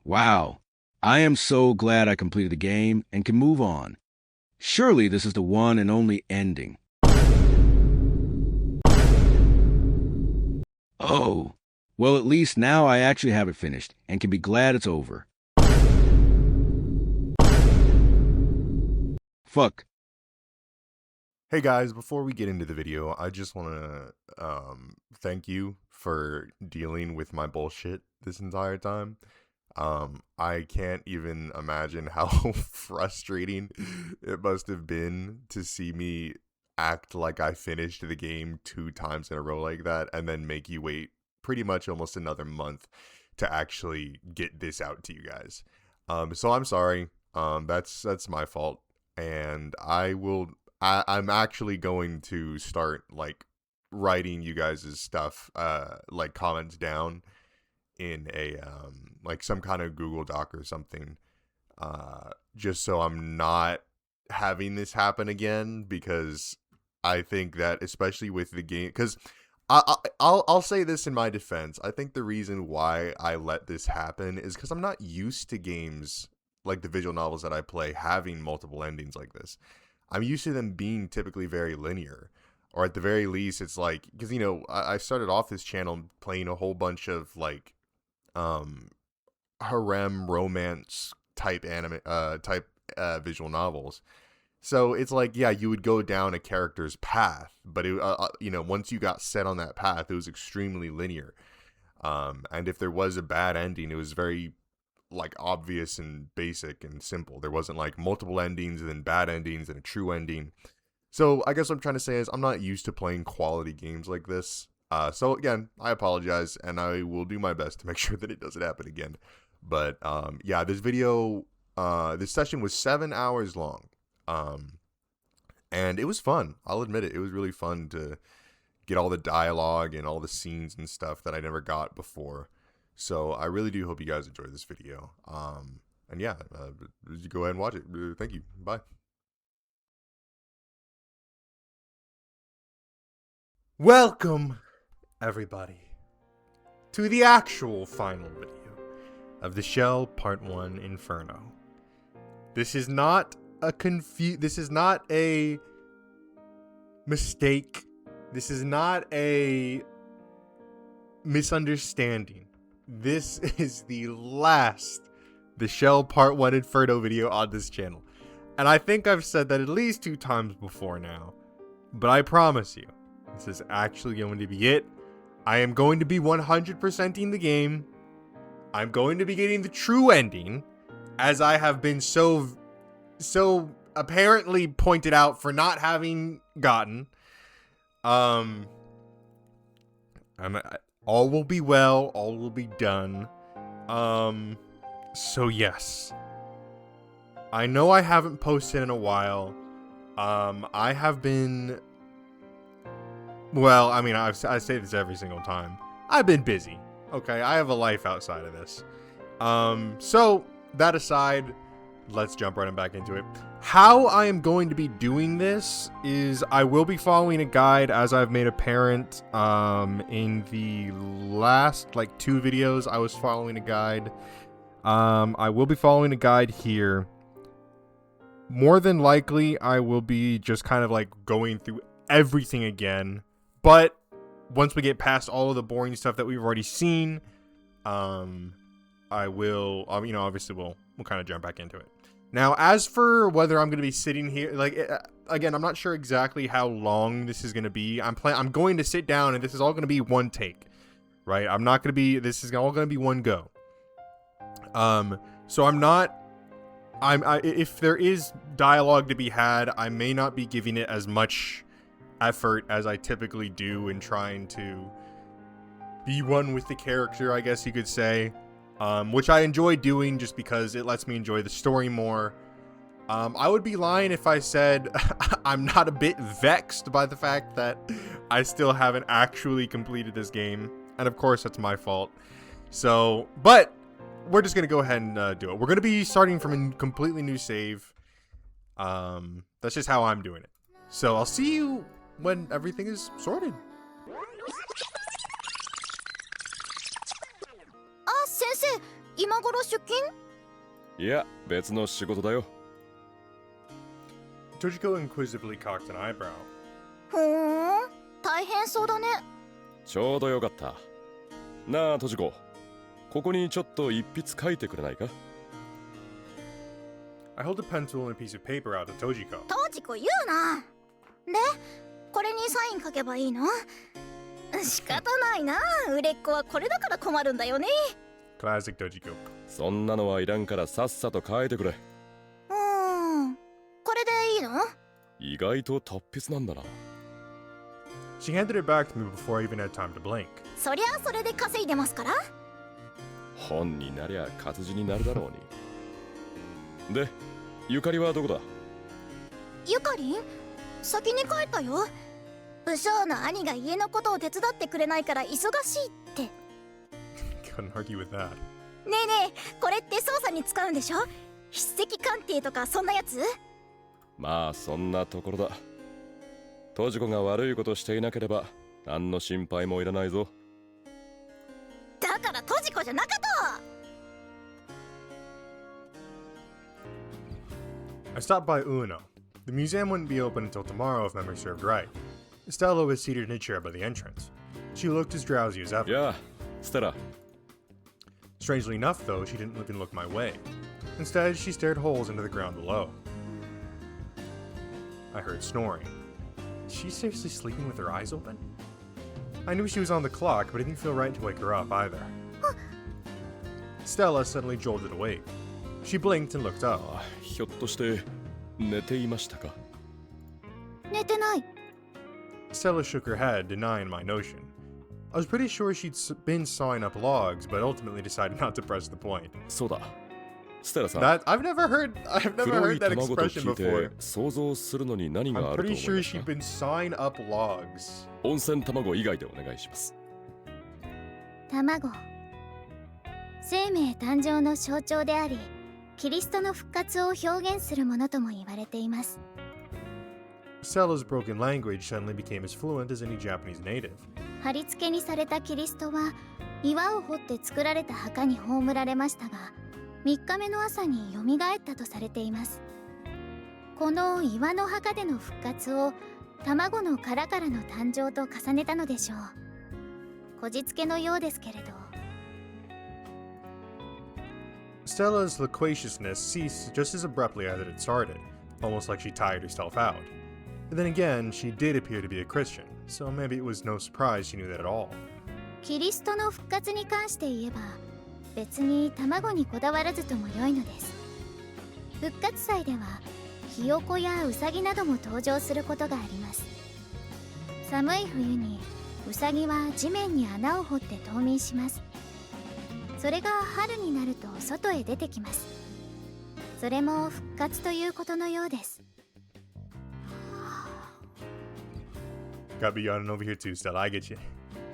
Wow. I am so glad I completed the game and can move on. Surely this is the one and only ending. Oh. Well, at least now I actually have it finished and can be glad it's over. Fuck. Hey guys, before we get into the video, I just want to thank you for dealing with my bullshit this entire time. I can't even imagine how frustrating it must have been to see me act like I finished the game 2 times in a row like that and then make you wait pretty much almost another month to actually get this out to you guys. So I'm sorry. That's my fault, and I'm actually going to start like writing you guys' stuff, like comments down in a like some kind of Google Doc or something, just so I'm not having this happen again, because I think that especially with the game, because I'll say this in my defense. I think the reason why I let this happen is because I'm not used to games like the visual novels that I play having multiple endings like this. I'm used to them being typically very linear, or at the very least, it's like, because I started off this channel playing a whole bunch of like harem romance type visual novels. So it's like, yeah, you would go down a character's path, but once you got set on that path, it was extremely linear. And if there was a bad ending, it was very like obvious and basic and simple. There wasn't like multiple endings and then bad endings and a true ending. So I guess what I'm trying to say is I'm not used to playing quality games like this. So again, I apologize, and I will do my best to make sure that it doesn't happen again. But yeah, this session was 7 hours long. And it was fun. I'll admit it. It was really fun to get all the dialogue and all the scenes and stuff that I never got before. So I really do hope you guys enjoy this video. And yeah, go ahead and watch it. Thank you. Bye. Welcome, everybody, to the actual final video of the Shell Part 1 Inferno. This is not this is not a mistake. This is not a misunderstanding. This is the last The Shell Part 1 Inferno video on this channel. And I think I've said that at least 2 times before now. But I promise you, this is actually going to be it. I am going to be 100%ing the game. I'm going to be getting the true ending, as I have been so apparently pointed out for not having gotten. All will be well, all will be done. So yes. I know I haven't posted in a while. I have been, well, I mean, I say this every single time. I've been busy. Okay, I have a life outside of this. So that aside, let's jump right back into it. How I am going to be doing this is I will be following a guide, as I've made apparent in the last like 2 videos. I was following a guide. I will be following a guide here. More than likely, I will be just kind of like going through everything again. But once we get past all of the boring stuff that we've already seen, I will, obviously we'll kind of jump back into it. Now, as for whether I'm going to be sitting here, like, again, I'm not sure exactly how long this is going to be. I'm going to sit down, and this is all going to be one take, right? This is all going to be one go. So if there is dialogue to be had, I may not be giving it as much effort as I typically do in trying to be one with the character, I guess you could say. Which I enjoy doing just because it lets me enjoy the story more. I would be lying if I said I'm not a bit vexed by the fact that I still haven't actually completed this game. And of course, that's my fault. So, but we're just going to go ahead and do it. We're going to be starting from a completely new save. That's just how I'm doing it. So I'll see you when everything is sorted. あ、先生、今頃出勤？いや、別の仕事だよ。Tojiko inquisitively cocked an eyebrow. ふーん、大変そうだね。ちょうどよかった。なあ、トジコ。ここにちょっと一筆書いてくれないか？ I hold a pencil and a piece of paper out to Tojiko. トジコ言うな。で、これにサイン書けばいいの？仕方ないな。売れっ子はこれだから困るんだよね。Classic Tojiko. そんなのはいらんからさっさと書いてくれ。これでいいの？意外と達筆なんだな。She handed it back to me before I even had time to blink. そりゃそれで稼いでますから。本になりゃ活字になるだろうに。で、ゆかりはどこだ？ゆかりん、先に帰ったよ。武将の兄が家のことを手伝ってくれないから忙しいって。Couldn't argue with that. ねえねえ、これって捜査に使うんでしょ？筆跡鑑定とかそんなやつ？まあそんなところだ。トジコが悪いことしていなければ何の心配もいらないぞ。だからトジコじゃなかった。I stopped by Uno. The museum wouldn't be open until tomorrow if memory served right. Stella was seated in a chair by the entrance. She looked as drowsy as ever. やあ、ステラ。 Strangely enough, though, she didn't even look my way. Instead, she stared holes into the ground below. I heard snoring. Is she seriously sleeping with her eyes open? I knew she was on the clock, but it didn't feel right to wake her up either. Stella suddenly jolted awake. She blinked and looked up. ひょっとして寝ていましたか？寝てない。Stella shook her head, denying my notion. I was pretty sure she'd been sawing up logs, but ultimately decided not to press the point. そうだ。ステラさん。 I've never heard 黒い that 卵と expression 聞いて before. 想像するのに何が I'm あると pretty 思い sure ます she'd か？ been sawing up logs. 温泉卵以外でお願いします。卵。生命誕生の象徴であり、キリストの復活を表現するものとも言われています。Stella's broken language suddenly became as fluent as any Japanese native. 貼り付けにされたキリストは岩を掘って作られた墓に葬られましたが、3日目の朝によみがえったとされています。この岩の墓での復活を卵の殻からの誕生と重ねたのでしょう。こじつけのようですけれど。Stella's loquaciousness ceased just as abruptly as it had started, almost like she tired herself out. And then again, she did appear to be a Christian, so maybe it was no surprise she knew that at all. キリストの復活に関して言えば、別に卵にこだわらずとも良いのです。復活祭ではひよこやウサギなども登場することがあります。寒い冬にウサギは地面に穴を掘って冬眠します。それが春になると外へ出てきます。それも復活ということのようです。Got me yawning over here too, Stella, I get you.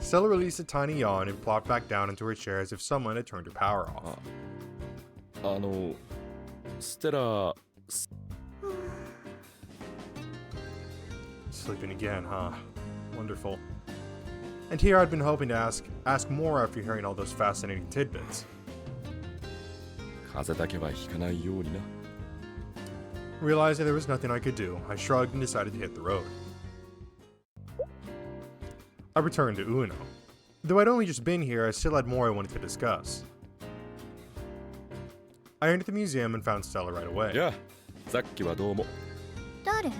Stella released a tiny yawn and plopped back down into her chair as if someone had turned her power off. ステラ。 Sleeping again, huh? Wonderful. And here I'd been hoping to ask more after hearing all those fascinating tidbits. 風邪だけはひかないようにな。 Realizing there was nothing I could do, I shrugged and decided to hit the road. I returned to Uno. Though I'd only just been here, I still had more I wanted to discuss. I entered the museum and found Stella right away. やあ、さっきはどうも。誰？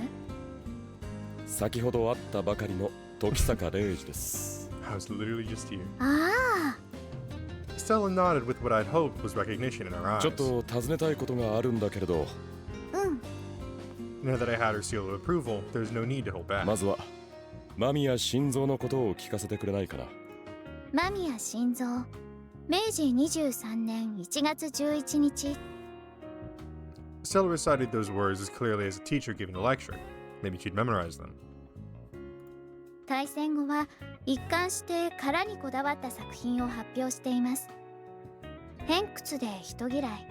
先ほど会ったばかりの時坂礼二です。I was literally just here. ああ、 Stella nodded with what I'd hoped was recognition in her eyes. ちょっと尋ねたいことがあるんだけれど。うん。 Now that I had her seal of approval, there's no need to hold back. まずは間宮心臓のことを聞かせてくれないかな。間宮心臓、明治23年1月11日。Stella recited those words as clearly as a teacher giving a lecture. Maybe she'd memorize them. 大戦後は一貫して殻にこだわった作品を発表しています。偏屈で人嫌い。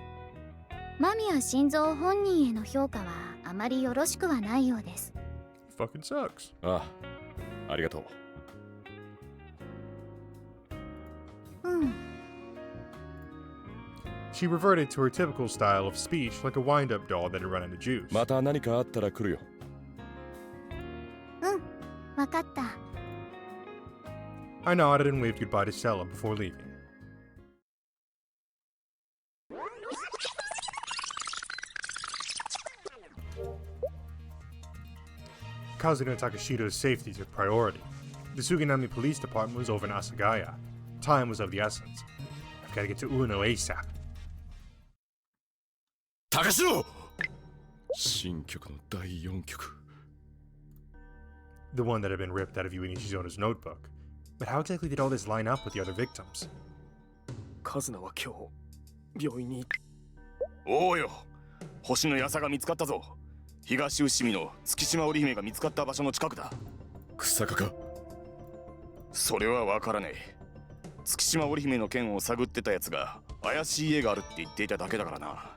間宮心臓本人への評価はあまりよろしくはないようです。Fucking sucks. ああ、ありがとう。うん。She reverted to her typical style of speech like a wind-up doll that had run out of juice. また何かあったら来るよ。うん、わかった。I nodded and waved goodbye to Stella before leaving. Kazuna Takashido's safety took priority. The Suginami Police Department was over in Asagaya. Time was of the essence. I've got to get to Uno ASAP. 高城新曲の第4曲。The one that had been ripped out of Yui Nishizono's notebook. But how exactly did all this line up with the other victims? カズナは今日病院に。おうよ、星の矢が見つかったぞ。東伏見の月島織姫が見つかった場所の近くだ。草加か。それは分からねえ。月島織姫の件を探ってたやつが怪しい家があるって言っていただけだからな。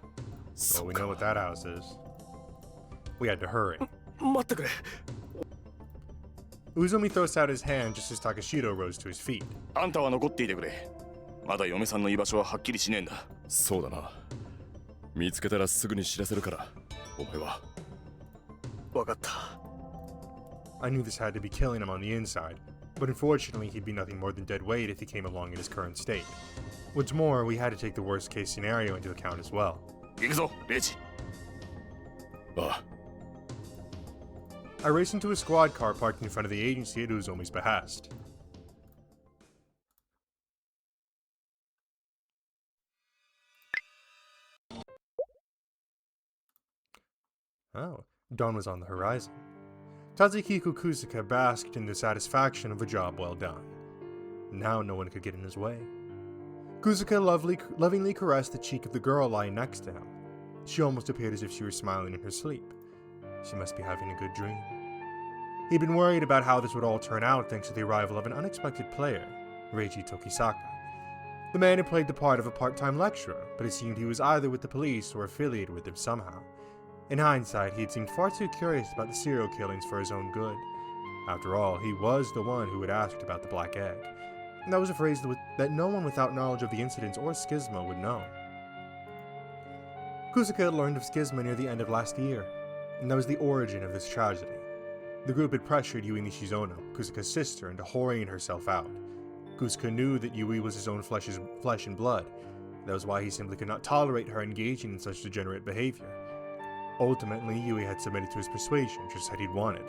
Well, we know what that house is. We had to hurry. 待ってくれ。Uzumi throws out his hand just as Takashido rose to his feet. あんたは残っていてくれ。まだ嫁さんの居場所ははっきりしねえんだ。そうだな。見つけたらすぐに知らせるから、お前は。わかった。I knew this had to be killing him on the inside, but unfortunately he'd be nothing more than dead weight if he came along in his current state. What's more, we had to take the worst case scenario into account as well. 行くぞ、レイジ。ああ。I raced into a squad car parked in front of the agency at Uzumi's behest. Oh, dawn was on the horizon. Tazuhiko Kusuka basked in the satisfaction of a job well done. Now no one could get in his way. Kusuka lovingly caressed the cheek of the girl lying next to him. She almost appeared as if she were smiling in her sleep. She must be having a good dream. He'd been worried about how this would all turn out thanks to the arrival of an unexpected player, Reiji Tokisaka. The man had played the part of a part-time lecturer, but it seemed he was either with the police or affiliated with them somehow. In hindsight, he had seemed far too curious about the serial killings for his own good. After all, he was the one who had asked about the black egg. And that was a phrase that no one without knowledge of the incidents or Schisma would know. Kusuka had learned of Schisma near the end of last year, and that was the origin of this tragedy. The group had pressured Yui Nishizono, Kusuka's sister, into whoring herself out. Kusuka knew that Yui was his own flesh and blood. That was why he simply could not tolerate her engaging in such degenerate behavior. Ultimately, Yui had submitted to his persuasion, just as he'd wanted.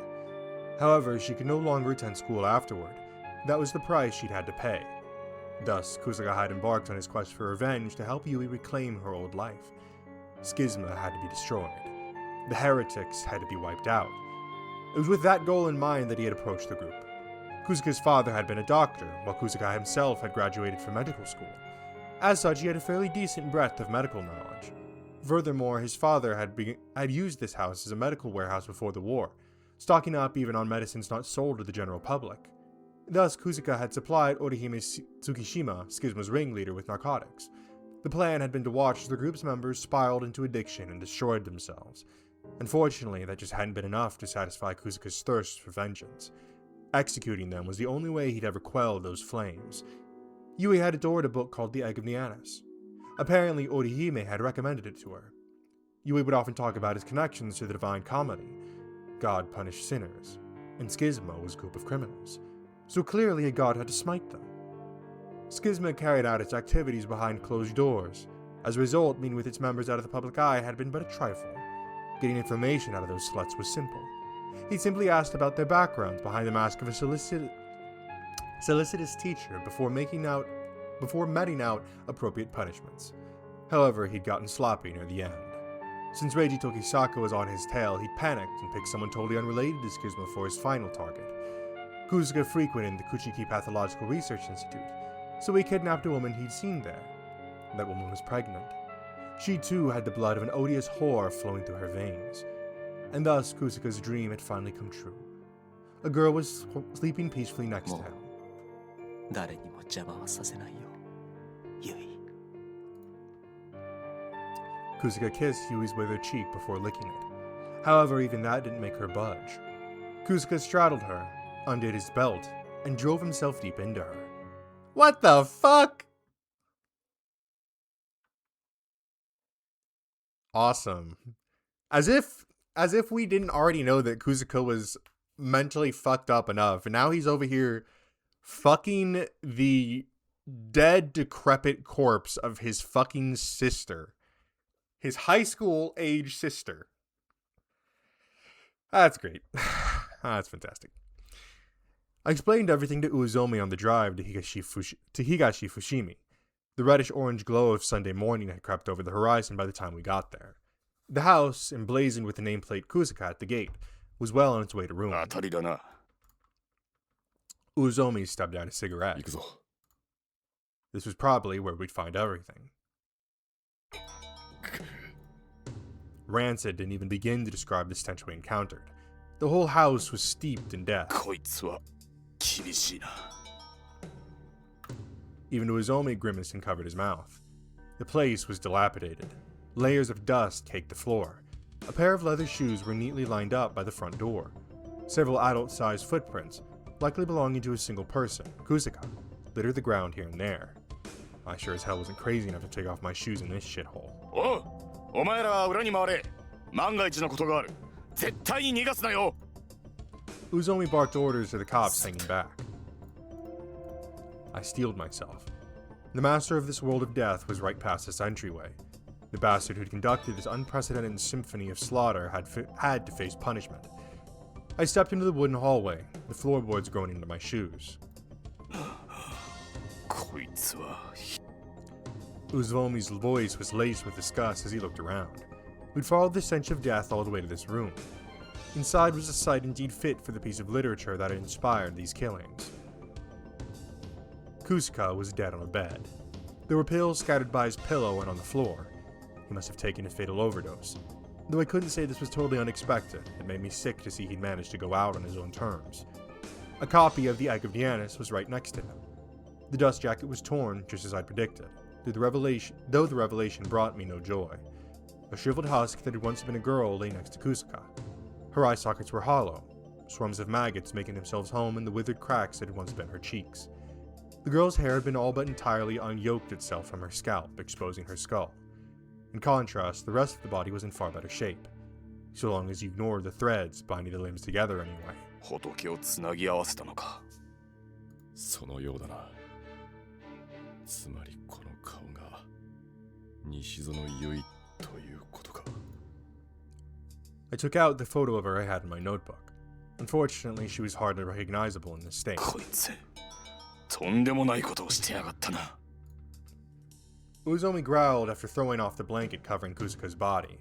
However, she could no longer attend school afterward. That was the price she'd had to pay. Thus, Kusuka had embarked on his quest for revenge to help Yui reclaim her old life. Schisma had to be destroyed. The heretics had to be wiped out. It was with that goal in mind that he had approached the group. Kusuka's father had been a doctor, while Kusuka himself had graduated from medical school. As such, he had a fairly decent breadth of medical knowledge. Furthermore, his father had used this house as a medical warehouse before the war, stocking up even on medicines not sold to the general public. Thus, Kusuka had supplied Orihime Tsukishima, Schisma's ringleader, with narcotics. The plan had been to watch as the group's members spiraled into addiction and destroyed themselves. Unfortunately, that just hadn't been enough to satisfy Kusuka's thirst for vengeance. Executing them was the only way he'd ever quell those flames. Yui had adored a book called The Egg of Nianus. Apparently, Orihime had recommended it to her. Yui would often talk about his connections to the Divine Comedy. God punished sinners, and Schisma was a group of criminals. So clearly a god had to smite them. Schisma carried out its activities behind closed doors. As a result, meeting with its members out of the public eye had been but a trifle. Getting information out of those sluts was simple. He simply asked about their backgrounds behind the mask of a solicitous teacher before meting out appropriate punishments. However, he'd gotten sloppy near the end. Since Reiji Tokisaka was on his tail, he'd panicked and picked someone totally unrelated to Schisma for his final target. Kusuka frequented the Kuchiki Pathological Research Institute, so he kidnapped a woman he'd seen there. That woman was pregnant. She too had the blood of an odious whore flowing through her veins. And thus Kusuka's dream had finally come true. A girl was sleeping peacefully next to him. 誰にも邪魔はさせないよ、ユイ。Kusuka kissed Yui's withered cheek before licking it. However, even that didn't make her budge. Kusuka straddled her, undid his belt, and drove himself deep into her. What the fuck? Awesome. As if we didn't already know that Kuzuka was mentally fucked up enough, and now he's over here fucking the dead, decrepit corpse of his fucking sister. His high school age sister. That's great. That's fantastic. I explained everything to Uezomi on the drive to Higashi Fushimi. The reddish-orange glow of Sunday morning had crept over the horizon by the time we got there. The house, emblazoned with the nameplate Kuzuka at the gate, was well on its way to ruin. 当たりだな。 Uezomi stubbed out a cigarette. 行くぞ。 This was probably where we'd find everything. Rancid didn't even begin to describe the stench we encountered. The whole house was steeped in death. こいつは厳しいな。 Even Uezomi grimaced and covered his mouth. The place was dilapidated. Layers of dust caked the floor. A pair of leather shoes were neatly lined up by the front door. Several adult-sized footprints, likely belonging to a single person, Kuzuka, littered the ground here and there. I sure as hell wasn't crazy enough to take off my shoes in this shithole. おう、お前らは裏に回れ。万が一のことがある。絶対に逃がすなよ。 Uezomi barked orders to the cops hanging back. I steeled myself. The master of this world of death was right past this entryway. The bastard who'd conducted this unprecedented symphony of slaughter had to face punishment. I stepped into the wooden hallway, the floorboards growing into my shoes. こいつは。 Uezomi's voice was laced with disgust as he looked around. We'd followed the stench of death all the way to this room. Inside was a sight indeed fit for the piece of literature that had inspired these killings. Kuzuka was dead on a bed. There were pills scattered by his pillow and on the floor. He must have taken a fatal overdose. Though I couldn't say this was totally unexpected, it made me sick to see he'd managed to go out on his own terms. A copy of the Egg of Dianis was right next to him. The dust jacket was torn, just as I'd predicted, though the revelation brought me no joy. A shriveled husk that had once been a girl lay next to Kuzuka. Her eye sockets were hollow, swarms of maggots making themselves home in the withered cracks that had once been her cheeks. The girl's hair had been all but entirely unyoked itself from her scalp, exposing her skull. In contrast, the rest of the body was in far better shape, so long as you ignored the threads binding the limbs together anyway. 仏をつなぎ合わせたのか。そのようだな。つまりこの顔が西園ゆいということか。 I took out the photo of her I had in my notebook. Unfortunately, she was hardly recognizable in this state. こいつ、とんでもないことをしてやがったな。 Uezomi growled after throwing off the blanket covering Kuzuka's body.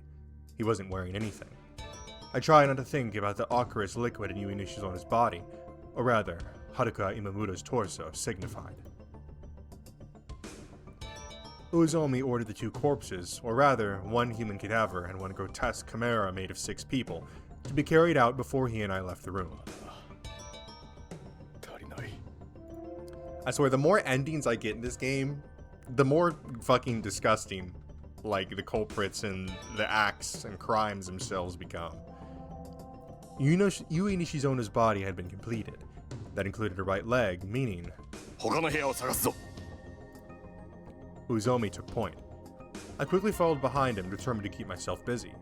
He wasn't wearing anything. I tried not to think about the ochreous liquid in Yui Nishizona's body, or rather, Haruka Imamura's torso signified. Uezomi ordered the two corpses, or rather, one human cadaver and one grotesque chimera made of 6 people, to be carried out before he and I left the room. I swear, the more endings I get in this game, the more fucking disgusting, like, the culprits and the acts and crimes themselves become. Yui Nishizona's body had been completed. That included her right leg, meaning... 他の部屋を探すぞ。 Uezomi took point. I quickly followed behind him, determined to keep myself busy.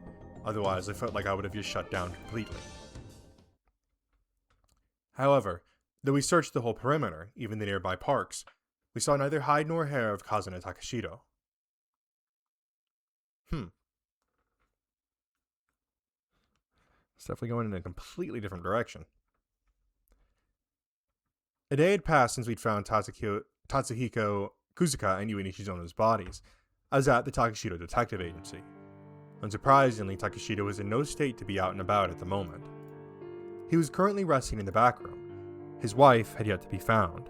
Otherwise, I felt like I would have just shut down completely. However, though we searched the whole perimeter, even the nearby parks, we saw neither hide nor hair of Kazuna Takashiro. It's definitely going in a completely different direction. A day had passed since we'd found Tatsuhiko, Kuzuka, and Yui Nishizona's bodies. I was at the Takashiro Detective Agency. Unsurprisingly, Takashiro was in no state to be out and about at the moment. He was currently resting in the back room. His wife had yet to be found.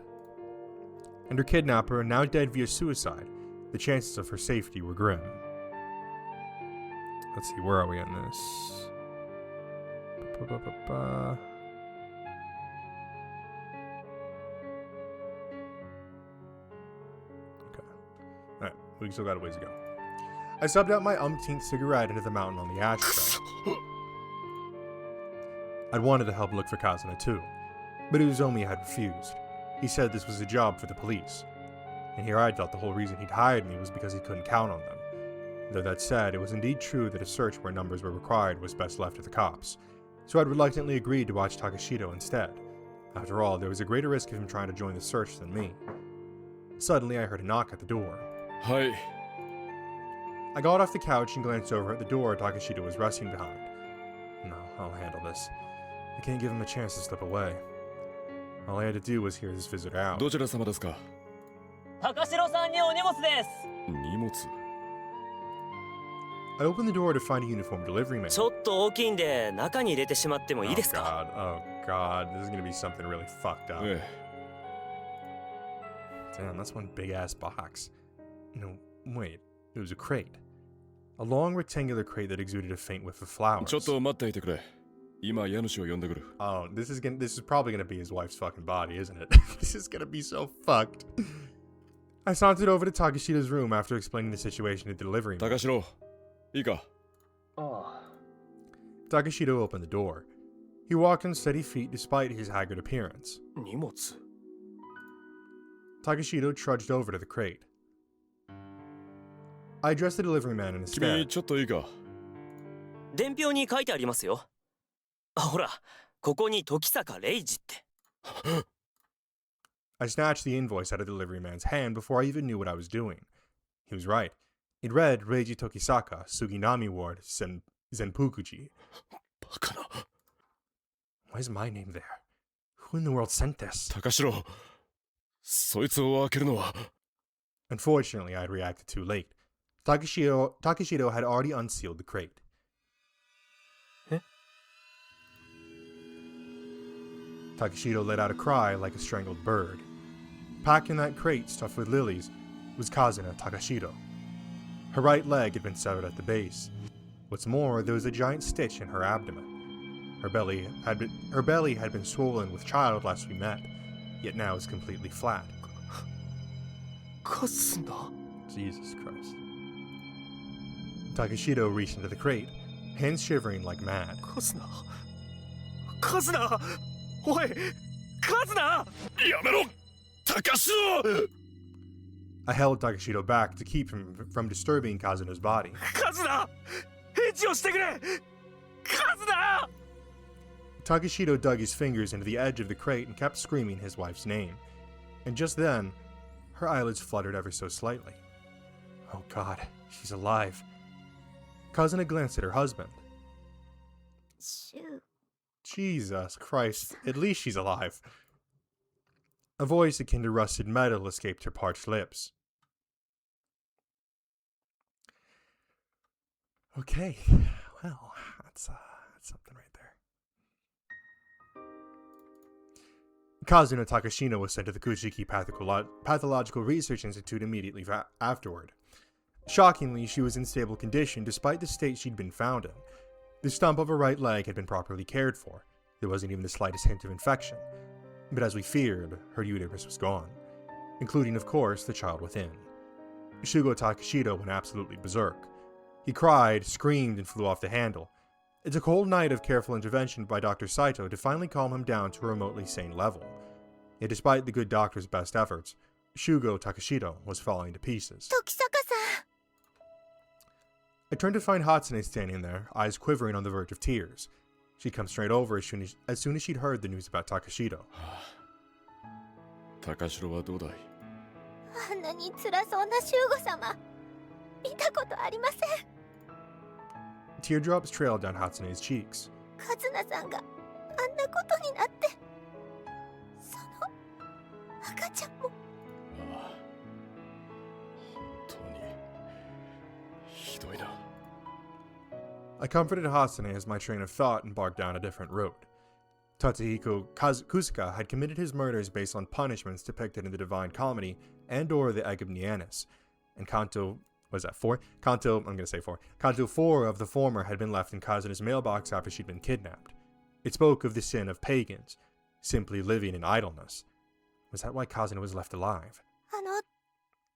And her kidnapper, now dead via suicide, the chances of her safety were grim. Let's see, where are we in this? Alright, we still got a ways to go. I subbed out my umpteenth cigarette into the mountain on the ashtray. I'd wanted to help look for Kazuna too, but Uezomi had refused. He said this was a job for the police. And here I thought the whole reason he'd hired me was because he couldn't count on them. Though that said, it was indeed true that a search where numbers were required was best left to the cops, so I'd reluctantly agreed to watch Takashido instead. After all, there was a greater risk of him trying to join the search than me. Suddenly, I heard a knock at the door. Hi. I got off the couch and glanced over at the door Takashido was resting behind. No, I'll handle this. I can't give him a chance to slip away. All I had to do was hear this visitor out. どちら様ですか? 高城さんにお荷物です。荷物? I opened the door to find a uniformed delivery man. ちょっと大きいんで中に入れてしまってもいいですか? Oh god, this is gonna be something really fucked up. え Damn, that's one big ass box. No, wait, it was a crate. A long rectangular crate that exuded a faint whiff of え。 flowers. ちょっと待っていてくれ。今家主を呼んでくる。 Oh, this is probably gonna be his wife's fucking body, isn't it? This is gonna be so fucked. I sauntered over to Takashido's room after explaining the situation to the delivery man. 高城、いいか? Takashido opened the door. He walked on steady feet despite his haggard appearance. 荷物 Takashido trudged over to the crate. I addressed the delivery man 君 instead. ちょっといいか? 伝票に書いてありますよ。あ、ほら、ここに時坂レイジって。I snatched the invoice out of the delivery man's hand before I even knew what I was doing. He was right. It read Reiji Tokisaka, Suginami Ward, Zenpukuji. バカな。 Why is my name there? Who in the world sent this? 高城、そいつを開けるのは。 Unfortunately, I had reacted too late. Takashido had already unsealed the crate. Eh? Takashido let out a cry like a strangled bird. Packed in that crate stuffed with lilies was Kazuna Takashido. Her right leg had been severed at the base. What's more, there was a giant stitch in her abdomen. Her belly had been swollen with child last we met, yet now is completely flat. カズナ Jesus Christ. Takashido reached into the crate, hands shivering like mad. カズナカズナおいカズナやめろ高城 I held Takashido back to keep him from disturbing Kazuna's body. カズナ返事をしてくれカズナ Takashido dug his fingers into the edge of the crate and kept screaming his wife's name. And just then, her eyelids fluttered ever so slightly. Oh god, she's alive. Kazuna glanced at her husband. シュウ Jesus Christ, at least she's alive. A voice akin to rusted metal escaped her parched lips. Okay, well, that's something right there. Kazuna Takashino was sent to the Kushiki Pathological Research Institute immediately afterward. Shockingly, she was in stable condition despite the state she'd been found in. The stump of her right leg had been properly cared for. There wasn't even the slightest hint of infection. But as we feared, her uterus was gone, including, of course, the child within. Shugo Takashido went absolutely berserk. He cried, screamed, and flew off the handle. It took a whole night of careful intervention by Dr. Saito to finally calm him down to a remotely sane level. Yet despite the good doctor's best efforts, Shugo Takashido was falling to pieces. 時坂さん I turned to find Hatsune standing there, eyes quivering on the verge of tears. She'd come straight over as soon as she'd heard the news about Takashido. 高城はどうだい? あんなに辛そうな修吾様見たことありません Teardrops trailed down Hatsune's cheeks. カズナさんがあんなことになってその赤ちゃんもああ、本当にひどいな。 I comforted Hatsune as my train of thought embarked down a different route. Tatsuhiko Kusuka had committed his murders based on punishments depicted in the Divine Comedy and/or the Egg of Nianus, and Kanto 4 of the former had been left in Kazuna's mailbox after she'd been kidnapped. It spoke of the sin of pagans, simply living in idleness. Was that why Kazuna was left alive?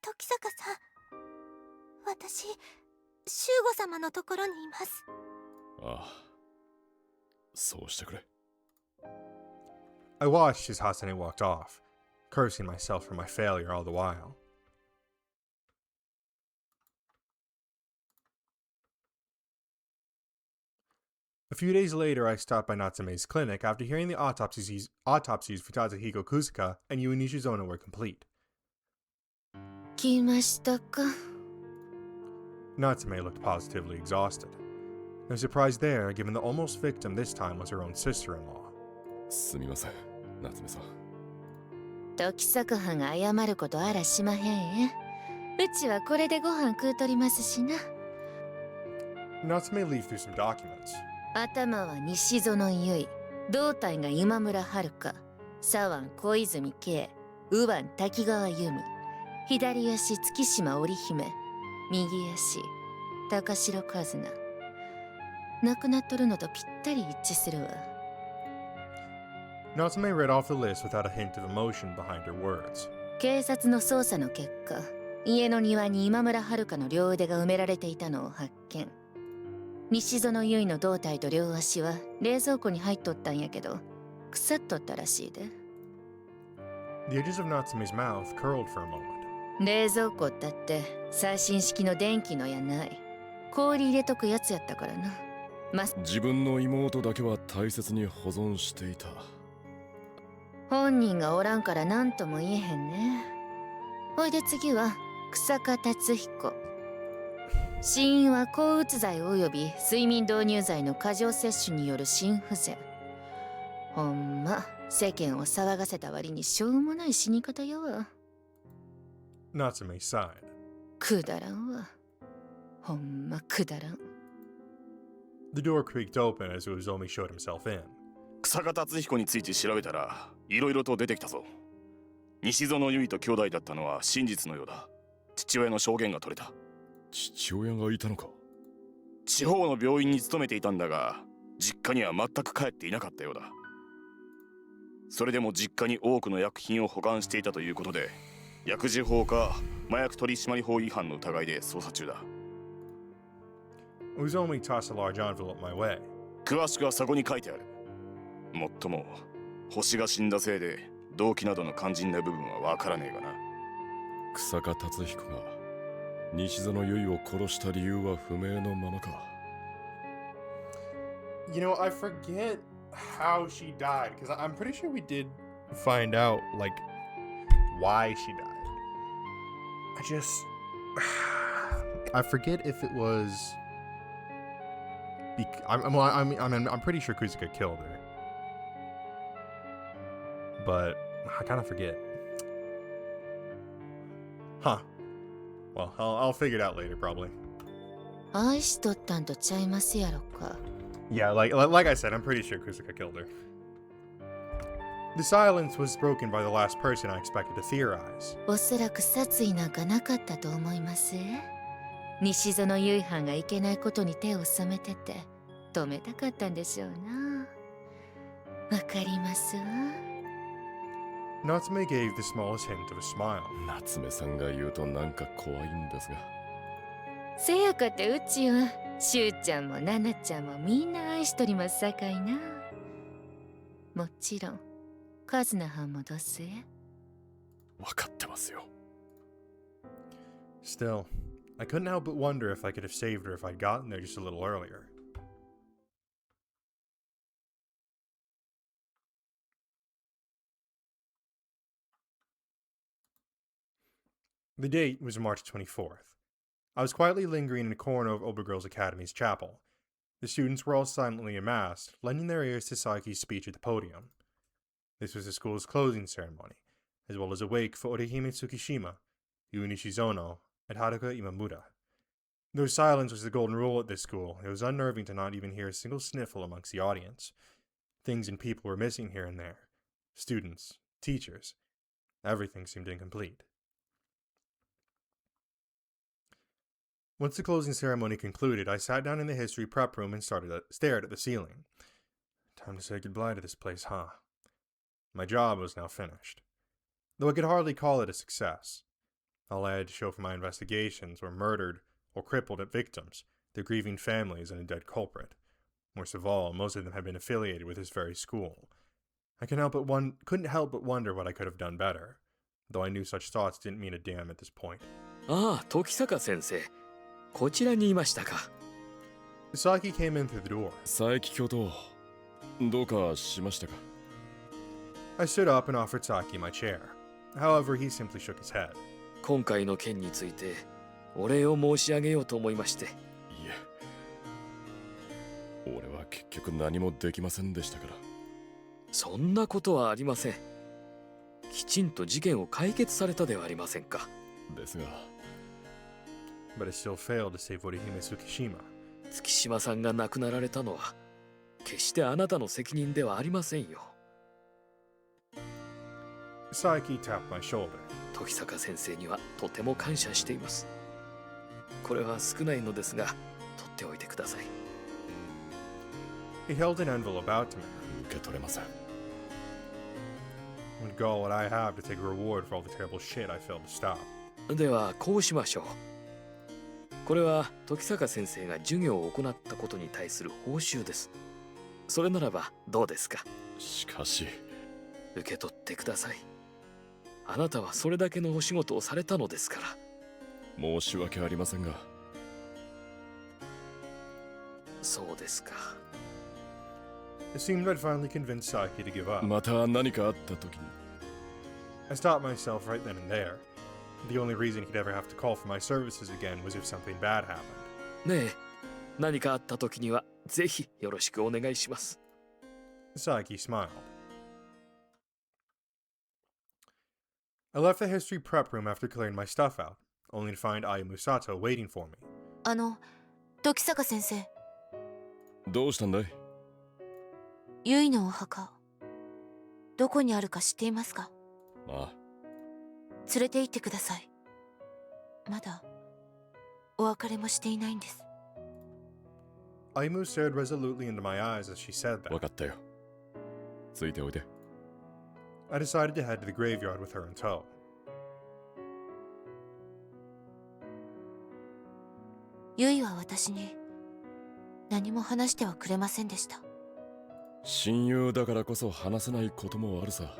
時坂さん私修吾様のところにいますああ、そうしてくれ。 I watched as Hatsune walked off, cursing myself for my failure all the while. A few days later, I stopped by Natsume's clinic after hearing the autopsies for Tatsuhiko Kuzuka and Yui Nishizono were complete. 来ましたか。Natsume looked positively exhausted. No surprise there, given the almost victim this time was her own sister-in-law. すみません、夏目さん。時坂藩が謝ることあらしまへんえ。うちはこれでご飯食うとりますしな。Natsume leafed through some documents. 頭は西園結衣、胴体が今村遥、左腕小泉慶、右腕滝川由美、左足月島織姫、右足高城一菜。亡くなっとるのとぴったり一致するわ。Natsume read off the list without a hint of emotion behind her words. 警察の捜査の結果、家の庭に今村遥の両腕が埋められていたのを発見。西園結衣の胴体と両足は冷蔵庫に入っとったんやけど、腐っとったらしいで。The edges of Natsume's mouth curled for a moment. 冷蔵庫だって最新式の電気のやない。氷入れとくやつやったからな。自分の妹だけは大切に保存していた。本人がおらんから何とも言えへんね。ほいで次は草加達彦。死因は抗うつ剤及び睡眠導入剤の過剰摂取による心不全。ほんま世間を騒がせた割にしょうもない死に方やわ。Natsume sighed. くだらんわ。ほんまくだらん。The door creaked open as Uzomi showed himself in. 草加達彦について調べたらいろいろと出てきたぞ。西園結衣と兄弟だったのは真実のようだ。父親の証言が取れた。父親がいたのか。地方の病院に勤めていたんだが、実家には全く帰っていなかったようだ。それでも実家に多くの薬品を保管していたということで、薬事法か麻薬取締法違反の疑いで捜査中だ。Uzomi tossed a large envelope my way. 詳しくはそこに書いてある。もっとも星が死んだせいで動機などの肝心な部分はわからねえがな。草加達彦が西園結衣を殺した理由は不明のままか。You know, I forget how she died, because I'm pretty sure we did find out, like, why she died. I forget if it was... I'm pretty sure Kuzuka killed her. But I kind of forget. Huh. Well, I'll figure it out later, probably. 愛しとったんとちゃいますやろか。Yeah, like I said, I'm pretty sure Kuzuka killed her. The silence was broken by the last person I expected to theorize. おそらく殺意なんかなかったと思います。西園結衣藩がいけないことに手を染めてて止めたかったんでしょうな。わかりますわ。Natsume gave the smallest hint of a smile. 夏目さんが言うとなんか怖いんですが。せやかてうちはしゅうちゃんもななちゃんもみんな愛しとりますさかいな。もちろんカズナ藩もどすえ。わかってますよ。Still, I couldn't help but wonder if I could have saved her if I'd gotten there just a little earlier. The date was March 24th. I was quietly lingering in a corner of Obergirls Academy's chapel. The students were all silently amassed, lending their ears to Saki's speech at the podium. This was the school's closing ceremony, as well as a wake for Orihime Tsukishima, Yui Nishizono, and Haruka Imamura. Though silence was the golden rule at this school, it was unnerving to not even hear a single sniffle amongst the audience. Things and people were missing here and there. Students, teachers. Everything seemed incomplete. Once the closing ceremony concluded, I sat down in the history prep room and stared at the ceiling. Time to say goodbye to this place, huh? My job was now finished. Though I could hardly call it a success. All I had to show for my investigations were murdered or crippled victims, their grieving families, and a dead culprit. Worst of all, most of them had been affiliated with this very school. I couldn't help but wonder what I could have done better, though I knew such thoughts didn't mean a damn at this point. ああ、時坂先生。こちらにいましたか。Saki came in through the door. 佐伯教頭、どうかしましたか？ I stood up and offered Saki my chair. However, he simply shook his head. 今回の件についてお礼を申し上げようと思いまして。いえ、俺は結局何もできませんでしたから。そんなことはありません。きちんと事件を解決されたではありませんか。ですが、 But it still failed to save Orihime Tsukishima. 月島さんが亡くなられたのは決してあなたの責任ではありませんよ。 Saki tapped my shoulder. 時坂先生にはとても感謝しています。これは少ないのですが取っておいてください。 He held an envelope out to me. 受け取れません。 What gall would I have to take a reward for all the terrible shit I failed to stop? ではこうしましょう。これは時坂先生が授業を行ったことに対する報酬です。それならばどうですか？しかし、受け取ってください。あなたはそれだけのお仕事をされたのですから。申し訳ありませんが。そうですか。 It seemed I'd finally convinced Saki to give up. また何かあった時に。 I stopped myself right then and there. The only reason he'd ever have to call for my services again was if something bad happened. ねえ、何かあった時にはぜひよろしくお願いします。 Saki smiled. I left the history prep room after clearing my stuff out, only to find Ayumu Sato waiting for me. 時坂先生、どうしたんだい？ゆいのお墓、どこにあるか知っていますか？ああ、連れて行ってください。まだお別れもしていないんです。 Ayumu stared resolutely into my eyes as she said わ that. かったよ。ついておいで。 I decided to head to the graveyard with her in tow. ゆいは私に何も話してはくれませんでした。親友だからこそ話せないこともあるさ。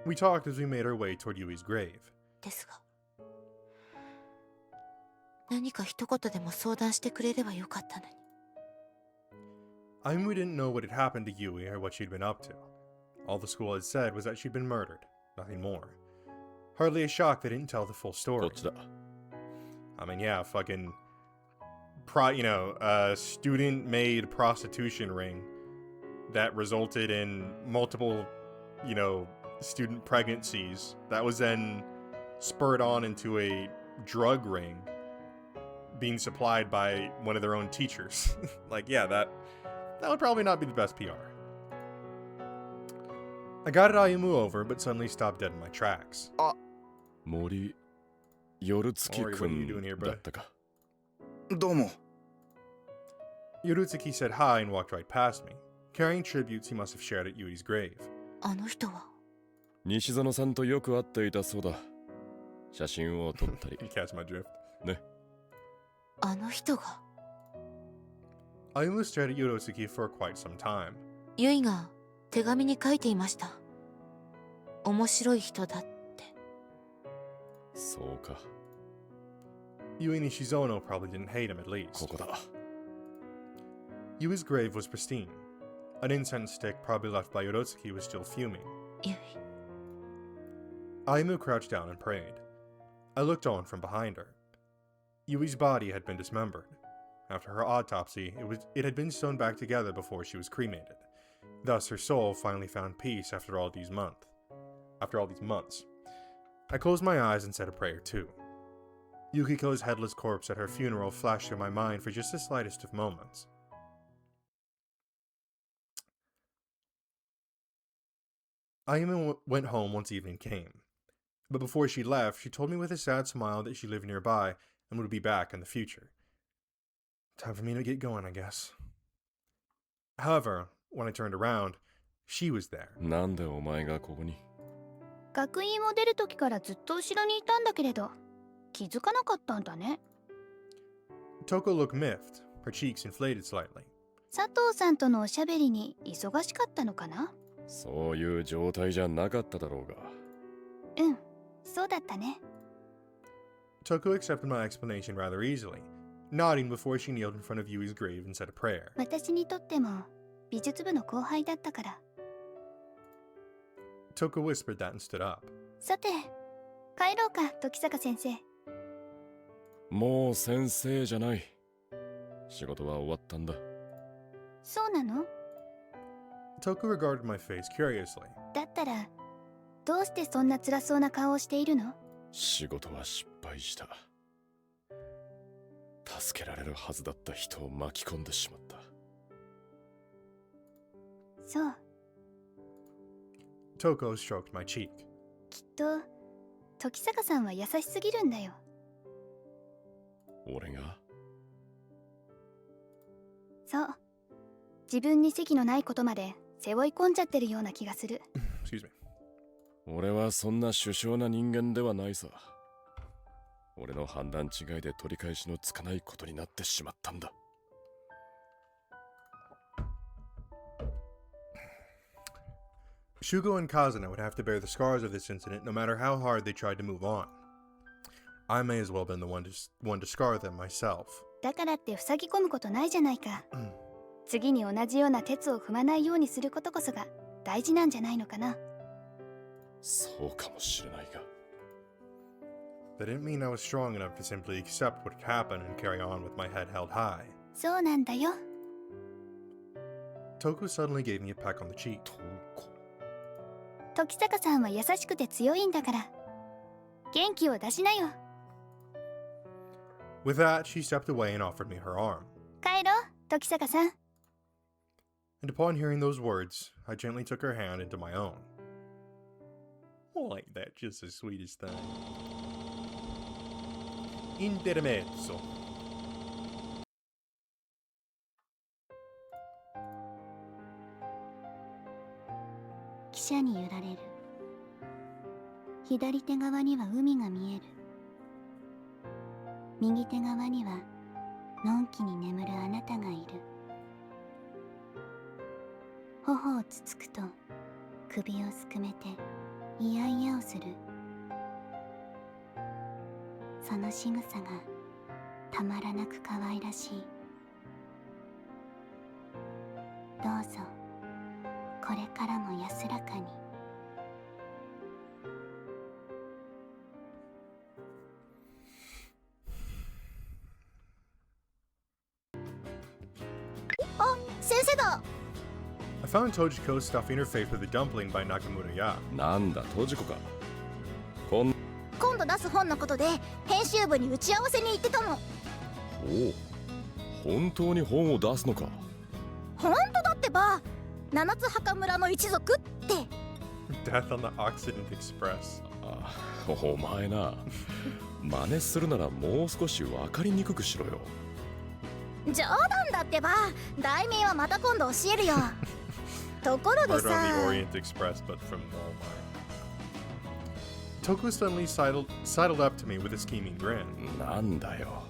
We talked as we made our way toward Yui's grave. ですが、何か一言でも相談してくれればよかったのに。Ayumu didn't know what had happened to Yui or what she'd been up to. All the school had said was that she'd been murdered, nothing more. Hardly a shock they didn't tell the full こ story. っちだ。 I mean, yeah, fucking, student-made prostitution ring that resulted in multiple, student pregnancies. That was then spurred on into a drug ring being supplied by one of their own teachers. That would probably not be the best PR. I guided Ayumu over, but suddenly stopped dead in my tracks. 森、夜月 Mori, く what are you doing here, ん bro? だったか。どうも。 Yorutsuki said hi and walked right past me, carrying tributes he must have shared at Yui's grave. あの人は西園さんとよく会っていたそうだ。写真を撮ったり。 You catch my drift? ね。あの人が Ayumu stared at Yorutsuki for quite some time. ゆいが手紙に書いていました。面白い人だって。そうか。 Yui Nishizono probably didn't hate him at least. ここだ。 Yui's grave was pristine. An incense stick probably left by Yorotsuki was still fuming. ゆい、 Ayumu crouched down and prayed. I looked on from behind her. Yui's body had been dismembered. After her autopsy, it had been sewn back together before she was cremated. Thus, her soul finally found peace after all these months. I closed my eyes and said a prayer too. Yukiko's headless corpse at her funeral flashed through my mind for just the slightest of moments. Ayumu went home once evening came. But before she left, she told me with a sad smile that she lived nearby and would be back in the future. Time for me to get going, I guess. However, when I turned around, she was there. なんでお前がここに？学院を出る時からずっと後ろにいたんだけれど、気づかなかったんだね。Toko looked miffed, her cheeks inflated slightly. 佐藤さんとのおしゃべりに忙しかったのかな？そういう状態じゃなかっただろうが。うん、そうだったね。Toko accepted my explanation rather easily, nodding before she kneeled in front of Yui's grave and said a prayer. 私にとっても美術部の後輩だったから。 Toko whispered that and stood up. さて、帰ろうか、時坂先生。もう先生じゃない。仕事は終わったんだ。そうなの？ Toko regarded my face curiously. だったら、どうしてそんな辛そうな顔をしているの？仕事は失敗した。助けられるはずだった人を巻き込んでしまった。そう。 Toko stroked my cheek. きっと、時坂さんは優しすぎるんだよ。俺が？そう。自分に責のないことまで背負い込んじゃってるような気がする。Excuse me. 俺はそんな殊勝な人間ではないさ。俺の判断違いで取り返しのつかないことになってしまったんだ。Shugo and Kazuna would have to bear the scars of this incident no matter how hard they tried to move on. I may as well have been the one to scar them myself. だからって塞ぎ込むことないじゃないか。次に同じような鉄を踏まないようにすることこそが大事なんじゃないのかな。そうかもしれないが。That didn't mean I was strong enough to simply accept what had happened and carry on with my head held high. そうなんだよ。 Toko suddenly gave me a peck on the cheek. 時坂さんは優しくて強いんだから。元気を出しなよ。With that, she stepped away and offered me her arm. 帰ろう、時坂さん。And upon hearing those words, I gently took her hand into my own. Oh, ain't that just the sweetest thing? Intermezzo. 汽車に揺られる。左手側には海が見える。右手側にはのんきに眠るあなたがいる。頬をつつくと首をすくめていやいやをする。その仕草がたまらなく可愛らしい。どうぞこれからも安らかに。あ、先生だ。I found Tojiko stuffing her face with a dumpling by Nakamura-ya. なんだ、トジコか。今度出す本のことで編集部に打ち合わせに行ってたの。おお、本当に本を出すのか。本当だってば、七つ墓村の一族って。Death on the Occident Express. あ、お前な。真似するならもう少し分かりにくくしろよ。冗談だってば、題名はまた今度教えるよ。ところでさ。 Murder on the Orient Express, but from Walmart. Toko suddenly sidled up to me with a scheming grin. なんだよ。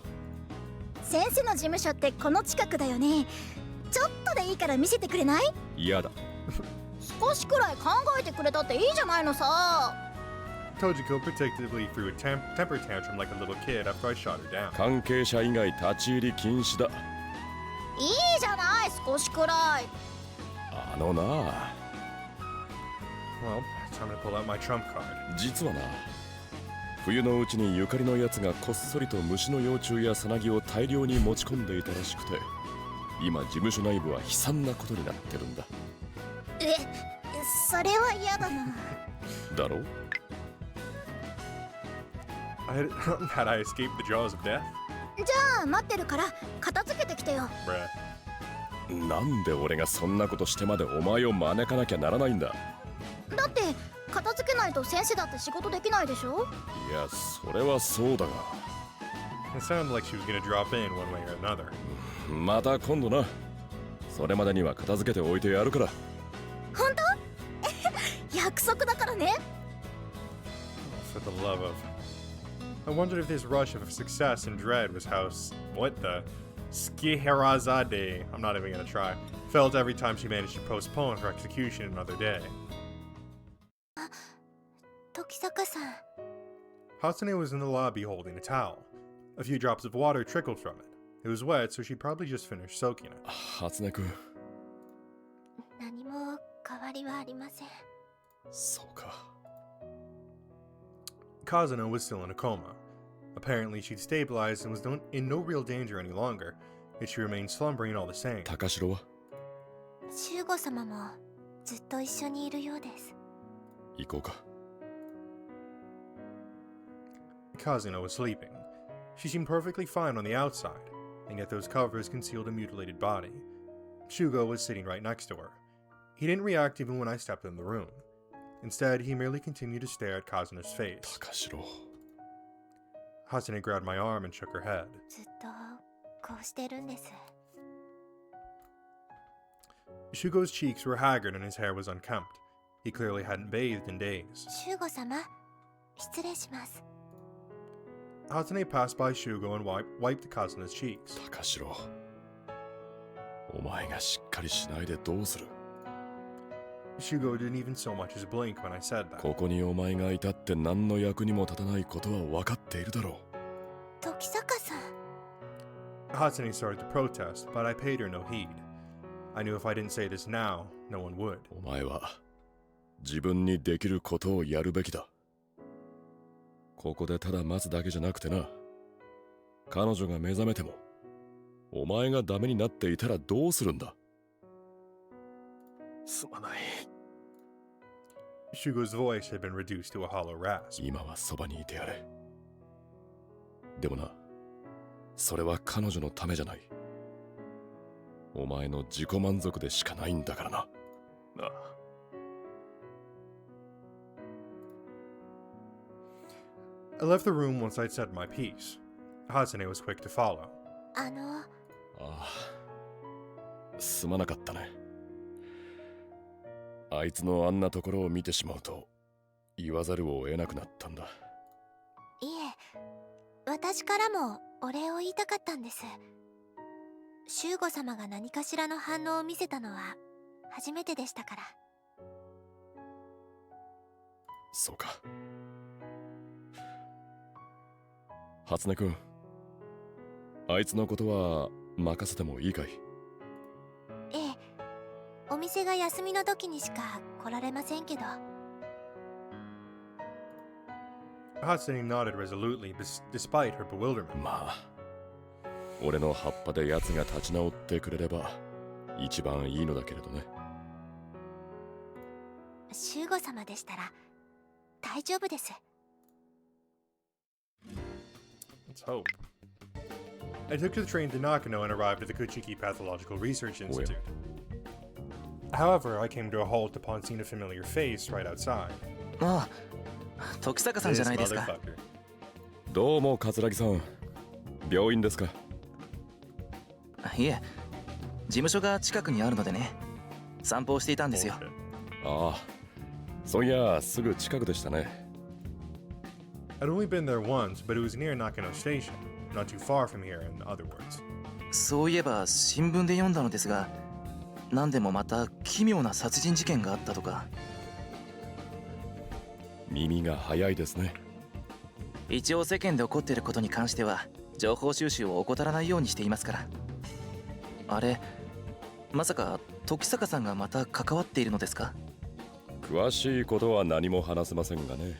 先生の事務所ってこの近くだよね。ちょっとでいいから見せてくれない？嫌だ。少しくらい考えてくれたっていいじゃないのさ。Tojiko protectively threw a temper tantrum like a little kid after I shot her down. 関係者以外立ち入り禁止だ。いいじゃない、少しくらい。あのな。Well, time to pull out my trump card. 実はな、冬のうちにゆかりのやつがこっそりと虫の幼虫やさなぎを大量に持ち込んでいたらしくて、今事務所内部は悲惨なことになってるんだ。それは嫌だな。だろ？ Had I escaped the jaws of death? じゃあ待ってるから片付けてきてよ。Bruh. なんで俺がそんなことしてまでお前を招かなきゃならないんだ。だって片付けないと先生だって仕事できないでしょ。いや、それはそうだが。It sounded like she was gonna drop in one way or another. また今度な。それまでには片付けておいてやるから。本当？約束だからね。For the love of. I wondered if this rush of success and dread was how what the Skiherazade, I'm not even gonna try, felt every time she managed to postpone her execution another day. 時坂さん。 Hatsune was in the lobby holding a towel. A few drops of water trickled from it. It was wet, so she probably just finished soaking it. 初音くん。何も変わりはありません。そうか。Kazuno was still in a coma. Apparently, she'd stabilized and was in no real danger any longer, yet she remained slumbering all the same. 高城はシュウゴ様もずっと一緒にいるようです。行こうか。Kazuno was sleeping. She seemed perfectly fine on the outside, and yet those covers concealed a mutilated body. Shugo was sitting right next to her. He didn't react even when I stepped in the room. Instead, he merely continued to stare at Kazuno's face. 高城。Hatsune grabbed my arm and shook her head. ずっとこうしてるんです。Shugo's cheeks were haggard and his hair was unkempt. He clearly hadn't bathed in days. シュウゴ様、失礼します。Hatsune passed by Shugo and wiped Kazuno's cheeks. 高城。お前がしっかりしないでどうする？ Shugo didn't even so much as blink when I said that. ここにお前がいたって何の役にも立たないことは分かっているだろう。時坂さん。Hatsune started to protest, but I paid her no heed. I knew if I didn't say this now, no one would. お前は自分にできることをやるべきだ。ここでただ待つだけじゃなくてな。彼女が目覚めても、お前がダメになっていたらどうするんだ？すまない。Shugo's voice had been reduced to a hollow rasp. 今はそばにいてやれ。でもな、それは彼女のためじゃない。お前の自己満足でしかないんだからな。なあ。I left the room once I'd said my piece. Hatsune was quick to follow. ああ、すまなかったね。あいつのあんなところを見てしまうと言わざるを得なくなったんだ。いえ、私からもお礼を言いたかったんです。シュウゴ様が何かしらの反応を見せたのは初めてでしたから。そうか。初音くん、あいつのことは任せてもいいかい？ええ、お店が休みの時にしか来られませんけど。Hatsune nodded resolutely, despite her bewilderment. まあ、俺の葉っぱで奴が立ち直ってくれれば一番いいのだけれどね。シュウゴ様でしたら大丈夫です。Let's hope. I took the train to Nakano and arrived at the Kuchiki Pathological Research Institute. However, I came to a halt upon seeing a familiar face right outside. ああ、時坂さんじゃないですか。どうも桂木さん、病院ですか？いえ、事務所が近くにあるのでね、散歩をしていたんですよ。ああ、そういやすぐ近くでしたね。I'd only been there once, but it was near Nakano Station, not too far from here, in other words. そういえば新聞で読んだのですが、何でもまた奇妙な殺人事件があったとか。耳が早いですね。一応世間で起こっていることに関しては情報収集を怠らないようにしていますから。あれ、まさか時坂さんがまた関わっているのですか？詳しいことは何も話せませんがね。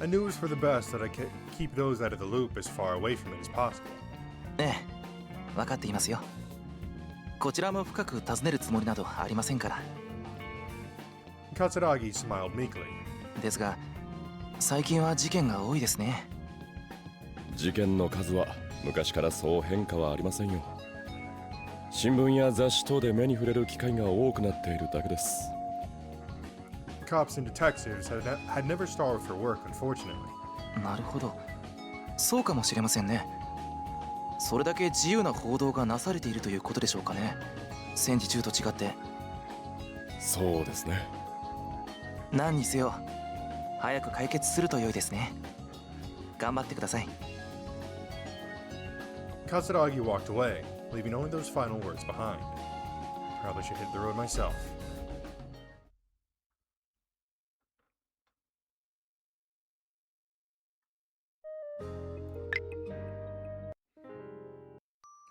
I knew it was for the best that I keep those out of the loop as far away from it as possible. ええ、分かっていますよ。こちらも深く尋ねるつもりなどありませんから。Katsuragi smiled meekly. ですが、最近は事件が多いですね。事件の数は昔からそう変化はありませんよ。新聞や雑誌等で目に触れる機会が多くなっているだけです。Cops and detectives had never starved for work, unfortunately. なるほど、そうかもしれませんね。それだけ自由な報道がなされているということでしょうかね。戦時中と違って。そうですね。何にせよ早く解決すると良いですね。頑張ってください。Katsuragi walked away, leaving only those final words behind. Probably should hit the road myself.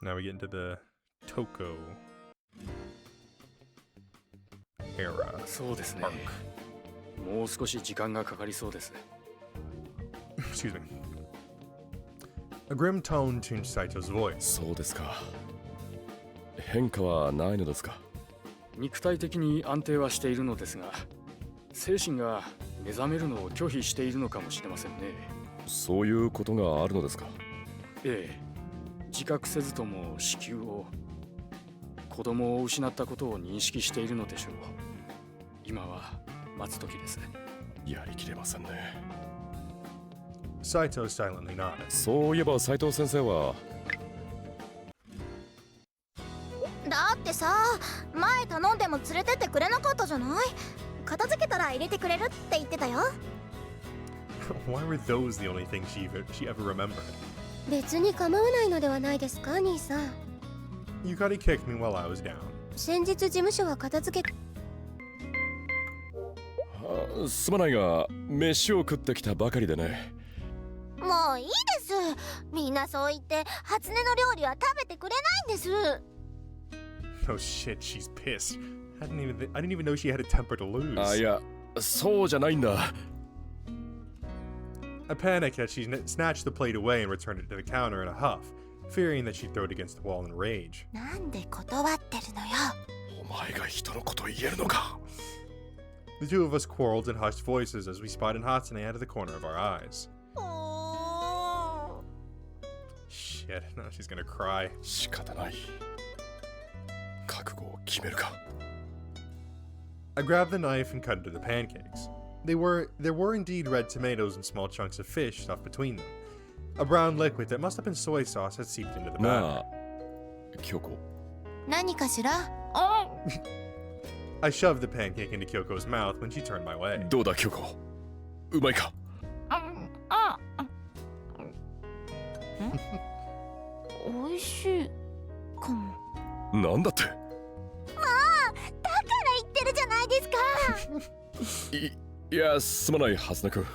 Now we get into the Toko era. そうですね。もう少し時間がかかりそうです。Excuse me. A grim tone changed Saito's voice. そうですか。変化はないのですか？肉体的に安定はしているのですが、精神が目覚めるのを拒否しているのかもしれませんね。そういうことがあるのですか？ええ、自覚せずとも子宮を、子供を失ったことを認識しているのでしょう。今は待つ時です。やりきれませんね。Saito silently nodded. そういえば斉藤先生は。だってさ、前頼んでも連れてってくれなかったじゃない。片付けたら入れてくれるって言ってたよ。Why were those the only things she ever remembered? 別に構わないのではないですか、兄さん。Yukari kicked me while I was down. 先日事務所は片付け。すまないが、飯を食ってきたばかりでね。もういいです。みんなそう言って初音の料理は食べてくれないんです。Oh shit, she's pissed. I didn't even know she had a temper to lose. あ、いや、そうじゃないんだ。I panicked as she snatched the plate away and returned it to the counter in a huff, fearing that she'd throw it against the wall in rage. なんで断ってるのよ。お前が人のことを言えるのか。The two of us quarreled in hushed voices as we spotted Hatsune out of the corner of our eyes. Shit, now she's gonna cry. 仕方ない。覚悟を決めるか。I grabbed the knife and cut into the pancakes. There were indeed red tomatoes and small chunks of fish stuffed between them. A brown liquid that must have been soy sauce had seeped into the batter. なあ、京子。何かしら？ I shoved the pancake into Kyoko's mouth when she turned my way. どうだ京子。うまいか。美味しいかも。なんだって。だから言ってるじゃないですか。いや、すまない、初音くん。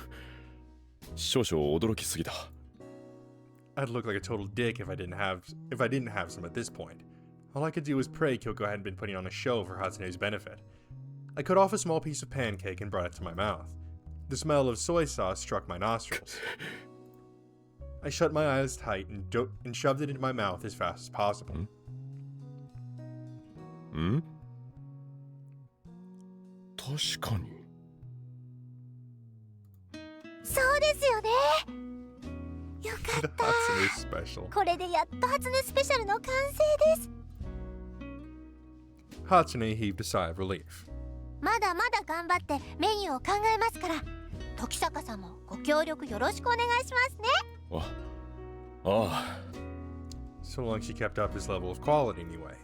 少々驚きすぎだ。I'd look like a total dick if I didn't have some at this point. All I could do was pray Kyoko hadn't been putting on a show for Hatsune's benefit. I cut off a small piece of pancake and brought it to my mouth. The smell of soy sauce struck my nostrils. I shut my eyes tight and shoved it into my mouth as fast as possible. ん？確かに。そうですよね。よかった。Hatsune special. これでやっと初音スペシャルの完成です。Hatsune heaved a sigh of relief. まだまだ頑張ってメニューを考えますから、時坂さんもご協力よろしくお願いしますね。ああ。So long she kept up his level of quality anyway.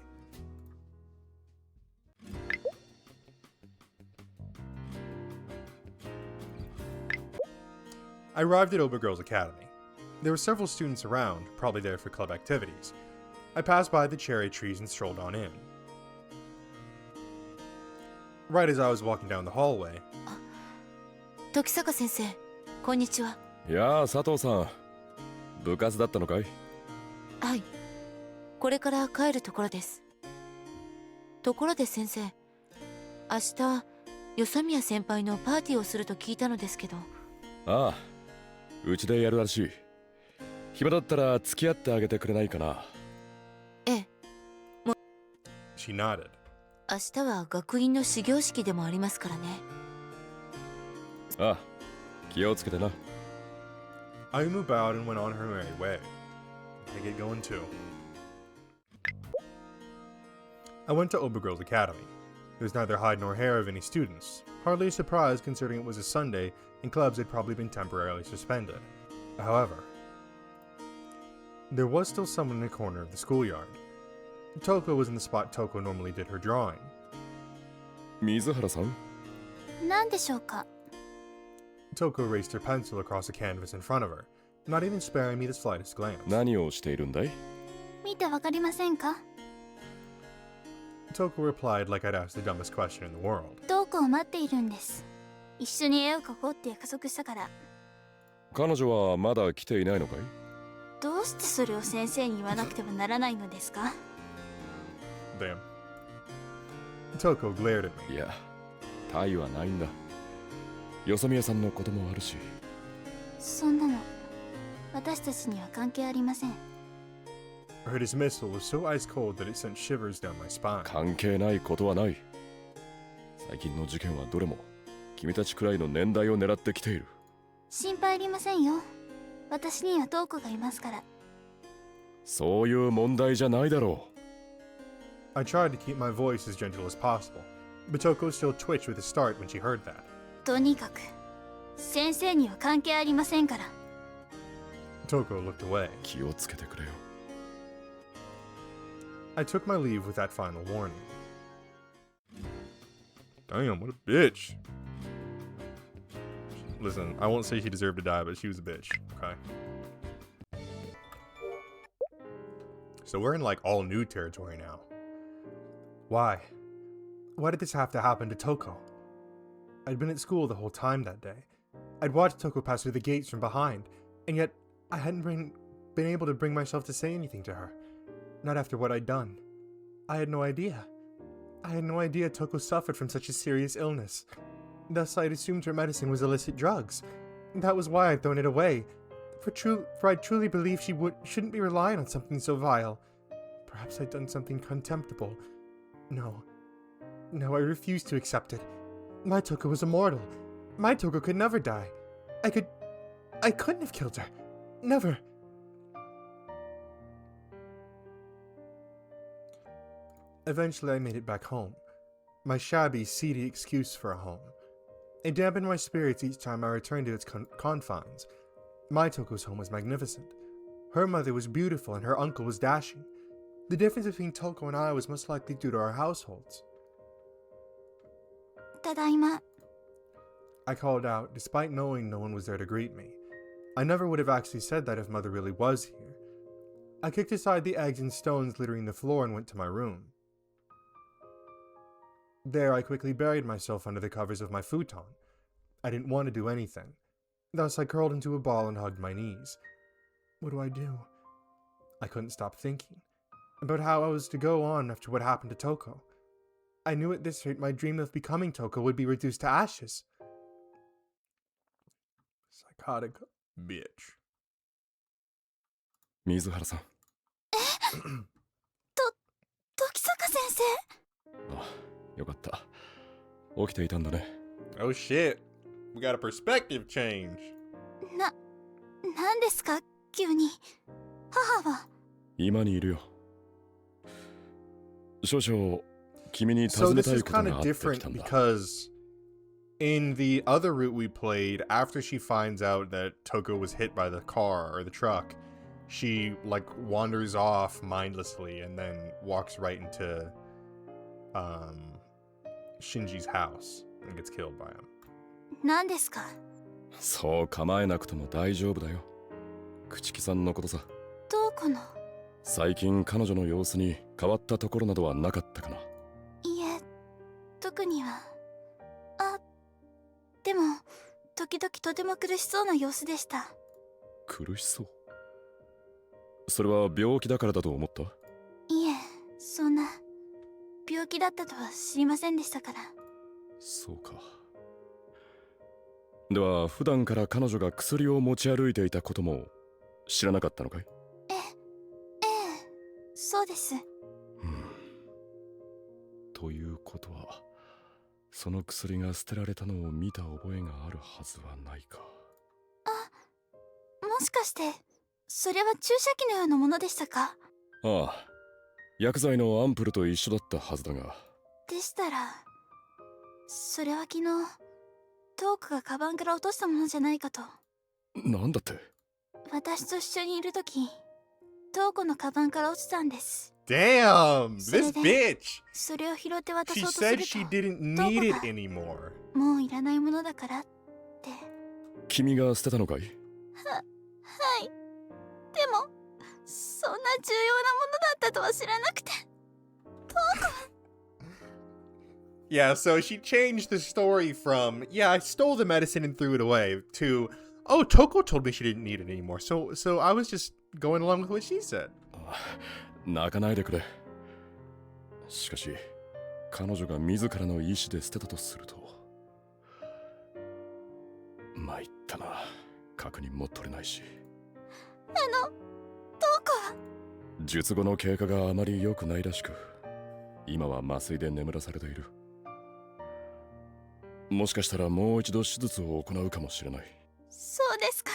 I arrived at Obergirls Academy. There were several students around, probably there for club activities. I passed by the cherry trees and strolled on in. Right as I was walking down the hallway. 時坂先生、こんにちは。いやあ、佐藤さん。部活だったのかい？はい。これから帰るところです。ところで先生、明日、よそ宮先輩のパーティーをすると聞いたのですけど。ああ、うちでやるらしい。暇だったら付き合ってあげてくれないかな。ええ。She nodded. 明日は学院の始業式でもありますからね。ああ、気をつけてな。Ayumu bowed and went on her merry way. I get going too. I went to Obergirls Academy. There's neither hide nor hair of any students, hardly a surprise considering it was a Sunday and clubs had probably been temporarily suspended. However, there was still someone in the corner of the schoolyard. Toko was in the spot Toko normally did her drawing. 水原さん？何でしょうか？ Toko raised her pencil across the canvas in front of her, not even sparing me the slightest glance. 何をしているんだい？見てわかりませんか？ Toko replied like I'd asked the dumbest question in the world. トークを待っているんです。一緒に絵を描こうって約束したから。彼女はまだ来ていないのかい？どうしてそれを先生に言わなくてはならないのですか？ Damn. Toko glared at me. いや、タイはないんだ。よそみやさんのこともあるし。そんなの私たちには関係ありません。 Her dismissal was so ice cold that it sent shivers down my spine. 関係ないことはない。最近の事件はどれも君たちくらいの年代を狙ってきている。心配いりませんよ。私にはトークがいますから。そういう問題じゃないだろう。I tried to keep my voice as gentle as possible, but Toko still twitched with a start when she heard that. とにかく先生には関係ありませんから。 Toko looked away. 気をつけてくれよ。I took my leave with that final warning. Damn, what a bitch. Listen, I won't say she deserved to die, but she was a bitch, okay? So we're in like all new territory now. Why? Why did this have to happen to Toko? I'd been at school the whole time that day. I'd watched Toko pass through the gates from behind, and yet I hadn't been able to bring myself to say anything to her. Not after what I'd done. I had no idea. I had no idea Toko suffered from such a serious illness. Thus, I'd assumed her medicine was illicit drugs. That was why I'd thrown it away. For I truly believe she shouldn't be relying on something so vile. Perhaps I'd done something contemptible. No, I refused to accept it. My Toko was immortal. My Toko could never die. I couldn't have killed her. Never. Eventually, I made it back home. My shabby, seedy excuse for a home. It dampened my spirits each time I returned to its confines. My Toko's home was magnificent. Her mother was beautiful and her uncle was dashing. The difference between Toko and I was most likely due to our households. ただいま。 I called out, despite knowing no one was there to greet me. I never would have actually said that if Mother really was here. I kicked aside the eggs and stones littering the floor and went to my room. There, I quickly buried myself under the covers of my futon. I didn't want to do anything. Thus, I curled into a ball and hugged my knees. What do I do? I couldn't stop thinking about how I was to go on after what happened to Toko. I knew at this rate my dream of becoming Toko would be reduced to ashes. Psychotic bitch. 水原さん。時坂先生。あ、よかった。起きていたんだね。Oh shit. We got a perspective change. なんですか急に。母は。今にいるよ。少々君に So 尋ね this たい is こと kind があ of ってき different たんだ。 because in the other route we played, after she finds out that Toko was hit by the car or the truck, she like wanders off mindlessly and then walks right into Shinji's house and gets killed by him. 何ですか？そう構えなくても大丈夫だよ。朽木さんのことさ。どこの？最近彼女の様子に変わったところなどはなかったかな。いえ、特には。あ、でも時々とても苦しそうな様子でした。苦しそう。それは病気だからだと思った？いえ、そんな病気だったとは知りませんでしたから。そうか。では普段から彼女が薬を持ち歩いていたことも知らなかったのかい？ええ、そうです。ということはその薬が捨てられたのを見た覚えがあるはずはないか。もしかしてそれは注射器のようなものでしたか？ああ、薬剤のアンプルと一緒だったはずだが。でしたらそれは昨日トークがカバンから落としたものじゃないかと。なんだって？私と一緒にいるときトークのカバンから落ちたんです。 Damn, this bitch. それを拾って渡 She そうとする said と she didn't need it anymore. もういらないものだからって。君が捨てたのかい？はい。でもそんな重要なものだったとは知らなくて。トーク。 Yeah, so she changed the story from, yeah, I stole the medicine and threw it away, to, oh, Toko told me she didn't need it anymore. So I was just going along with what she said. 泣かないでくれ。しかし、彼女が自らの意志で捨てたとすると。参ったな。確認も取れないし。どうか。術後の経過があまり良くないらしく、今は麻酔で眠らされている。もしかしたらもう一度手術を行うかもしれない。そうですか。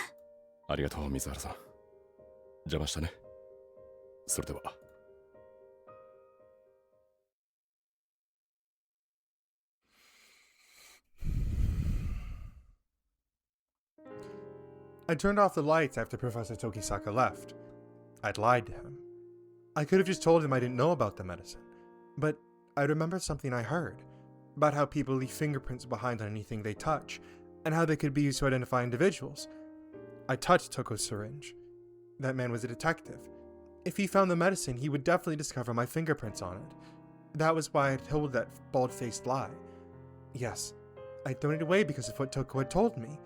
ありがとう、水原さん。邪魔したね。それでは。I turned off the lights after Professor Tokisaka left. I'd lied to him. I could have just told him I didn't know about the medicine. But I remembered something I heard about how people leave fingerprints behind on anything they touch, and how they could be used to identify individuals. I touched Toko's syringe. That man was a detective. If he found the medicine, he would definitely discover my fingerprints on it. That was why I told that bald-faced lie. Yes, I thrown it away because of what Toko had told me.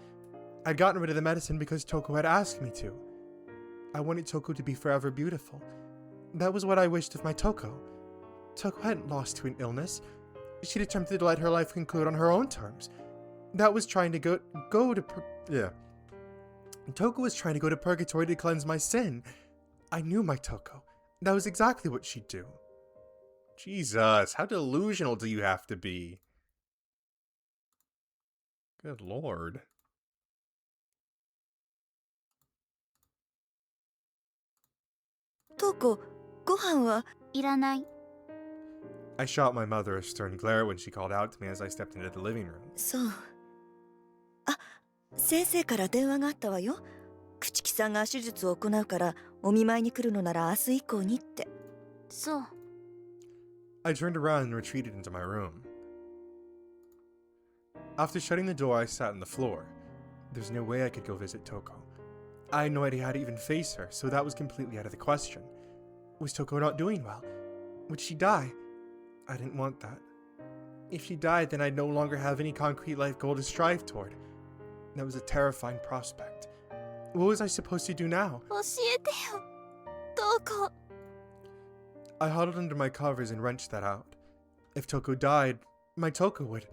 I'd gotten rid of the medicine because Toko had asked me to. I wanted Toko to be forever beautiful. That was what I wished of my Toko. Toko hadn't lost to an illness. She'd attempted to let her life conclude on her own terms. That was trying to go to Toko was trying to go to purgatory to cleanse my sin. I knew my Toko. That was exactly what she'd do. Jesus, how delusional do you have to be? Good lord. Toko, ご飯はいらない。I shot my mother a stern glare when she called out to me as I stepped into the living room. そう。あ、先生から電話があったわよ。朽木さんが手術を行うからお見舞いに来るのなら明日以降にって。そう。I turned around and retreated into my room. After shutting the door, I sat on the floor. There's no way I could go visit Toko. I had no idea how to even face her, so that was completely out of the question. Was Toko not doing well? Would she die? I didn't want that. If she died, then I'd no longer have any concrete life goal to strive toward. That was a terrifying prospect. What was I supposed to do now? 教えてよ。どこ。I huddled under my covers and wrenched that out. If Toko died, my Toko would...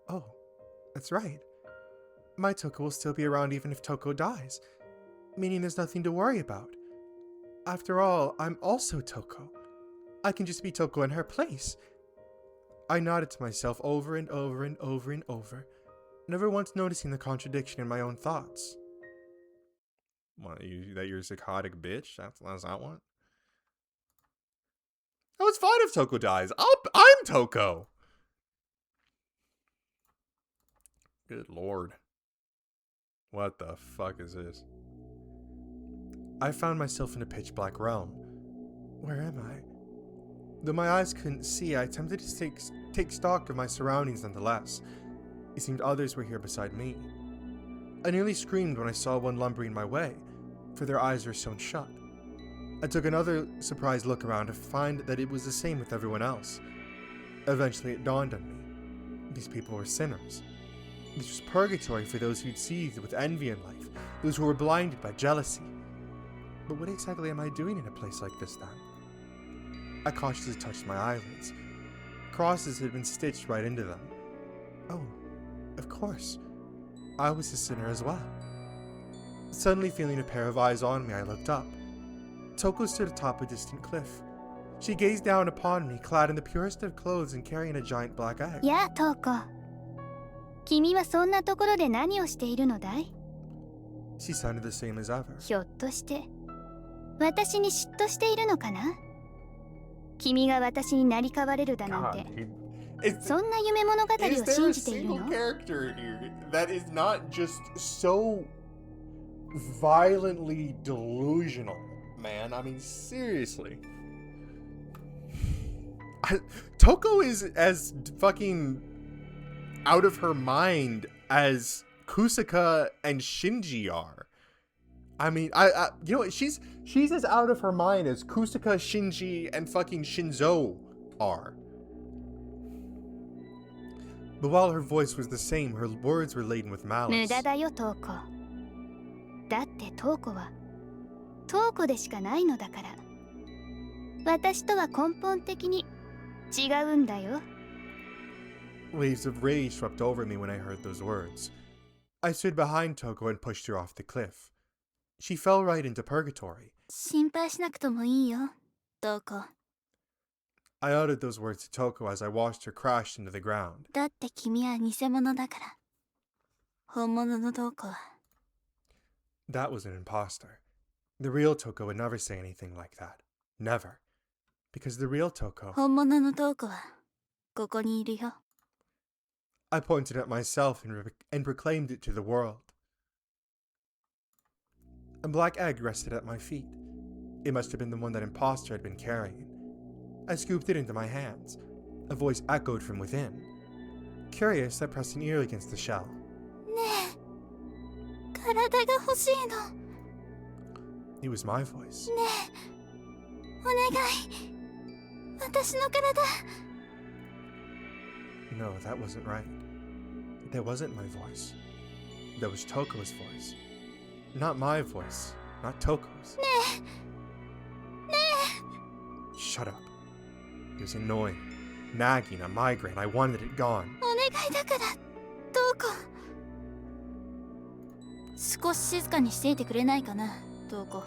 Oh, that's right. My Toko will still be around even if Toko dies, meaning there's nothing to worry about. After all, I'm also Toko. I can just be Toko in her place. I nodded to myself over and over and over and over, never once noticing the contradiction in my own thoughts. What, you're a psychotic bitch? That's that one? Oh, it's fine if Toko dies. I'm Toko. Good lord. What the fuck is this? I found myself in a pitch black realm. Where am I? Though my eyes couldn't see, I attempted to take stock of my surroundings nonetheless. It seemed others were here beside me. I nearly screamed when I saw one lumbering my way, for their eyes were sewn shut. I took another surprised look around to find that it was the same with everyone else. Eventually it dawned on me. These people were sinners. This was purgatory for those who'd seethed with envy in life, those who were blinded by jealousy. But what exactly am I doing in a place like this then? I cautiously touched my eyelids. Crosses had been stitched right into them. Oh, of course. I was a sinner as well. Suddenly feeling a pair of eyes on me, I looked up. Toko stood atop a distant cliff. She gazed down upon me, clad in the purest of clothes and carrying a giant black egg. Yeah, Toko. 君はそんなところで何をしているのだい? She sounded the same as ever. ひょっとして、私に嫉妬しているのかな? 君が私になり変われるだなんて。そんな夢物語を信じているの? Is there a single character here that is not just so violently delusional, man? I mean, seriously. Toko is as fucking out of her mind as Kusaka and Shinji are. I mean, you know what? She's as out of her mind as Kusaka, Shinji, and fucking Shinzo are. But while her voice was the same, her words were laden with malice. 無駄だよ、トウコ。だってトウコはトウコでしかないのだから。私とは根本的に違うんだよ。Waves of rage swept over me when I heard those words. I stood behind Toko and pushed her off the cliff. She fell right into purgatory. 心配しなくともいいよ、トウコ。I uttered those words to Toko as I watched her crash into the ground. だって君は偽物だから。本物のトウコは。That was an imposter. The real Toko would never say anything like that. Never. Because the real Toko... 本物のトウコはここにいるよ。I pointed at myself and proclaimed it to the world. A black egg rested at my feet. It must have been the one that imposter had been carrying. I scooped it into my hands. A voice echoed from within. Curious, I pressed an ear against the shell. ねえ、体が欲しいの。 It was my voice. ねえ、お願い。私の体。 No, that wasn't right. That wasn't my voice. That was Toko's voice. Not my voice. Not Toko's. ねえ、ねえ。 Shut up. It was annoying. Nagging, a migraine. I wanted it gone. お願いだから、トウコ。少し静かにしていてくれないかな、トウコ。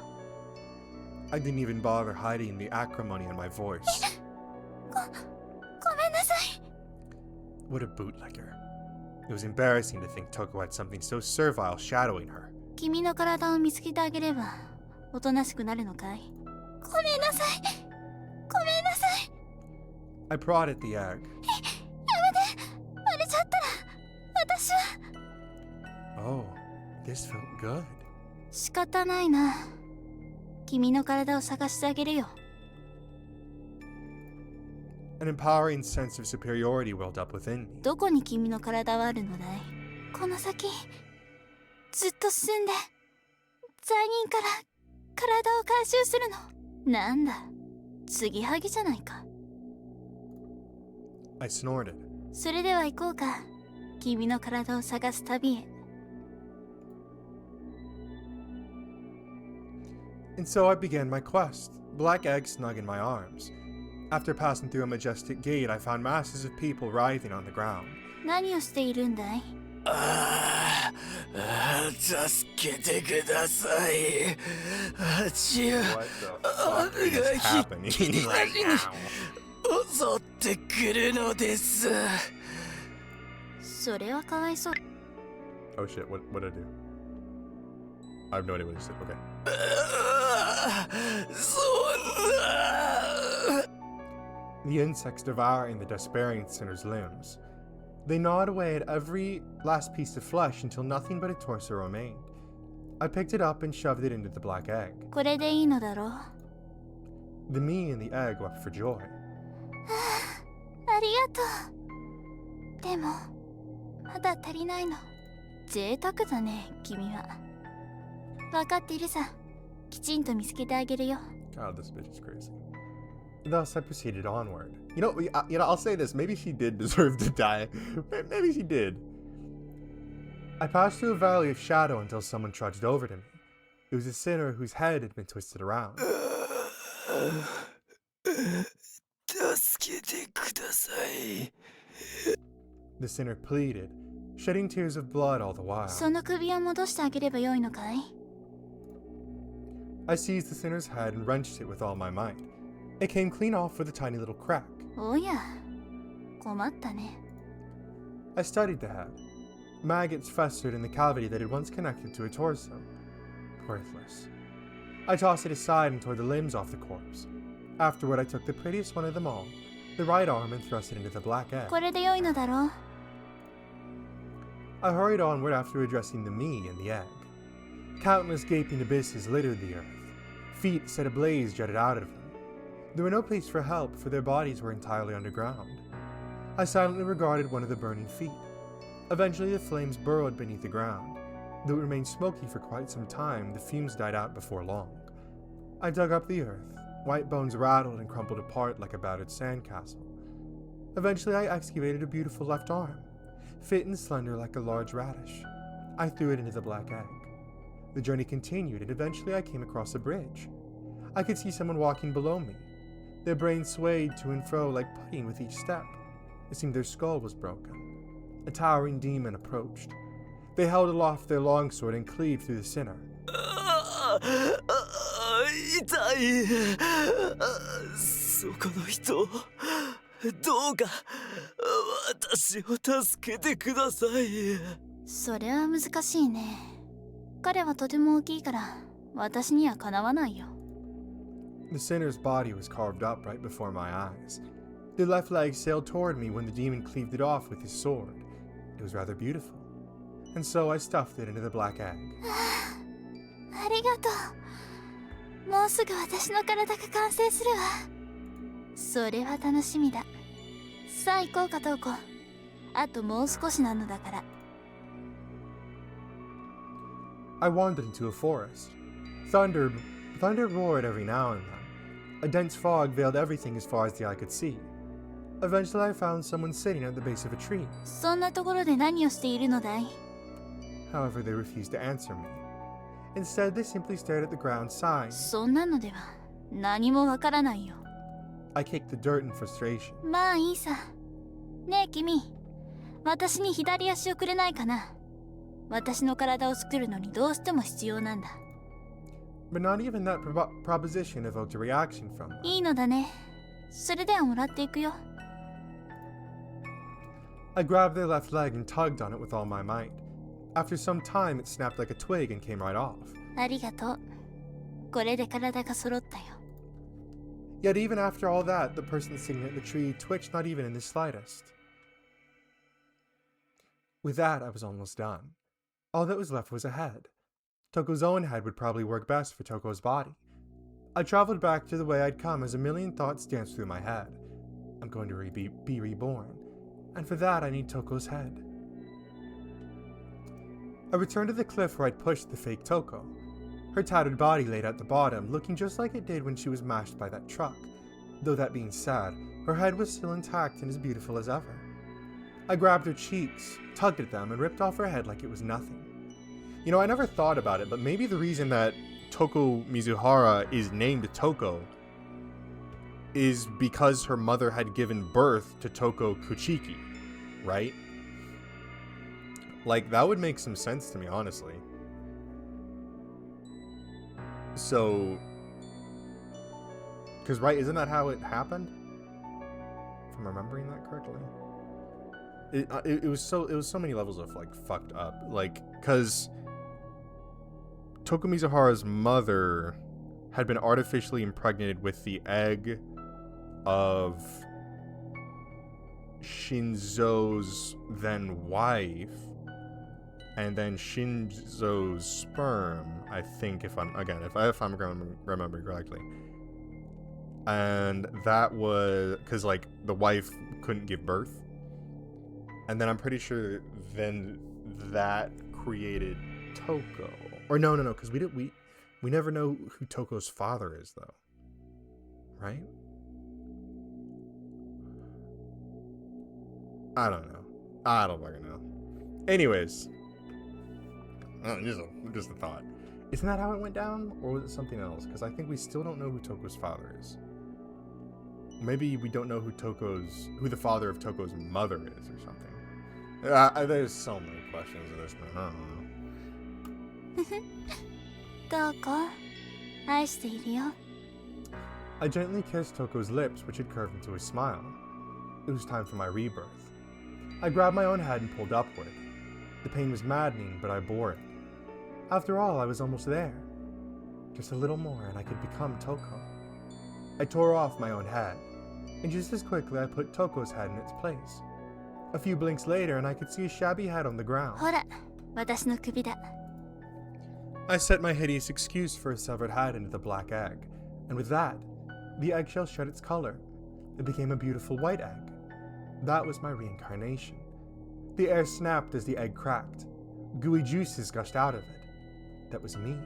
I didn't even bother hiding the acrimony in my voice. ごめんなさい。 What a bootlegger. It was embarrassing to think Toko had something so servile shadowing her. 君の体を見つけてあげれば、おとなしくなるのかい。ごめんなさい。ごめんなさい。 I prodded the egg. やめて。割れちゃったら、私は。 Oh, this felt good. 仕方ないな。君の体を探してあげるよ。 An empowering sense of superiority welled up within me. どこに君の体はあるのだい？この先、ずっと進んで、罪人から体を回収するの。なんだ、継ぎはぎじゃないか。 I snorted. それでは行こうか。君の体を探す旅へ。 And so I began my quest, black egg snug in my arms. After passing through a majestic gate, I found masses of people writhing on the ground. 何をしているんだい？助けてください。血が What the fuck is happening right now? 襲ってくるのです。それはかわいそう。 Oh shit, what did I do? I have no idea what he said. Okay. そんな。 The insects devouring the despairing sinner's limbs. They gnawed away at every last piece of flesh until nothing but a torso remained. I picked it up and shoved it into the black egg. これでいいのだろう。 The me in the egg wept for joy. ありがとう。でも、まだ足りないの。贅沢だね、君は。分かっているさ。きちんと見つけてあげるよ。 God, this bitch is crazy. Thus, I proceeded onward. You know, I'll say this. Maybe she did deserve to die. Maybe she did. I passed through a valley of shadow until someone trudged over to me. It was a sinner whose head had been twisted around. 助けてください。 The sinner pleaded, shedding tears of blood all the while. その首を戻してあげればよいのかい？ I seized the sinner's head and wrenched it with all my might. It came clean off with a tiny little crack. おや、困ったね。 I studied the head. Maggots festered in the cavity that had once connected to a torso. Worthless. I tossed it aside and tore the limbs off the corpse. Afterward, I took the prettiest one of them all, the right arm, and thrust it into the black egg. これでよいのだろう。 I hurried onward after addressing the me in the egg. Countless gaping abysses littered the earth. Feet set ablaze jutted out of them. There were no place for help, for their bodies were entirely underground. I silently regarded one of the burning feet. Eventually, the flames burrowed beneath the ground. Though it remained smoky for quite some time, the fumes died out before long. I dug up the earth. White bones rattled and crumpled apart like a battered sandcastle. Eventually, I excavated a beautiful left arm, fit and slender like a large radish. I threw it into the black egg. The journey continued, and eventually I came across a bridge. I could see someone walking below me. Their brains swayed to and fro like puttying with each step. It seemed their skull was broken. A towering demon approached. They held aloft their longsword and cleaved through the sinner. 痛い。そこの人、どうか私を助けてください。それは難しいね。彼はとても大きいから私にはかなわないよ。The sinner's body was carved up right before my eyes. The left leg sailed toward me when the demon cleaved it off with his sword. It was rather beautiful. And so I stuffed it into the black egg. ありがとう。もうすぐ私の体が完成するわ。それは楽しみだ。さあ行こうか、トウコ。あともう少しなのだから。I wandered into a forest. Thunder roared every now and then. A dense fog veiled everything as far as the eye could see. Eventually I found someone sitting at the base of a tree. そんなところで何をしているのだい？ However, they refused to answer me. Instead, they simply stared at the ground, sighing. そんなのでは何もわからないよ。I kicked the dirt in frustration. まあいいさ。ねえ君、私に左足をくれないかな。私の体を作るのにどうしても必要なんだ。But not even that proposition evoked a reaction from them. いいのだね。それではもらっていくよ。I grabbed their left leg and tugged on it with all my might. After some time, it snapped like a twig and came right off. ありがとう。これで体が揃ったよ。Yet even after all that, the person sitting at the tree twitched not even in the slightest. With that, I was almost done. All that was left was a head. Toko's own head would probably work best for Toko's body. I traveled back to the way I'd come as a million thoughts danced through my head. I'm going to be reborn, and for that I need Toko's head. I returned to the cliff where I'd pushed the fake Toko. Her tattered body laid at the bottom, looking just like it did when she was mashed by that truck. Though that being said, her head was still intact and as beautiful as ever. I grabbed her cheeks, tugged at them, and ripped off her head like it was nothing. You know, I never thought about it, but maybe the reason that Toko Mizuhara is named Toko is because her mother had given birth to Toko Kuchiki, right? Like, that would make some sense to me, honestly. So, because, right, isn't that how it happened? If I'm remembering that correctly. It was so many levels of, like, fucked up. Like, because Toko Mizuhara's mother had been artificially impregnated with the egg of Shinzo's then wife, and then Shinzo's sperm, I think, if I'm remembering correctly. And that was because, like, the wife couldn't give birth. And then I'm pretty sure then that created Toko. Or no, because we never know who Toko's father is, though. Right? I don't know. I don't fucking know. Anyways. Just a thought. Isn't that how it went down? Or was it something else? Because I think we still don't know who Toko's father is. Maybe we don't know who the father of Toko's mother is or something. There's so many questions in this, man. I don't know. どうこ愛しているよ。 I gently kissed Toko's lips, which had curved into a smile. It was time for my rebirth. I grabbed my own head and pulled upward. The pain was maddening, but I bore it. After all, I was almost there. Just a little more and I could become Toko. I tore off my own head, and just as quickly I put Toko's head in its place. A few blinks later and I could see a shabby head on the ground. ほら、私の首だ。 I set my hideous excuse for a severed head into the black egg, and with that, the eggshell shed its color. It became a beautiful white egg. That was my reincarnation. The air snapped as the egg cracked. Gooey juices gushed out of it. That was me.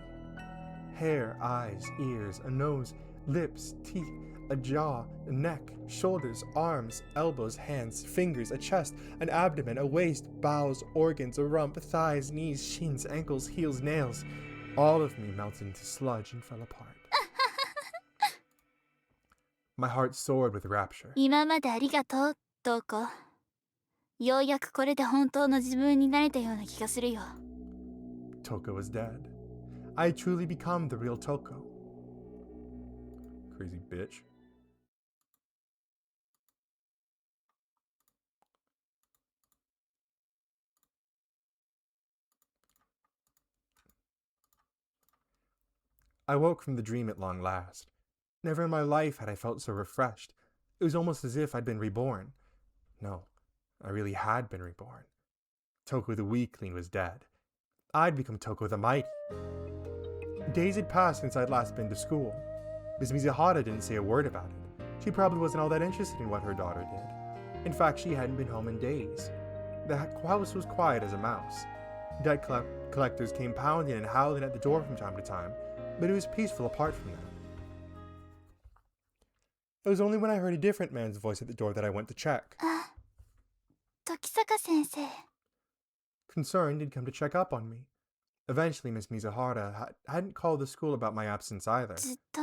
Hair, eyes, ears, a nose, lips, teeth, a jaw, a neck, shoulders, arms, elbows, hands, fingers, a chest, an abdomen, a waist, bowels, organs, a rump, thighs, knees, shins, ankles, heels, nails. All of me melted into sludge and fell apart. My heart soared with rapture. 今までありがとう、トウコ。ようやくこれで本当の自分になれたような気がするよ。Toko was dead. I had truly become the real Toko. Crazy bitch. I woke from the dream at long last. Never in my life had I felt so refreshed. It was almost as if I'd been reborn. No, I really had been reborn. Toko the weakling was dead. I'd become Toko the mighty. Days had passed since I'd last been to school. Miss Mizuhara didn't say a word about it. She probably wasn't all that interested in what her daughter did. In fact, she hadn't been home in days. The house was quiet as a mouse. Debt collectors came pounding and howling at the door from time to time, but it was peaceful apart from that. It was only when I heard a different man's voice at the door that I went to check. Tokisaka sensei. Concerned, he'd come to check up on me. Eventually, Miss Mizuhara hadn't called the school about my absence either. ずっと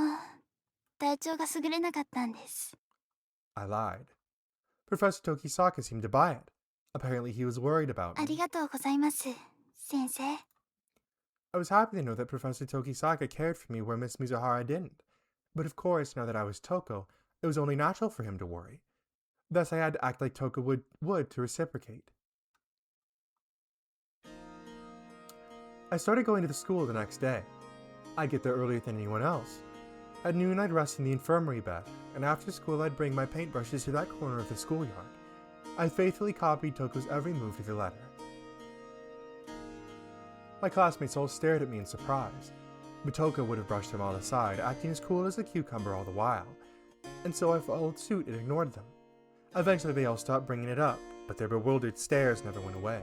体調が優れなかったんです。 I lied. Professor Tokisaka seemed to buy it. Apparently, he was worried about あ me. りがとうございます、先生。 I was happy to know that Professor Tokisaka cared for me where Miss Mizuhara didn't. But of course, now that I was Toko, it was only natural for him to worry. Thus, I had to act like Toko would to reciprocate. I started going to the school the next day. I'd get there earlier than anyone else. At noon, I'd rest in the infirmary bed, and after school, I'd bring my paintbrushes to that corner of the schoolyard. I faithfully copied Toko's every move to the letter. My classmates all stared at me in surprise, but Toko would have brushed them all aside, acting as cool as a cucumber all the while, and so I followed suit and ignored them. Eventually, they all stopped bringing it up, but their bewildered stares never went away.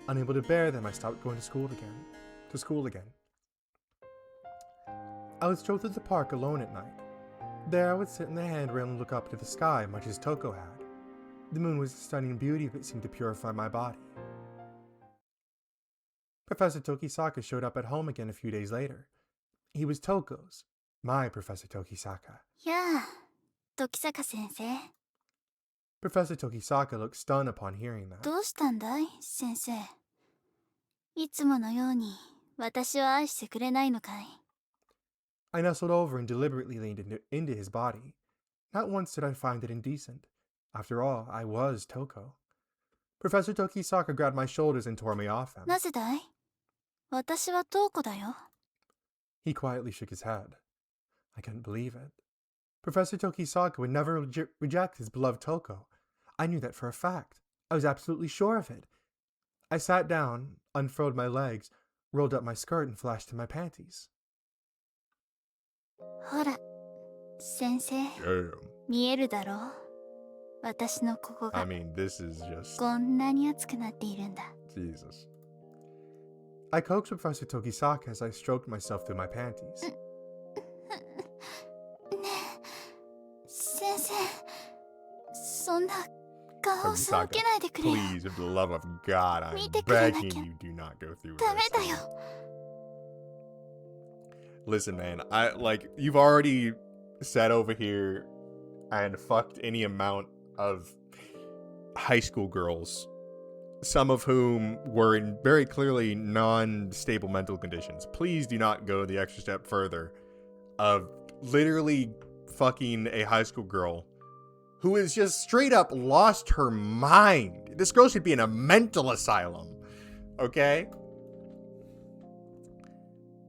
Unable to bear them, I stopped going to school again. I would stroll through the park alone at night. There I would sit in the handrail and look up to the sky, much as Toko had. The moon was a stunning beauty, but seemed to purify my body. Professor Tokisaka showed up at home again a few days later. He was Toko's, my Professor Tokisaka. やあ、時坂先生。 Professor Tokisaka looked stunned upon hearing that. どうしたんだい、先生。いつものように私を愛してくれないのかい。 I nestled over and deliberately leaned into his body. Not once did I find it indecent. After all, I was Toko. Professor Tokisaka grabbed my shoulders and tore me off him. なぜだい？私はトウコだよ。 He quietly shook his head. I couldn't believe it. Professor Tokisaka would never reject his beloved Toko. I knew that for a fact. I was absolutely sure of it. I sat down, unfurled my legs, rolled up my skirt, and flashed in my panties. ほら、先生。 Damn. 見えるだろう。私のここ I が mean, this is just こんなに熱くなっているんだ。 Jesus. I coaxed Professor Tokisaka as I stroked myself through my panties. ねえ、先生、そんな顔をさらけないでくれよ。 Please, for the love of God, I'm 見てくれなきゃ begging you, do not go through ダメ this. だよ。 Listen, man, you've already sat over here and fucked any amount of high school girls, some of whom were in very clearly non-stable mental conditions. Please do not go the extra step further of literally fucking a high school girl who is just straight up lost her mind. This girl should be in a mental asylum, okay?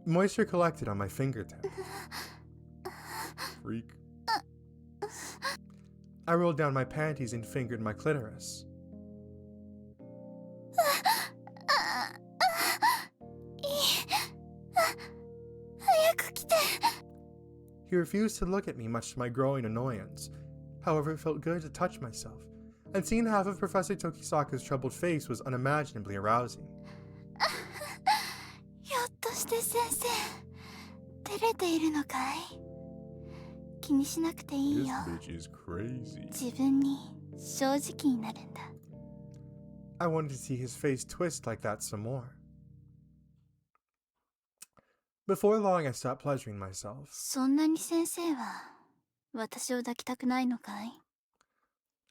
Moisture collected on my fingertip. Freak. I rolled down my panties and fingered my clitoris. He refused to look at me, much to my growing annoyance. However, it felt good to touch myself, and seeing half of Professor Tokisaka's troubled face was unimaginably arousing. ひょっとして先生、照れているのかい？気にしなくていい This よ。 bitch is crazy. 自分に正直になるんだ。 I wanted to see his face twist like that some more. Before long, I stopped pleasuring myself. そんなに先生は私を抱きたくないのかい？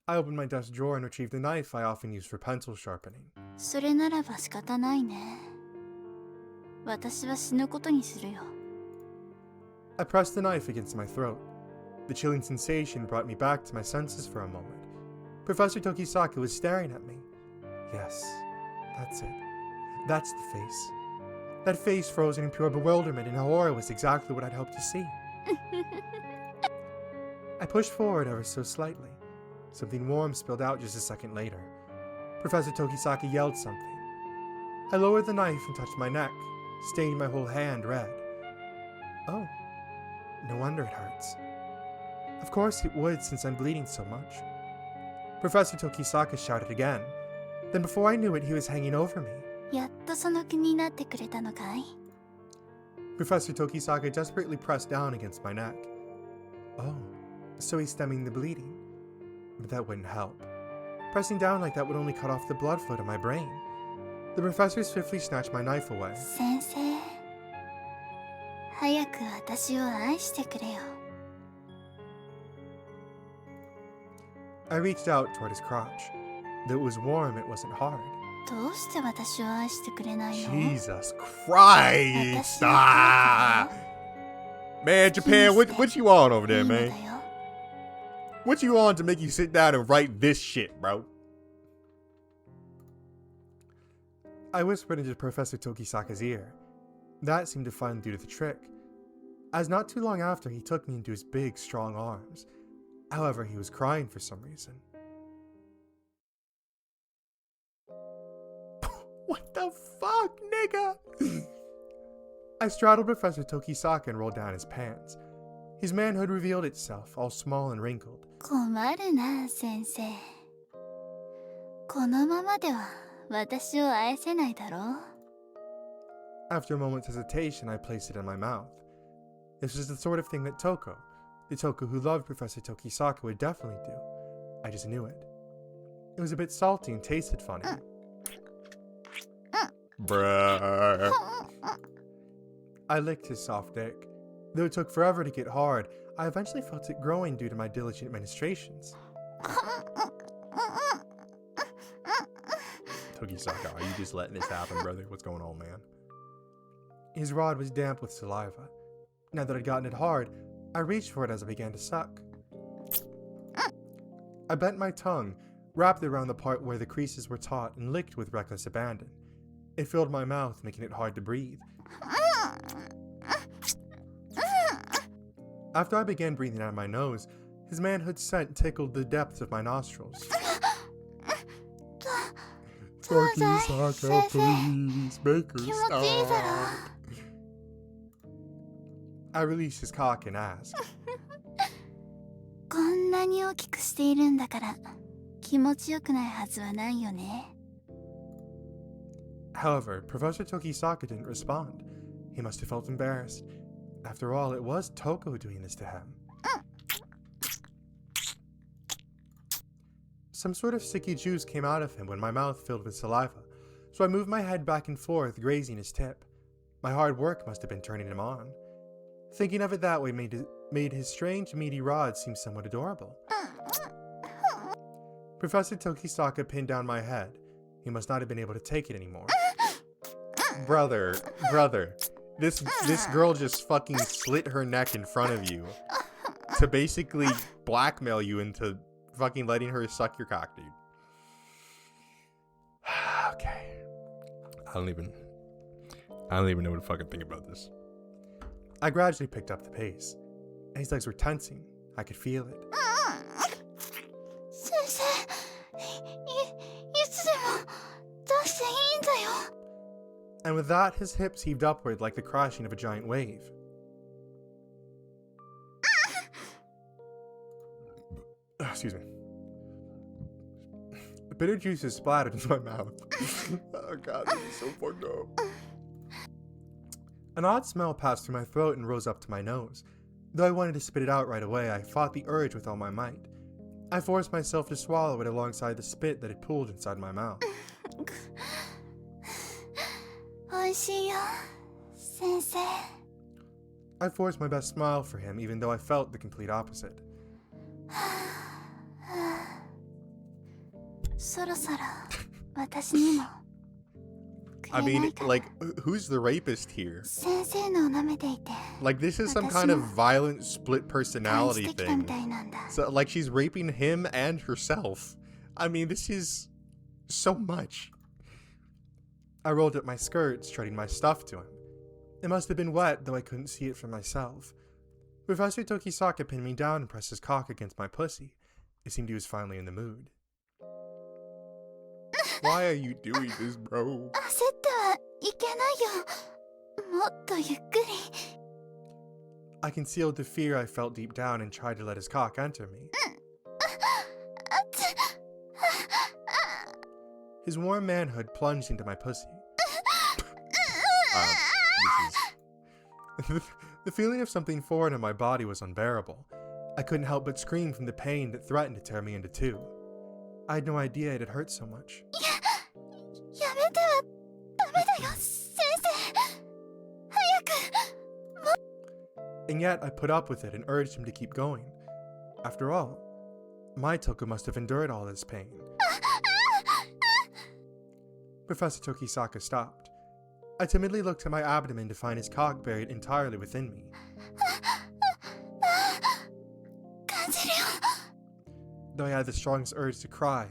I opened my desk drawer and retrieved the knife I often use for pencil sharpening. それならば仕方ないね。私は死ぬことにするよ。I pressed the knife against my throat. The chilling sensation brought me back to my senses for a moment. Professor Tokisaka was staring at me. Yes, that's it. That's the face. That face frozen in pure bewilderment and horror was exactly what I'd hoped to see. I pushed forward ever so slightly. Something warm spilled out just a second later. Professor Tokisaka yelled something. I lowered the knife and touched my neck, staining my whole hand red. Oh, no wonder it hurts. Of course it would, since I'm bleeding so much. Professor Tokisaka shouted again. Then before I knew it, he was hanging over me. やっとその気になってくれたのかい？ Professor Tokisaka desperately pressed down against my neck. Oh, so he's stemming the bleeding. But that wouldn't help. Pressing down like that would only cut off the blood flow to my brain. The professor swiftly snatched my knife away. 先生、早く私を愛してくれよ。I reached out toward his crotch. Though it was warm, it wasn't hard. どうして私を愛してくれないの？ Jesus Christ! Ah! Man, Japan, what you on over there, man? What you on to make you sit down and write this shit, bro? I whispered into Professor Tokisaka's ear. That seemed to finally do the trick, as not too long after he took me into his big, strong arms. However, he was crying for some reason. What the fuck, nigga? I straddled Professor Tokisaka and rolled down his pants. His manhood revealed itself, all small and wrinkled. 困るな、先生。このままでは私を愛せないだろう。 After a moment's hesitation, I placed it in my mouth. This was the sort of thing that Toko, the Toko who loved Professor Tokisaka, would definitely do. I just knew it. It was a bit salty and tasted funny. Bruh. I licked his soft dick. Though it took forever to get hard, I eventually felt it growing due to my diligent ministrations. Tokisaka, are you just letting this happen, brother? What's going on, man? His rod was damp with saliva. Now that I'd gotten it hard, I reached for it as I began to suck. I bent my tongue, wrapped it around the part where the creases were taut, and licked with reckless abandon. It filled my mouth, making it hard to breathe. After I began breathing out of my nose, his manhood scent tickled the depths of my nostrils. Tokisaka, please, make her stop. I released his cock and asked, こんなに大きくしているんだから気持ちよくないはずはないよね。 However, Professor Tokisaka didn't respond. He must have felt embarrassed. After all, it was Toko doing this to him. Some sort of sticky juice came out of him when my mouth filled with saliva, so I moved my head back and forth, grazing his tip. My hard work must have been turning him on. Thinking of it that way made his strange, meaty rod seem somewhat adorable. Professor Tokisaka pinned down my head. He must not have been able to take it anymore. Brother, this girl just fucking slit her neck in front of you to basically blackmail you into fucking letting her suck your cock, dude. Okay. I don't even know what to fucking think about this. I gradually picked up the pace. His legs were tensing. I could feel it. 先生、いつでも出していいんだよ。 And with that, his hips heaved upward like the crashing of a giant wave. Excuse me. Bitter juices splattered into my mouth. Oh god, this is so fucked up. An odd smell passed through my throat and rose up to my nose. Though I wanted to spit it out right away, I fought the urge with all my might. I forced myself to swallow it alongside the spit that had pooled inside my mouth. おいしいよ、先生。I forced my best smile for him, even though I felt the complete opposite. そろそろ私にも I mean, like, who's the rapist here? 先生のを舐めていて Like, this is some kind of violent split personality 感じてきたみ thing. たいなんだ So, like, she's raping him and herself. I mean, this is so much. I rolled up my skirt, strutting my stuff to him. It must have been wet, though I couldn't see it for myself. Professor Tokisaka pinned me down and pressed his cock against my pussy. It seemed he was finally in the mood. Why are you doing this, bro? 焦ってはいけないよもっとゆっくり I concealed the fear I felt deep down and tried to let his cock enter me. His warm manhood plunged into my pussy. The feeling of something foreign in my body was unbearable. I couldn't help but scream from the pain that threatened to tear me into two. I had no idea it had hurt so much. やめてはダメだよ先生早く And yet I put up with it and urged him to keep going. After all, my Toko must have endured all this pain. Professor Tokisaka stopped. I timidly looked at my abdomen to find his cock buried entirely within me. 感じるよ Though I had the strongest urge to cry,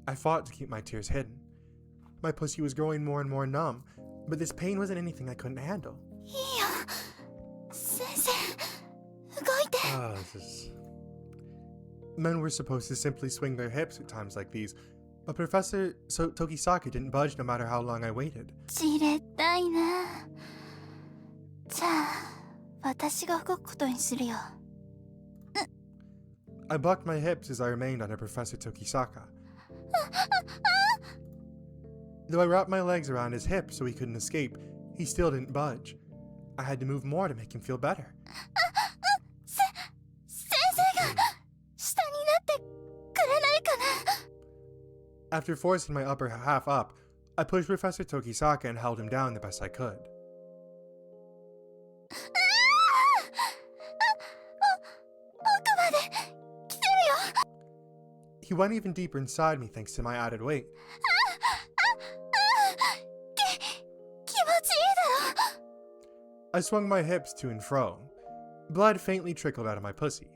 I fought to keep my tears hidden. My pussy was growing more and more numb, but this pain wasn't anything I couldn't handle. いいよ先生動いて This is... Men were supposed to simply swing their hips at times like these, but Professor Tokisaka didn't budge no matter how long I waited. じれったいなじゃあ私が動くことにするよ I bucked my hips as I remained under Professor Tokisaka. Though I wrapped my legs around his hips so he couldn't escape, he still didn't budge. I had to move more to make him feel better. 先生が下になってくれないかな After forcing my upper half up, I pushed Professor Tokisaka and held him down the best I could. 奥まで来てるよ He went even deeper inside me thanks to my added weight. 気持ちいいだろ I swung my hips to and fro. Blood faintly trickled out of my pussy,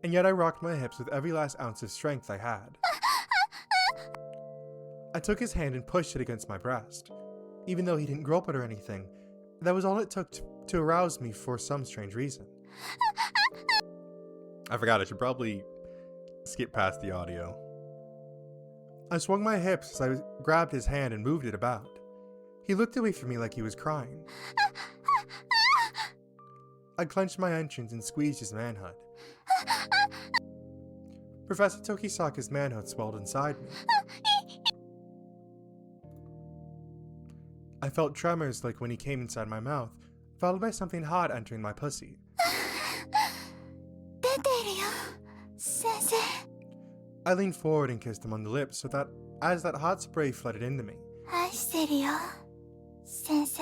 and yet I rocked my hips with every last ounce of strength I had. I took his hand and pushed it against my breast. Even though he didn't grope it or anything, that was all it took to arouse me for some strange reason. I forgot, I should probably skip past the audio. I swung my hips as I grabbed his hand and moved it about. He looked away from me like he was crying. I clenched my entrance and squeezed his manhood. Professor Tokisaka's manhood swelled inside me. I felt tremors like when he came inside my mouth, followed by something hot entering my pussy. 出ているよ先生 I leaned forward and kissed him on the lips so that as that hot spray flooded into me. 愛してるよ先生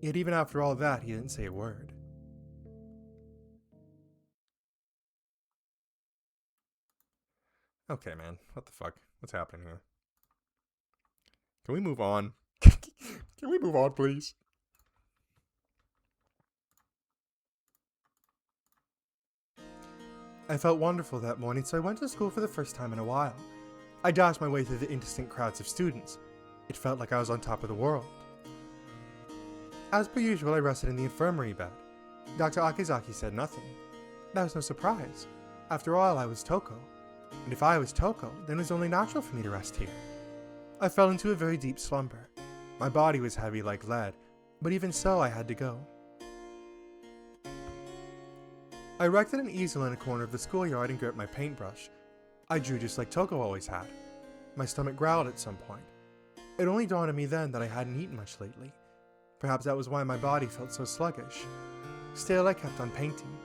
Yet even after all that, he didn't say a word. Okay, man. What the fuck? What's happening here? Can we move on? Can we move on, please? I felt wonderful that morning, so I went to school for the first time in a while. I dashed my way through the indistinct crowds of students. It felt like I was on top of the world. As per usual, I rested in the infirmary bed. Dr. Akizaki said nothing. That was no surprise. After all, I was Toko. And if I was Toko, then it was only natural for me to rest here. I fell into a very deep slumber. My body was heavy like lead, but even so, I had to go. I erected an easel in a corner of the schoolyard and gripped my paintbrush. I drew just like Toko always had. My stomach growled at some point. It only dawned on me then that I hadn't eaten much lately. Perhaps that was why my body felt so sluggish. Still, I kept on painting.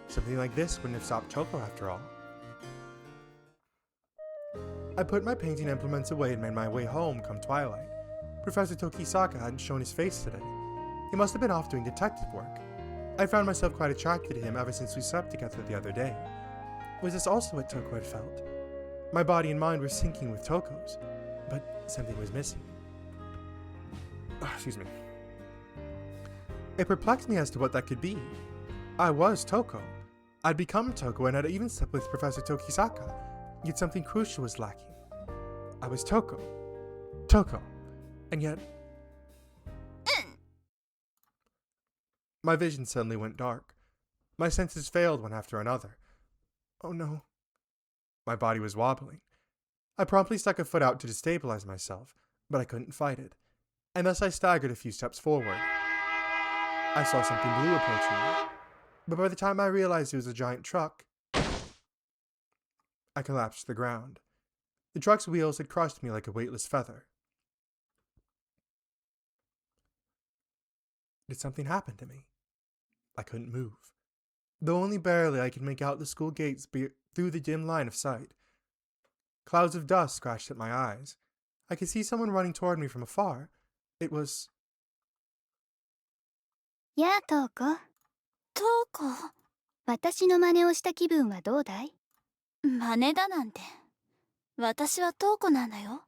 Something like this wouldn't have stopped Toko after all. I put my painting implements away and made my way home come twilight. Professor Tokisaka hadn't shown his face today. He must have been off doing detective work. I found myself quite attracted to him ever since we slept together the other day. Was this also what Toko had felt? My body and mind were syncing with Toko's, but something was missing. Excuse me. It perplexed me as to what that could be. I was Toko. I'd become Toko and had even slept with Professor Tokisaka, yet something crucial was lacking. I was Toko. Toko. And yet... My vision suddenly went dark. My senses failed one after another. Oh no. My body was wobbling. I promptly stuck a foot out to destabilize myself, but I couldn't fight it, and thus I staggered a few steps forward. I saw something blue approaching me, but by the time I realized it was a giant truck, I collapsed to the ground. The truck's wheels had crushed me like a weightless feather. Did something happen to me? I couldn't move. Though only barely, I could make out the school gates through the dim line of sight. Clouds of dust scratched at my eyes. I could see someone running toward me from afar. It was... Yeah, Toko. Toko. 私の真似をした気分はどうだい？真似だなんて。私はトウコなんだよ。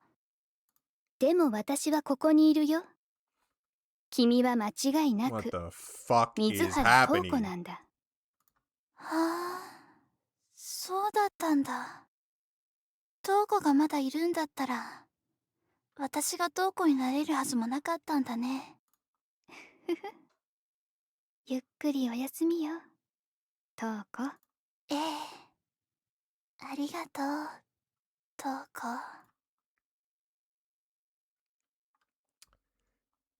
でも私はここにいるよ。君は間違いなく What the fuck 水 is 原トウ happening? コなんだ。はあ、そうだったんだ。トウコがまだいるんだったら、私がトウコになれるはずもなかったんだね。ふふ。ゆっくりおやすみよ、トウコ。ええ。ありがとう、トウコ。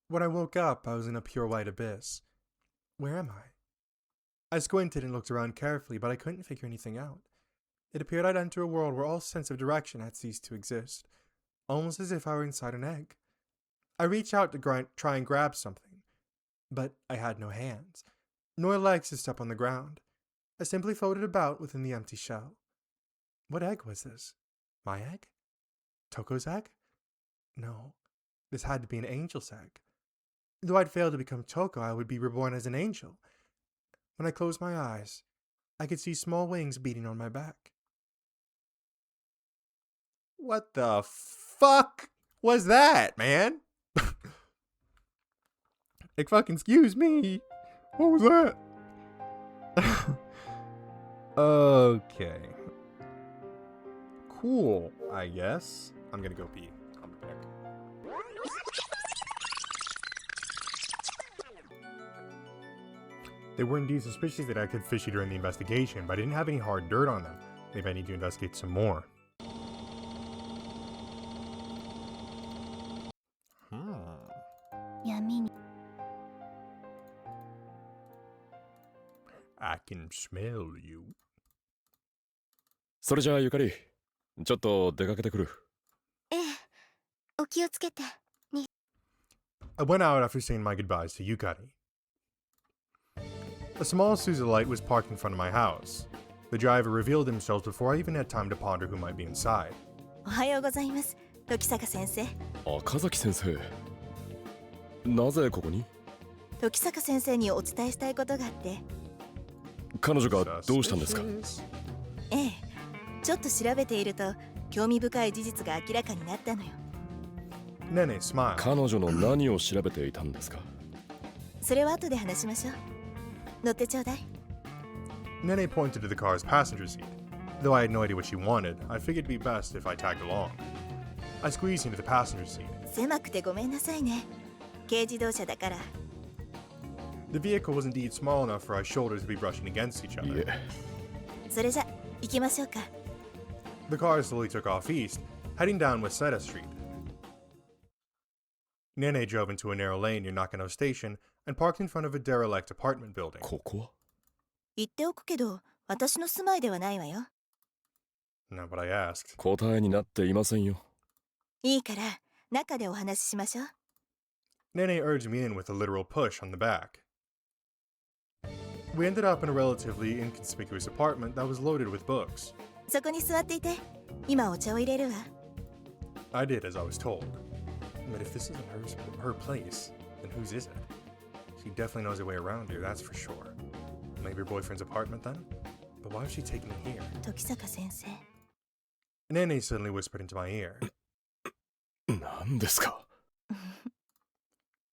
When I woke up, I was in a pure white abyss. Where am I? I squinted and looked around carefully, but I couldn't figure anything out. It appeared I'd enter a world where all sense of direction had ceased to exist, almost as if I were inside an egg. I reached out to try and grab something, but I had no hands, nor legs to step on the ground. I simply floated about within the empty shell. What egg was this? My egg? Toko's egg? No, this had to be an angel's egg. Though I'd failed to become Toko, I would be reborn as an angel. When I closed my eyes, I could see small wings beating on my back. What the fuck was that, man? Like, fucking excuse me. What was that? Okay. Cool, I guess. I'm gonna go pee. I'll be back. They were indeed suspicious that I could fishy during the investigation, but I didn't have any hard dirt on them. Maybe I need to investigate some more. I can smell you. それじゃあゆかり、ちょっと出かけてくる。ええ、お気をつけて。I went out after saying my goodbyes to Yukari. A small Suzuki light was parked in front of my house. The driver revealed themselves before I even had time to ponder who might be inside. おはようございます、時坂先生。赤崎先生。なぜここに？時坂先生にお伝えしたいことがあって。彼女がどうしたんですか？ええ、ちょっと調べていると興味深い事実が明らかになったのよ。Nene smiled. 彼女の何を調べていたんですか？それは後で話しましょう。乗ってちょうだい。Nene pointed to the car's passenger seat. Though I had no idea what she wanted, I figured it'd be best if I tagged along. I squeezed into the passenger seat. 狭くてごめんなさいね。軽自動車だから。The vehicle was indeed small enough for our shoulders to be brushing against each other. それじゃ行きましょうか。The car slowly took off east, heading down Waseda Street. Nene drove into a narrow lane near Nakano Station and parked in front of a derelict apartment building. ここは？言っておくけど、私の住まいではないわよ。Not what I asked. 答えになっていませんよ。いいから、中でお話ししましょう。Nene urged me in with a literal push on the back. We ended up in a relatively inconspicuous apartment that was loaded with books. そこに座っていて、今お茶を入れるわ。I did as I was told. But if this isn't her place, then whose is it? She definitely knows her way around here, that's for sure. maybe your boyfriend's apartment then? But why was she taking me here? 時坂先生 Nene suddenly whispered into my ear. 何ですか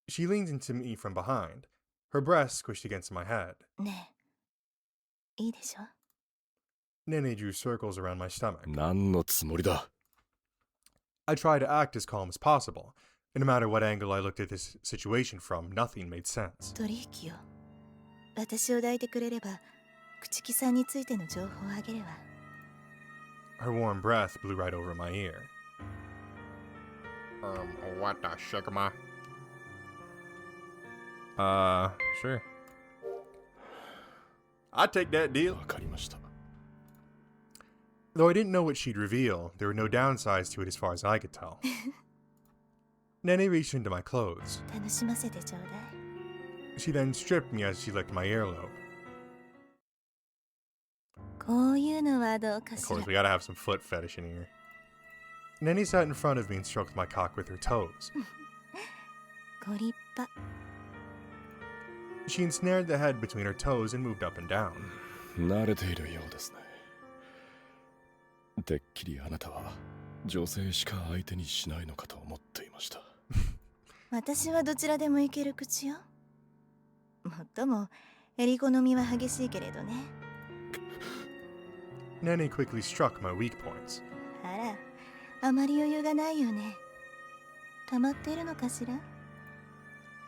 She leaned into me from behind, her breast squished against my head. ねえいいでしょ Nene drew circles around my stomach. 何のつもりだ I tried to act as calm as possible. No matter what angle I looked at this situation from, nothing made sense. 取引よ私を抱いてくれれば朽木さんについての情報をあげるわ Her warm breath blew right over my ear. What the shikama? Sure. I'd take that deal. わかりました Though I didn't know what she'd reveal, there were no downsides to it as far as I could tell. Nene reached into my clothes. 楽しませてちょうだい She then stripped me as she licked my earlobe. こういうのはどうか Of しら course, we gotta have some foot fetish in here. Nene sat in front of me and stroked my cock with her toes. ご立派 She ensnared the head between her toes and moved up and down. 慣れているようですねてっきりあなたは女性しか相手にしないのかと思っていました私はどちらでもいける口よもっとも襟好みは激しいけれどね Nene quickly struck my weak points. あらあまり余裕がないよね溜まってるのかしら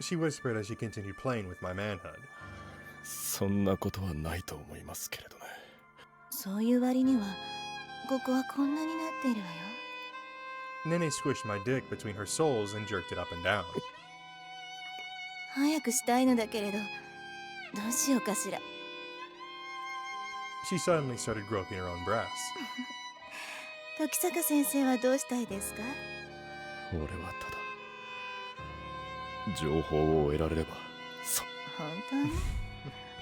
She whispered as she continued playing with my manhood. そんなことはないと思いますけれどねそういう割にはここはこんなになっているわよ Nene squished my dick between her soles and jerked it up and down. 早くしたいのだけれどどうしようかしら She suddenly started groping her own breasts. 時坂先生はどうしたいですか俺はただ情報を得られれば本当に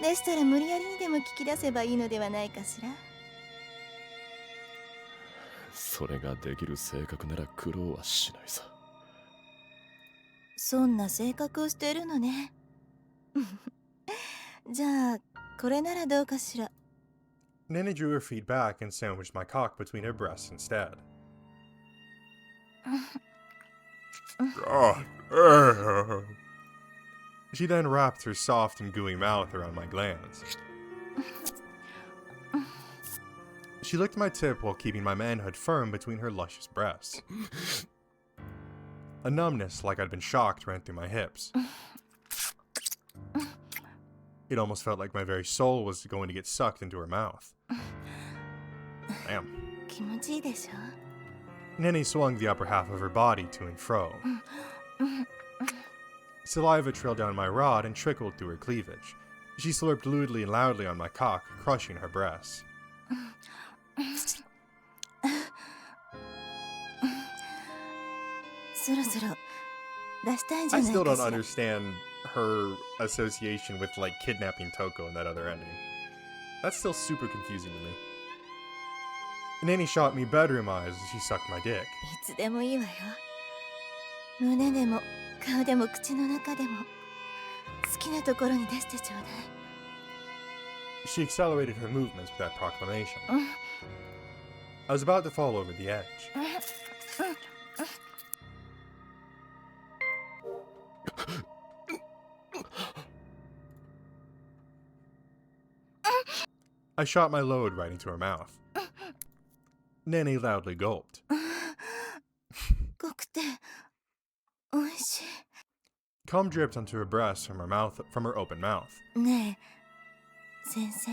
でしたら無理やりにでも聞き出せばいいのではないかしらそれができる性格なら苦労はしないさそんな性格をしているのねじゃあこれならどうかしら Nene drew her feet back and sandwiched my cock between her breasts instead. She then wrapped her soft and gooey mouth around my glands. She licked my tip while keeping my manhood firm between her luscious breasts. A numbness like I'd been shocked ran through my hips. It almost felt like my very soul was going to get sucked into her mouth. Damn. 気持ちいいでしょ Nene swung the upper half of her body to and fro. Saliva trailed down my rod and trickled through her cleavage. She slurped lewdly and loudly on my cock, crushing her breasts. そろそろ出したいんじゃ I ない still か don't しら understand her association with like kidnapping Toko in that other ending. That's still super confusing to me. Nene shot me bedroom eyes as she sucked my dick. いつでもいいわよ胸でも顔でも口の中でも好きなところに出してちょうだい She accelerated her movements with that proclamation. I was about to fall over the edge. I shot my load right into her mouth. Nene loudly gulped. 濃くておいし Cum dripped onto her breasts from her open mouth. いねえ先生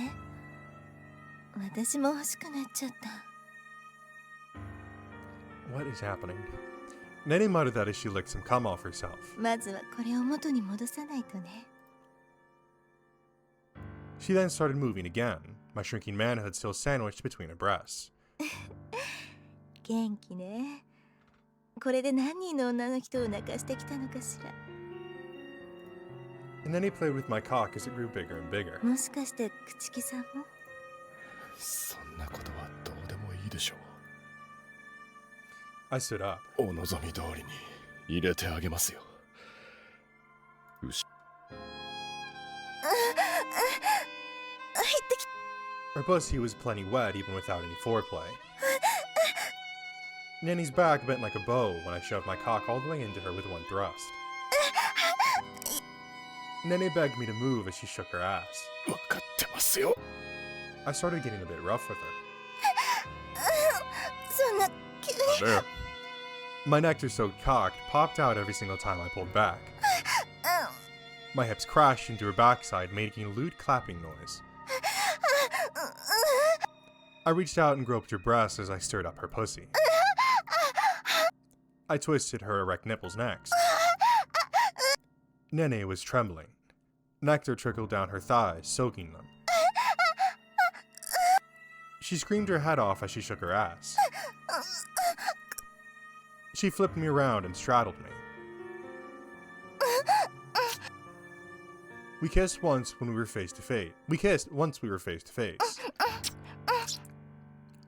私も欲しくなっちゃった What is happening? Nene muttered that as she licked some cum off herself. まずはこれを元に戻さないとね She then started moving again, my shrinking manhood still sandwiched between her breasts. 元気ねこれで何人の女の人を泣かしてきたのかしら And then he played with my cock as it grew bigger and bigger. もしかして朽木さんもそんなことはどうでもいいでしょ I stood up. うお望み通りに入れてあげますよ Her pussy was plenty wet even without any foreplay. Nanny's back bent like a bow when I shoved my cock all the way into her with one thrust. Nene begged me to move as she shook her ass. I started getting a bit rough with her. There. My nectar soaked cock popped out every single time I pulled back. My hips crashed into her backside, making a lewd clapping noise. I reached out and groped her breasts as I stirred up her pussy. I twisted her erect nipples next. Nene was trembling. Nectar trickled down her thighs, soaking them. She screamed her head off as she shook her ass. She flipped me around and straddled me. We kissed once when we were face to face.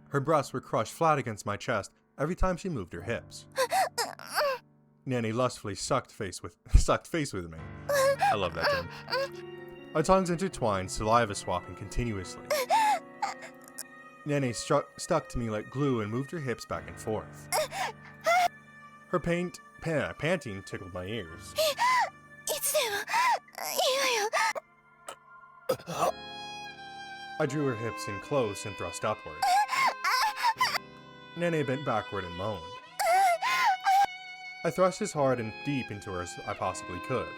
Her breasts were crushed flat against my chest every time she moved her hips. Nanny lustfully sucked face with me. I love that term. Our tongues intertwined, saliva swapping continuously. Nanny stuck to me like glue and moved her hips back and forth. Her panting tickled my ears. I drew her hips in close and thrust upward. Nene bent backward and moaned. I thrust as hard and deep into her as I possibly could.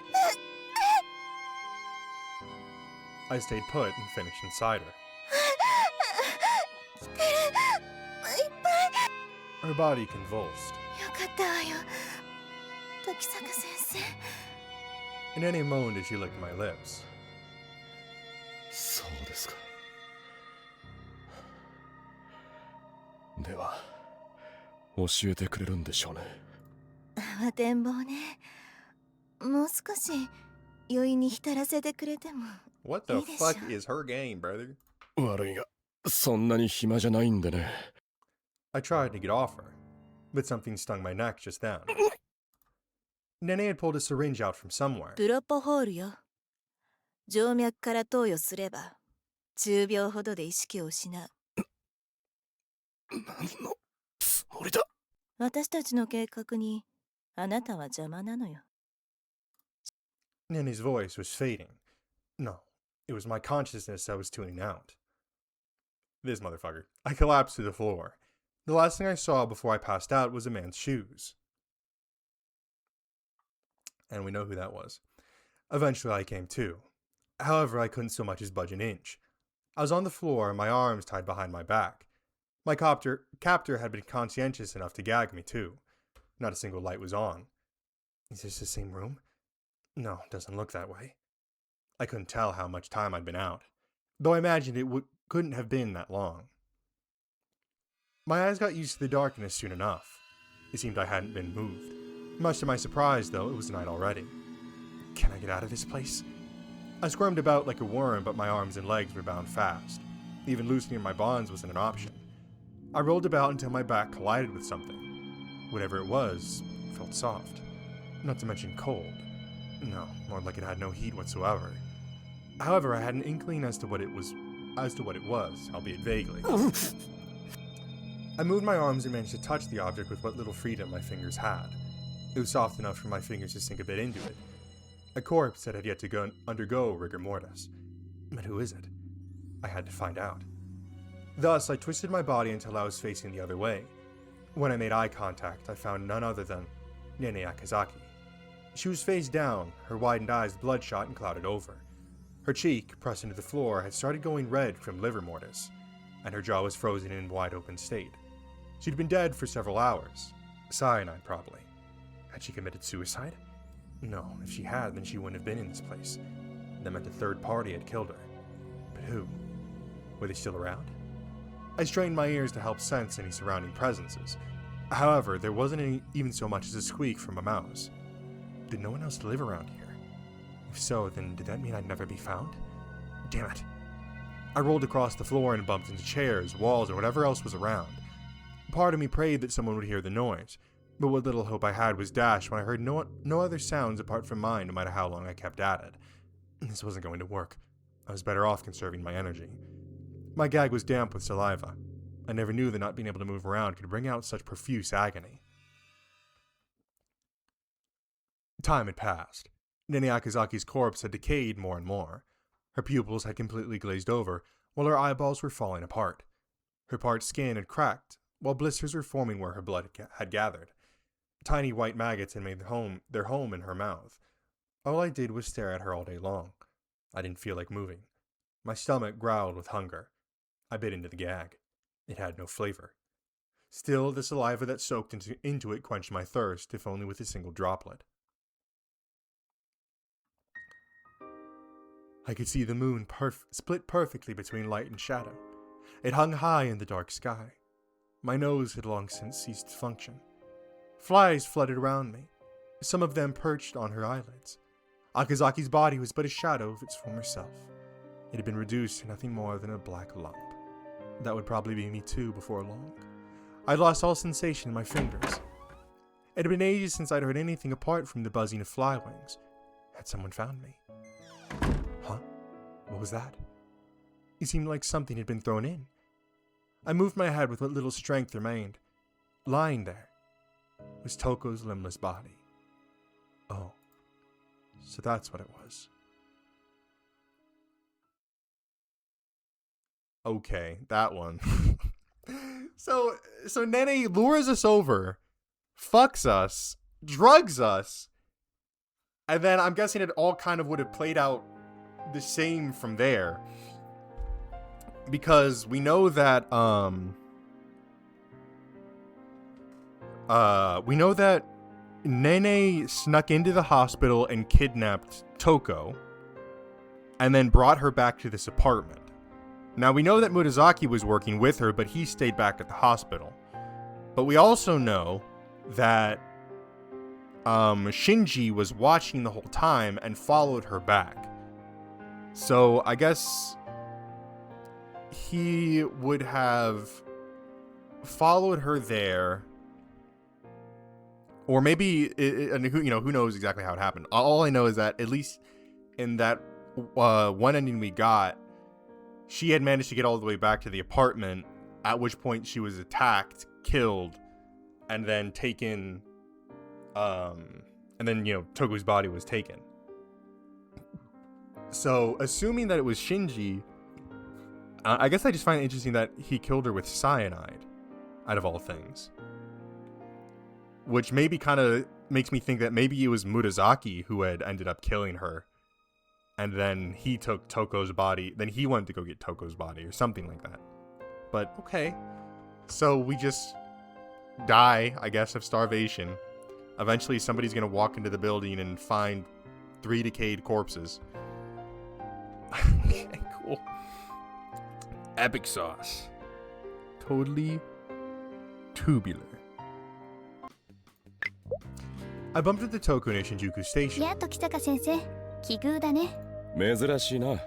I stayed put and finished inside her. Her body convulsed. And Nene moaned as she licked my lips. そうですか。では、教えてくれるんでしょうね。展望ね。もう少し余韻に浸らせてくれても。What the fuck is her game, brother? 悪いが、そんなに暇じゃないんでね。I tried to get off her, but something stung my neck just then. Nene had pulled a syringe out from somewhere. プロポホールよ。静脈から投与すれば、10秒ほどで意識を失う。何のつもりだ。私たちの計画に、あなたは邪魔なのよ。Nene's voice was fading. No, it was my consciousness that was tuning out. This motherfucker. I collapsed to the floor. The last thing I saw before I passed out was a man's shoes. And we know who that was. Eventually I came to. However, I couldn't so much as budge an inch. I was on the floor, my arms tied behind my back. My captor had been conscientious enough to gag me too. Not a single light was on. Is this the same room? No, it doesn't look that way. I couldn't tell how much time I'd been out, though I imagined it couldn't have been that long. My eyes got used to the darkness soon enough. It seemed I hadn't been moved. Much to my surprise, though, it was night already. Can I get out of this place? I squirmed about like a worm, but my arms and legs were bound fast. Even loosening my bonds wasn't an option. I rolled about until my back collided with something. Whatever it was, felt soft. Not to mention cold. No, more like it had no heat whatsoever. However, I had an inkling as to what it was, albeit vaguely. I moved my arms and managed to touch the object with what little freedom my fingers had. It was soft enough for my fingers to sink a bit into it. A corpse that had yet to undergo rigor mortis. But who is it? I had to find out. Thus, I twisted my body until I was facing the other way. When I made eye contact, I found none other than Nene Akazaki. She was face down, her widened eyes bloodshot and clouded over. Her cheek, pressed into the floor, had started going red from liver mortis, and her jaw was frozen in wide open state. She'd been dead for several hours. Cyanide, probably. Had she committed suicide? No, if she had, then she wouldn't have been in this place. That meant a third party had killed her. But who? Were they still around? I strained my ears to help sense any surrounding presences. However, there wasn't even so much as a squeak from a mouse. Did no one else live around here? If so, then did that mean I'd never be found? Damn it. I rolled across the floor and bumped into chairs, walls, or whatever else was around. Part of me prayed that someone would hear the noise, but what little hope I had was dashed when I heard no other sounds apart from mine, no matter how long I kept at it. This wasn't going to work. I was better off conserving my energy. My gag was damp with saliva. I never knew that not being able to move around could bring out such profuse agony. Time had passed. Nene Akazaki's corpse had decayed more and more. Her pupils had completely glazed over, while her eyeballs were falling apart. Her parched skin had cracked, while blisters were forming where her blood had gathered. Tiny white maggots had made their home in her mouth. All I did was stare at her all day long. I didn't feel like moving. My stomach growled with hunger. I bit into the gag. It had no flavor. Still, the saliva that soaked into it quenched my thirst, if only with a single droplet. I could see the moon split perfectly between light and shadow. It hung high in the dark sky. My nose had long since ceased to function. Flies fluttered around me. Some of them perched on her eyelids. Akazaki's body was but a shadow of its former self. It had been reduced to nothing more than a black lump. That would probably be me too before long. I'd lost all sensation in my fingers. It had been ages since I'd heard anything apart from the buzzing of fly wings. Had someone found me? Huh? What was that? It seemed like something had been thrown in. I moved my head with what little strength remained. Lying there was Toko's limbless body. Oh, so that's what it was. Okay, that one. So Nene lures us over, fucks us, drugs us, and then I'm guessing it all kind of would have played out the same from there. Because we know that Nene snuck into the hospital and kidnapped Toko and then brought her back to this apartment. Now we know that Murasaki was working with her, but he stayed back at the hospital. But we also know that Shinji was watching the whole time and followed her back. So I guess he would have followed her there, or maybe, who knows exactly how it happened. All I know is that at least in that one ending we got, she had managed to get all the way back to the apartment, at which point she was attacked, killed, and then taken, Toku's body was taken. So, assuming that it was Shinji, I guess I just find it interesting that he killed her with cyanide, out of all things. Which maybe kind of makes me think that maybe it was Murasaki who had ended up killing her. And then he took Toko's body. Then he went to go get Toko's body or something like that. But, okay. So we just die, I guess, of starvation. Eventually somebody's going to walk into the building and find 3 decayed corpses. Okay, cool. Epic sauce. Totally tubular. I bumped into Toko in Shinjuku Station. やっと来たか先生。奇遇だね。珍しいな。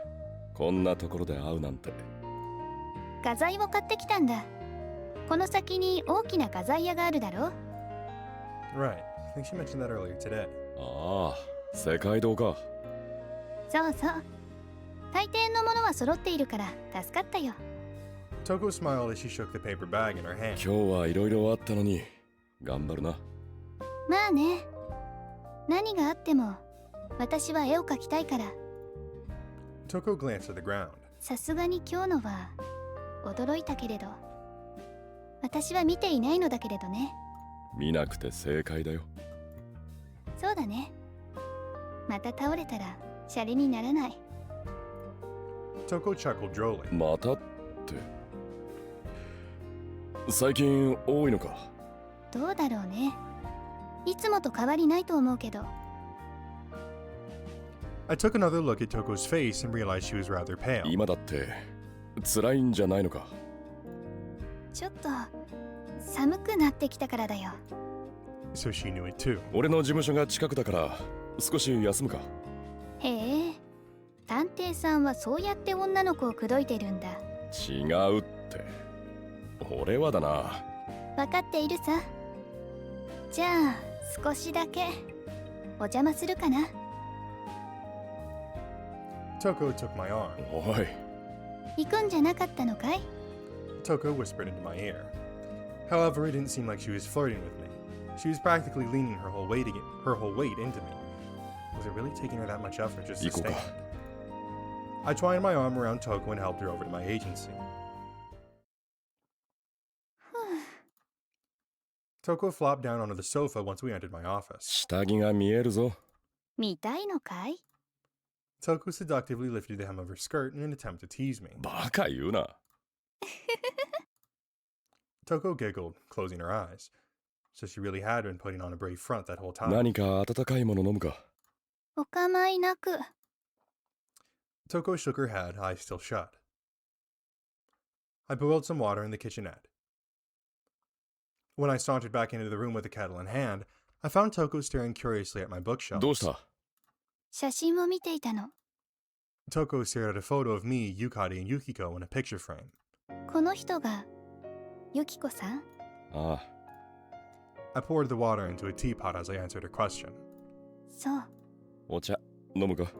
こんなところで会うなんて。画材を買ってきたんだ。この先に大きな画材屋があるだろ。Right. I think she mentioned that earlier today. ああ、世界堂か。そうそう。大抵のものは揃っているから助かったよ。Toko smiled as she shook the paper bag in her hand. 今日はいろいろあったのに、頑張るな。まあね。何があっても、私は絵を描きたいから。Toko glanced at the ground. さすがに今日のは驚いたけれど、私は見ていないのだけれどね。見なくて正解だよ。そうだね。また倒れたらシャレにならない。Toko chuckled drolly. またって。最近多いのか。どうだろうね。いつもと変わりないと思うけど。I took another look at Toko's face and realized she was rather pale. 今だって辛いんじゃないのか。ちょっと寒くなってきたからだよ。So she knew it too. 俺の事務所が近くだから少し休むか。へえ、探偵さんはそうやって女の子を口説いてるんだ。違うって。俺はだな。分かっているさ。じゃあ少しだけお邪魔するかな。Toko took my arm. おい、行くんじゃなかったのかい？ Toko whispered into my ear. However, it didn't seem like she was flirting with me. She was practically leaning her whole weight into me. Was it really taking her that much effort just to stand? I twined my arm around Toko and helped her over to my agency. Toko flopped down onto the sofa once we entered my office. 下着が見えるぞ。見たいのかい？ Toko seductively lifted the hem of her skirt in an attempt to tease me. バカ言うな。Toko giggled, closing her eyes. So she really had been putting on a brave front that whole time. 何か温かいもの飲むか。お構いなく。Toko shook her head, eyes still shut. I boiled some water in the kitchenette. When I sauntered back into the room with the kettle in hand, I found Toko staring curiously at my bookshelves. どうした？写真を見ていたの。Toko stared at a photo of me, Yukari, and Yukiko in a picture frame. この人がユキコさん？ああ。I poured the water into a teapot as I answered her question. そう。お茶飲むか？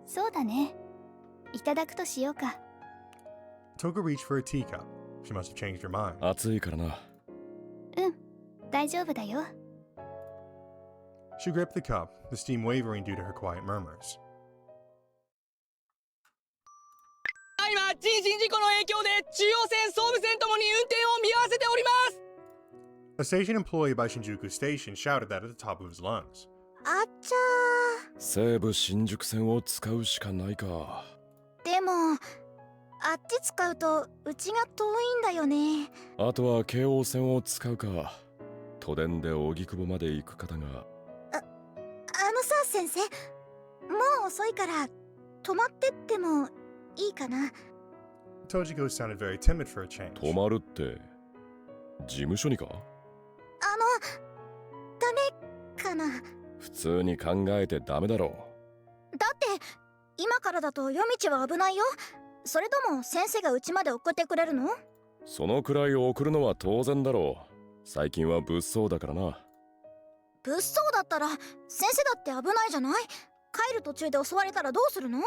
そうだね。いただくとしようか。Toko reached for a teacup. She must have changed her mind. 暑いからな。うん、大丈夫だよ。She gripped the cup, the steam wavering due to her quiet murmurs. 今、人身事故の影響で中央線、総武線ともに運転を見合わせております。A station employee by Shinjuku Station shouted that at the top of his lungs. あっちゃ西武新宿線を使うしかないか。でも、あっち使うとうちが遠いんだよね。あとは京王線を使うか。都電で荻窪まで行く方が。あのさ、先生。もう遅いから泊まってってもいいかな。Tojiko sounded very timid for a change. 泊まるって事務所にか？ダメかな。普通に考えてダメだろう。だって今からだと夜道は危ないよ。それとも先生がうちまで送ってくれるの？そのくらい送るのは当然だろう。最近は物騒だからな。物騒だったら先生だって危ないじゃない？帰る途中で襲われたらどうするの？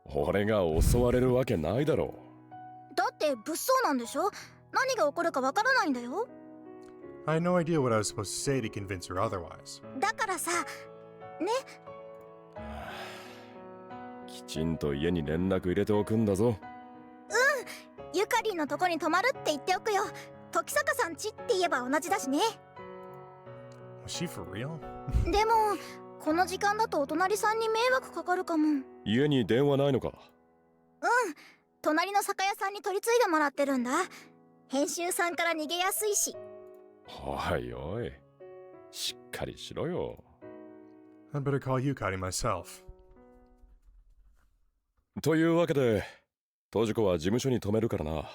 俺が襲われるわけないだろう。だって物騒なんでしょ？何が起こるかわからないんだよ。I had no idea what I was supposed to say to convince her otherwise. だからさ、ね。きちんと家に連絡入れておくんだぞ。うん、ゆかりんのとこに泊まるって言っておくよ。時坂さん家って言えば同じだしね。Was she for real? でもこの時間だとお隣さんに迷惑かかるかも。家に電話ないのか？うん、隣の酒屋さんに取り継いでもらってるんだ。編集さんから逃げやすいし。おいおい、しっかりしろよ。I'd better call Yukari myself. というわけで、トジコは事務所に泊めるからな。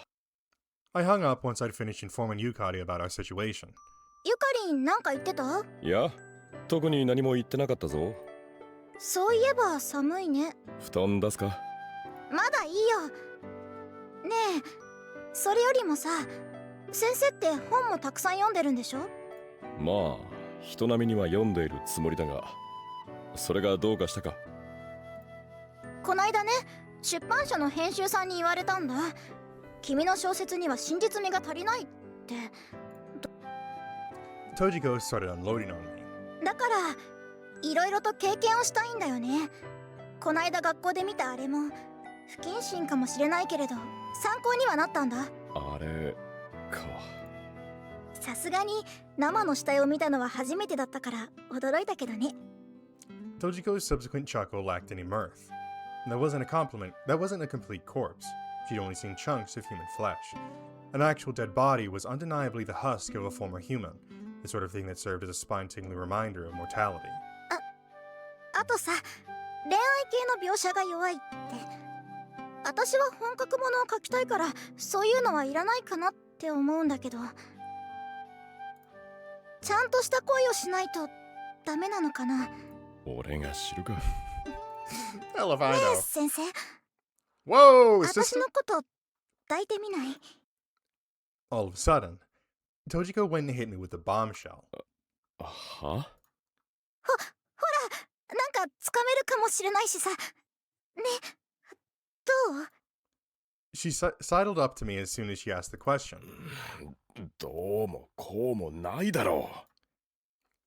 I hung up once I'd finished informing Yukari about our situation. ゆかりんなんか言ってた？いや、特に何も言ってなかったぞ。そういえば寒いね。布団出すか？まだいいよ。ねえ、それよりもさ、先生って本もたくさん読んでるんでしょ？まあ、人並みには読んでいるつもりだが、それがどうかしたか？こないだね、出版社の編集さんに言われたんだ。君の小説には真実味が足りないって。Tojiko started unloading on me. だからいろいろと経験をしたいんだよね。こないだ学校で見たあれも不謹慎かもしれないけれど参考にはなったんだ。あれか。さすがに生の死体を見たのは初めてだったから驚いたけどね。Tojiko's subsequent chuckle lacked any mirth. That wasn't a compliment. That wasn't a complete corpse. She'd only seen chunks of human flesh. An actual dead body was undeniably the husk of a former human, the sort of thing that served as a spine-tingling reminder of mortality. あとさ、恋愛系の描写が弱いって。私は本格ものを書きたいからそういうのはいらないかなって思うんだけど、ちゃんとした恋をしないとダメなのかな。俺が知るか。Hell if I know. ねえ先生。Whoa! 私のこと抱いてみない？ All of a sudden, Tojiko went and hit me with a bombshell. は？ほら、なんかつかめるかもしれないしさ。ね、どう？ She sidled up to me as soon as she asked the question. どうもこうもないだろう。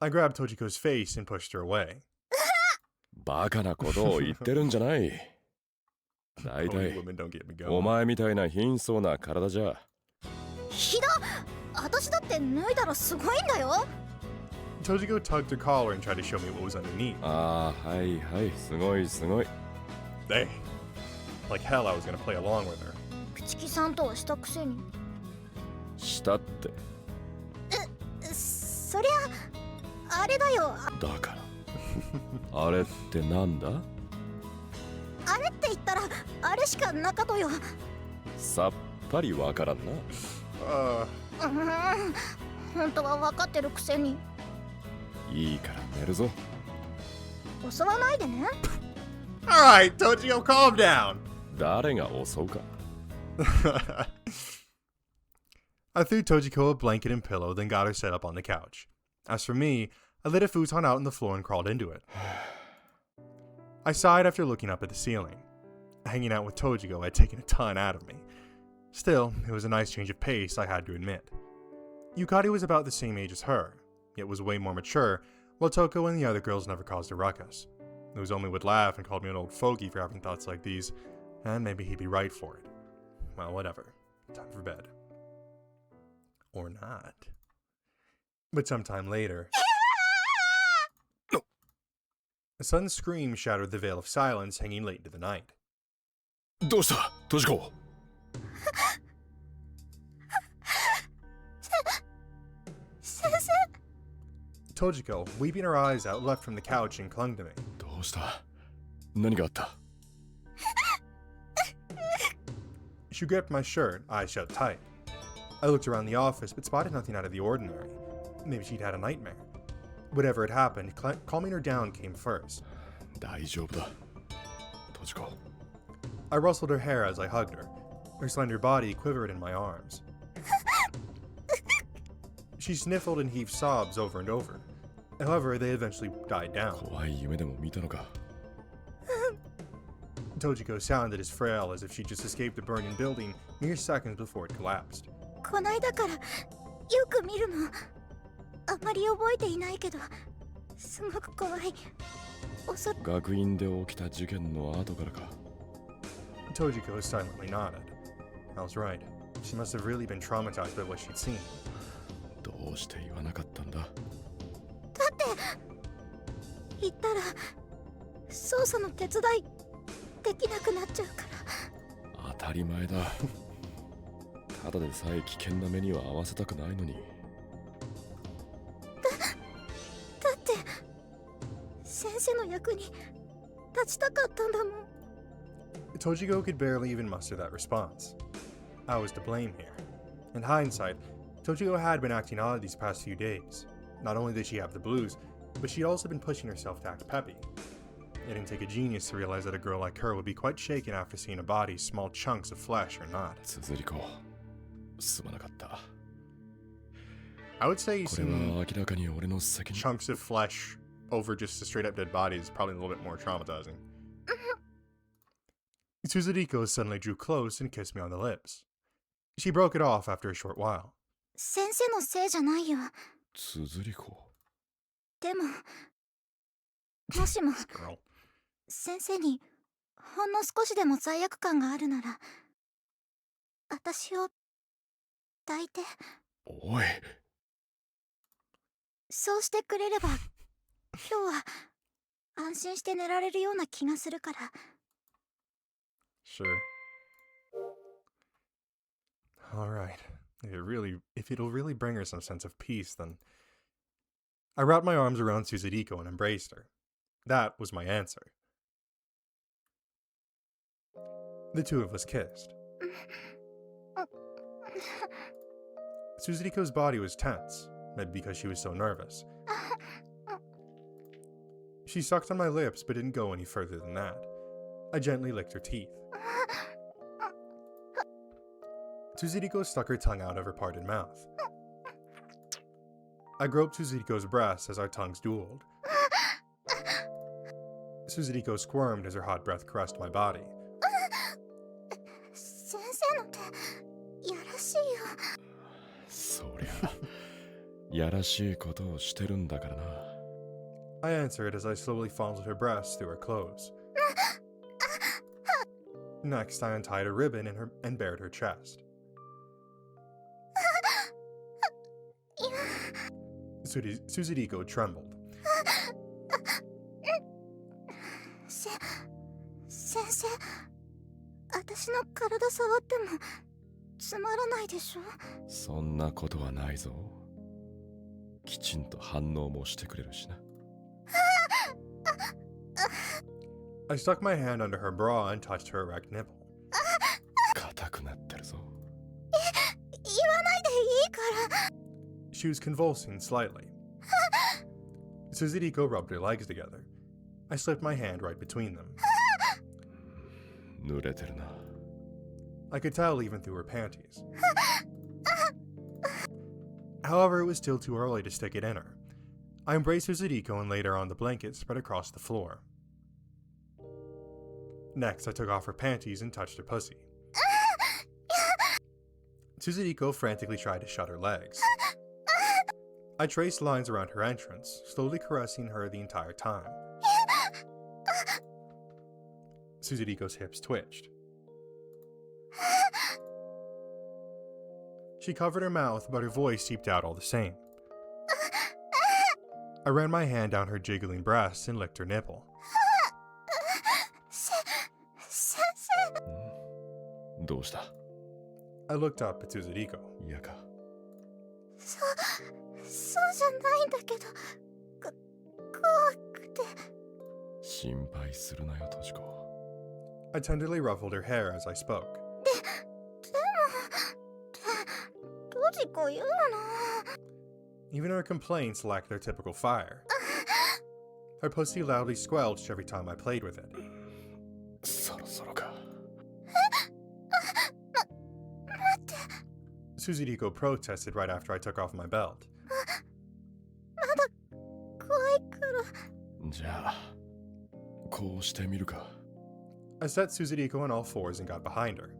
I grabbed Tojiko's face and pushed her away. バカなことを言ってるんじゃない。だいたいお前みたいな貧相な体じゃ。ひだ、私だって脱いだらすごいんだよ。Tojiko tugged her collar and tried to show me what was underneath. ああ、はいはい、すごいすごい。Hey, like hell I was gonna play along with her. 朽木さんとはしたくせに。したって。そりゃ、あれだよ。だから。あれってなんだ？あれって言ったら、あれしかなかとよ。さっぱりわからんな。本当は分かってるくせに。いいから寝るぞ。襲わないでね。Alright, Tojiko, calm down. 誰が襲うか。I threw Tojiko a blanket and pillow, then got her set up on the couch. As for me, I lit a futon out on the floor and crawled into it. I sighed after looking up at the ceiling. Hanging out with Tojiko had taken a ton out of me. Still, it was a nice change of pace, I had to admit. Yukari was about the same age as her, yet was way more mature, while Toko and the other girls never caused a ruckus. Nozomi would laugh and called me an old fogey for having thoughts like these, and maybe he'd be right for it. Well, whatever. Time for bed. Or not. But sometime later... A sudden scream shattered the veil of silence hanging late into the night. どうした、トジコ。先生。 Tojiko, weeping her eyes out, left from the couch and clung to me. どうした？何があった？ She gripped my shirt, eyes shut tight. I looked around the office but spotted nothing out of the ordinary. Maybe she'd had a nightmare. Whatever had happened, calming her down came first. 大丈夫だ。トジコ。 I rustled her hair as I hugged her. Her slender body quivered in my arms. She sniffled and heaved sobs over and over. However, they eventually died down. 怖い夢でも見たのか。 Tojiko sounded as frail as if she just escaped a burning building mere seconds before it collapsed. こないだからよく見るの。あまり覚えていないけど、すごく怖い。学院で起きた事件の後からか。 Tojiko silently nodded. I was right. She must have really been traumatized by what she'd seen. どうして言わなかったんだ？だって言ったら捜査の手伝いできなくなっちゃうから。当たり前だ。ただでさえ危険な目には合わせたくないのに。だって先生の役に立ちたかったんだもん。 Tojiko could barely even muster that response. I was to blame here. In hindsight, Tojiko had been acting odd these past few days. Not only did she have the blues, but she'd also been pushing herself to act peppy. It didn't take a genius to realize that a girl like her would be quite shaken after seeing a body's small chunks of flesh or not. 綴り子、すまなかった。 I would say これは明らかに俺の責任。 chunks of flesh over just a straight up dead body is probably a little bit more traumatizing. Suzuriko suddenly drew close and kissed me on the lips. She broke it off after a short while. 先生のせいじゃないよ。綴り子。でも、もしも先生にほんの少しでも罪悪感があるなら、私を抱いて。おい。そうしてくれれば、今日は安心して寝られるような気がするから。 Sure. All right. If it'll really bring her some sense of peace, then... I wrapped my arms around Suzuriko and embraced her. That was my answer. The two of us kissed. Suzuriko's body was tense, maybe because she was so nervous. She sucked on my lips but didn't go any further than that. I gently licked her teeth. Suzuriko stuck her tongue out of her parted mouth. I groped Suzuriko's breasts as our tongues dueled. Suzuriko squirmed as her hot breath caressed my body. 先生、りゃやらしいことをしてるんだからな。 I answered as I slowly fondled her breasts through her clothes. Next, I untied a ribbon and bared her chest. Suzuriko trembled. 先生、私の体触ってもつまらないでしょ。そんなことはないぞ。きちんと反応もしてくれるしな。I stuck my hand under her bra and touched her erect nipple. 硬くなってるぞ。言わないでいいから。She was convulsing slightly. Suzuriko rubbed her legs together. I slipped my hand right between them. 濡れてるな。 I could tell even through her panties. However, it was still too early to stick it in her. I embraced Suzuriko and laid her on the blanket spread across the floor. Next, I took off her panties and touched her pussy. Suzuriko frantically tried to shut her legs. I traced lines around her entrance, slowly caressing her the entire time. Suzuriko's hips twitched. She covered her mouth, but her voice seeped out all the same. I ran my hand down her jiggling breasts and licked her nipple. どうした？ I looked up at Suzuriko. 嫌か？そうじゃないんだけど、怖くて。心配するなよ、トジコ。 I tenderly ruffled her hair as I spoke. トジコ言うの。 Even her complaints lacked their typical fire. Her pussy loudly squelched every time I played with it. そろそろか。 Suzuriko protested right after I took off my belt. まだ怖いから。じゃあ、こうしてみるか。 I set Suzuriko on all fours and got behind her.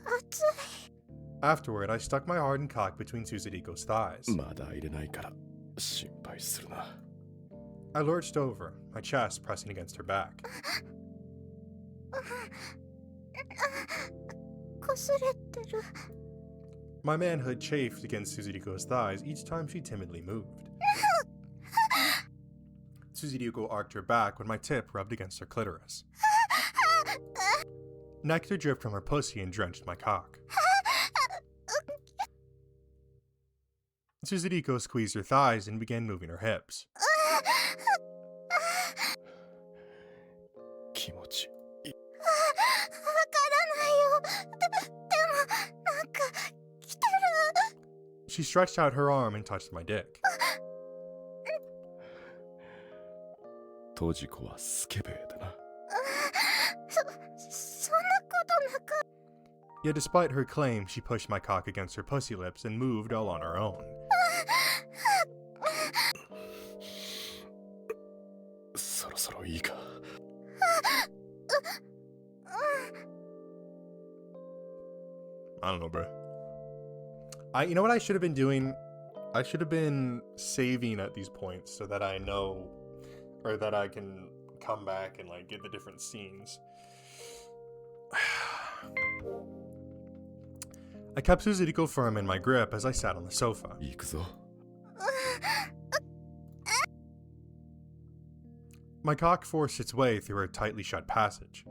熱い。 Afterward, I stuck my hardened cock between Suzuriko's thighs. まだ入れないから心配するな。 I lurched over, my chest pressing against her back. こすれてる。 My manhood chafed against Suzuriko's thighs each time she timidly moved. Suzuriko arched her back when my tip rubbed against her clitoris. Nectar dripped from her pussy and drenched my cock. Suzuriko squeezed her thighs and began moving her hips. 気持ち。 She stretched out her arm and touched my dick. トジコはスケベだな。そんなことなか。 Yet despite her claim, she pushed my cock against her pussy lips and moved all on her own. そろそろいいか。 I don't know, bro. You know what I should have been doing? I should have been saving at these points so that I know, or that I can come back and like get the different scenes. I kept Suzuriko firm in my grip as I sat on the sofa. 行くぞ。 My cock forced its way through her tightly shut passage.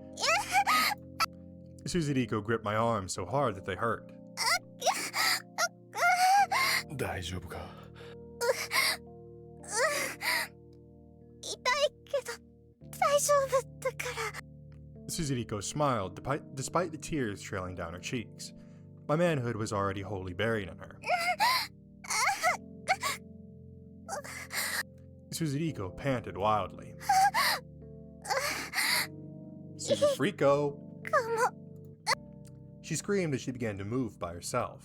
Suzuriko gripped my arms so hard that they hurt. 大丈夫か？ 痛いけど大丈夫だから。 Suzuriko smiled despite the tears trailing down her cheeks. My manhood was already wholly buried in her. Suzuriko panted wildly. Suzuriko! She screamed as she began to move by herself.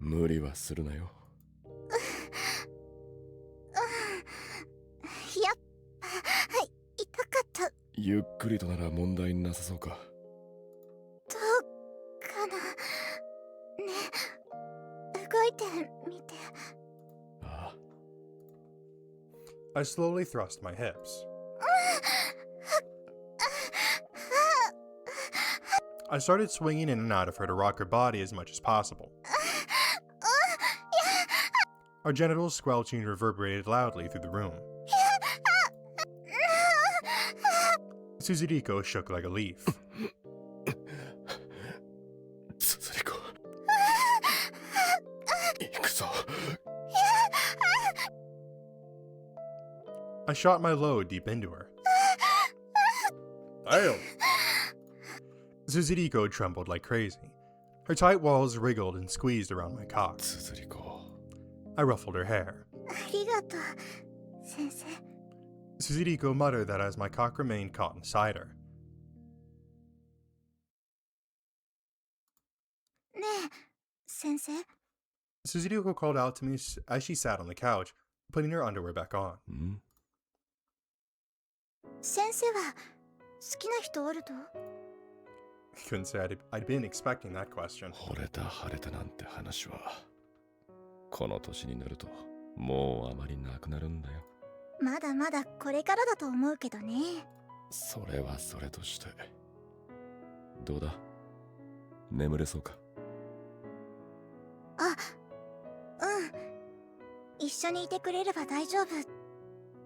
無理はするなよ。やっぱ痛かった。ゆっくりとなら問題なさそうか。どうてみて。I slowly thrust my hips. I started swinging in and out of her to rock her body as much as possible. Our genitals squelching reverberated loudly through the room. Suzuriko shook like a leaf. I shot my load deep into her. Damn! Suzuriko trembled like crazy. Her tight walls wriggled and squeezed around my cock. I ruffled her hair. ありがとう、先生。Suzuriko muttered that as my cock remained caught inside her. ねえ、先生。Suzuriko called out to me as she sat on the couch, putting her underwear back on. 先生は好きな人おると？ Couldn't say I'd been expecting that question. 惚れた腫れたなんて話はこの年になるともうあまりなくなるんだよ。まだまだこれからだと思うけどね。それはそれとしてどうだ、眠れそうか？あ、うん。一緒にいてくれれば大丈夫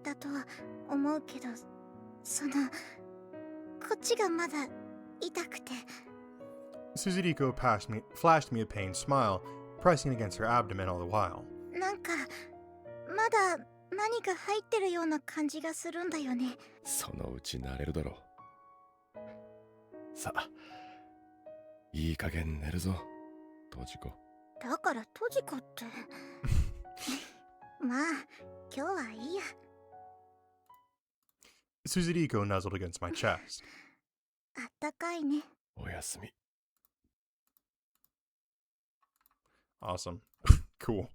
だとは思うけど、こっちがまだ痛くて。Suzuriko flashed me a pained smile, pressing against her abdomen all the while. なんかまだ何か入ってるような感じがするんだよね。そのうち慣れるだろう。さあ、いい加減寝るぞ、トジコ。だからトジコって。まあ、今日はいいや。Suzuriko nuzzled against my chest. あったかいね。おやすみ。Awesome. Cool.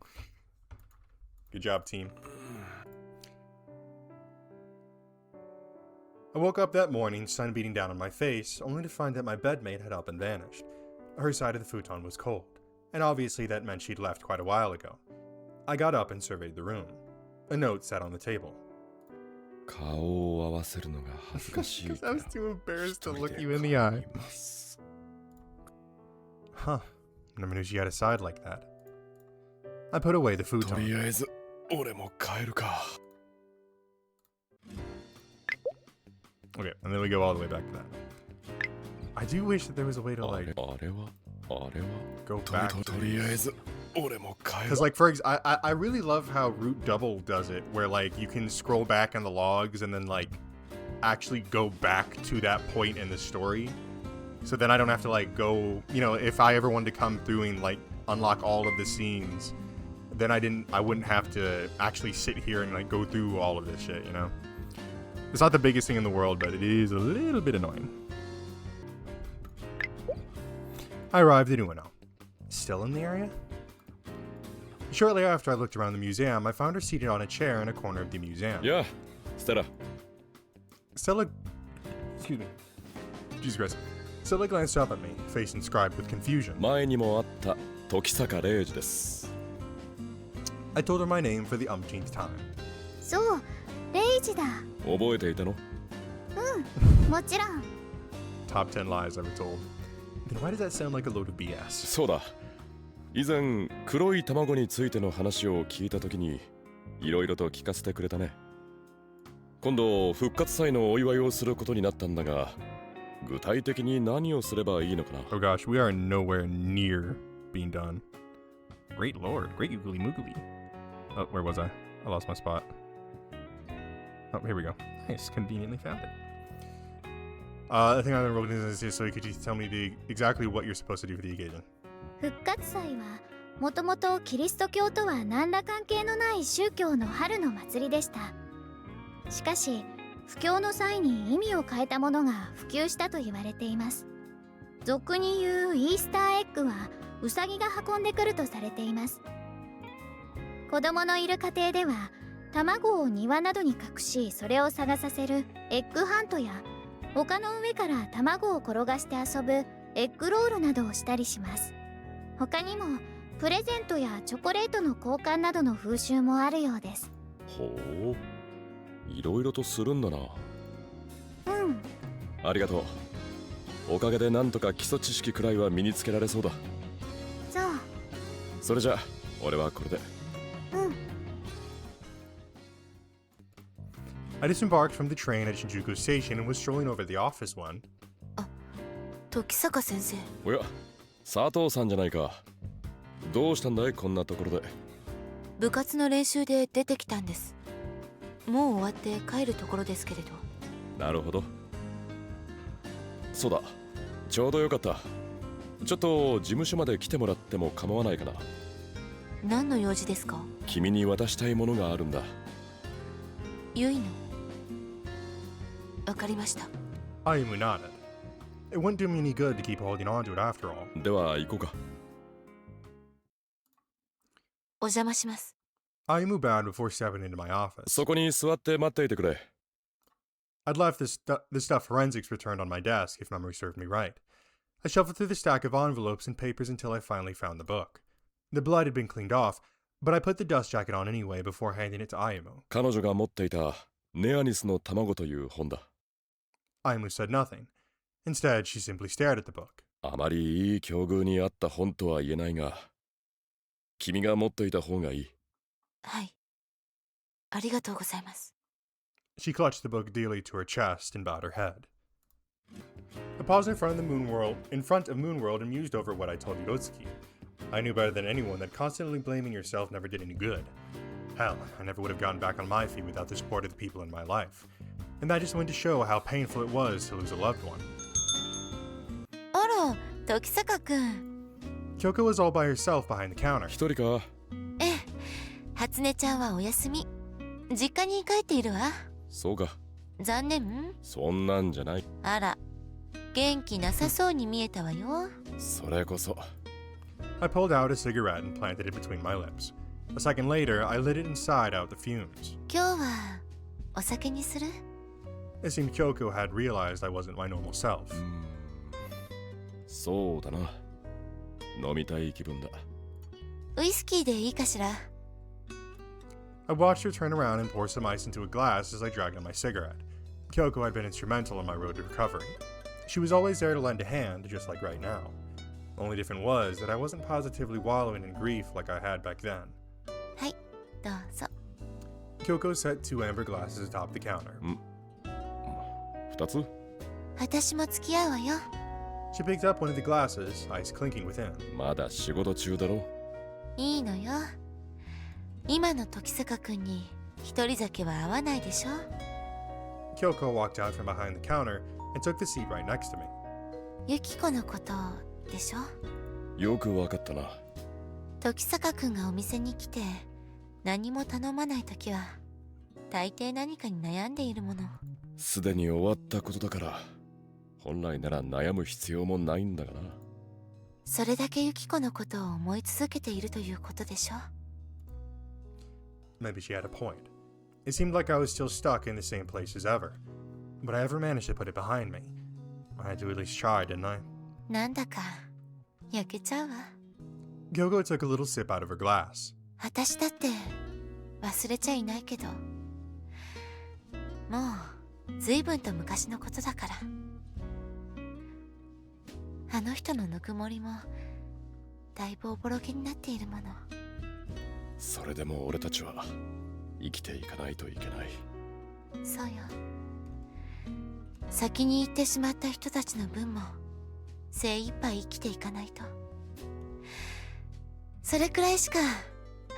Good job, team. I woke up that morning, sun beating down on my face, only to find that my bedmate had up and vanished. Her side of the futon was cold, and obviously that meant she'd left quite a while ago. I got up and surveyed the room. A note sat on the table. 顔を合わせるのが恥ずかしいから。 I was too embarrassed to look you in the eye. Huh. Never knew she had a side like that. I put away the futon. とりあえず俺も帰るか。 Okay, and then we go all the way back to that. I do wish that there was a way to like go back to because like for example, I really love how Root Double does it, where like you can scroll back on the logs and then like actually go back to that point in the story. So then I don't have to like go, you know, if I ever wanted to come through and like unlock all of the scenes, then I wouldn't have to actually sit here and like go through all of this shit, you know? It's not the biggest thing in the world, but it is a little bit annoying. I arrived at Ueno. Still in the area? Shortly after I looked around the museum, I found her seated on a chair in a corner of the museum. Yeah, Stella. Excuse me. Jesus Christ. Stella glanced up at me, face inscribed with confusion. 前にもあった時坂玲二です。 I told her my name for the umpteenth time. そう、レイジだ。覚えていたの？うん、もちろん。 Top 10 lies ever told. Then why does that sound like a load of BS? そうだ。以前黒い卵についての話を聞いたときにいろいろと聞かせてくれたね。今度復活祭のお祝いをすることになったんだが、具体的に何をすればいいのかな？ Oh gosh, we are nowhere near being done. Great lord, great googly moogly. Oh, where was I? I lost my spot. Oh, here we go. Nice, conveniently found it. I think I'm going to roll this, so could you tell me exactly what you're supposed to do for the occasion? 復活祭はもともとキリスト教とは何ら関係のない宗教の春の祭りでした。しかし布教の際に意味を変えたものが普及したと言われています。俗に言うイースターエッグはウサギが運んでくるとされています。子供のいる家庭では卵を庭などに隠し、それを探させるエッグハントや丘の上から卵を転がして遊ぶエッグロールなどをしたりします。他にもプレゼントやチョコレートの交換などの風習もあるようです。ほう、いろいろとするんだな。うん。ありがとう。おかげでなんとか基礎知識くらいは身につけられそうだ。そう。それじゃあ俺はこれで。うん。I disembarked from the train at Shinjuku Station and was strolling over the office one. 時坂先生。おや、佐藤さんじゃないか。どうしたんだいこんなところで。部活の練習で出てきたんです。もう終わって帰るところですけれど。なるほど。そうだ、ちょうどよかった。ちょっと事務所まで来てもらっても構わないかな。何の用事ですか？君に渡したいものがあるんだ。ゆいの。わかりました。Ayumu nodded. It wouldn't do me any good to keep holding on to it after all. では行こうか。お邪魔します。Ayumu bowed before stepping into my office. そこに座って待っていてくれ。I'd left the stuff forensics returned on my desk, if memory served me right. I shuffled through the stack of envelopes and papers until I finally found the book. The blood had been cleaned off, but I put the dust jacket on anyway before handing it to Ayumu. 彼女が持っていたネアニスの卵という本だ。Ayumu said nothing. Instead, she simply stared at the book. あまりいい境遇にあった本とは言えないが、君が持っていた方がいい。はい。ありがとうございます。She clutched the book dearly to her chest and bowed her head. I paused in front of Moonworld and mused over what I told Hirotsuki. I knew better than anyone that constantly blaming yourself never did any good. Hell, I never would have gotten back on my feet without the support of the people in my life. And that just went to show how painful it was to lose a loved one. あら、時坂くん。Kyoko was all by herself behind the counter. 一人か？ええ、初音ちゃんはお休み。実家に帰っているわ。そうか。残念？そんなんじゃない。あら、元気なさそうに見えたわよ。それこそ。I pulled out a cigarette and planted it between my lips. A second later, I lit it and sighed out the fumes. 今日はお酒にする？ It seemed Kyoko had realized I wasn't my normal self. そうだな。飲みたい気分だ。ウイスキーでいいかしら？ I watched her turn around and pour some ice into a glass as I dragged on my cigarette. Kyoko had been instrumental in my road to recovery. She was always there to lend a hand, just like right now. Only different was that I wasn't positively wallowing in grief like I had back then. はい、どうぞ。Kyoko set two amber glasses atop the counter. 二つ？私も付き合うわよ。She picked up one of the glasses, ice clinking within. まだ仕事中だろ。いいのよ。今の時坂くんに一人酒は合わないでしょ。Kyoko walked out from behind the counter and took the seat right next to me. ユキコのことでしょ。よくわかったな。時坂くんがお店に来て何も頼まないときは大抵何かに悩んでいるもの。すでに終わったことだから本来なら悩む必要もないんだがな。それだけユキコのことを思い続けているということでしょ。Maybe she had a point. It seemed like I was still stuck in the same place as ever. But I ever managed to put it behind me. I had to at least try, didn't I? なんだか焼けちゃうわ。Kyoko took a little sip out of her glass. 私だって忘れちゃいないけど、もう随分と昔のことだから。あの人のぬくもりもだいぶおぼろげになっているもの。それでも俺たちは生きていかないといけない。そうよ。先に行ってしまった人たちの分も精一杯生きていかないと。それくらいしか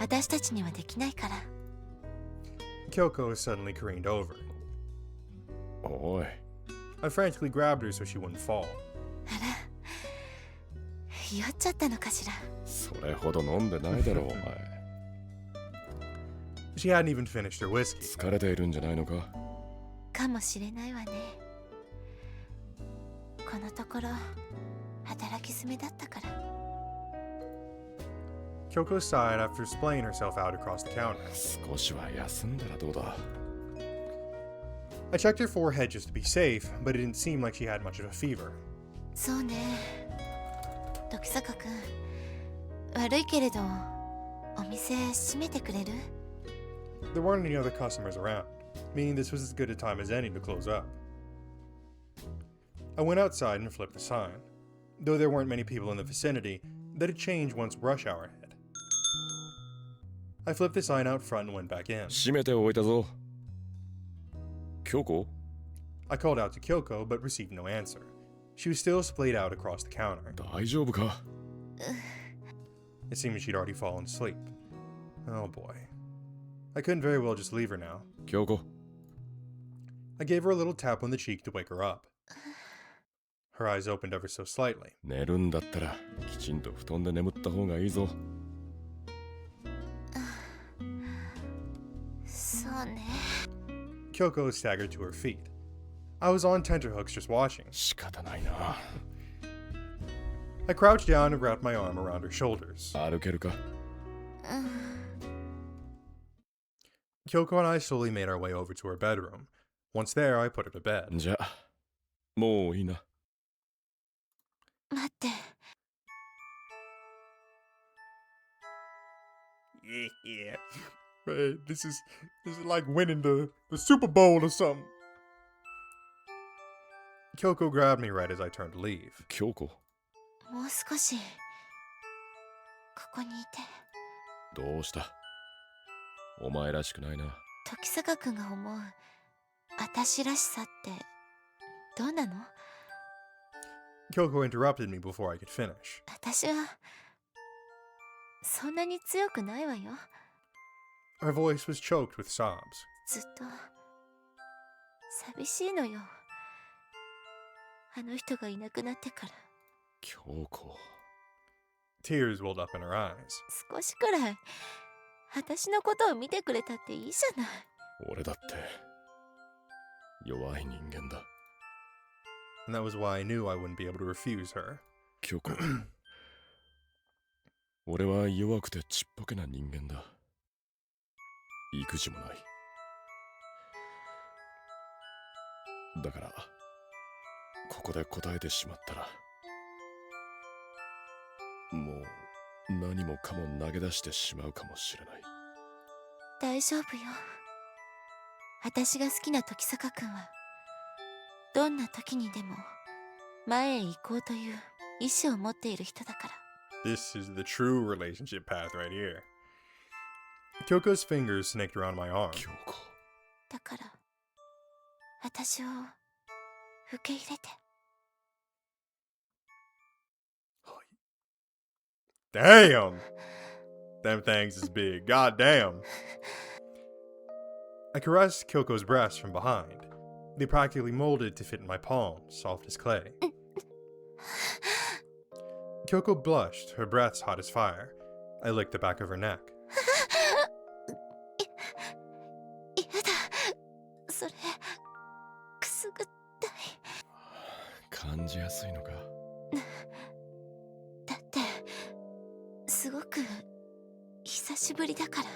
私たちにはできないから。Kyoko suddenly careened over. おい。I frantically grabbed her so she wouldn't fall. あら、酔っちゃったのかしら。それほど飲んでないだろうお前。She hadn't even finished her whiskey. 疲れているんじゃないのか？かもしれないわね。このところ働き詰めだったから。Kyoko sighed after splaying herself out across the counter. 少しは休んだらどうだ？ I checked her forehead just to be safe, but it didn't seem like she had much of a fever. そうね。時坂くん、悪いけれど、お店閉めてくれる？ There weren't any other customers around, meaning this was as good a time as any to close up. I went outside and flipped the sign. Though there weren't many people in the vicinity, that had changed once rush hour hit. I flipped the sign out front and went back in. 閉めておいたぞ。京子？ I called out to Kyoko, but received no answer. She was still splayed out across the counter. 大丈夫か？ It seemed she'd already fallen asleep. Oh boy. I couldn't very well just leave her now. 京子。 I gave her a little tap on the cheek to wake her up. Her eyes opened ever so slightly. 寝るんだったらきちんと布団で眠った方がいいぞ。そうね。 Kyoko staggered to her feet. I was on tenterhooks just watching. 仕方ないな。 I crouched down and wrapped my arm around her shoulders. 歩けるか？ Kyoko and I slowly made our way over to her bedroom. Once there, I put her to bed. じゃあ、もういいな。待って。Yeah. Man, this is like winning the Super Bowl or something. Kyoko grabbed me right as I turned to leave. 京子？ もう少しここにいて。どうした？お前らしくないな。時坂くんが思う私らしさってどうなの？ Kyoko interrupted me before I could finish. 私はそんなに強くないわよ。 Her voice was choked with sobs. ずっと寂しいのよ。あの人がいなくなってから。京子。 Tears welled up in her eyes. 少しくらい私のことを見てくれたっていいじゃない。俺だって弱い人間だ。 And that was why I knew I wouldn't be able to refuse her. 京子。俺は弱くてちっぽけな人間だ。育児もない。だからここで答えてしまったらもう何もかも投げ出してしまうかもしれない。大丈夫よ。私が好きな時坂くんはどんな時にでも前へ行こうという意志を持っている人だから。 This is the true relationship path right here. Kyoko's fingers snaked around my arm. 京子。だから私を受け入れて。Damn! Them things is big. God damn. I caressed Kyoko's breasts from behind. They practically molded to fit in my palm, soft as clay. Kyoko blushed, her breaths hot as fire. I licked the back of her neck. やだ。それくすぐったい。感じやすいのか？だってすごく久しぶりだから。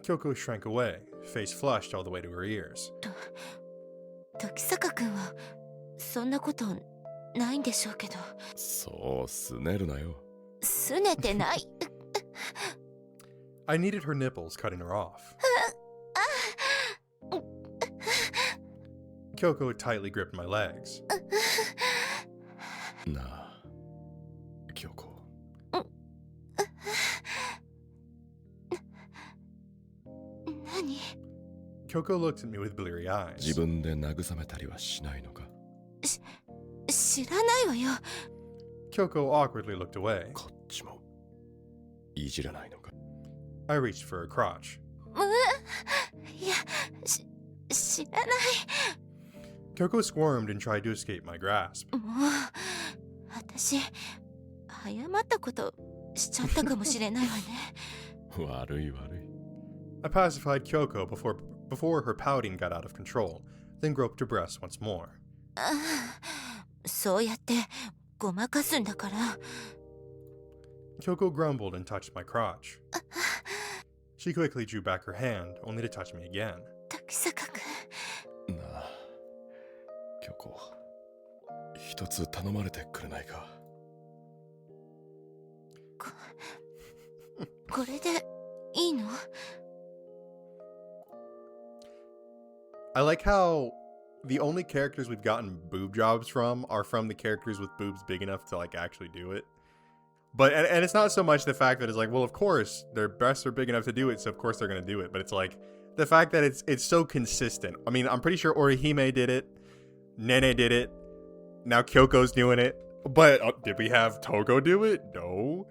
Kyoko shrank away, face flushed all the way to her ears. 時坂くんはそんなことないんでしょうけど。そうすねるなよ。すねてない。I needed her nipples cutting her off. Kyoko tightly gripped my legs. なあ、京子。何？ Kyoko looked at me with bleary eyes. 自分で慰めたりはしないのか？知らないわよ。 Kyoko awkwardly looked away. こっちもいじらないのか？ I reached for her crotch. いや、知らない。 Kyoko squirmed and tried to escape my grasp. もう私謝ったことしちゃったかもしれないわね。悪い悪い。 I pacified Kyoko before her pouting got out of control, then groped her breasts once more. そうやってごまかすんだから。 Kyoko grumbled and touched my crotch. She quickly drew back her hand, only to touch me again. 時坂くん。なあ、京子、一つ頼まれてくれないか？これでいいの？ I like how the only characters we've gotten boob jobs from are from the characters with boobs big enough to like actually do it. But and it's not so much the fact that it's like, well, of course their breasts are big enough to do it, so of course they're gonna do it. But it's like the fact that it's so consistent. I mean, I'm pretty sure Orihime did it, Nene did it, now Kyoko's doing it. But did we have Togo do it? No.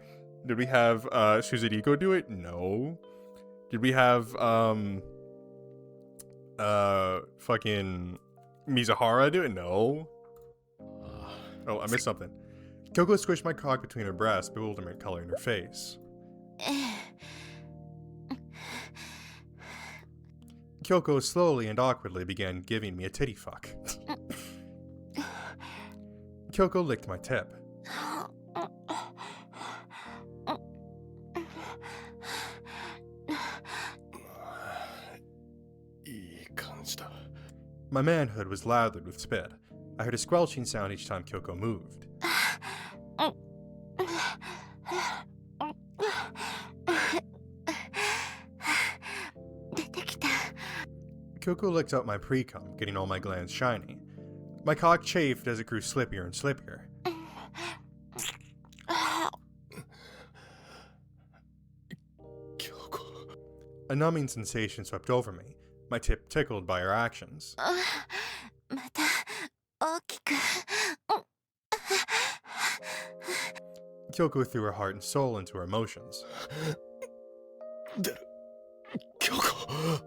Did we have Suzuriko do it? No. Did we have fucking Mizuhara do it? No. Oh, I missed something. Kyoko squished my cock between her breasts, bewilderment coloring her face. Kyoko slowly and awkwardly began giving me a titty fuck. Kyoko licked my tip. My manhood was lathered with spit. I heard a squelching sound each time Kyoko moved. Kyoko licked up my pre-cum, getting all my glands shiny. My cock chafed as it grew slippier and slippier. A numbing sensation swept over me, my tip tickled by her actions. Kyoko threw her heart and soul into her emotions. Kyoko!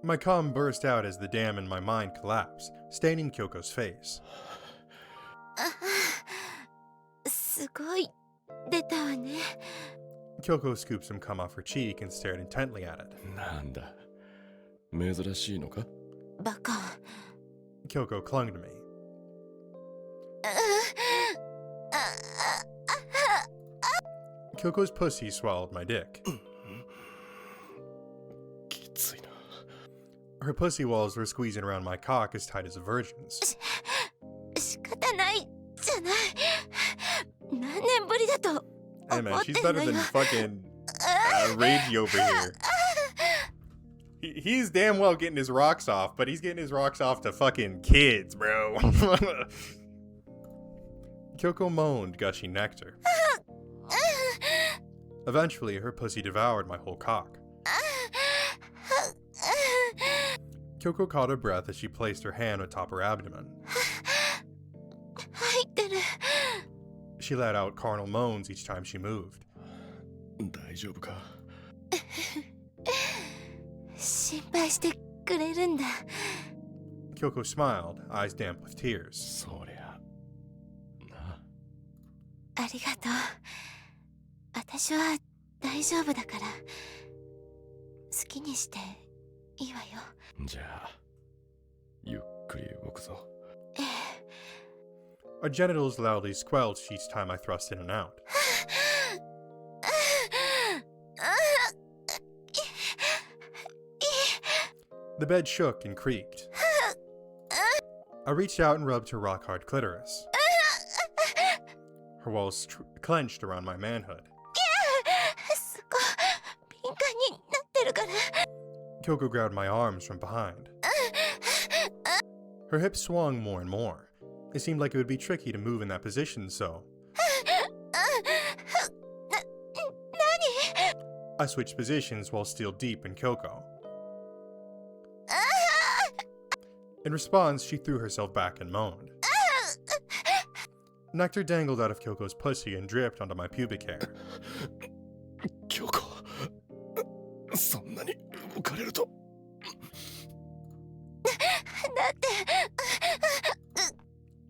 My cum burst out as the dam in my mind collapsed, staining Kyoko's face. Kyoko scooped some cum off her cheek and stared intently at it. Kyoko clung to me. Kyoko's pussy swallowed my dick. Her pussy walls were squeezing around my cock as tight as a virgin's. Hey man, she's better than fucking Reiji over here. He's damn well getting his rocks off, but he's getting his rocks off to fucking kids, bro. Kyoko moaned, gushing nectar. Eventually, her pussy devoured my whole cock. Kyoko caught her breath as she placed her hand atop her abdomen. She let out carnal moans each time she moved. Kyoko smiled, eyes damp with tears. Our genitals loudly squelched each time I thrust in and out. The bed shook and creaked. I reached out and rubbed her rock-hard clitoris. Her walls clenched around my manhood. Kyoko grabbed my arms from behind. Her hips swung more and more. It seemed like it would be tricky to move in that position, so... I switched positions while still deep in Kyoko. In response, she threw herself back and moaned. Nectar dangled out of Kyoko's pussy and dripped onto my pubic hair. Kyoko,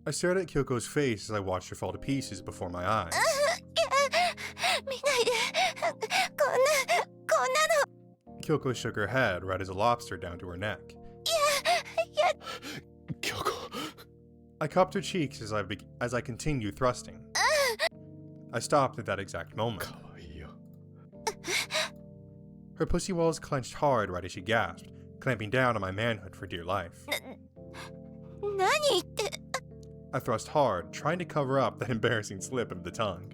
I stared at Kyoko's face as I watched her fall to pieces before my eyes. Kyoko shook her head, red as a lobster, down to her neck. Kyoko. I cupped her cheeks as I continued thrusting. I stopped at that exact moment. Her pussy walls clenched hard right as she gasped, clamping down on my manhood for dear life. 何言って I thrust hard, trying to cover up that embarrassing slip of the tongue.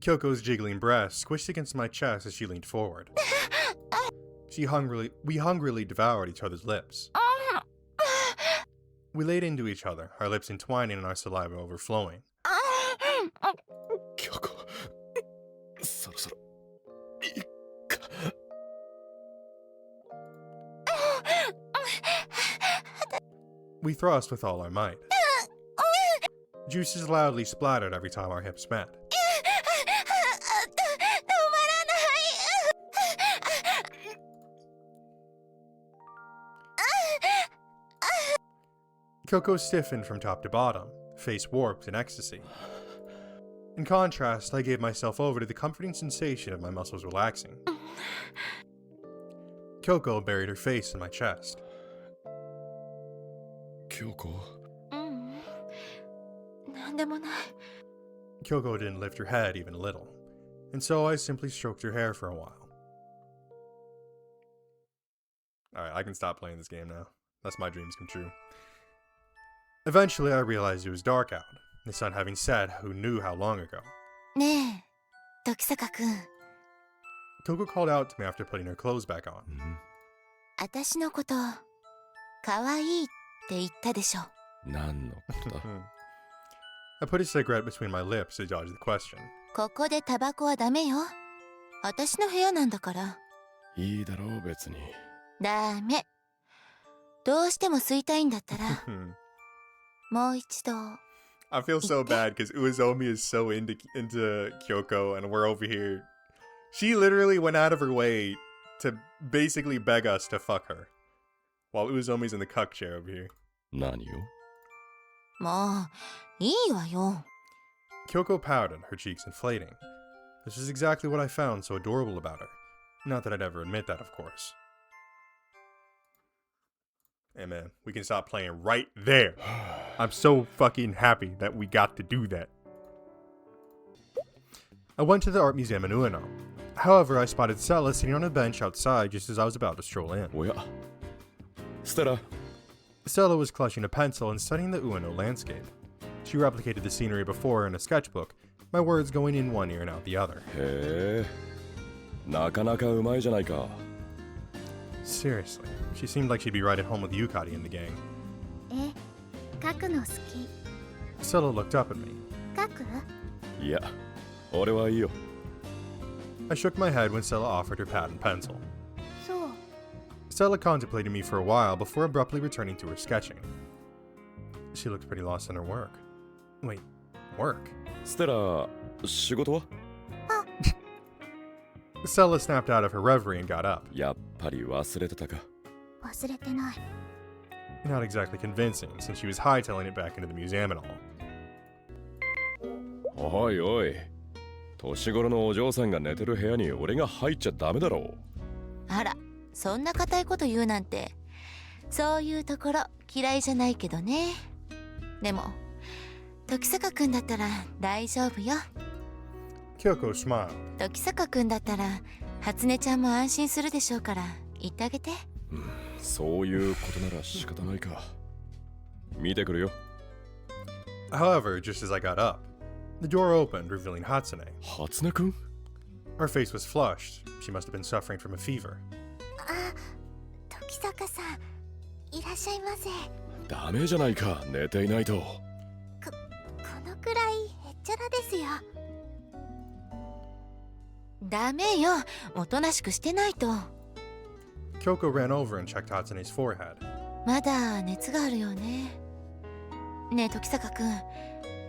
Kyoko's jiggling breast squished against my chest as she leaned forward. We hungrily devoured each other's lips. We laid into each other, our lips entwining and our saliva overflowing. Kyoko, そろそろいいか。We thrust with all our might. Juices loudly splattered every time our hips met. Kyoko stiffened from top to bottom, face warped in ecstasy. In contrast, I gave myself over to the comforting sensation of my muscles relaxing. Kyoko buried her face in my chest. Kyoko? なんでもない Kyoko didn't lift her head even a little, and so I simply stroked her hair for a while. Alright, I can stop playing this game now. That's my dreams come true. Eventually, I realized it was dark out, the sun having set who knew how long ago. ねえ時坂くん Kyoko called out to me after putting her clothes back on. 私のこと可愛いって言ったでしょ何のことだ I put a cigarette between my lips to dodge the question. ここでタバコはダメよ私の部屋なんだからいいだろう別に。ダメどうしても吸いたいんだったらもう一度 I feel so bad because Uezomi is so into Kyoko, and we're over here. She literally went out of her way to basically beg us to fuck her, while Uezomi's in the cuck chair over here. 何をもういいわよ Kyoko pouted, her cheeks inflating. This is exactly what I found so adorable about her. Not that I'd ever admit that, of course. Hey man, we can stop playing right there. I'm so fucking happy that we got to do that. I went to the art museum in Ueno. However, I spotted Sella sitting on a bench outside just as I was about to stroll in. おやステラ Stella was clutching a pencil and studying the Ueno landscape. She replicated the scenery before in a sketchbook, my words going in one ear and out the other. へえなかなかうまいじゃないか。 Seriously, she seemed like she'd be right at home with Yukari and the gang. え描くの好き Stella looked up at me. 描くいや俺はいいよ。 I shook my head when Stella offered her pad and pencil. そう Stella contemplated me for a while before abruptly returning to her sketching. She looked pretty lost in her work. Wait, work? ステラ仕事は Stella snapped out of her reverie and got up. やっぱり忘れてたか。忘れてない Not exactly convincing, since she was hightailing it back into the museum and all. おいおい年頃のお嬢さんが寝てる部屋に俺が入っちゃダメだろう。あらそんな固いこと言うなんてそういうところ嫌いじゃないけどねでも時坂くんだったら大丈夫よ Kyoko smiled. 時坂くんだったら初音ちゃんも安心するでしょうから言ってあげてそういうことなら仕方ないか。見てくるよ。 However, just as I got up, the door opened, revealing Hatsune. 初音くん Her face was flushed. She must have been suffering from a fever. あ時坂さんいらっしゃいませダメじゃないか寝ていないと。このくらいへっちゃらですよダメよおとなしくしてないと Kyoko ran over and checked Hatsune's forehead. まだ熱があるよねねえ時坂くん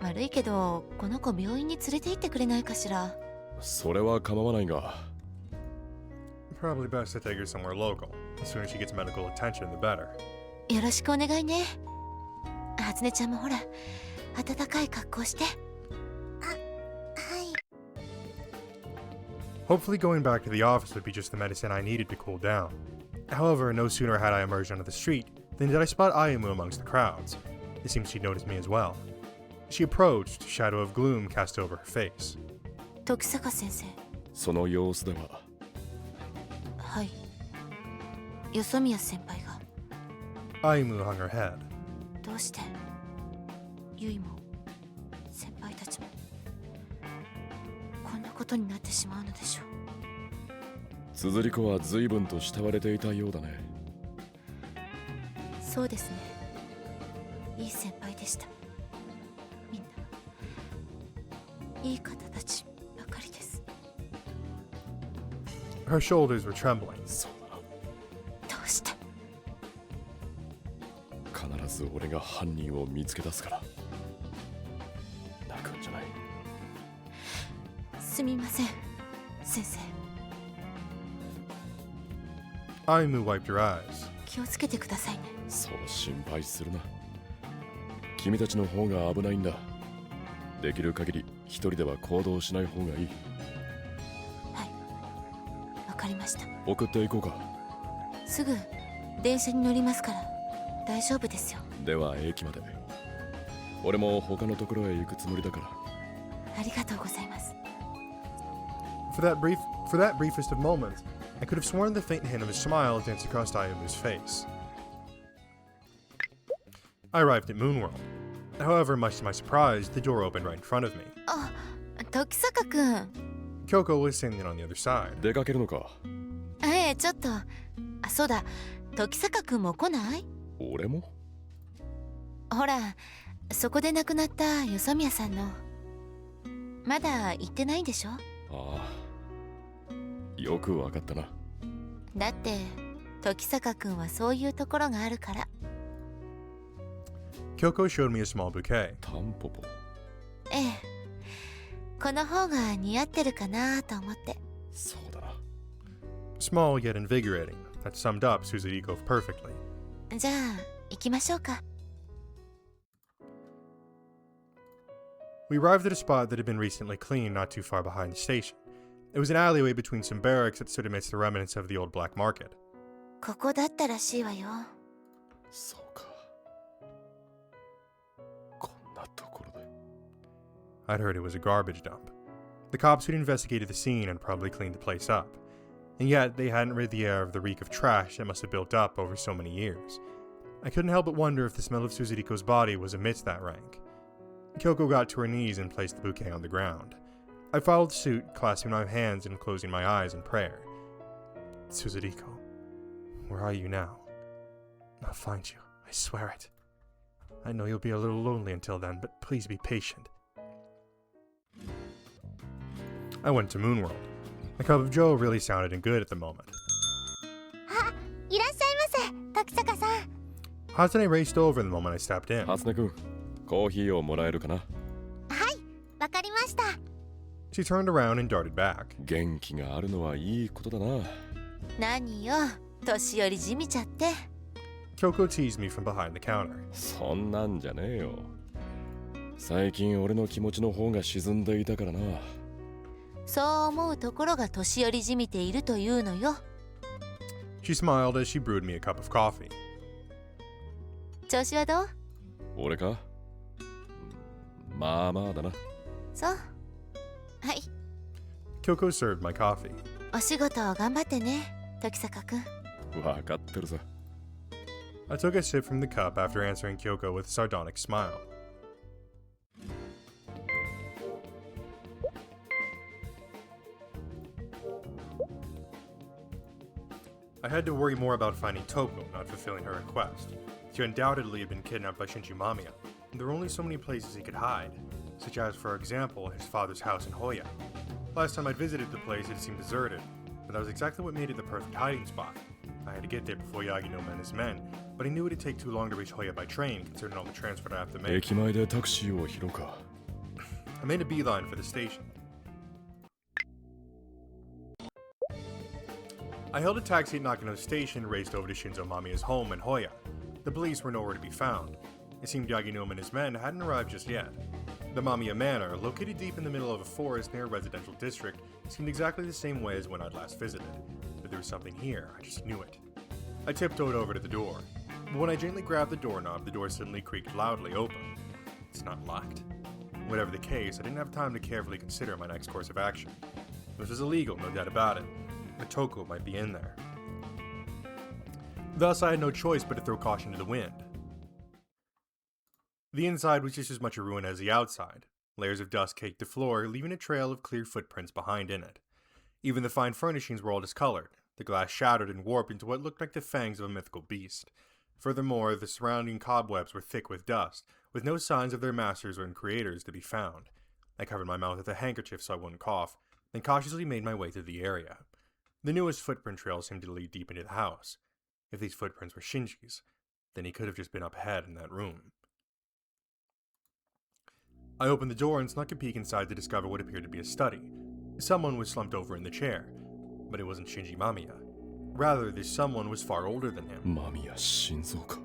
悪いけどこの子病院に連れて行ってくれないかしらそれは構わないが。 Probably best to take her somewhere local. The sooner she gets medical attention, the better. よろしくお願いね初音ちゃんもほら暖かい格好して Hopefully going back to the office would be just the medicine I needed to cool down. However, no sooner had I emerged onto the street than did I spot Ayumu amongst the crowds. It seems she'd noticed me as well. She approached, shadow of gloom cast over her face. 時坂先生その様子でははい。よそ宮先輩が。Ayumu hung her head. どうしてゆいも先輩たちもこんなことになってしまうのでしょう。つづり子は随分と慕われていたようだね。そうですね。いい先輩でした。みんないい方たちばかりです。Her shoulders were trembling. そうだな。どうして必ず俺が犯人を見つけ出すから。泣くんじゃない。すみません先生。Ayumu wiped her eyes. 気をつけてくださいね。そう心配するな。君たちの方が危ないんだ。できる限り一人では行動しない方がいい。はい、わかりました。送っていこうか。すぐ電車に乗りますから大丈夫ですよ。では駅まで。俺も他のところへ行くつもりだから。ありがとうございます。For that briefest of moments, I could have sworn the faint hint of a smile danced across Ayumu's face. I arrived at Moonworld. However, much to my surprise, the door opened right in front of me. あ、時坂くん。Kyoko was standing on the other side. 出かけるのか。ちょっと。あ、そうだ。時坂くんも来ない？俺も？ほら、そこで亡くなったよそ宮さんの。まだ行ってないんでしょ？ああ。よくわかったな。だって、時坂くんはそういうところがあるから。Kyoko showed me a small bouquet. タンポポ。ええ。この方が似合ってるかなと思って。そうだな。Small yet invigorating. That summed up Suzuriko perfectly. じゃあ、行きましょうか。We arrived at a spot that had been recently cleaned not too far behind the station. It was an alleyway between some barracks that stood amidst the remnants of the old black market. ここだったらしいわよ。そうか。こんなところで。I'd heard it was a garbage dump. The cops who'd investigated the scene had probably cleaned the place up. And yet, they hadn't rid the air of the reek of trash that must have built up over so many years. I couldn't help but wonder if the smell of Suzuriko's body was amidst that rank. Kyoko got to her knees and placed the bouquet on the ground. I followed suit, clasping my hands and closing my eyes in prayer. Suzuriko, where are you now? I'll find you, I swear it. I know you'll be a little lonely until then, but please be patient. I went to Moonworld. A cup of joe really sounded good at the moment. あ、いらっしゃいませ、時坂さん。Hatsune raced over the moment I stepped in. 初音くん、コーヒーをもらえるかな？はい、わかりました。She turned around and darted back. 元気があるのはいいことだな。何よ、年寄りじみちゃって。Kyoko teased me from behind the counter. そんなんじゃねえよ。最近俺の気持ちの方が沈んでいたからな。そう思うところが年寄りじみているというのよ。She smiled as she brewed me a cup of coffee. 調子はどう？俺か？まあまあだな。そう。はい。Kyoko served my coffee. お仕事を頑張ってね、時坂くん。わかってるさ。I took a sip from the cup after answering Kyoko with a sardonic smile. I had to worry more about finding Toko, not fulfilling her request. She undoubtedly had been kidnapped by Shinji Mamiya, and there were only so many places he could hide, such as, for example, his father's house in Hoya. Last time I'd visited the place, it seemed deserted, but that was exactly what made it the perfect hiding spot. I had to get there before Yaginoma and his men, but I knew it'd take too long to reach Hoya by train, considering all the transport I have to make. 駅前でタクシーを拾うか。I made a beeline for the station. I hailed a taxi at Nakano Station and raced over to Shinzo Mamiya's home in Hoya. The police were nowhere to be found. It seemed Yaginoma and his men hadn't arrived just yet. The Mamiya Manor, located deep in the middle of a forest near a residential district, seemed exactly the same way as when I'd last visited. But there was something here, I just knew it. I tiptoed over to the door. But when I gently grabbed the doorknob, the door suddenly creaked loudly open. It's not locked. Whatever the case, I didn't have time to carefully consider my next course of action. This was illegal, no doubt about it. But Toko might be in there. Thus, I had no choice but to throw caution to the wind. The inside was just as much a ruin as the outside. Layers of dust caked the floor, leaving a trail of clear footprints behind in it. Even the fine furnishings were all discolored, the glass shattered and warped into what looked like the fangs of a mythical beast. Furthermore, the surrounding cobwebs were thick with dust, with no signs of their masters or creators to be found. I covered my mouth with a handkerchief so I wouldn't cough, then cautiously made my way through the area. The newest footprint trail seemed to lead deep into the house. If these footprints were Shinji's, then he could have just been up ahead in that room. I opened the door and snuck a peek inside to discover what appeared to be a study. Someone was slumped over in the chair, but it wasn't Shinji Mamiya. Rather, this someone was far older than him. Mamiya Shinzo.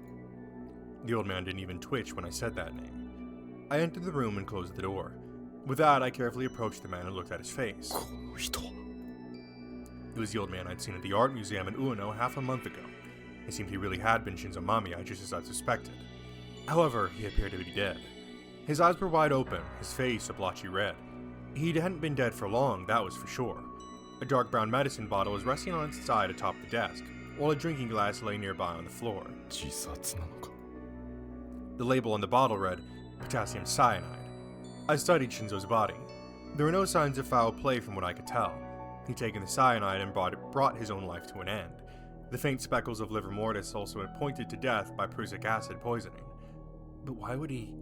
The old man didn't even twitch when I said that name. I entered the room and closed the door. With that, I carefully approached the man and looked at his face. It was the old man I'd seen at the art museum in Ueno half a month ago. It seemed he really had been Shinzo Mamiya, just as I suspected. However, he appeared to be dead. His eyes were wide open, his face a blotchy red. He hadn't been dead for long, that was for sure. A dark brown medicine bottle was resting on its side atop the desk, while a drinking glass lay nearby on the floor. The label on the bottle read, potassium cyanide. I studied Shinzo's body. There were no signs of foul play from what I could tell. He'd taken the cyanide and brought his own life to an end. The faint speckles of livor mortis also had pointed to death by prussic acid poisoning. But why would he...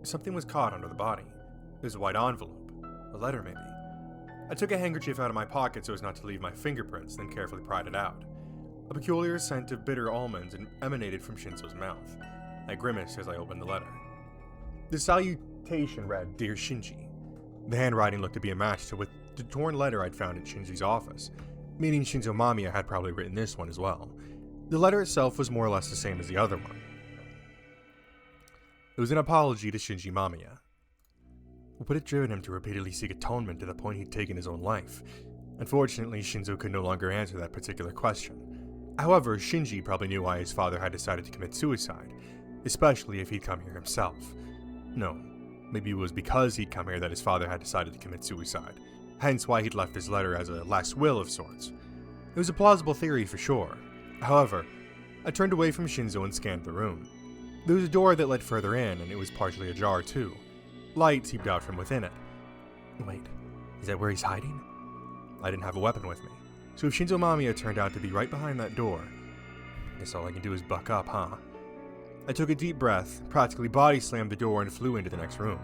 Something was caught under the body. It was a white envelope. A letter, maybe. I took a handkerchief out of my pocket so as not to leave my fingerprints, then carefully pried it out. A peculiar scent of bitter almonds emanated from Shinzo's mouth. I grimaced as I opened the letter. The salutation read, Dear Shinji. The handwriting looked to be a match to the torn letter I'd found at Shinji's office, meaning Shinzo Mamiya had probably written this one as well. The letter itself was more or less the same as the other one. It was an apology to Shinji Mamiya. What had driven him to repeatedly seek atonement to the point he'd taken his own life? Unfortunately, Shinzo could no longer answer that particular question. However, Shinji probably knew why his father had decided to commit suicide, especially if he'd come here himself. No, maybe it was because he'd come here that his father had decided to commit suicide, hence why he'd left his letter as a last will of sorts. It was a plausible theory for sure. However, I turned away from Shinzo and scanned the room. There was a door that led further in, and it was partially ajar too. Light seeped out from within it. Wait, is that where he's hiding? I didn't have a weapon with me, so if Shinzo Mamiya turned out to be right behind that door, guess all I can do is buck up, huh? I took a deep breath, practically body slammed the door, and flew into the next room.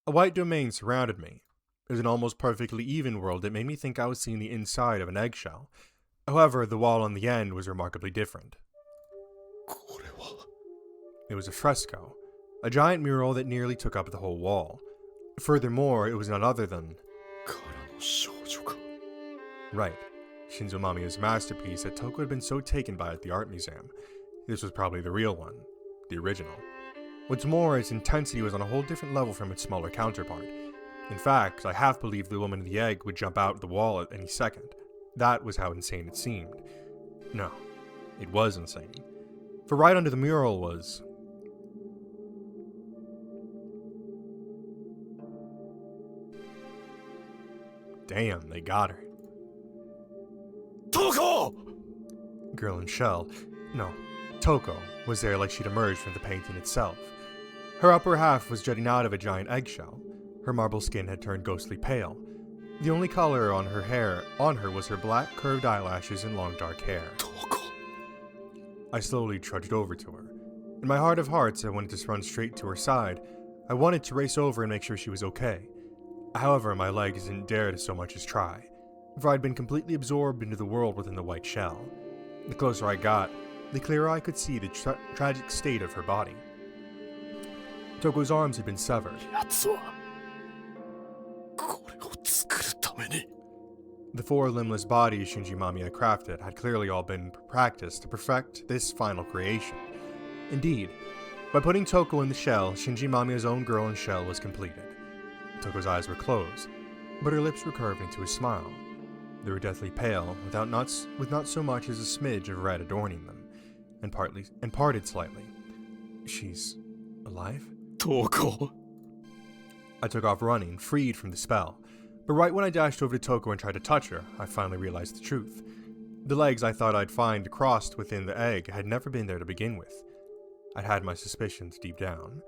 A white domain surrounded me. It was an almost perfectly even world that made me think I was seeing the inside of an eggshell. However, the wall on the end was remarkably different. It was a fresco, a giant mural that nearly took up the whole wall. Furthermore, it was none other than... Right, Shinzo Mamiya's masterpiece that Toko had been so taken by at the art museum. This was probably the real one, the original. What's more, its intensity was on a whole different level from its smaller counterpart. In fact, I half believed the woman in the egg would jump out the wall at any second. That was how insane it seemed. No, it was insane. For right under the mural was... Damn, they got her. Toko! Girl in shell. No, Toko was there like she'd emerged from the painting itself. Her upper half was jutting out of a giant eggshell. Her marble skin had turned ghostly pale. The only color on her was her black curved eyelashes and long dark hair. Toko. I slowly trudged over to her. In my heart of hearts, I wanted to run straight to her side. I wanted to race over and make sure she was okay. However, my legs didn't dare to so much as try, for I'd been completely absorbed into the world within the white shell. The closer I got, the clearer I could see the tragic state of her body. Toko's arms had been severed. The four limbless bodies Shinji Mamiya crafted had clearly all been practiced to perfect this final creation. Indeed, by putting Toko in the shell, Shinji Mamiya's own girl in shell was completed. Toko's eyes were closed, but her lips were curved into a smile. They were deathly pale, with not so much as a smidge of red adorning them, and parted slightly. She's alive? Toko. I took off running, freed from the spell. But right when I dashed over to Toko and tried to touch her, I finally realized the truth. The legs I thought I'd find crossed within the egg had never been there to begin with. I'd had my suspicions deep down.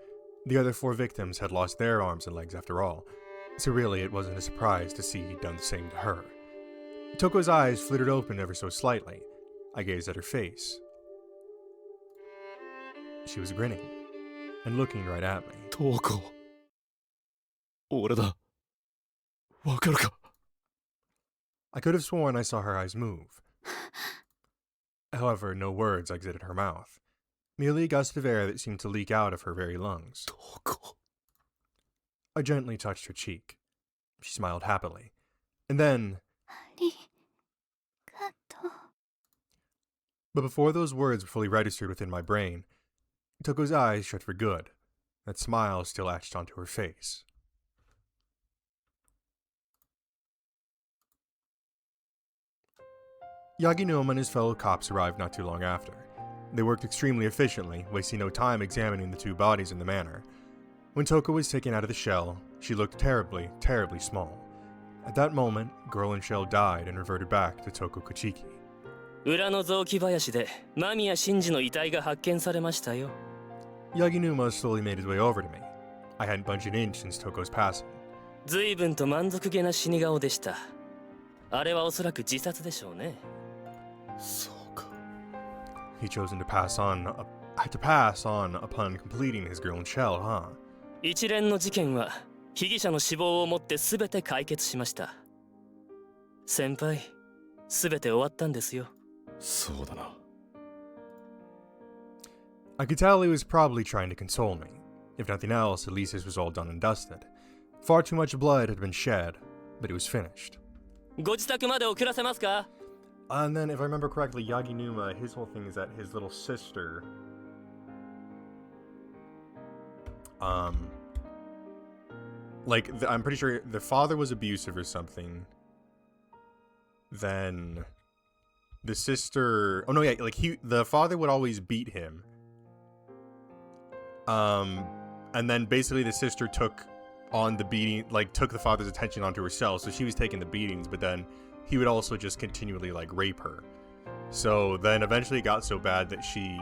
The other 4 victims had lost their arms and legs after all, so really it wasn't a surprise to see he'd done the same to her. Toko's eyes flittered open ever so slightly. I gazed at her face. She was grinning and looking right at me. Toko. 俺だ。わかるか? I could have sworn I saw her eyes move. However, no words exited her mouth, merely a gust of air that seemed to leak out of her very lungs. Toko. I gently touched her cheek. She smiled happily. And then... But before those words were fully registered within my brain, Toko's eyes shut for good. That smile still etched onto her face. Yaginuma and his fellow cops arrived not too long after. They worked extremely efficiently, wasting no time examining the 2 bodies in the manor. When Toko was taken out of the shell, she looked terribly, terribly small. At that moment, Girl in Shell died and reverted back to Toko Kuchiki. 裏の雑木林で間宮真司の遺体が発見されましたよ。 Yaginuma slowly made his way over to me. I hadn't budged an inch since Toko's passing. 随分と満足げな死に顔でした。あれはおそらく自殺でしょうね。そうか。 He chosen to pass on upon completing his Girl in Shell, huh? 一連の事件は被疑者の死亡をもって全て解決しました。先輩、全て終わったんですよ。そうだな。 I could tell he was probably trying to console me. If nothing else, at least this was all done and dusted. Far too much blood had been shed, but it was finished. ご自宅まで送らせますか? And then, if I remember correctly, Yaginuma, his whole thing is that his little sister... I'm pretty sure the father was abusive or something. Then... the sister... Oh no, yeah, the father would always beat him. And then basically the sister took on the beating, took the father's attention onto herself, so she was taking the beatings, but then he would also just continually, rape her. So then eventually it got so bad that she,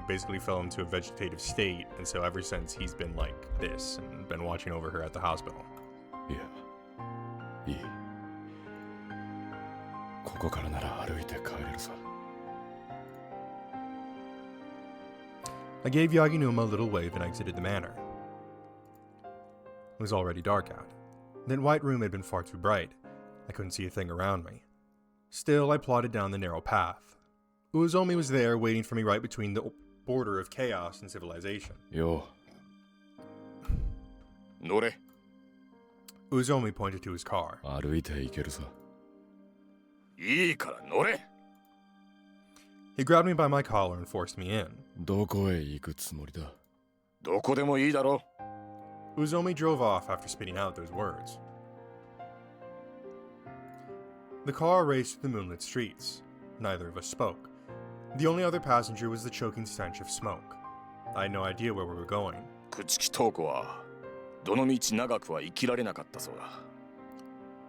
basically fell into a vegetative state, and so ever since he's been like this, and been watching over her at the hospital. Yeah. いい。ここからなら歩いて帰れるさ。 I gave Yaginuma a little wave and exited the manor. It was already dark out. That white room had been far too bright. I couldn't see a thing around me. Still, I plodded down the narrow path. Uzomi was there, waiting for me right between the border of chaos and civilization. Yo. Nore. Uzomi pointed to his car. 歩いて行けるさ。いいから乗れ。 He grabbed me by my collar and forced me in. どこへ行くつもりだ? どこでもいいだろ。 Uzomi drove off after spitting out those words. The car raced through the moonlit streets. Neither of us spoke. The only other passenger was the choking stench of smoke. I had no idea where we were going. 朽木塔子はどの道長くは生きられなかったそうだ。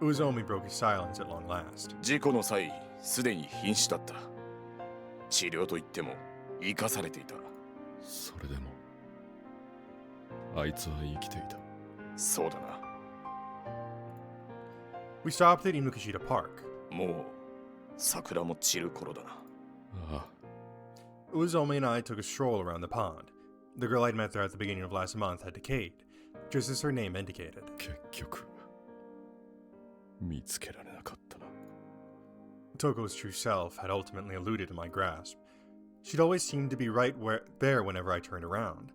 Uzomi broke his silence at long last. 事故の際、すでに瀕死だった。治療といっても生かされていた。それでもあいつは生きていた。そうだな。We stopped at Inukashita Park. もう桜も散る頃だな。ああ。Uzomi and I took a stroll around the pond. The girl I'd met there at the beginning of last month had decayed, just as her name indicated. 結局見つけられなかったな。 Toko's true self had ultimately eluded my grasp. She'd always seemed to be right there whenever I turned around.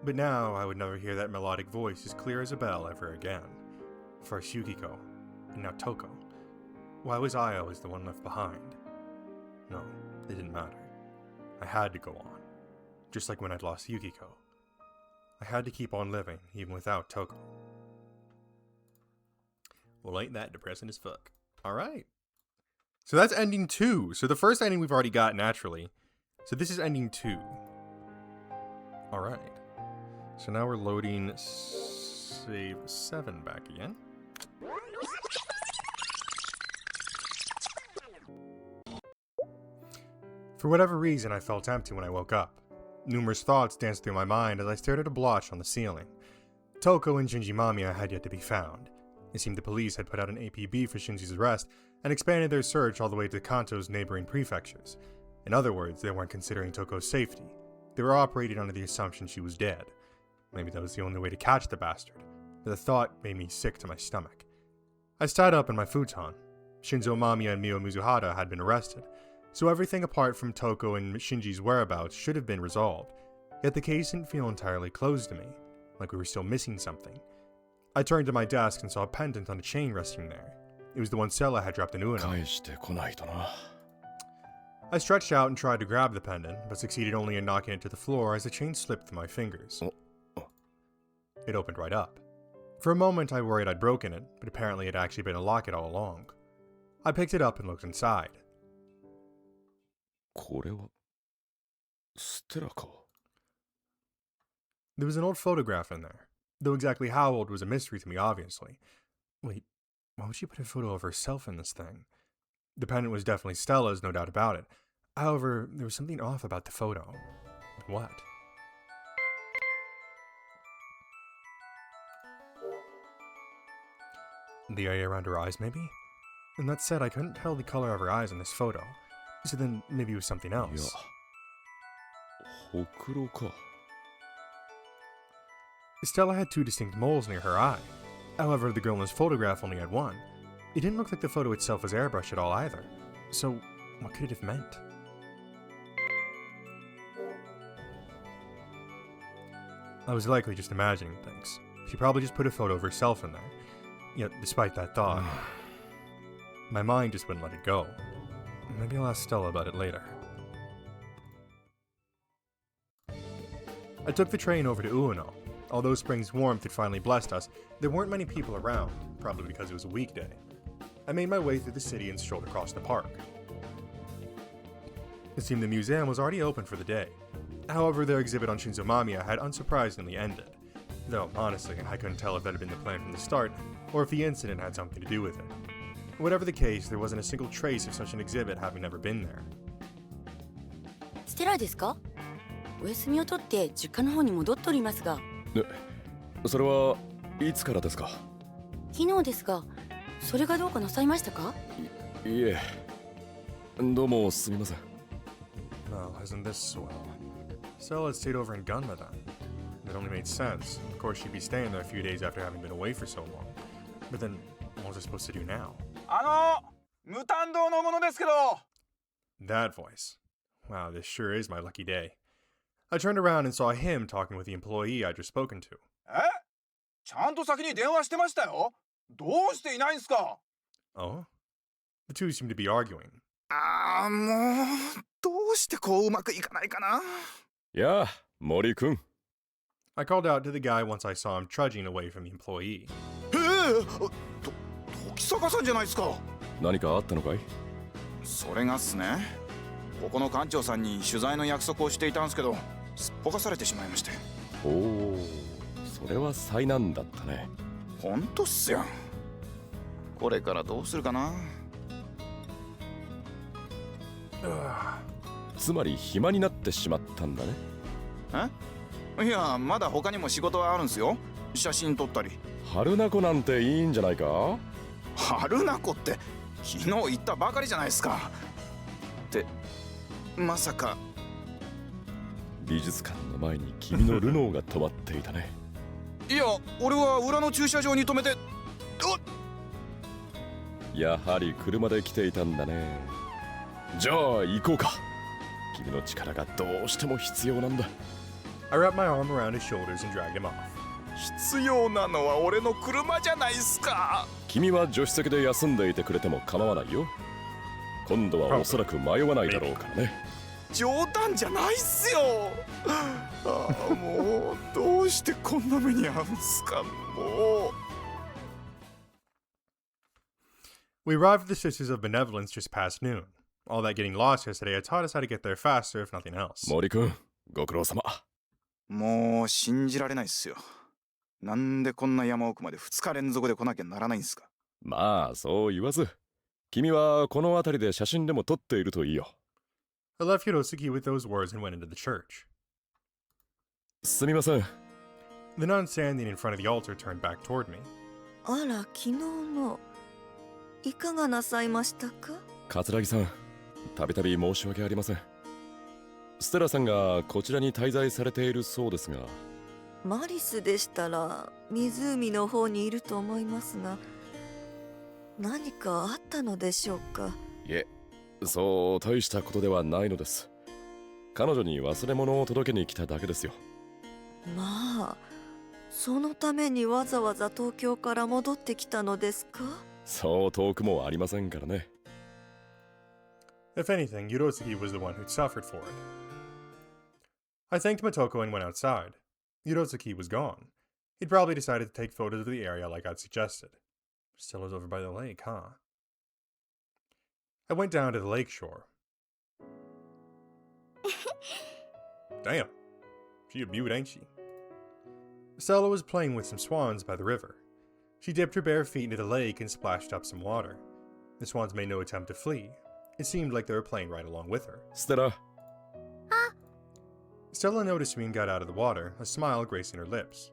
But now I would never hear that melodic voice as clear as a bell ever again. First Yukiko, and now Toko. Why was I always the one left behind? No, it didn't matter. I had to go on. Just like when I'd lost Yukiko. I had to keep on living, even without Toko. Well, ain't that depressing as fuck. Alright. So that's ending 2. So the first ending we've already got, naturally. So this is ending 2. Alright. So now we're loading save 7 back again. For whatever reason, I felt empty when I woke up. Numerous thoughts danced through my mind as I stared at a blotch on the ceiling. Toko and Shinji Mamiya had yet to be found. It seemed the police had put out an APB for Shinji's arrest and expanded their search all the way to Kanto's neighboring prefectures. In other words, they weren't considering Toko's safety. They were operating under the assumption she was dead. Maybe that was the only way to catch the bastard. The thought made me sick to my stomach. I sat up in my futon. Shinzo Mamiya and Mio Mizuhara had been arrested, so everything apart from Toko and Shinji's whereabouts should have been resolved. Yet the case didn't feel entirely closed to me, like we were still missing something. I turned to my desk and saw a pendant on a chain resting there. It was the one Sella had dropped in Ueno. I stretched out and tried to grab the pendant, but succeeded only in knocking it to the floor as the chain slipped through my fingers. It opened right up. For a moment I worried I'd broken it, but apparently it had actually been a locket all along. I picked it up and looked inside. There was an old photograph in there, though exactly how old was a mystery to me, obviously. Wait, why would she put a photo of herself in this thing? The pendant was definitely Stella's, no doubt about it. However, there was something off about the photo. What? The area around her eyes, maybe? And that said, I couldn't tell the color of her eyes in this photo. So then, maybe it was something else. Stella had two distinct moles near her eye. However, the girl in this photograph only had one. It didn't look like the photo itself was airbrushed at all either. So, what could it have meant? I was likely just imagining things. She probably just put a photo of herself in there. Yet, despite that thought, my mind just wouldn't let it go. Maybe I'll ask Stella about it later. I took the train over to Ueno. Although spring's warmth had finally blessed us, there weren't many people around, probably because it was a weekday. I made my way through the city and strolled across the park. It seemed the museum was already open for the day. However, their exhibit on Shinzo Mamiya had unsurprisingly ended. Though, honestly, I couldn't tell if that had been the plan from the start, or if the incident had something to do with it. Whatever the case, there wasn't a single trace of such an exhibit having ever been there. ステラですか？お休みを取って実家の方に戻っておりますが。それはいつからですか？昨日ですが、それがどうかなさいましたか？いえ、どうもすみません。Well, isn't this swell? Stella had stayed over in Gunma then. It only made sense. Of course, she'd be staying there a few days after having been away for so long. But then, what was I supposed to do now? 無担当の者ですけど。That voice. Wow, this sure is my lucky day. I turned around and saw him talking with the employee I'd just spoken to. ちゃんと先に電話してましたよ。どうしていないんすか？ Oh? The two seemed to be arguing. もう、どうしてこううまくいかないかな。やあ、森くん。I called out to the guy once I saw him trudging away from the employee. 時坂さんじゃないですか。何かあったのかい？それがっすね。ここの館長さんに取材の約束をしていたんですけど、すっぽかされてしまいまして。おお、それは災難だったね。ほんとっすよ。これからどうするかな。つまり暇になってしまったんだね。いや、まだ他にも仕事はあるんすよ。写真撮ったり。春名湖なんていいんじゃないか？春名湖って昨日行ったばかりじゃないですか。ってまさか。美術館の前に君のルノーが止まっていたね。いや、俺は裏の駐車場に止めて。やはり車で来ていたんだね。じゃあ行こうか。君の力がどうしても必要なんだ。I wrapped my arm around his shoulders and dragged him off. 必要なのは俺の車じゃないっすか。君は助手席で休んでいてくれても構わないよ。今度はおそらく迷わないだろうからね。冗談じゃないっすよ。もうどうしてこんな目に遭うんすか。もう。We arrived at the Sisters of Benevolence just past noon. All that getting lost yesterday had taught us how to get there faster, if nothing else. 森くん、ご苦労様。もう信じられないっすよ。なんでこんな山奥まで2日連続で来なきゃならないんすか。まあそう言わず、君はこの辺りで写真でも撮っているといいよ。I left Hirosuke with those words and went into the church. すみません。 The nun standing in front of the altar turned back toward me. あら、昨日の。いかがなさいましたか？桂木さん、たびたび申し訳ありません。ステラさんがこちらに滞在されているそうですが。マリスでしたら湖の方にいると思いますが、何かあったのでしょうか？いえ、そう大したことではないのです。彼女に忘れ物を届けに来ただけですよ。まあ、そのためにわざわざ東京から戻ってきたのですか？そう遠くもありませんからね。If anything, Hirosuke was the one who'd suffered for it. I thanked Motoko and went outside. Hirosuke was gone. He'd probably decided to take photos of the area like I'd suggested. Still is over by the lake, huh? I went down to the lake shore. Damn. She a beaut, ain't she? Stella was playing with some swans by the river. She dipped her bare feet into the lake and splashed up some water. The swans made no attempt to flee. It seemed like they were playing right along with her. Stella. Stella noticed me and got out of the water, a smile gracing her lips.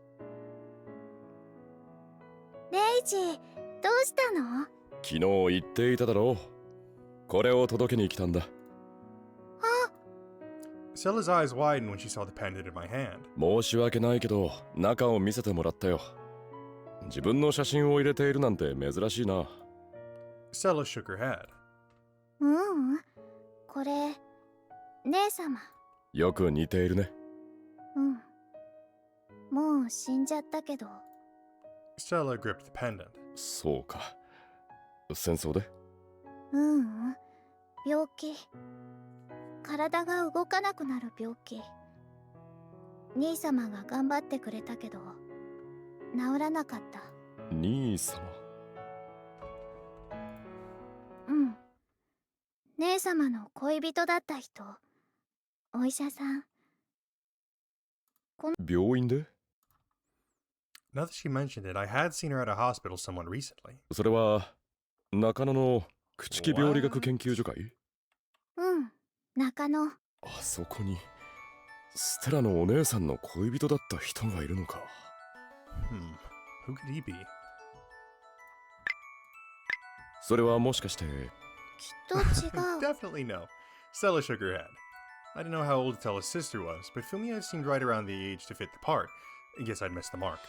レイジ、どうしたの？昨日言っていただろう。これを届けに来たんだ。Stella's eyes widened when she saw the pendant in my hand. 申し訳ないけど、中を見せてもらったよ。自分の写真を入れているなんて珍しいな。Stella shook her head. これ、姉様。よく似ているね。もう死んじゃったけど。Stella gripped the pendant. そうか。戦争で？病気。体が動かなくなる病気。兄様が頑張ってくれたけど、治らなかった。兄様？姉様の恋人だった人。お医者さん。病院で？ Now that she mentioned it, I had seen her at a hospital somewhat recently. それは中野の朽木病理学研究所かい？中野。あそこにステラのお姉さんの恋人だった人がいるのか。Who could he be? それはもしかして。きっと違う。Definitely no. Stella shook her head. I didn't know how old Stella's sister was, but Fumiya seemed right around the age to fit the part. I guess I'd missed the mark.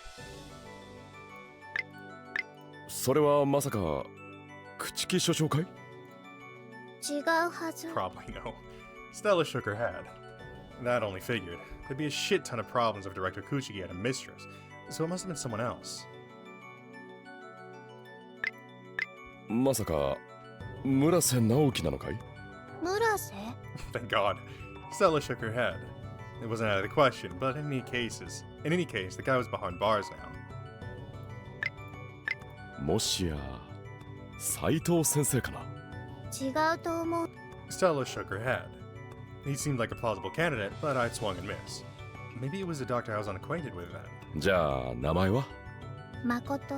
それはまさか朽木所長会？違うはず。Probably no. Stella shook her head. That only figured. There'd be a shit ton of problems if Director Kuchiki had a mistress, so it must have been someone else. まさか村瀬直樹なのかい？村瀬？ Thank God. Stella shook her head. It wasn't out of the question, but in any case, the guy was behind bars now. もしや斉藤先生かな？違うと思う。 Stella shook her head. He seemed like a plausible candidate, but I'd swung and missed. Maybe it was a doctor I was unacquainted with then. じゃあ名前は？誠。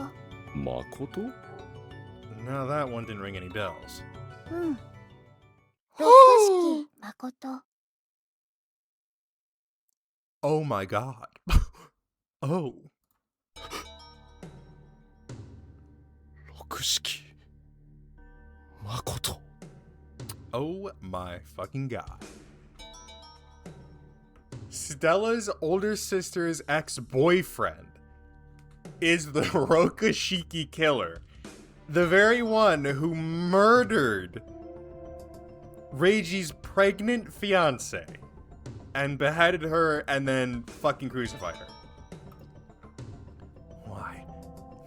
誠？ Now that one didn't ring any bells. 六式誠。Oh my God. Oh. 六式誠。Oh my fucking God. Stella's older sister's ex-boyfriend is the Rokushiki killer. The very one who murdered Reiji's pregnant fiance and beheaded her and then fucking crucified her. Why?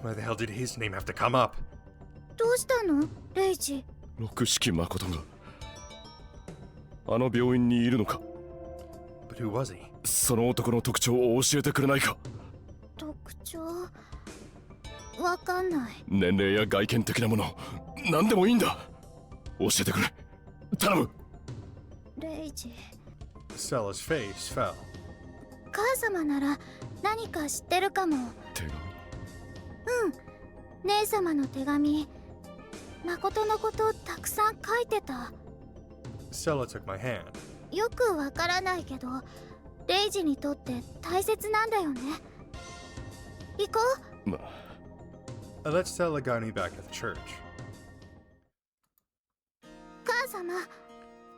Why the hell did his name have to come up? どうしたの？レイジ。六式誠があの病院にいるのか？ But who was he? その男の特徴を教えてくれないか？特徴わかんない。年齢や外見的なもの何でもいいんだ。教えてくれ。頼む。レイジ。 Stella's face fell. 母様なら何か知ってるかも。手紙？姉様の手紙。誠のことたくさん書いてた。Stella took my hand. よくわからないけど、レイジにとって大切なんだよね。行こう。まあ I let Stella guide me back to the church. 母様。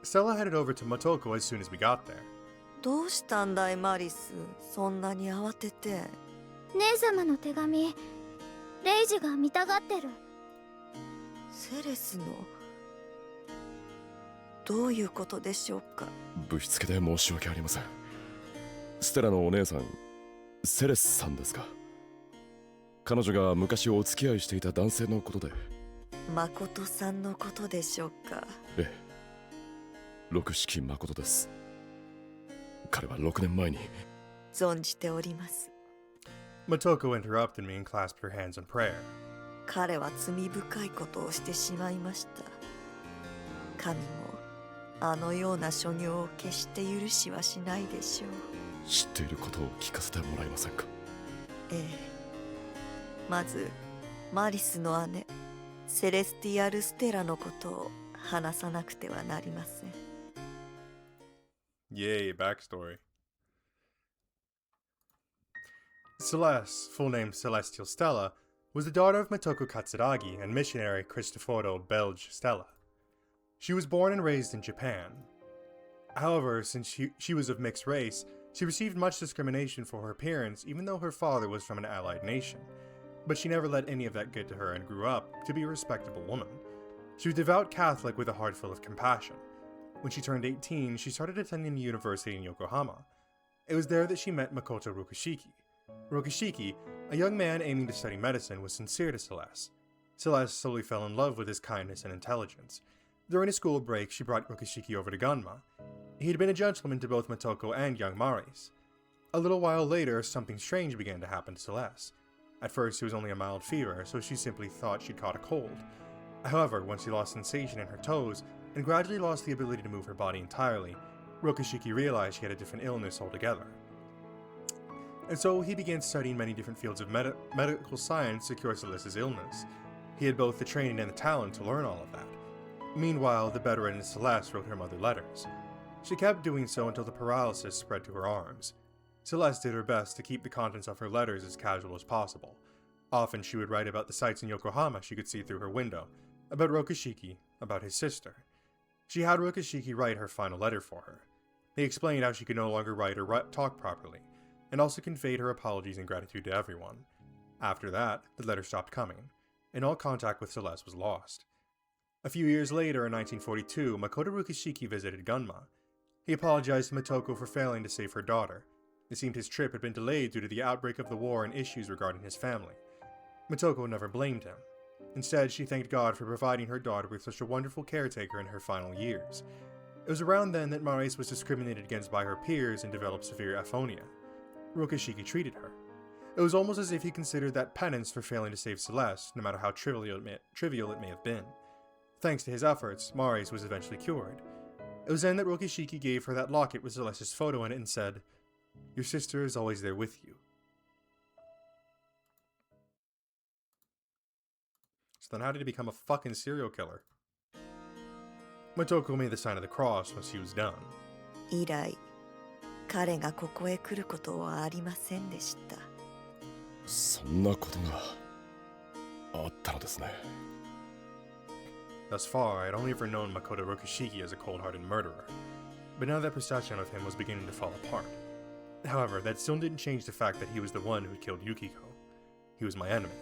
Stella headed over to Motoko as soon as we got there. どうしたんだいマリス、そんなに慌てて。姉様の手紙、レイジが見たがってる。セレスのどういうことでしょうか。ぶしつけで申し訳ありません。ステラのお姉さん、セレスさんですか。彼女が昔お付き合いしていた男性のことで。誠さんのことでしょうか。ええ、六式誠です。彼は6年前に。存じております。Motoko interrupted me and clasped her hands in prayer. 彼は罪深いことをしてしまいました。神もあのような所業を決して許しはしないでしょう。知っていることを聞かせてもらえませんか。ええ。まずマリスの姉セレスティアル・ステラのことを話さなくてはなりません。Yay, backstory. Celeste, full name Celestial Stella, was the daughter of Motoko Katsuragi and missionary Cristoforo Belge Stella. She was born and raised in Japan. However, since she was of mixed race, she received much discrimination for her appearance even though her father was from an allied nation. But she never let any of that get to her and grew up to be a respectable woman. She was devout Catholic with a heart full of compassion. When she turned 18, she started attending a university in Yokohama. It was there that she met Makoto Rokushiki. Rokushiki, a young man aiming to study medicine, was sincere to Celeste. Celeste slowly fell in love with his kindness and intelligence. During a school break, she brought Rokushiki over to Gunma. He had been a gentleman to both Motoko and young Maris. A little while later, something strange began to happen to Celeste. At first, it was only a mild fever, so she simply thought she'd caught a cold. However, once she lost sensation in her toes, and gradually lost the ability to move her body entirely, Rokushiki realized she had a different illness altogether. And so he began studying many different fields of medical science to cure Celeste's illness. He had both the training and the talent to learn all of that. Meanwhile, the bedridden Celeste wrote her mother letters. She kept doing so until the paralysis spread to her arms. Celeste did her best to keep the contents of her letters as casual as possible. Often she would write about the sights in Yokohama she could see through her window, about Rokushiki, about his sister. She had Rokushiki write her final letter for her. He explained how she could no longer write or talk properly, and also conveyed her apologies and gratitude to everyone. After that, the letter stopped coming, and all contact with Celeste was lost. A few years later, in 1942, Makoto Rokushiki visited Gunma. He apologized to Motoko for failing to save her daughter. It seemed his trip had been delayed due to the outbreak of the war and issues regarding his family. Motoko never blamed him. Instead, she thanked God for providing her daughter with such a wonderful caretaker in her final years. It was around then that Maris was discriminated against by her peers and developed severe aphonia. Rokushiki treated her. It was almost as if he considered that penance for failing to save Celeste, no matter how trivial it may have been. Thanks to his efforts, Maris was eventually cured. It was then that Rokushiki gave her that locket with Celeste's photo in it and said, "Your sister is always there with you." So then how did he become a fucking serial killer? Motoko made the sign of the cross once he was done. 以来、彼がここへ来ることはありませんでした。そんなことがあったのですね。Thus far, I had only ever known Makoto Rokushiki as a cold-hearted murderer, but now that perception of him was beginning to fall apart. However, that still didn't change the fact that he was the one who killed Yukiko. He was my enemy,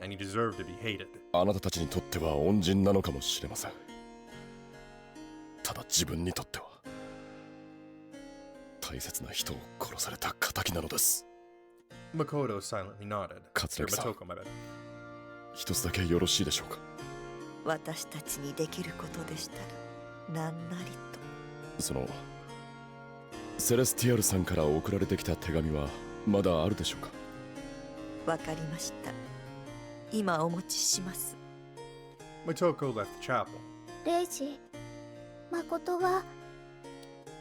and he deserved to be hated. あなたたちにとっては恩人なのかもしれません。ただ自分にとっては大切な人を殺された仇なのです。Makoto silently nodded. 桂木さん、 Motoko, my bad. 一つだけよろしいでしょうか。私たちにできることでしたら何なりと。そのセレスティアルさんから送られてきた手紙はまだあるでしょうか。わかりました。今お持ちします。Motoko left the chapel. レイジ、誠は。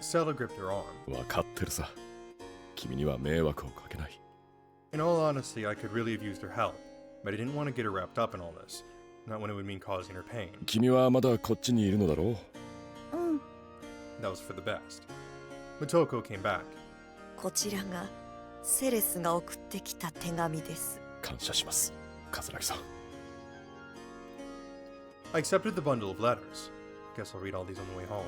Stella gripped her arm. わかってるさ。君には迷惑をかけない。In all honesty, I could really have used her help, but I didn't want to get her wrapped up in all this, not when it would mean causing her pain. 君はまだこっちにいるのだろう。うん。that was for the best. Motoko came back. こちらがセレスが送ってきた手紙です。感謝します、桂木さん。I accepted the bundle of letters. Guess I'll read all these on the way home.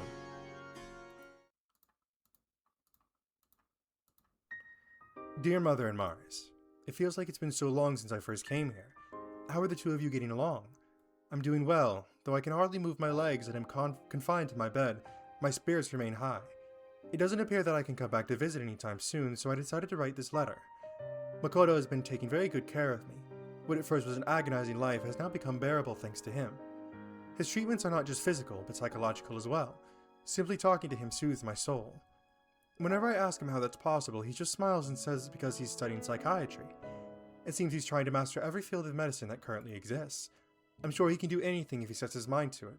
Dear Mother and Mars, it feels like it's been so long since I first came here. How are the two of you getting along? I'm doing well, though I can hardly move my legs and am confined to my bed. My spirits remain high. It doesn't appear that I can come back to visit anytime soon, so I decided to write this letter. Makoto has been taking very good care of me. What at first was an agonizing life has now become bearable thanks to him. His treatments are not just physical, but psychological as well. Simply talking to him soothes my soul. Whenever I ask him how that's possible, he just smiles and says because he's studying psychiatry. It seems he's trying to master every field of medicine that currently exists. I'm sure he can do anything if he sets his mind to it.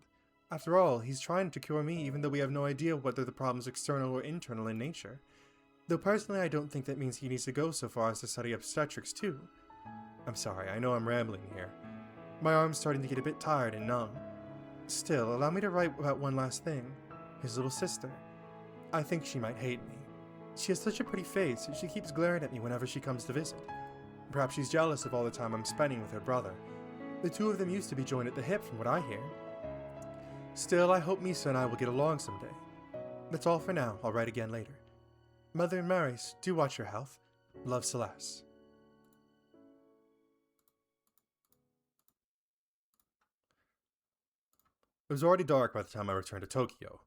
After all, he's trying to cure me even though we have no idea whether the problem's external or internal in nature. Though personally I don't think that means he needs to go so far as to study obstetrics too. I'm sorry, I know I'm rambling here. My arm's starting to get a bit tired and numb. Still, allow me to write about one last thing. His little sister. I think she might hate me. She has such a pretty face, and she keeps glaring at me whenever she comes to visit. Perhaps she's jealous of all the time I'm spending with her brother. The two of them used to be joined at the hip from what I hear. Still, I hope Misa and I will get along someday. That's all for now. I'll write again later. Mother and Maris, do watch your health. Love, Celeste. It was already dark by the time I returned to Tokyo.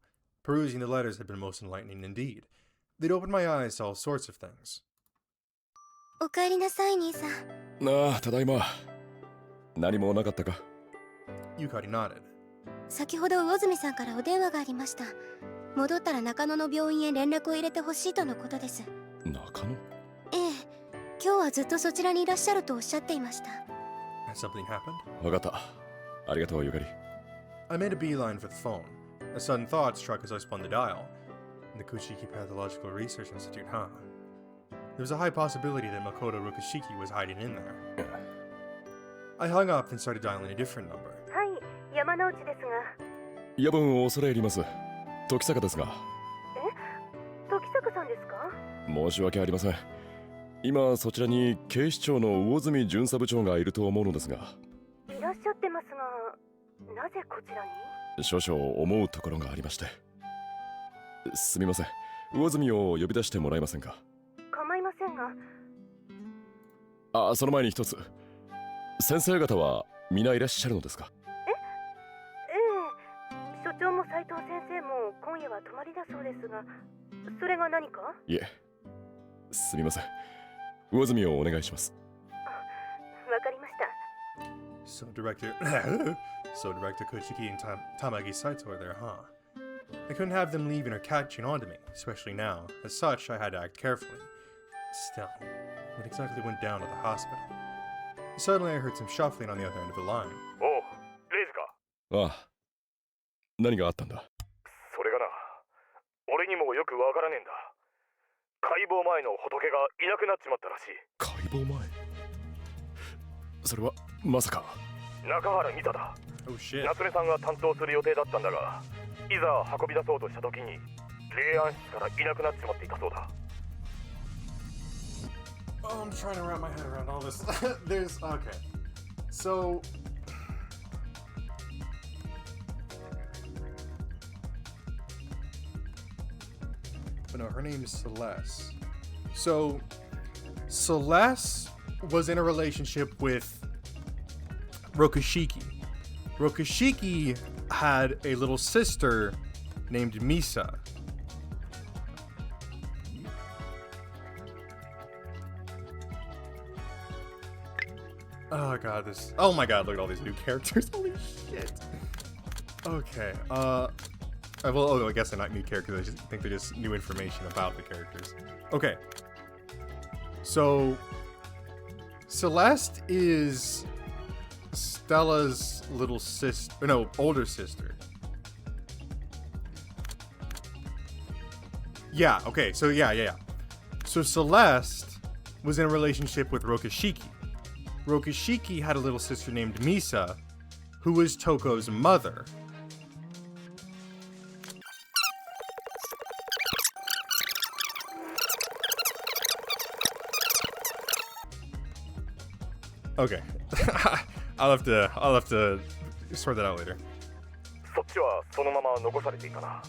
Perusing the letters had been most enlightening indeed. They'd opened my eyes to all sorts of things. おかえりなさい、兄さん。ああ、ただいま。何もなかったか。Yukari nodded. 先ほど魚住さんからお電話がありました。戻ったら中野の病院へ連絡を入れてほしいとのことです。中野？ええ、今日はずっとそちらにいらっしゃるとおっしゃっていました。Has something happened? わかった。ありがとう、ゆかり。I made a beeline for the phone. A sudden thought struck as I spun the dial. The Kushiki Pathological Research Institute, huh? There was a high possibility that Makoto Rukashiki was hiding in there. I hung up and started dialing a different number. はい、山之内ですが。夜分恐れ入ります。時坂ですが。え、時坂さんですか？申し訳ありません。今そちらに警視庁の魚住巡査部長がいると思うのですが。いらっしゃってますが、なぜこちらに？少々思うところがありまして。すみません。魚住を呼び出してもらえませんか？構いませんが。あ、その前に一つ。先生方は皆いらっしゃるのですか？所長も斉藤先生も今夜は泊まりだそうですが、それが何か？いえ、すみません。魚住をお願いします。わかりました。So Director Kochiki and Tamagi Saito are there, huh? I couldn't have them leaving or catching on to me, especially now. As such, I had to act carefully. Still, what exactly went down at the hospital? Suddenly, I heard some shuffling on the other end of the line. おう、レイズか？ああ。何があったんだ？それがな、俺にもよくわからねえんだ。解剖前の仏がいなくなっちまったらしい。解剖前？それはまさか。中原美沙だ。夏目さんが担当する予定だったんだが、いざ運び出そうとした時に霊安室からいなくなっちまっていたそうだ。Oh, I'm trying to wrap my head around all this. Okay. So... But no, her name is Celeste. So, Celeste was in a relationship with Rokashiki. Rokashiki had a little sister named Misa. Oh god, oh my god, look at all these new characters. Holy shit. Okay, I guess they're not new characters, I just think they're just new information about the characters. Okay. So, Celeste is Stella's little sister, no, older sister. Yeah, okay, so yeah. So Celeste was in a relationship with Rokashiki. Rokashiki had a little sister named Misa, who was Toko's mother. Okay. I'll have to sort that out later. そっちはそのまま残されていいかな。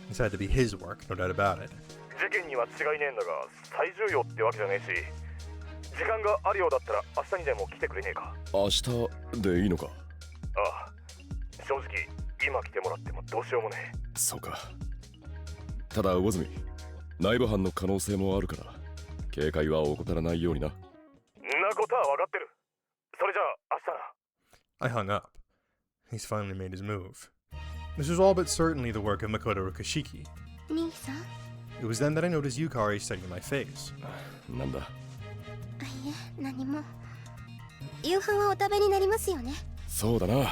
This had to be his work, no doubt about it. 事件には違いねえんだが、最重要ってわけじゃねえし、時間があるようだったら明日にでも来てくれねえか。明日でいいのか。ああ、正直今来てもらってもどうしようもねえ。そうか。ただ魚住、内部犯の可能性もあるから警戒は怠らないようにな。んなことは分かってる。それじゃあ明日な。 I hung up. He's finally made his move. This was all but certainly the work of Makoto Rokashiki. 兄さん。 It was then that I noticed Yukari studying my face. なんだ。いえ、何も。夕飯はお食べになりますよね。そうだな。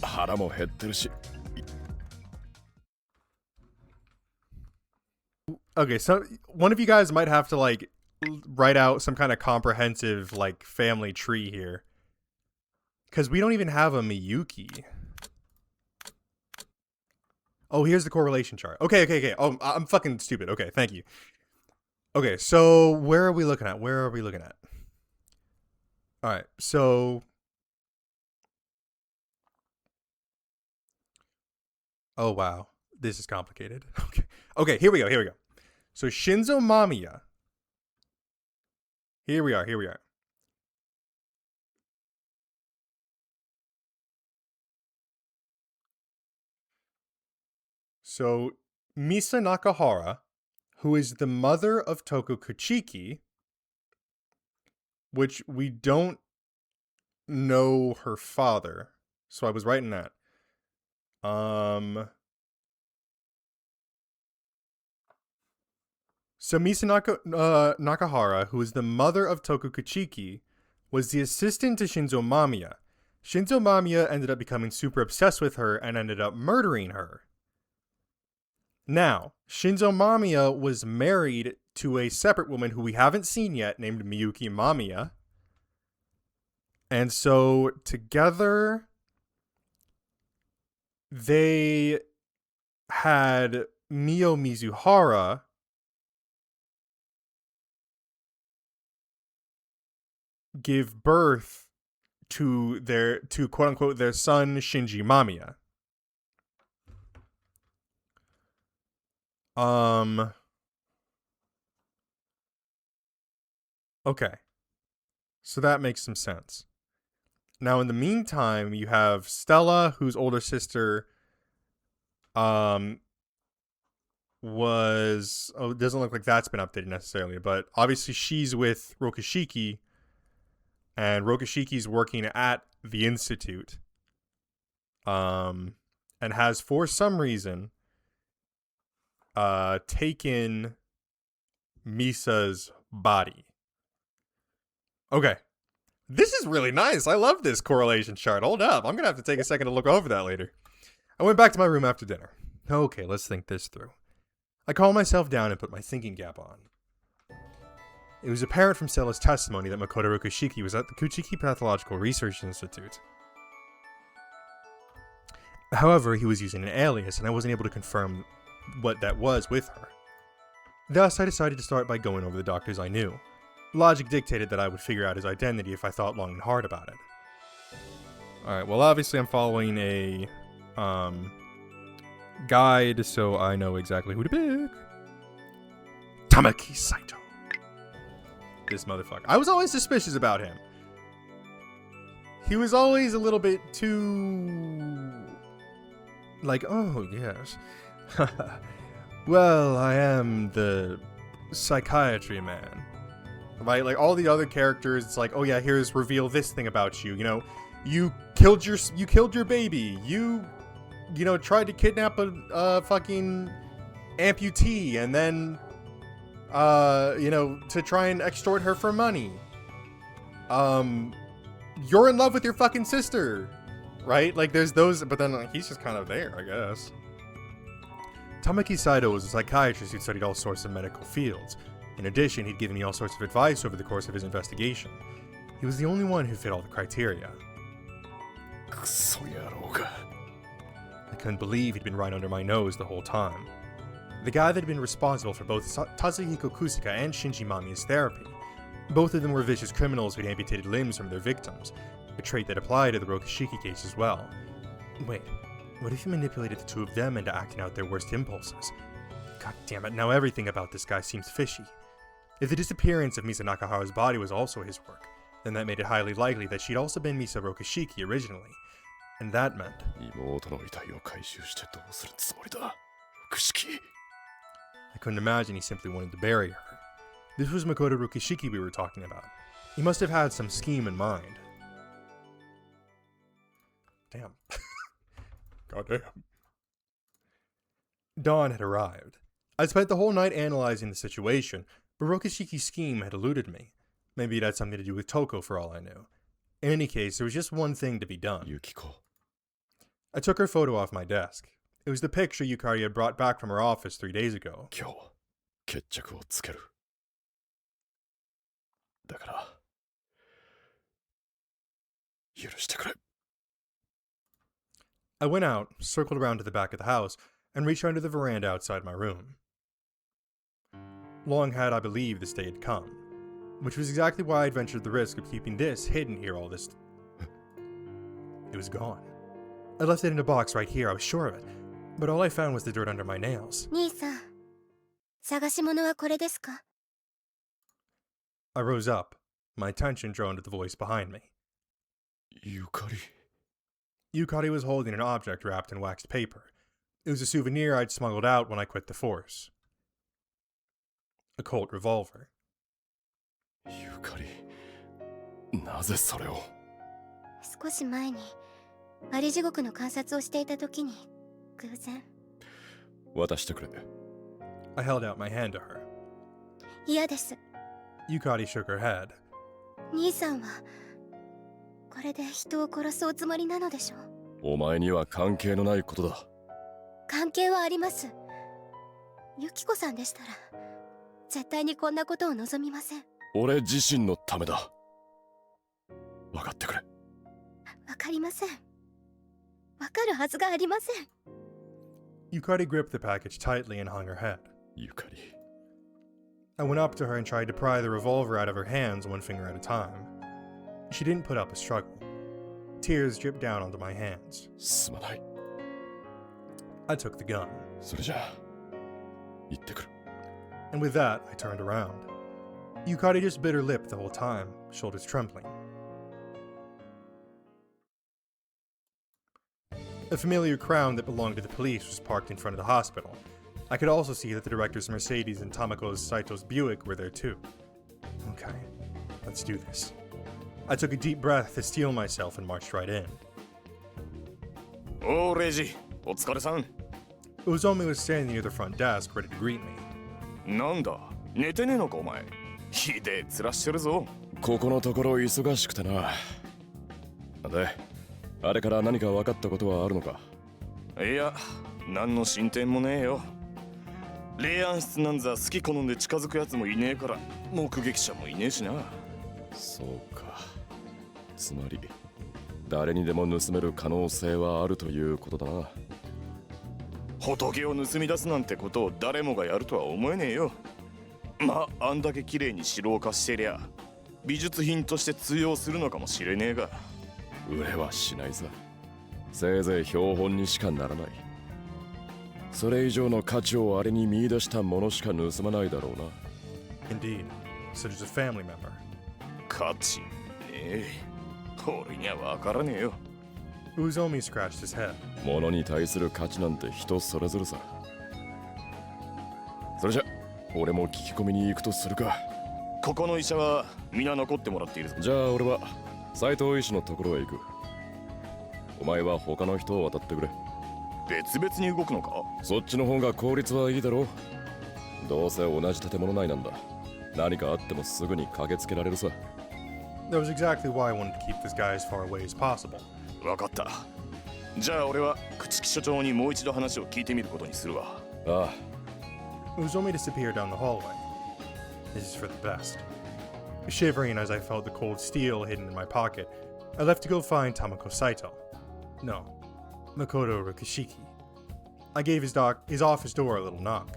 腹も減ってるし。Okay, so one of you guys might have to like write out some kind of comprehensive like family tree here. Because we don't even have a Miyuki. Oh, here's the correlation chart. Okay. Oh, I'm fucking stupid. Okay, thank you. Okay, so where are we looking at? Alright, so... Oh, wow. This is complicated. Okay, here we go. So Shinzo Mamiya. Here we are. So Misa Nakahara, who is the mother of Toko Kuchiki, which we don't know her father. So I was writing that. So Misa Nakahara, who is the mother of Toko Kuchiki, was the assistant to Shinzo Mamiya. Shinzo Mamiya ended up becoming super obsessed with her and ended up murdering her. Now, Shinzo Mamiya was married to a separate woman who we haven't seen yet, named Miyuki Mamiya. And so, together, they had Mio Mizuhara give birth to quote unquote their son Shinji Mamiya. Okay. So that makes some sense. Now in the meantime, you have Stella, whose older sister it doesn't look like that's been updated necessarily, but obviously she's with Rokashiki, and Rokashiki's working at the Institute, and has, for some reason, taken Misa's body. Okay. This is really nice. I love this correlation chart. Hold up. I'm going to have to take a second to look over that later. I went back to my room after dinner. Okay, let's think this through. I calmed myself down and put my thinking cap on. It was apparent from Stella's testimony that Makoto Rokashiki was at the Kuchiki Pathological Research Institute. However, he was using an alias, and I wasn't able to confirm what that was with her. Thus, I decided to start by going over the doctors I knew. Logic dictated that I would figure out his identity if I thought long and hard about it. Alright, well obviously I'm following a guide, so I know exactly who to pick. Tamaki Saito. This motherfucker. I was always suspicious about him. He was always a little bit too... like, oh, yes. Well, I am the psychiatry man. Right? Like, all the other characters, it's like, oh yeah, here's reveal this thing about you. You know, you killed your baby. You know, tried to kidnap a fucking amputee and then, you know, to try and extort her for money. You're in love with your fucking sister. Right? Like, there's those, but then like, he's just kind of there, I guess. Tamaki Saito was a psychiatrist who studied all sorts of medical fields. In addition, he'd given me all sorts of advice over the course of his investigation. He was the only one who fit all the criteria. I couldn't believe he'd been right under my nose the whole time. The guy that had been responsible for both Tatsuhiko Kusaka and Shinji Mamiya's therapy. Both of them were vicious criminals who'd amputated limbs from their victims, a trait that applied to the Rokishiki case as well. Wait, what if he manipulated the two of them into acting out their worst impulses? God damn it, now everything about this guy seems fishy. If the disappearance of Misa Nakahara's body was also his work, then that made it highly likely that she'd also been Misa Rokishiki originally. And that meant... I couldn't imagine he simply wanted to bury her. This was Makoto Rokishiki we were talking about. He must have had some scheme in mind. Damn. Goddamn. Dawn had arrived. I spent the whole night analyzing the situation, but Rokishiki's scheme had eluded me. Maybe it had something to do with Toko for all I knew. In any case, there was just one thing to be done. Yukiko. I took her photo off my desk. It was the picture Yukari had brought back from her office 3 days ago. I went out, circled around to the back of the house, and reached under the veranda outside my room. Long had I believed this day had come, which was exactly why I'd ventured the risk of keeping this hidden here all this... It was gone. I left it in a box right here, I was sure of it, but all I found was the dirt under my nails. 兄さん、探し物はこれですか? I rose up, my attention drawn to the voice behind me. Yukari. Yukari was holding an object wrapped in waxed paper. It was a souvenir I'd smuggled out when I quit the force. A Colt revolver. Yukari, なぜそれを? 少し前に、アリ地獄の観察をしていた時に、偶然。渡してくれ。I held out my hand to her. 嫌です。Yukari shook her head. 兄さんは、これで人を殺すおつもりなのでしょう。お前には関係のないことだ。関係はあります。ユキコさんでしたら、絶対にこんなことを望みません。俺自身のためだ。分かってくれ。わかりません。わかるはずがありません。Yukari gripped the package tightly and hung her head. Yukari. I went up to her and tried to pry the revolver out of her hands one finger at a time. She didn't put up a struggle. Tears dripped down onto my hands. すまない。I took the gun. それじゃあ、行ってくる。And with that, I turned around. Yukari just bit her lip the whole time, shoulders trembling. A familiar crown that belonged to the police was parked in front of the hospital. I could also see that the director's Mercedes and Tamako's Saito's Buick were there too. Okay, let's do this. I took a deep breath to steel myself and marched right in. Oh, Reiji, お疲れさん。Uzomi was standing near the front desk, ready to greet me. なんだ、寝てねえのかお前。ひでえ面してるぞ。ここのところ忙しくてな。で、あれから何か分かったことはあるのか？いや、何の進展もねえよ。霊安室なんざ好き好んで近づくやつもいねえから目撃者もいねえしな。そうか。つまり誰にでも盗める可能性はあるということだな。仏を盗み出すなんてことを誰もがやるとは思えねえよ。まあ、あんだけ綺麗に城を貸してりゃ美術品として通用するのかもしれねえが。売れはしないさ。せいぜい標本にしかならない。それ以上の価値をあれに見出したものしか盗まないだろうな。Indeed, such as a family member. 価値ねえ。俺には分からねえよ。Uzomi scratched his head. 物に対する価値なんて人それぞれさ。それじゃ、俺も聞き込みに行くとするか。ここの医者は皆残ってもらっているぞ。じゃあ俺は斉藤医師のところへ行く。お前は他の人を渡ってくれ。別々に動くのか？そっちの方が効率はいいだろう。どうせ同じ建物内なんだ。何かあってもすぐに駆けつけられるさ。That was exactly why I wanted to keep this guy as far away as possible. 分かった。じゃあ俺は朽木所長にもう一度話を聞いてみることにするわ。ああ。Uzomi disappeared down the hallway. This is for the best. Shivering as I felt the cold steel hidden in my pocket, I left to go find Tamako Saito. No, Makoto Rokishiki. I gave his office door a little knock.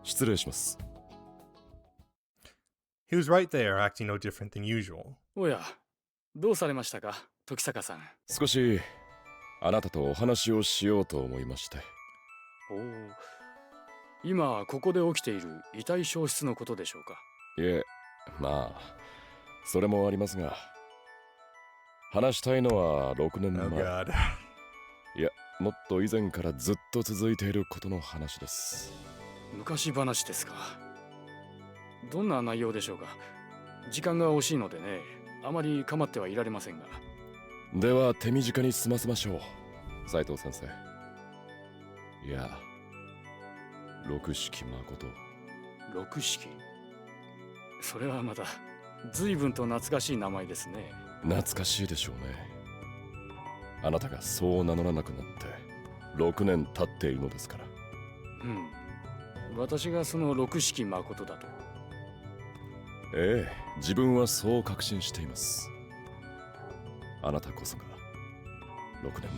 失礼します。He was right there, acting no different than usual. おや、どうされましたか、時坂さん。少しあなたとお話をしようと思いまして。おお、今ここで起きている遺体消失のことでしょうか。いえ、まあそれもありますが、話したいのは6年前。いや、もっと以前からずっと続いていることの話です。昔話ですか。どんな内容でしょうか。時間が惜しいのでね、あまり構ってはいられませんが。では手短に済ませましょう、斉藤先生。いや、六式誠。六式、それはまた随分と懐かしい名前ですね。懐かしいでしょうね。あなたがそう名乗らなくなって6年経っているのですから。うん、私がその六式誠だと。ええ、自分はそう確信しています。あなたこそが6年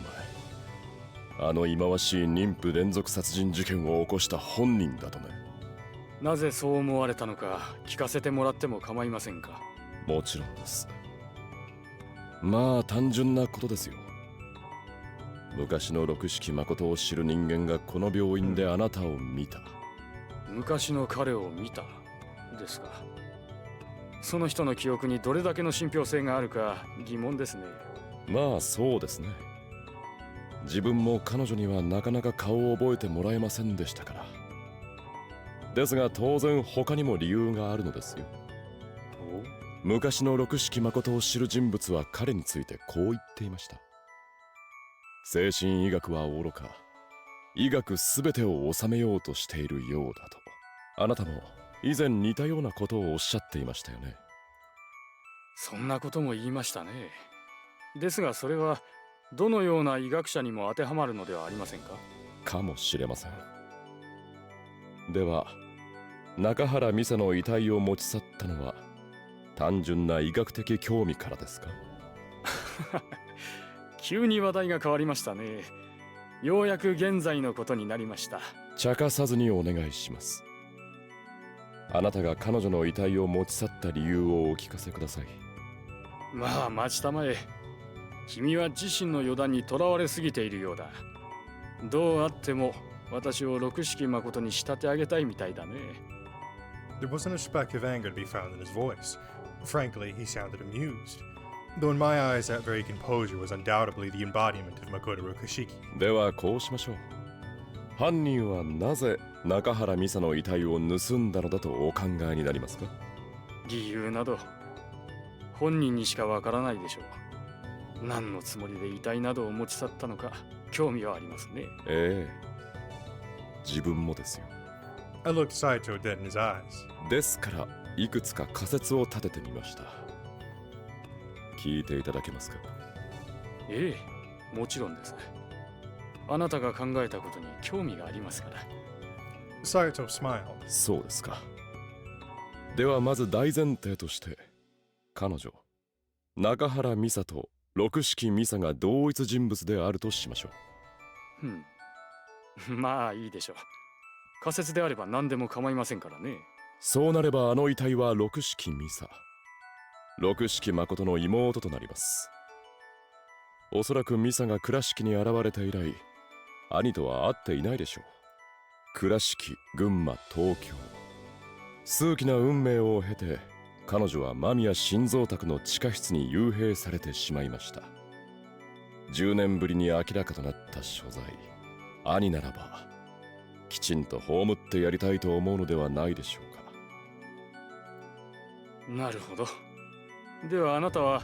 前、あの忌まわしい妊婦連続殺人事件を起こした本人だとね。なぜそう思われたのか聞かせてもらっても構いませんか。もちろんです。まあ単純なことですよ。昔の六式誠を知る人間がこの病院であなたを見た。昔の彼を見たですか。その人の記憶にどれだけの信憑性があるか疑問ですね。まあそうですね。自分も彼女にはなかなか顔を覚えてもらえませんでしたから。ですが当然他にも理由があるのですよ。昔の六式誠を知る人物は彼についてこう言っていました。精神医学はおろか、医学すべてを収めようとしているようだと。あなたも以前似たようなことをおっしゃっていましたよね。そんなことも言いましたね。ですがそれはどのような医学者にも当てはまるのではありませんか。かもしれません。では中原美沙の遺体を持ち去ったのは単純な医学的興味からですか。急に話題が変わりましたね。ようやく現在のことになりました。茶化さずにお願いします。あなたが彼女の遺体を持ち去った理由をお聞かせください。まあ待ちたまえ。君は自身の予断にとらわれすぎているようだ。どうあっても私を六式誠に仕立て上げたいみたいだね。There wasn't a speck of anger to be found in his voice. Frankly, he sounded amused. Though in my eyes, that very composure was undoubtedly the embodiment of Makoto Rokushiki. ではこうしましょう。犯人はなぜ中原美沙の遺体を盗んだのだとお考えになりますか。理由など本人にしかわからないでしょう。何のつもりで遺体などを持ち去ったのか興味はありますね。ええ、自分もですよ。I looked Saito dead in his eyes. ですからいくつか仮説を立ててみました。聞いていただけますか。ええ、もちろんです。あなたが考えたことに興味がありますから。Saito smiled. そうですか。ではまず大前提として彼女中原美沙と六式美沙が同一人物であるとしましょう。まあいいでしょう。仮説であれば何でも構いませんからね。そうなればあの遺体は六式美沙、六式誠の妹となります。おそらく美沙が倉敷に現れて以来兄とは会っていないでしょう。倉敷、群馬、東京、数奇な運命を経て彼女は間宮新蔵宅の地下室に幽閉されてしまいました。10年ぶりに明らかとなった所在、兄ならばきちんと葬ってやりたいと思うのではないでしょうか。なるほど。ではあなたは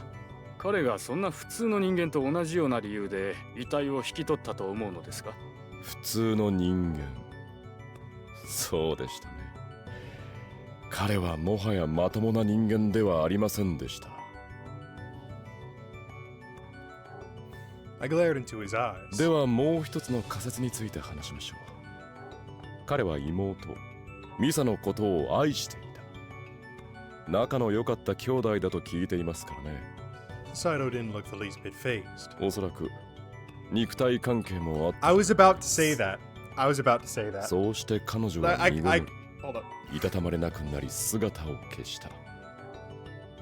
彼がそんな普通の人間と同じような理由で遺体を引き取ったと思うのですか。普通の人間、そうでしたね。彼はもはやまともな人間ではありませんでした。I glared into his eyes. ではもう一つの仮説について話しましょう。彼は妹ミサのことを愛していた。仲の良かった兄弟だと聞いていますからね。Saito didn't look the least bit phased. おそらく肉体関係もあった。I was about to say that. I was about to say that. そうして彼女は身ごもり、いたたまれなくなり姿を消した。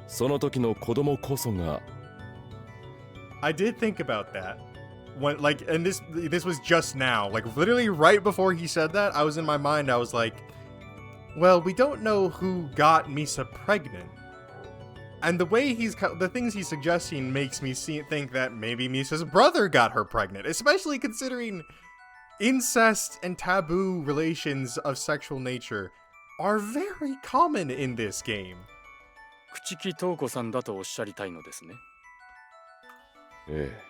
その時の子供こそが I did think about that. When and this was just now. Like literally right before he said that, I was in my mind, I was like, well, we don't know who got Misa pregnant. And the way the things he's suggesting makes me think that maybe Misa's brother got her pregnant, especially considering incest and taboo relations of sexual nature are very common in this game. 朽木東子さんだとおっしゃりたいのですね。ええ。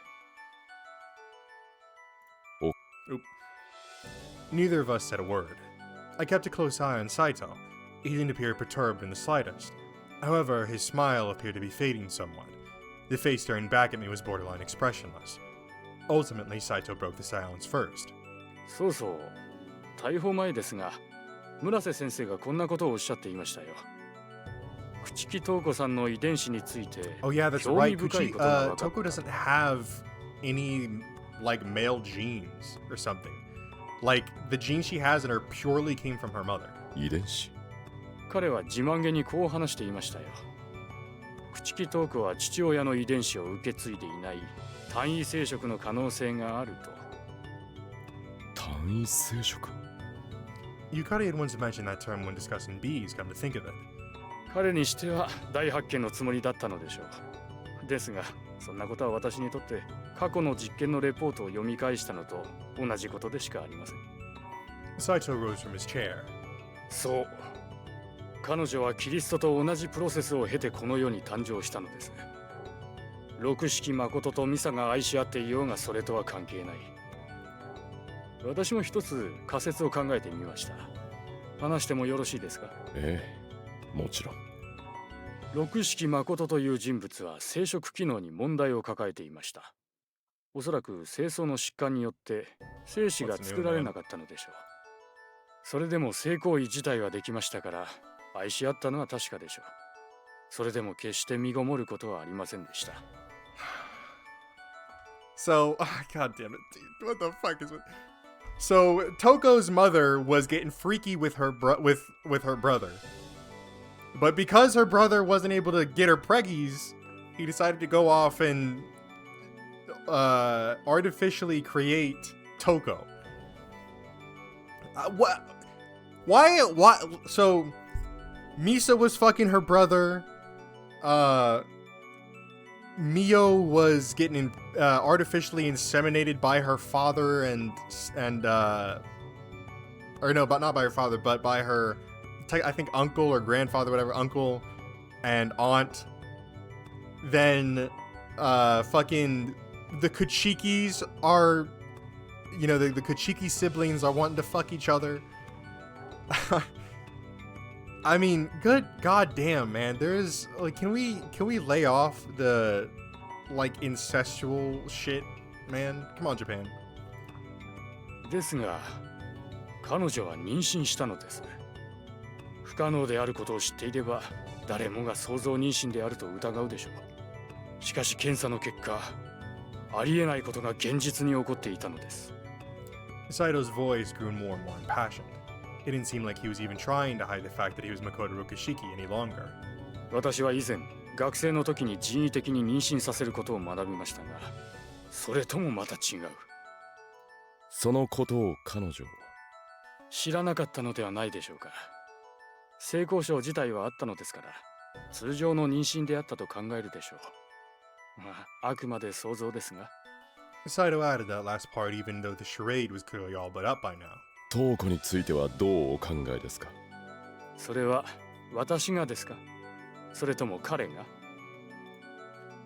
Neither of us said a word. I kept a close eye on Saito. He didn't appear perturbed in the slightest. However, his smile appeared to be fading somewhat. The face turned back at me was borderline expressionless. Ultimately, Saito broke the silence first. そうそう。逮捕前ですが、村瀬先生がこんなことをおっしゃっていましたよ。朽木東子さんの遺伝子について、 Oh yeah, that's right. Toko doesn't have any like male genes or something. Like the genes she has in her purely came from her mother. 遺伝子。彼は自慢げにこう話していましたよ。朽木東子は父親の遺伝子を受け継いでいない単位生殖の可能性があると。単位生殖 Yukari had once mentioned that term when discussing bees, come to think of it. 彼にしては大発見のつもりだったのでしょう。ですが、そんなことは私にとって過去の実験のレポートを読み返したのと同じことでしかありません。Saito rose from his chair. そう。彼女はキリストと同じプロセスを経てこの世に誕生したのです。六式誠とミサが愛し合っていようがそれとは関係ない。私も一つ仮説を考えてみました。話してもよろしいですか？ええ、もちろん。六式誠という人物は生殖機能に問題を抱えていました。おそらく精巣の疾患によって精子が作られなかったのでしょう。それでも性行為自体はできましたから愛し合ったのは確かでしょう。それでも決して身ごもることはありませんでした。So, god damn it, dude, what the fuck is it? So, Toko's mother was getting freaky with her with her brother. But because her brother wasn't able to get her preggies, he decided to go off and artificially create Toko. Why? So, Misa was fucking her brother. Mio was getting artificially inseminated by her father or no, but not by her father, but by her, I think uncle or grandfather, whatever, uncle and aunt. Then, fucking the Kuchikis are, you know, the Kuchiki siblings are wanting to fuck each other. I mean, good goddamn, man. There's like, can we lay off the like incestual shit, man? Come on, Japan. ですが、彼女は妊娠したのです。不可能であることを知っていれば、誰もが想像妊娠であると疑うでしょう。しかし検査の結果、ありえないことが現実に起こっていたのです。Saito's voice grew more and more impassioned. It didn't seem like he was even trying to hide the fact that he was Makoto Rokishiki any longer. 私は以前、学生の時に人為的に妊娠させることを学びましたが、それともまた違う。そのことを彼女は知らなかったのではないでしょうか。性交渉自体はあったのですから、通常の妊娠であったと考えるでしょう。まあ、あくまで想像ですが。Saito added that last part even though the charade was clearly all but up by now. トウコについてはどうお考えですか？それは私がですか？それとも彼が？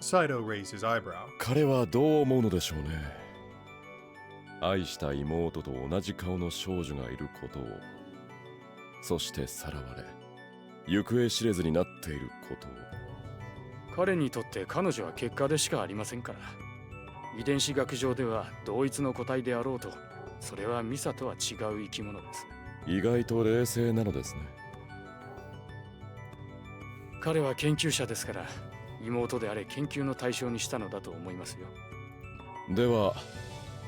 Saito raised his eyebrow. 彼はどう思うのでしょうね。愛した妹と同じ顔の少女がいることを、そしてさらわれ、行方知れずになっていることを。彼にとって彼女は結果でしかありませんから。遺伝子学上では同一の個体であろうと、それはミサとは違う生き物です。意外と冷静なのですね。彼は研究者ですから、妹であれ研究の対象にしたのだと思いますよ。では、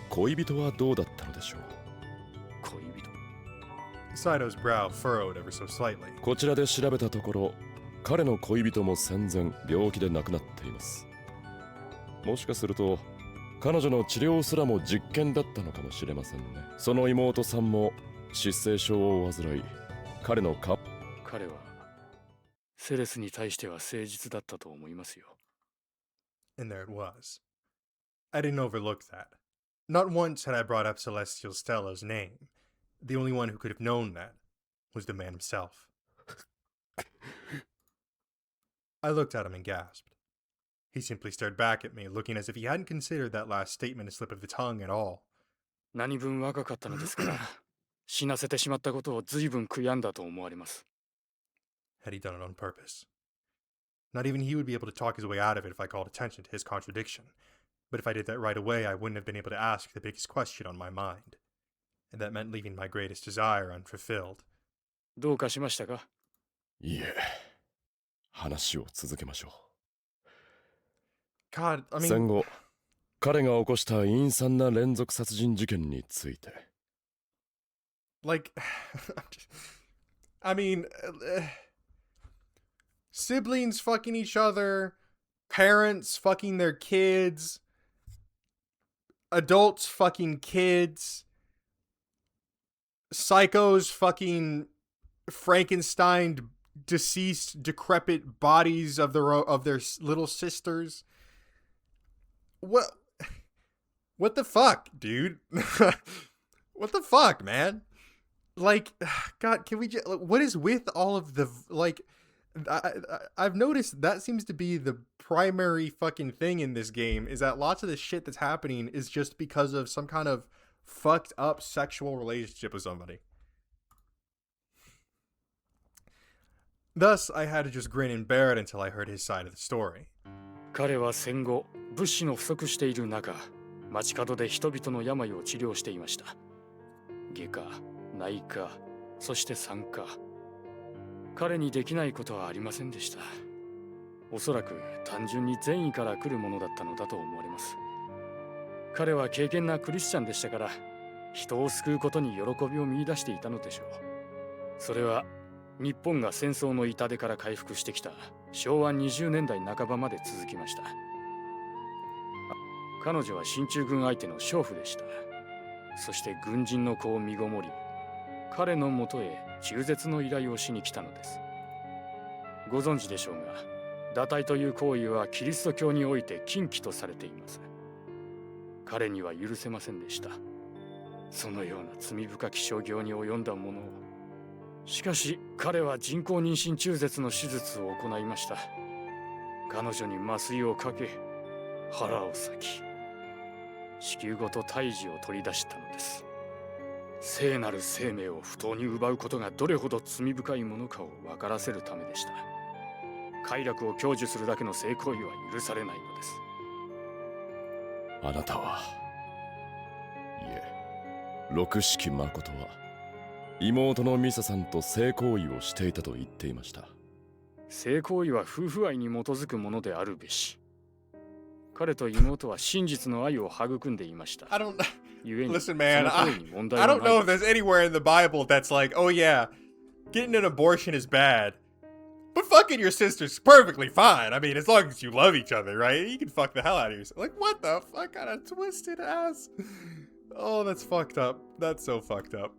恋人はどうだったのでしょう？Saito's brow furrowed ever so slightly. こちらで調べたところ、彼の恋人も戦前病気で亡くなっています。もしかすると彼女の治療すらも実験だったのかもしれませんね。その妹さんも失声症を患い、彼はセレスに対しては誠実だったと思いますよ。And there it was. I didn't overlook that. Not once had I brought up Celestial Stella's name. The only one who could have known that was the man himself. I looked at him and gasped. He simply stared back at me, looking as if he hadn't considered that last statement a slip of the tongue at all. 何分若かったのですから、死なせてしまったことを随分悔やんだと思われます。Had he done it on purpose? Not even he would be able to talk his way out of it if I called attention to his contradiction. But if I did that right away, I wouldn't have been able to ask the biggest question on my mind. And that meant leaving my greatest desire unfulfilled. どうかしましたか？いえ、話を続けましょう。God, I mean... 戦後、彼が起こした陰惨な連続殺人事件について。Like, I mean, siblings fucking each other, parents fucking their kids, adults fucking kids, psychos fucking Frankenstein deceased decrepit bodies of their little sisters. What the fuck, dude? What the fuck, man? Like, God, can we just, what is with all of the, like, I've noticed that seems to be the primary fucking thing in this game, is that lots of the shit that's happening is just because of some kind of fucked up sexual relationship with somebody. Thus, I had to just grin and bear it until I heard his side of the story. 彼は戦後、物資の不足している中、街角で人々の病を治療していました。外科、内科、そして産科。彼にできないことはありませんでした。おそらく単純に善意から来るものだったのだと思われます。彼は敬虔なクリスチャンでしたから、人を救うことに喜びを見出していたのでしょう。それは日本が戦争の痛手から回復してきた昭和20年代半ばまで続きました。彼女は進駐軍相手の娼婦でした。そして軍人の子を身ごもり、彼のもとへ中絶の依頼をしに来たのです。ご存知でしょうが、堕胎という行為はキリスト教において禁忌とされています。彼には許せませんでした。そのような罪深き所業に及んだものを。しかし彼は人工妊娠中絶の手術を行いました。彼女に麻酔をかけ、腹を裂き、子宮ごと胎児を取り出したのです。聖なる生命を不当に奪うことがどれほど罪深いものかを分からせるためでした。快楽を享受するだけの性行為は許されないのです。あなたは、いえ、六式誠は妹のミサさんと性行為をしていたと言っていました。性行為は夫婦愛に基づくものであるべし。彼と妹は真実の愛を育んでいました。Listen, man, I don't know if there's anywhere in the Bible that's like, oh yeah, getting an abortion is bad, but fucking your sister's perfectly fine. I mean, as long as you love each other, right? You can fuck the hell out of yourself. Like, what the fuck kind of twisted ass? Oh, that's fucked up. That's so fucked up.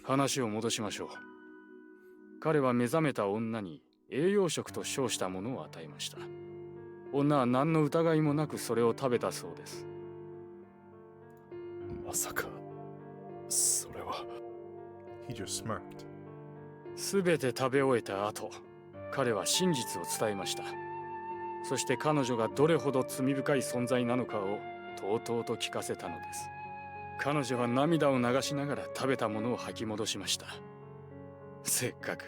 話を戻しましょう。彼は目覚めた女に栄養食と称したものを与えました。女は何の疑いもなくそれを食べたそうです。まさか、それは。He just smirked. すべて食べ終えた後、彼は真実を伝えました。そして彼女がどれほど罪深い存在なのかをとうとうと聞かせたのです。彼女は涙を流しながら食べたものを吐き戻しました。せっかく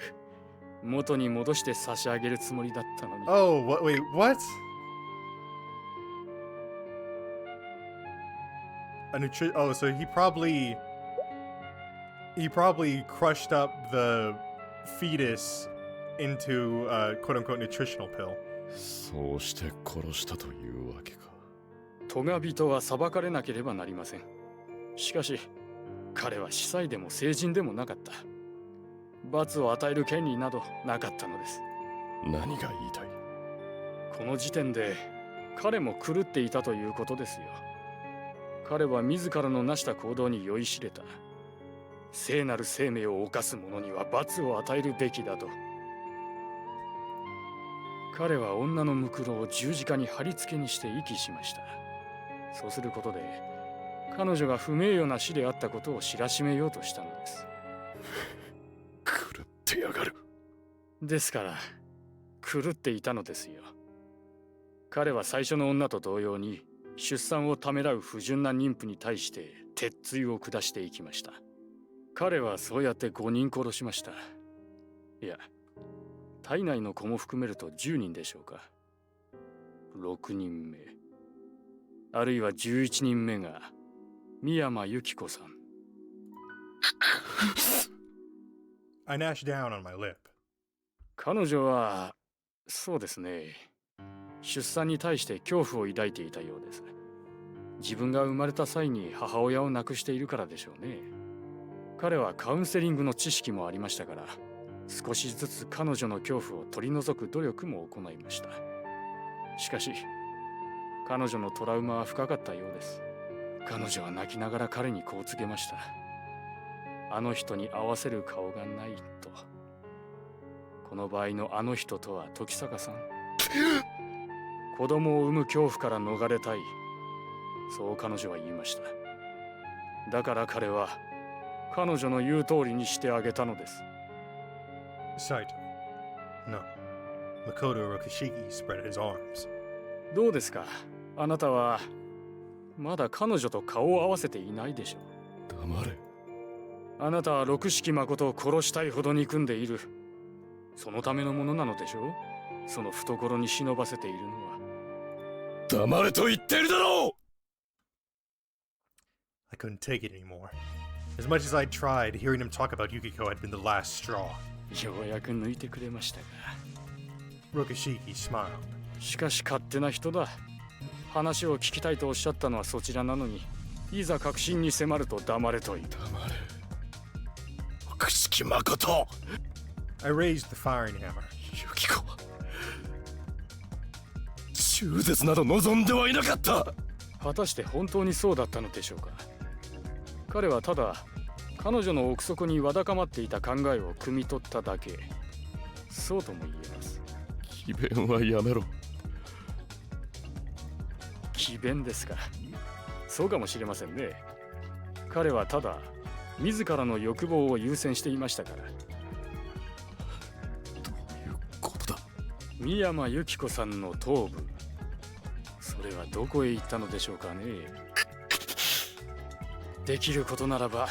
元に戻して差し上げるつもりだったのに。Oh, wait, what? Oh, so he probably crushed up the fetus into a quote-unquote nutritional pill. そうして殺したというわけか。咎人は裁かれなければなりません。しかし彼は司祭でも聖人でもなかった。罰を与える権利などなかったのです。何が言いたい？この時点で彼も狂っていたということですよ。彼は自らの成した行動に酔いしれた。聖なる生命を犯す者には罰を与えるべきだと。彼は女のむくろを十字架に貼り付けにして遺棄しました。そうすることで彼女が不名誉な死であったことを知らしめようとしたのです。狂ってやがる。ですから狂っていたのですよ。彼は最初の女と同様に出産をためらう不純な妊婦に対して鉄槌を下していきました。彼はそうやって5人殺しました。いや、体内の子も含めると10人でしょうか。6人目、あるいは11人目が三山由紀子さん。I gnashed down on my lip. 彼女はそうですね、出産に対して恐怖を抱いていたようです。自分が生まれた際に母親を亡くしているからでしょうね。彼はカウンセリングの知識もありましたから、少しずつ彼女の恐怖を取り除く努力も行いました。しかし彼女のトラウマは深かったようです。彼女は泣きながら彼にこう告げました。あの人に合わせる顔がないと。この場合のあの人とは時坂さん。子供を産む恐怖から逃れたい、そう彼女は言いました。だから彼は彼女の言う通りにしてあげたのです。Saito. No. Makoto Rokishiki spread his arms. どうですか、あなたはまだ彼女と顔を合わせていないでしょう。黙れ。あなたは六色誠を殺したいほど憎んでいる。そのためのものなのでしょう。その懐に忍ばせているのは。黙れと言ってるだろう。 I couldn't take it anymore. As much as I tried, hearing him talk about Yukiko had been the last straw. ようやく抜いてくれましたが。Rokishiki smiled. しかし勝手な人だ。話を聞きたいとおっしゃったのはそちらなのに、いざ確信に迫ると黙れと言う。黙れ。六色誠。I raised the firing hammer. ユキコは中絶など望んではいなかった。果たして本当にそうだったのでしょうか。彼はただ彼女の奥底にわだかまっていた考えを汲み取っただけ、そうとも言えます。詭弁はやめろ。詭弁ですか。そうかもしれませんね。彼はただ自らの欲望を優先していましたから。どういうことだ。三山由紀子さんの頭部、それはどこへ行ったのでしょうかね。できることならば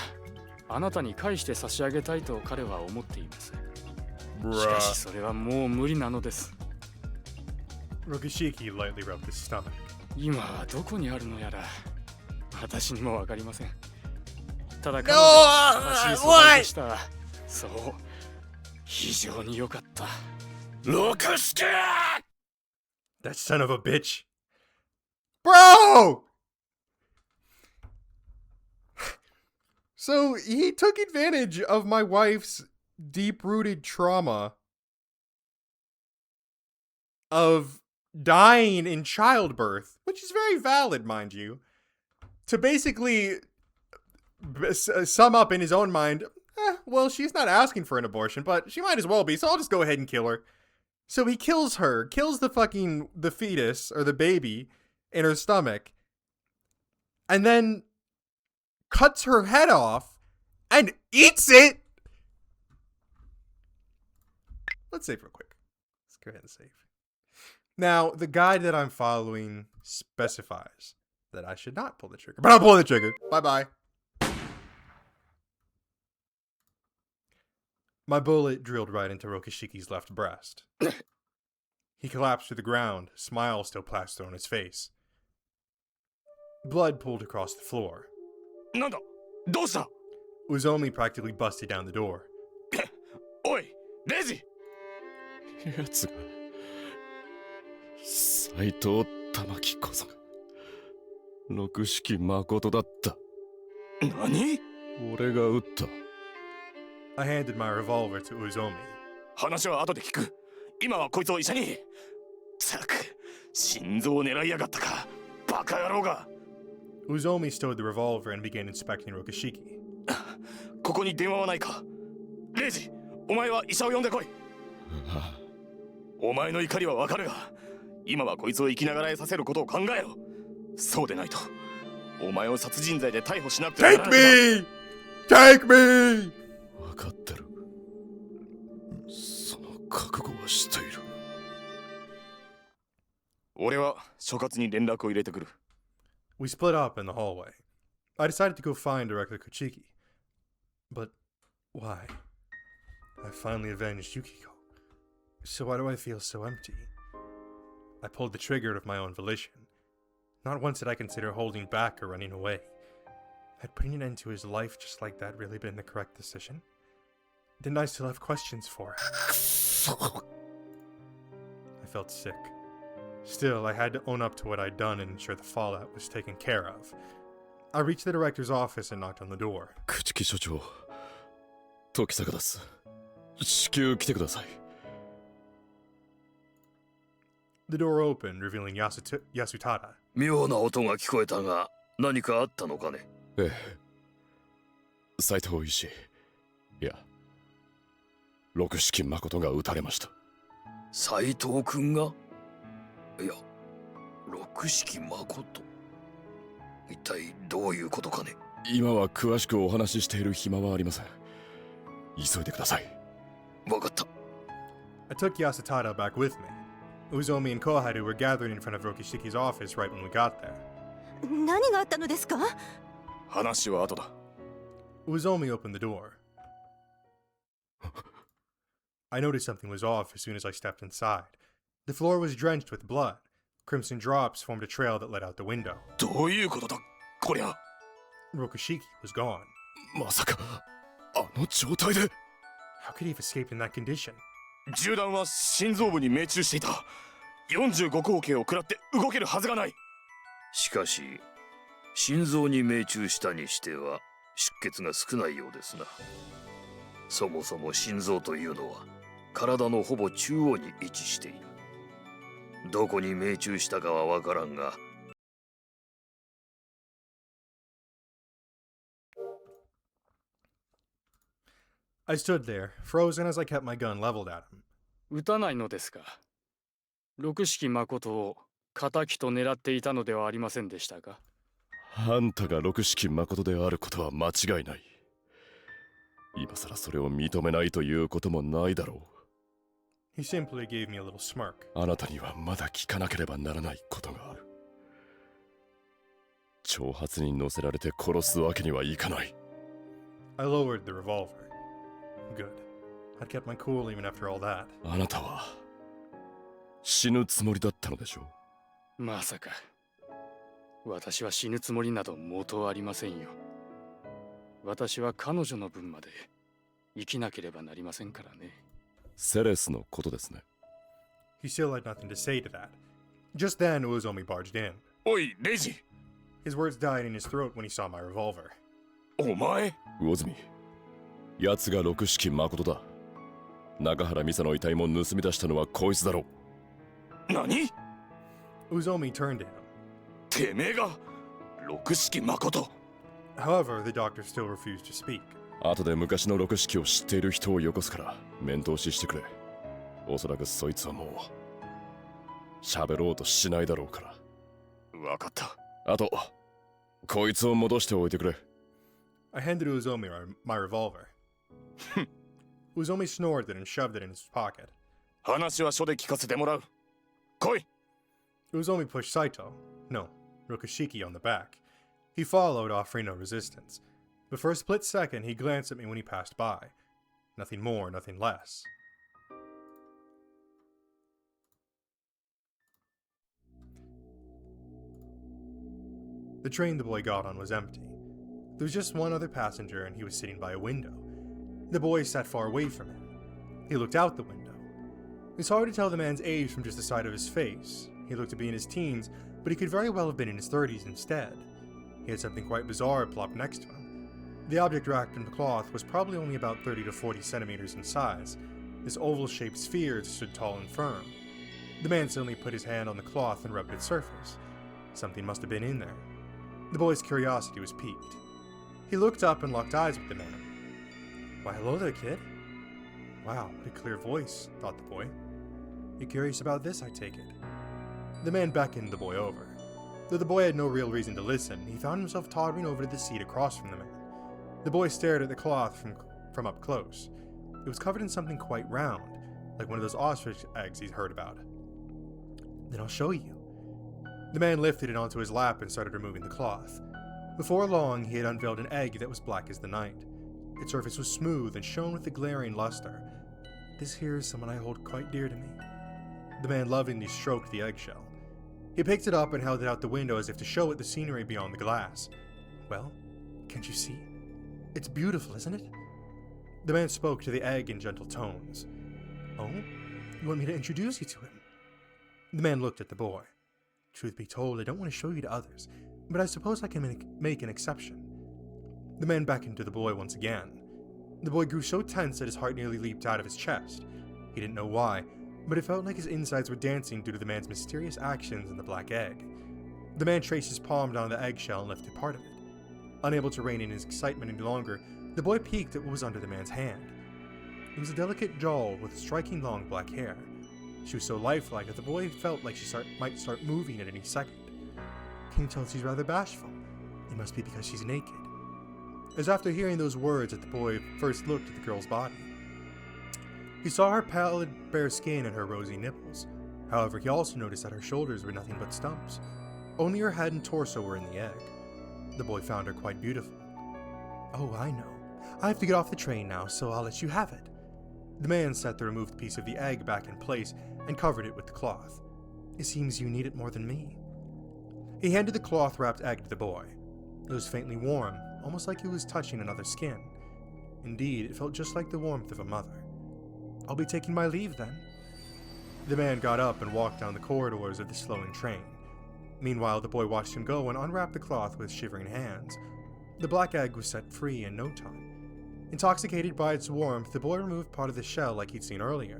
あなたに返して差し上げたいと彼は思っています。しかしそれはもう無理なのです。Rokishiki lightly rubbed his stomach. 今はどこにあるのやら私にもわかりません。ただ彼女は正しい素材でした。そう、非常に良かった。六色 That son of a bitch. Bro! So he took advantage of my wife's deep-rooted trauma of dying in childbirth, which is very valid, mind you, to basically sum up in his own mind, well, she's not asking for an abortion, but she might as well be, so I'll just go ahead and kill her. So he kills her, kills the fetus, or the baby, in her stomach, and then cuts her head off and eats it. Let's save real quick. Let's go ahead and save. Now, the guide that I'm following specifies that I should not pull the trigger, but I'll pull the trigger. Bye-bye. My bullet drilled right into Rokishiki's left breast. He collapsed to the ground, a smile still plastered on his face. Blood pooled across the floor. なんだ、どうした？ Uzomi practically busted down the door. おい、レジ！奴が斎藤玉木こそが六色誠だった。何？俺が撃った。I handed my revolver to Uzomi. 話は後で聞く。今はこいつを医者に。ったく、心臓を狙いやがったか、バカ野郎が。Uzomi stowed the revolver and began inspecting Rokushiki. ここに電話はないか。レイジ、お前は医者を呼んでこい。お前の怒りはわかるが、今はこいつを生きながらえさせることを考えろ。そうでないとお前を殺人罪で逮捕しなくてはならない。 Take me! 分かってる。その覚悟はしている。俺は所轄に連絡を入れてくる。 We split up in the hallway. I decided to go find Director Kuchiki. But why? I finally avenged Yukiko. So why do I feel so empty? I pulled the trigger of my own volition. Not once did I consider holding back or running away. Had putting an end to his life just like that really been the correct decision? Didn't I still have questions for him? I felt sick. Still, I had to own up to what I'd done and ensure the fallout was taken care of. I reached the director's office and knocked on the door. 朽木所長、時坂です。至急来てください。The door opened, revealing Yasutada. 妙な音が聞こえたが、何かあったのかね。ええ。斉藤医師、いや、六式誠が撃たれました。斉藤君が？いや、六式誠。一体どういうことかね。今は詳しくお話ししている暇はありません。急いでください。わかった。I took Yasutada back with me. Uzomi and Koharu were gathered in front of Rokishiki's office right when we got there. 何があったのですか？話は後だ。Uzomi opened the door. I noticed something was off as soon as I stepped inside. The floor was drenched with blood. Crimson drops formed a trail that led out the window. どういうことだ、こりゃ。Rokishiki was gone. まさか、あの状態で How could he have escaped in that condition? 銃弾は心臓部に命中していた。45口径を食らって動けるはずがない。しかし、心臓に命中したにしては出血が少ないようですな。そもそも心臓というのは体のほぼ中央に位置している。どこに命中したかはわからんが。I stood there, frozen as I kept my gun leveled at him. 撃たないのですか。六式誠を敵と狙っていたのではありませんでしたか。あんたが六式誠であることは間違いない。今さらそれを認めないということもないだろう。He simply gave me a little smirk. あなたにはまだ聞かなければならないことがある。挑発に乗せられて殺すわけにはいかない。I lowered the revolver. Good. I'd kept my cool even after all that. あなたは死ぬつもりだったのでしょう。まさか。私は死ぬつもりなど元ありませんよ。私は彼女の分まで生きなければなりませんからね。セレスのことですね。He still had nothing to say to that. Just then, Uzomi barged in. おい、レイジ。 His words died in his throat when he saw my revolver. お前？魚住、奴が六式誠だ。中原美沙の遺体も盗み出したのはこいつだろう。何？ Uzomi turned to him. てめえが六式誠。 However, the doctor still refused to speak. 後で昔の六式を知っている人をよこすから面通ししてくれ。おそらくそいつはもう喋ろうとしないだろうから。わかった。あと、こいつを戻しておいてくれ。I handed Uzomi my revolver. Uzomi snorted and shoved it in his pocket. 話は書で聞かせてもらう。来い。Uzomi pushed Saito, no, Rokishiki on the back. He followed, offering no resistance. But for a split second, he glanced at me when he passed by. Nothing more, nothing less. The train the boy got on was empty. There was just one other passenger, and he was sitting by a window. The boy sat far away from him. He looked out the window. It's hard to tell the man's age from just the side of his face. He looked to be in his teens, but he could very well have been in his 30s instead. He had something quite bizarre plopped next to him. The object wrapped in cloth was probably only about 30 to 40 centimeters in size. This oval-shaped sphere stood tall and firm. The man suddenly put his hand on the cloth and rubbed its surface. Something must have been in there. The boy's curiosity was piqued. He looked up and locked eyes with the man. "Why, hello there, kid." "Wow, what a clear voice," thought the boy. "You're curious about this, I take it." The man beckoned the boy over. Though the boy had no real reason to listen, he found himself tottering over to the seat across from the man. The boy stared at the cloth from up close. It was covered in something quite round, like one of those ostrich eggs he'd heard about. "Then I'll show you." The man lifted it onto his lap and started removing the cloth. Before long, he had unveiled an egg that was black as the night. Its surface was smooth and shone with a glaring luster. "This here is someone I hold quite dear to me." The man lovingly stroked the eggshell. He picked it up and held it out the window as if to show it the scenery beyond the glass. "Well, can't you see? It's beautiful, isn't it?" The man spoke to the egg in gentle tones. "Oh, you want me to introduce you to him?" The man looked at the boy. "Truth be told, I don't want to show you to others, but I suppose I can make an exception." The man beckoned to the boy once again. The boy grew so tense that his heart nearly leaped out of his chest. He didn't know why, but it felt like his insides were dancing due to the man's mysterious actions in the black egg. The man traced his palm down the eggshell and lifted part of it. Unable to rein in his excitement any longer, the boy peeked at what was under the man's hand. It was a delicate doll with striking long black hair. She was so lifelike that the boy felt like she might start moving at any second. "Can you tell she's rather bashful? It must be because she's naked." It was after hearing those words that the boy first looked at the girl's body. He saw her pallid, bare skin and her rosy nipples. However, he also noticed that her shoulders were nothing but stumps. Only her head and torso were in the egg. The boy found her quite beautiful. "Oh, I know. I have to get off the train now, so I'll let you have it." The man set the removed piece of the egg back in place and covered it with the cloth. "It seems you need it more than me." He handed the cloth-wrapped egg to the boy. It was faintly warm, almost like he was touching another skin. Indeed, it felt just like the warmth of a mother. "I'll be taking my leave then." The man got up and walked down the corridors of the slowing train. Meanwhile, the boy watched him go and unwrap the cloth with shivering hands. The black egg was set free in no time. Intoxicated by its warmth, the boy removed part of the shell like he'd seen earlier.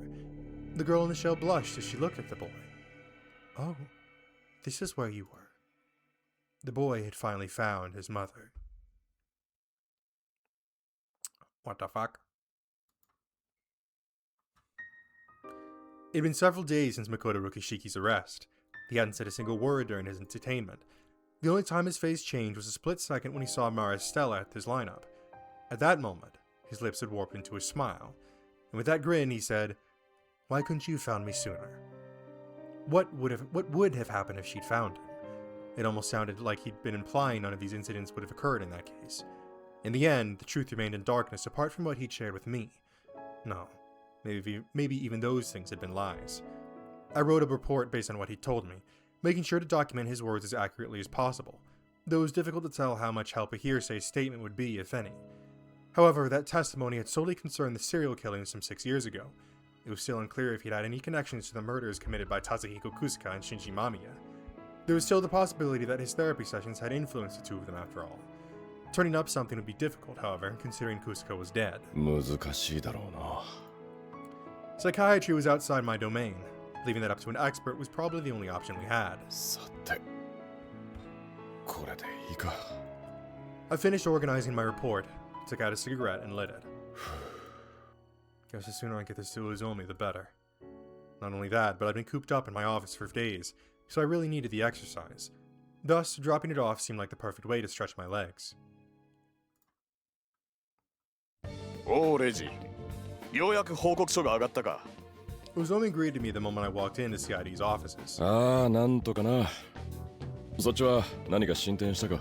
The girl in the shell blushed as she looked at the boy. "Oh, this is where you were." The boy had finally found his mother. What the fuck? It had been several days since Makoto Rokishiki's arrest. He hadn't said a single word during his entertainment. The only time his face changed was a split second when he saw Mara Stella at his lineup. At that moment, his lips had warped into a smile, and with that grin he said, "Why couldn't you have found me sooner?" What would have happened if she'd found him? It almost sounded like he'd been implying none of these incidents would have occurred in that case. In the end, the truth remained in darkness apart from what he'd shared with me. No, maybe even those things had been lies. I wrote a report based on what he'd told me, making sure to document his words as accurately as possible, though it was difficult to tell how much help a hearsay statement would be, if any. However, that testimony had solely concerned the serial killings from 6 years ago. It was still unclear if he'd had any connections to the murders committed by Tazahiko Kusuka and Shinji Mamiya. There was still the possibility that his therapy sessions had influenced the two of them after all. Turning up something would be difficult, however, considering Kusuka was dead. 難しいだろうな。 Psychiatry was outside my domain. Leaving that up to an expert was probably the only option we had. さて、これでいいか。 I finished organizing my report, took out a cigarette, and lit it. Guess the sooner I get this to Uzomi, the better. Not only that, but I'd been cooped up in my office for days, so I really needed the exercise. Thus, dropping it off seemed like the perfect way to stretch my legs. おうレジ、ようやく報告書が上がったか。 Uzomi greeted me the moment I walked into CID's offices. ああ、なんとかな。そっちは何か進展したか。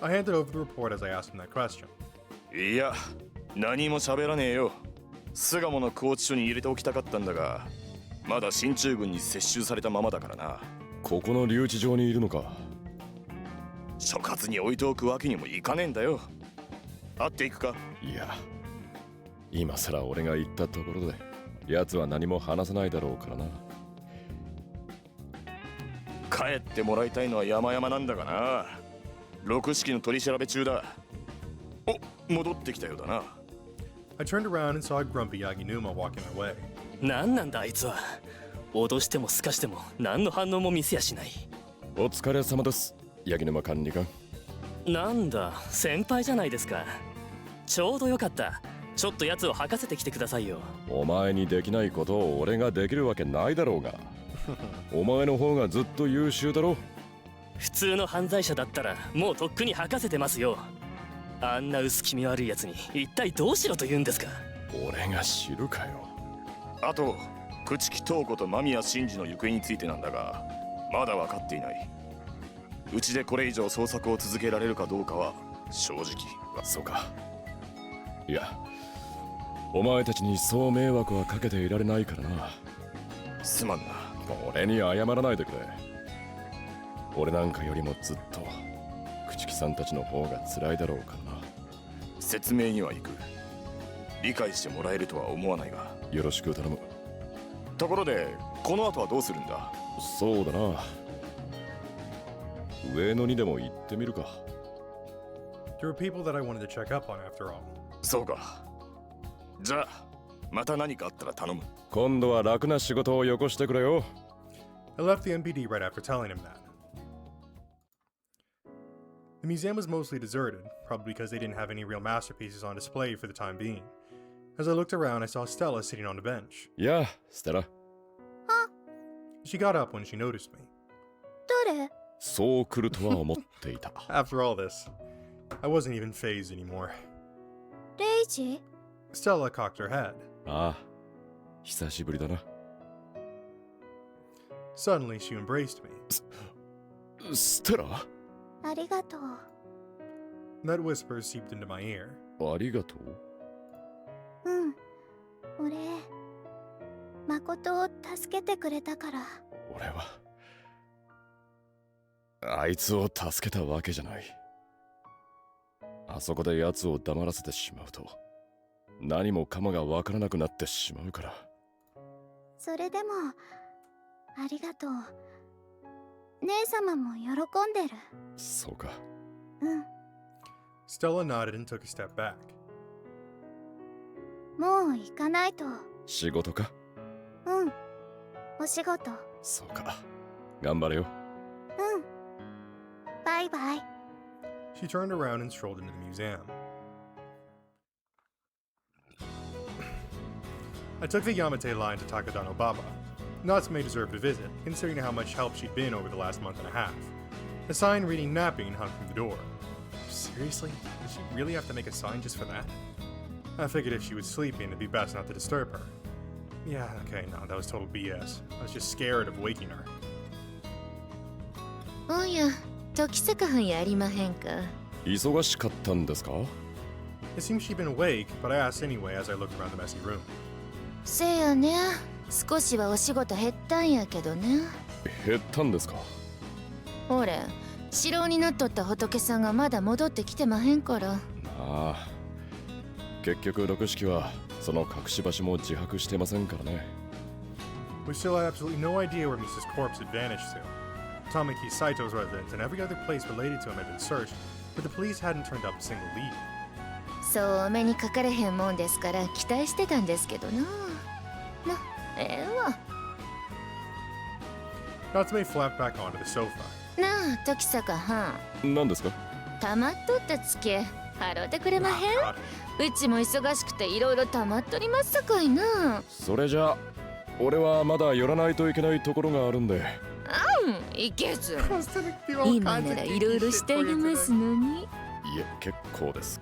I handed over the report as I asked him that question. いや、何も喋らねえよ。巣鴨の拘置所に入れておきたかったんだが、まだ進駐軍に接収されたままだからな。ここの留置場にいるのか。所轄に置いておくわけにもいかねえんだよ。会っていくか。いや、今さら俺が言ったところで、奴は何も話さないだろうからな。帰ってもらいたいのは山々なんだがな。六式の取り調べ中だ。お、戻ってきたようだな。I turned around and saw a grumpy Yaginuma walking our way. 何なんだあいつは。脅してもすかしても何の反応も見せやしない。お疲れ様です、八木沼管理官。なんだ先輩じゃないですか。ちょうどよかった。ちょっとやつを吐かせてきてくださいよ。お前にできないことを俺ができるわけないだろうが。お前の方がずっと優秀だろ。普通の犯罪者だったらもうとっくに吐かせてますよ。あんな薄気味悪いやつに一体どうしろと言うんですか。俺が知るかよ。あと朽木東子と間宮真司の行方についてなんだが、まだ分かっていない。うちでこれ以上捜索を続けられるかどうかは正直。そうか。いや、お前たちにそう迷惑はかけていられないからな。すまんな。俺に謝らないでくれ。俺なんかよりもずっと朽木さんたちの方が辛いだろうからな。説明には行く。理解してもらえるとは思わないが。よろしく頼む。ところでこの後はどうするんだ。そうだな、上野にでも行ってみるか。 There were people that I wanted to check up on after all. そうか。じゃあまた何かあったら頼む。今度は楽な仕事をよこしてくれよ。 I left the MPD right after telling him that. The museum was mostly deserted, probably because they didn't have any real masterpieces on display for the time being. As I looked around, I saw Stella sitting on the bench. Yeah, Stella. She got up when she noticed me. 誰？そう来るとは思っていた。After all this, I wasn't even phased anymore. レイジ？ Stella cocked her head. ああ、久しぶりだな。Suddenly, she embraced me. Stella? ありがとう。That whisper seeped into my ear. ありがとう。うん。俺、誠を助けてくれたから。俺はあいつを助けたわけじゃない。あそこで奴を黙らせてしまうと何もかもがわからなくなってしまうから。それでもありがとう。姉様も喜んでる。そうか。うん。 Stella nodded and took a step back. もう行かないと。仕事か？うん。お仕事。そうか。頑張れよ。うん。バイバイ。She turned around and strolled into the museum. I took the Yamate line to Takadano Baba. Natsume deserved a visit, considering how much help she'd been over the last month and a half. A sign reading napping hung from the door. Seriously? Did she really have to make a sign just for that? I figured if she was sleeping, it'd be best not to disturb her. Yeah, okay, no, that was total BS. I was just scared of waking her. おや、時坂はんやありまへんか。忙しかったんですか？ It seems she'd been awake, but I asked anyway as I looked around the messy room. せやね。少しはお仕事減ったんやけどね。減ったんですか？ほれ、城になっとった仏さんがまだ戻ってきてまへんから。ああ、結局六式はその隠し場所も自白してませんからね。 We still have absolutely no idea where Mrs. Corpse had vanished to. Tamaki Saito's residence and every other place related to him had been searched, but the police hadn't turned up a single lead. そうお目にかかれへんもんですから期待してたんですけどな。ええわ。Natsume flapped back onto the sofa. なあ、時坂はん。何ですか？溜まっとったつけ、払ってくれまへん？うちも忙しくていろいろ溜まっとりますさかいな。それじゃあ、俺はまだ寄らないといけないところがあるんで。うん、いけず。今ならいろいろしてあげますのに。いえ、結構です。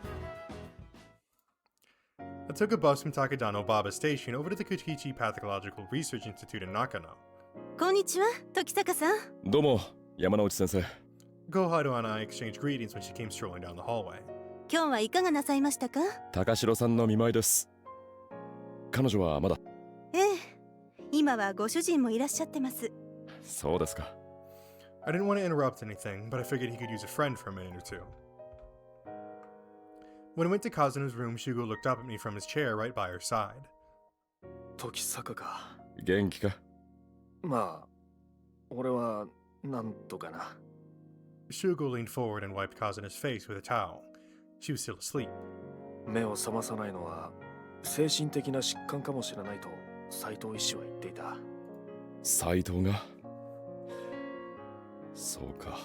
I took a bus from Takadano Baba Station over to the Kuchichi Pathological Research Institute in Nakano. こんにちは、時坂さん。どうも、山之内先生。Gohado and I exchanged greetings when she came strolling down the hallway. 今日はいかがなさいましたか？高城さんの見舞いです。彼女はまだ。ええ、今はご主人もいらっしゃってます。そうですか。I didn't want to interrupt anything, but I figured he could use a friend for a minute or two. When I went to Kazuno's room, Shugo looked up at me from his chair right by her side. 時坂か。元気か？まあ、俺はなんとかな。Shugo leaned forward and wiped Kazuno's face with a towel. She was still asleep. 目を覚まさないのは精神的な疾患かもしれないと斎藤医師は言っていた。斎藤がそうか。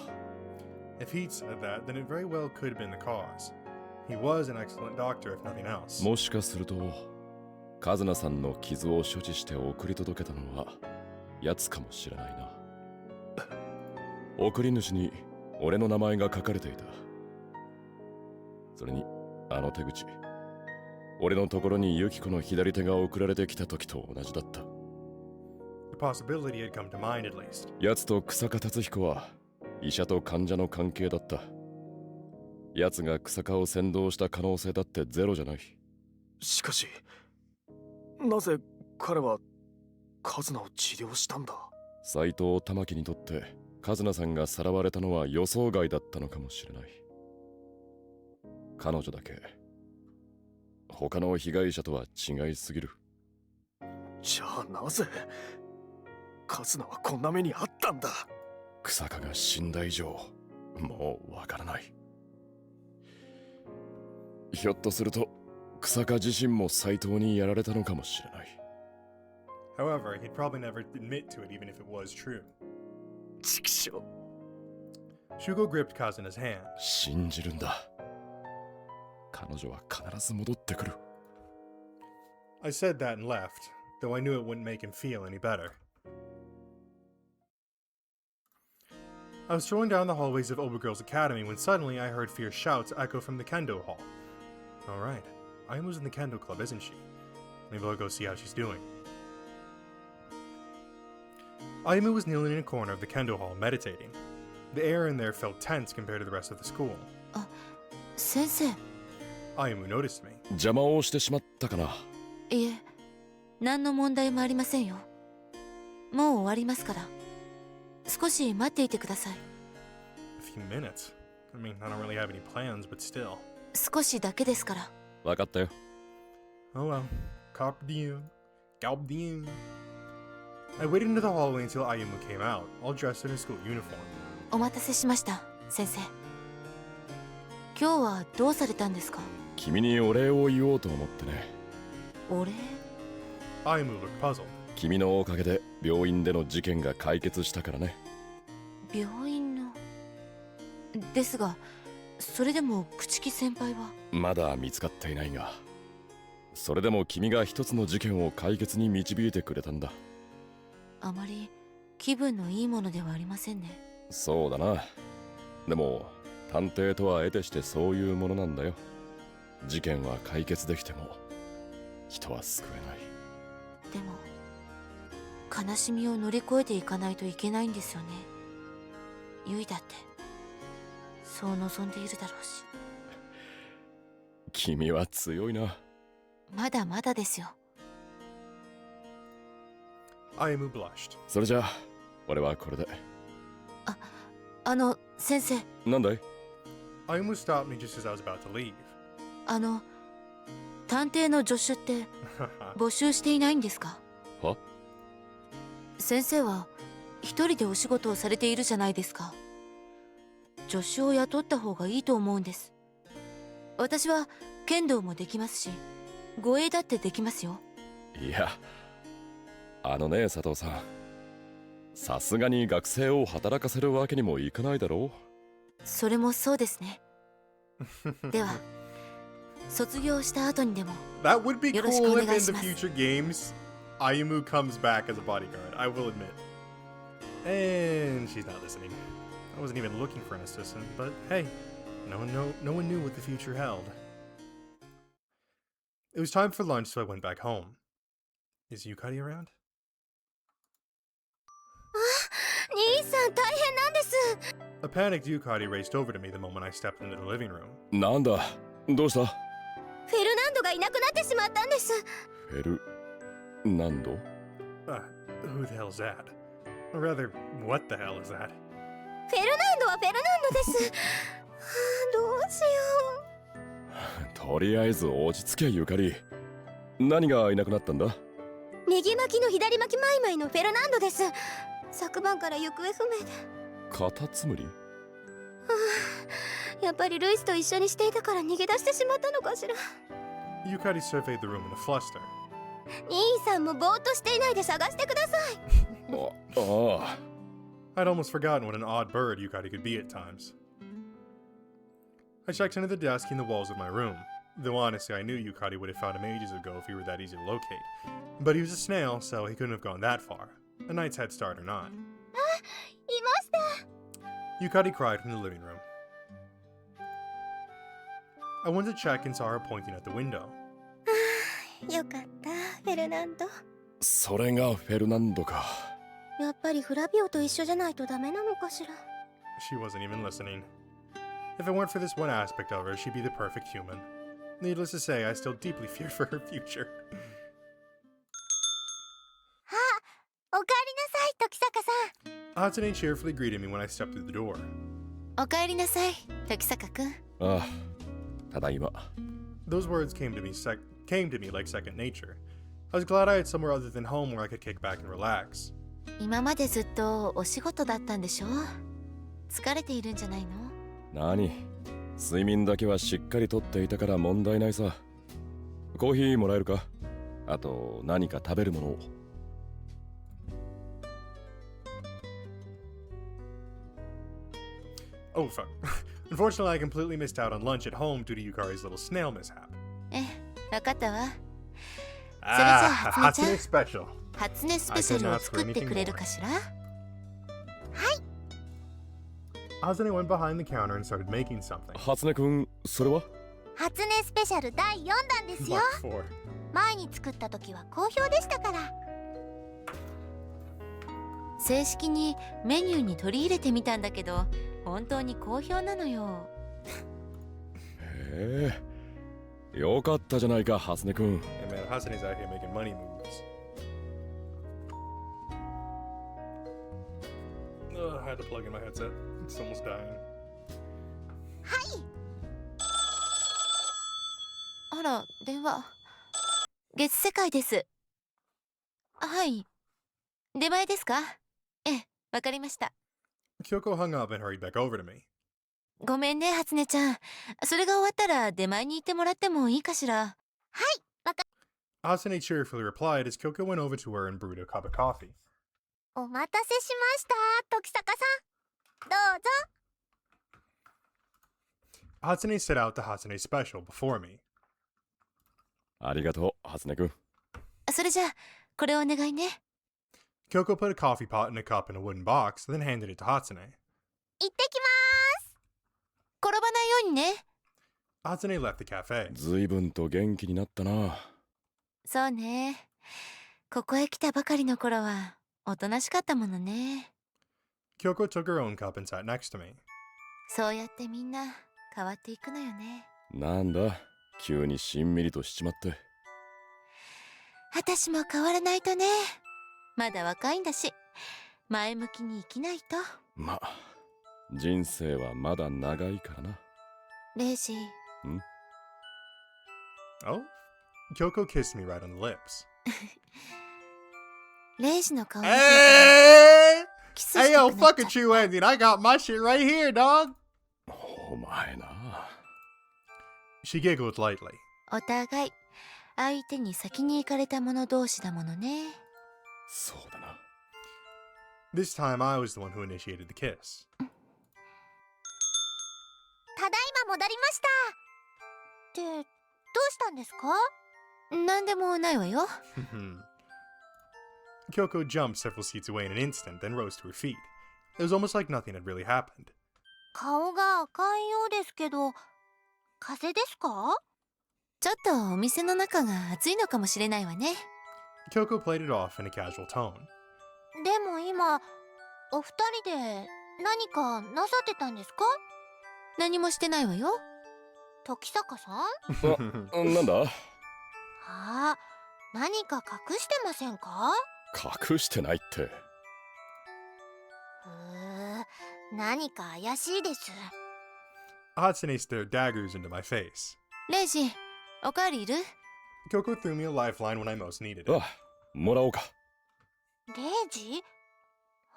If he'd said that, then it very well could have been the cause. He was an excellent doctor, if nothing else. もしかするとカズナさんの傷を処置して送り届けたのは奴かもしれないな。送り主に俺の名前が書かれていた。それにあの手口、俺のところにユキコの左手が送られてきた時と同じだった。The possibility had come to mind at least. 奴と草加達彦は医者と患者の関係だった。奴が草加を先導した可能性だってゼロじゃない。しかしなぜ彼はカズナを治療したんだ。斎藤玉木にとってカズナさんがさらわれたのは予想外だったのかもしれない。彼女だけ他の被害者とは違いすぎる。じゃあなぜカズナはこんな目にあったんだ。草加が死んだ以上もうわからない。ひょっとすると草加自身も斎藤にやられたのかもしれない。However, he'd probably never admit to it even if it was true. 畜生。Shugo gripped Kazuna's hand. 信じるんだ。彼女は必ず戻ってくる。I said that and left, though I knew it wouldn't make him feel any better. I was strolling down the hallways of Obergirl's Academy when suddenly I heard fierce shouts echo from the kendo hall. Alright, Ayumu's in the kendo club, isn't she? Maybe I'll go see how she's doing. Ayumu was kneeling in a corner of the kendo hall, meditating. The air in there felt tense compared to the rest of the school. 先生。Ayumu noticed me. 邪魔をしてしまったかな。いえ、何の問題もありませんよ。もう終わりますから。少し待っていてください。A few minutes? I mean, I don't really have any plans, but still. 少しだけですから。わかったよ。Oh well. Carpe diem. Galp diem. I waited into the hallway until Ayumu came out, all dressed in her school uniform. お待たせしました、先生。今日はどうされたんですか？君にお礼を言おうと思ってね。お礼？ Ayumu looked puzzled. 君のおかげで病院での事件が解決したからね。病院の？ですが、それでも朽木先輩は？まだ見つかっていないが、それでも君が一つの事件を解決に導いてくれたんだ。あまり気分のいいものではありませんね。そうだな。でも探偵とは得てしてそういうものなんだよ。事件は解決できても人は救えない。でも悲しみを乗り越えていかないといけないんですよね。ユイだってそう望んでいるだろうし。君は強いな。まだまだですよ。Ayumu blushed. それじゃあ俺はこれで。先生。なんだい？ Ayumu stopped me just as I was about to leave. 探偵の助手って募集していないんですか？は？先生は一人でお仕事をされているじゃないですか。助手を雇った方がいいと思うんです。私は剣道もできますし、護衛だってできますよ。いや、あのね佐藤さん、さすがに学生を働かせるわけにもいかないだろう。それもそうですね。では卒業した後にでも That would be よろしく cool お if 願い in し the ます。 future games Ayumu comes back as a bodyguard, I will admit. And she's not listening. I wasn't even looking for an assistant, but hey, no one knew what the future held. It was time for lunch, so I went back home. Is Yukari around? 兄さん大変なんです。 A panicked Yukari raced over to me the moment I stepped into the living room. なんだ、どうした？フェルナンドがいなくなってしまったんです。フェルナンド？ Who the hell is that? Or rather, what the hell is that? フェルナンドはフェルナンドです。どうしよとりあえず落ち着けゆかり。何がいなくなったんだ？う。右巻きの左巻きマイマイのフェルナンドです。昨晩から行方不明で。カタツムリ？やっぱりルイスと一緒にしていたから逃げ出してしまったのかしら。Yukari surveyed the room in a fluster. 兄さんもぼーっとしていないで探してください。I'd almost forgotten what an odd bird Yukari could be at times. I checked under the desk in the walls of my room, though honestly I knew Yukari would have found him ages ago if he were that easy to locate. But he was a snail, so he couldn't have gone that far, a knight's head start or not. いました。 Yukari cried from the living room. I went to check and saw her pointing at the window. よかった、フェルナンド。それがフェルナンドか。やっぱりフラビオと一緒じゃないとダメなのかしら。She wasn't even listening. If it weren't for this one aspect of her, she'd be the perfect human. Needless to say, I still deeply feared for her future. おかえりなさい、時坂さん。Hatsune cheerfully greeted me when I stepped through the door. おかえりなさい、時坂くん。ああ、ただいま。Those words came to me like second nature. I was glad I had somewhere other than home where I could kick back and relax. 今までずっとお仕事だったんでしょ？疲れているんじゃないの？何？睡眠だけはしっかりとっていたから問題ないさ。コーヒーもらえるか？あと何か食べるものを。Oh, fuck. Unfortunately, I completely missed out on lunch at home due to Yukari's little snail mishap. わかったわ。それじゃあ、初音ちゃん。Hatsune special. 初音スペシャルを作ってくれるかしら？ Hatsune went behind the counter and started making something. 初音くん、それは？初音スペシャル第4弾ですよ。前に作った時は好評でしたから。正式にメニューに取り入れてみたんだけど、本当に好評なのよ。へえ、よかったじゃないか、初音くん。Hey man, Hatsune's out here making money moves. I had to plug in my headset. It's almost dying. はい。あら、電話。月世界です。はい。出前ですか？ええ、わかりました。Kyoko hung up and hurried back over to me. ごめんね、初音ちゃん。それが終わったら出前に行ってもらってもいいかしら。はい、わか。Hatsune cheerfully replied as Kyoko went over to her and brewed a cup of coffee. お待たせしました、時坂さん。どうぞ。Hatsune set out the Hatsune special before me. ありがとう、初音くん。それじゃあ、これをお願いね。Kyoko put a coffee pot and a cup in a wooden box, then handed it to Hatsune. 行ってきます。転ばないようにね。Hatsune left the cafe. ずいぶんと元気になったな。そうね。ここへ来たばかりの頃は、おとなしかったものね。Kyoko took her own cup and sat next to me. そうやってみんな変わっていくのよね。なんだ、急にしんみりとしちまって。私も変わらないとね。まだ若いんだし、前向きに生きないと。ま、人生はまだ長いからな。レイジ。ん？ Oh? Kyoko kissed me right on the lips. レイジの顔。Hey! Hey, yo, fuck a true ending. I got my shit right here, dog. お前な。She giggled lightly. お互い、相手に先に行かれた者同士だものね。そうだな。This time I was the one who initiated the kiss. ただいま戻りました。ってどうしたんですか？なんでもないわよ。Kyoko jumped several seats away in an instant, then rose to her feet. It was almost like nothing had really happened. 顔が赤いようですけど、風邪ですか？ちょっとお店の中が暑いのかもしれないわね。Kyoko played it off in a casual tone. でも今、お二人で何かなさってたんですか？何もしてないわよ。時坂さん？なんだ？ああ、何か隠してませんか？隠してないって。何か怪しいです。Hatsune stared daggers into my face. レイジ、おかわりいる？ Kyoko threw me a lifeline when I most needed it. ああ、もらおうか。レイジ？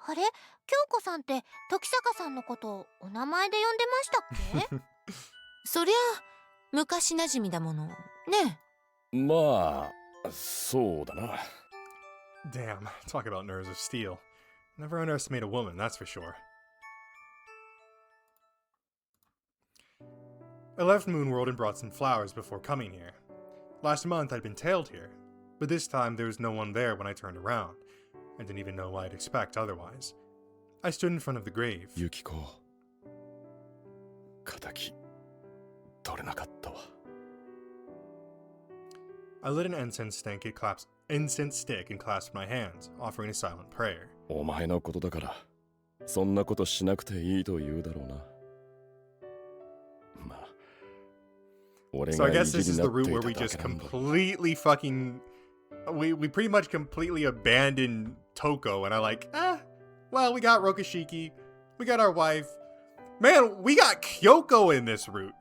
あれ、京子さんって時坂さんのことお名前で呼んでましたっけ？そりゃ昔なじみだものね。まあそうだな。 Damn, talk about nerves of steel. Never underestimate a woman, that's for sure. I left Moonworld and brought some flowers before coming here. Last month I'd been tailed here, but this time there was no one there when I turned around. I didn't even know what I'd expect otherwise. I stood in front of the grave. Yukiko. 敵取れなかったわ。 I lit an incense stick and clasped my hands, offering a silent prayer. お前のことだから、そんなことしなくていいと言うだろうな。まあ、俺 So I が guess 意地 this is に the なって route い where た we だ just けなんだ。 completely fucking... We pretty much completely abandoned Toko, and I like, well, we got Rokashiki, we got our wife. Man, we got Kyoko in this route.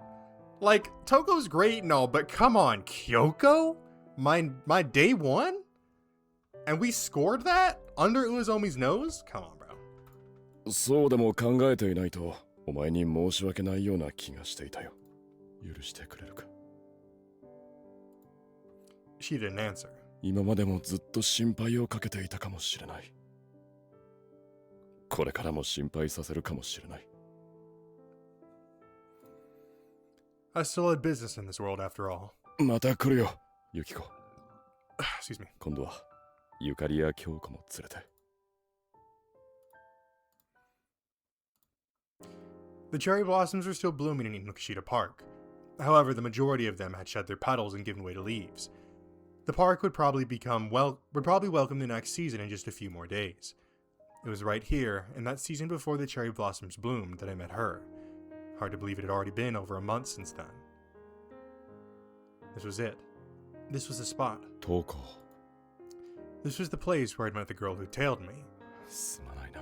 Like, Toko's great and all, but come on, Kyoko? My day one? And we scored that? Under Uezomi's nose? Come on, bro. そうでも考えていないと、お前に申し訳ないような気がしていたよ。許してくれるか。 She didn't answer. 今までもずっと心配をかけていたかもしれない。これからも心配させるかもしれない。 I still had business in this world after all. また来るよ、ユキコ。Excuse me. 今度はゆかりや京子も連れて。 The cherry blossoms were still blooming in Inukashita Park. However, the majority of them had shed their petals and given way to leaves. The park would probably welcome the next season in just a few more days. It was right here, in that season before the cherry blossoms bloomed, that I met her. Hard to believe it had already been over a month since then. This was it. This was the spot. Toko. This was the place where I'd met the girl who tailed me. すまないな。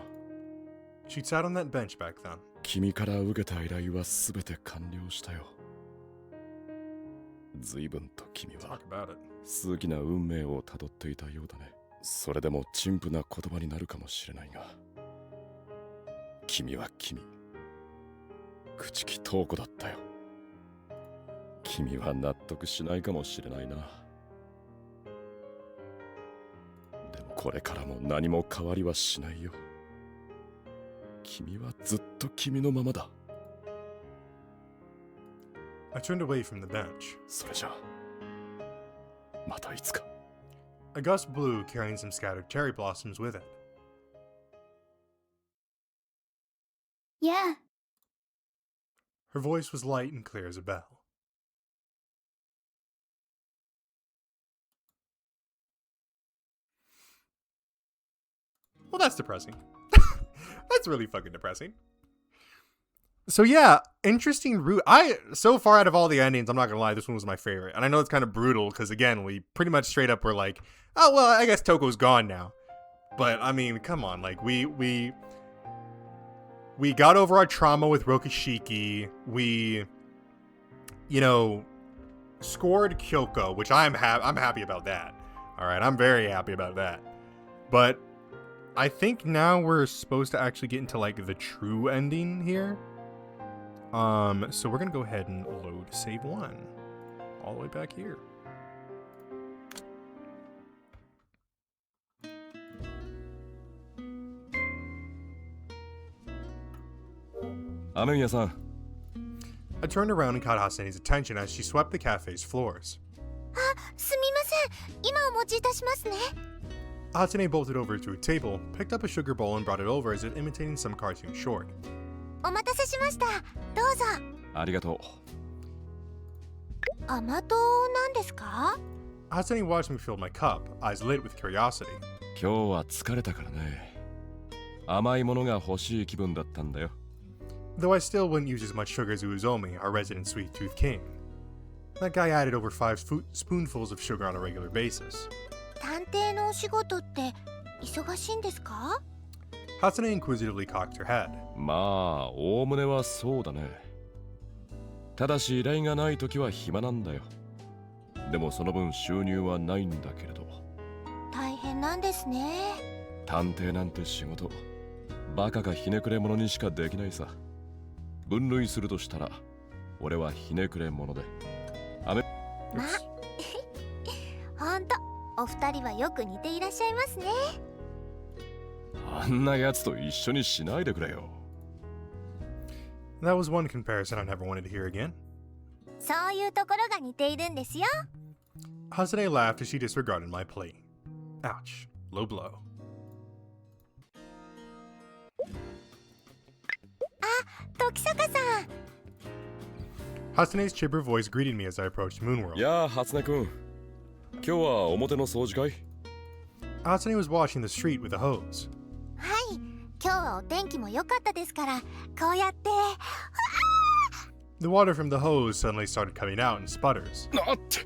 She'd sat on that bench back then. 君から受けた依頼はすべて完了したよ。随分と君は数奇な運命をたどっていたようだね。それでも陳腐な言葉になるかもしれないが、君は君。朽木塔子だったよ。君は納得しないかもしれないな。でもこれからも何も変わりはしないよ。君はずっと君のままだ。 I turned away from the bench. それじゃあ、またいつか。 A gust blew, carrying some scattered cherry blossoms with it. Yeah. Her voice was light and clear as a bell. Well, that's depressing. That's really fucking depressing. So yeah, interesting route. So far out of all the endings, I'm not gonna lie, this one was my favorite. And I know it's kind of brutal because again, we pretty much straight up were like, oh well, I guess Toko's gone now. But I mean, come on, like we got over our trauma with Rokashiki. We, you know, scored Kyoko, which I'm happy about that. All right, I'm very happy about that. But I think now we're supposed to actually get into like the true ending here. So we're gonna go ahead and load save 1 all the way back here. Amemiya-san. I turned around and caught Hasane's attention as she swept the cafe's floors. すみません。今お持ちいたしますね。 Hasane bolted over to a table, picked up a sugar bowl, and brought it over as if imitating some cartoon short. お待たせしました。どうぞ。ありがとう。甘党なんですか？ Hasane watched me fill my cup, eyes lit with curiosity. 今日は疲れたからね。甘いものが欲しい気分だったんだよ。 Though I still wouldn't use as much sugar as Uezomi, our resident sweet tooth king. That guy added over 5 spoonfuls of sugar on a regular basis. 探偵のお仕事って忙しいんですか？ Hatsune inquisitively cocked her head. まあ、おおむねはそうだね。ただし依頼がないときは暇なんだよ。でもその分収入はないんだけれど。大変なんですね。探偵なんて仕事、バカかひねくれ者にしかできないさ。分類するとしたら、俺はひねくれ者で。ま、ほんとお二人はよく似ていらっしゃいますね。あんなやつと一緒にしないでくれよ。That was one comparison I never wanted to hear again. そういうところが似ているんですよ。Hasane laughed as she disregarded my plea. Ouch. Low blow. 時坂さん。Hasane's chipper voice greeted me as I approached Moonworld. やあ、初音くん。今日は表の掃除会？ Hasane was washing the street with a hose. はい、今日はお天気も良かったですから、こうやって。The water from the hose suddenly started coming out in sputters. なって、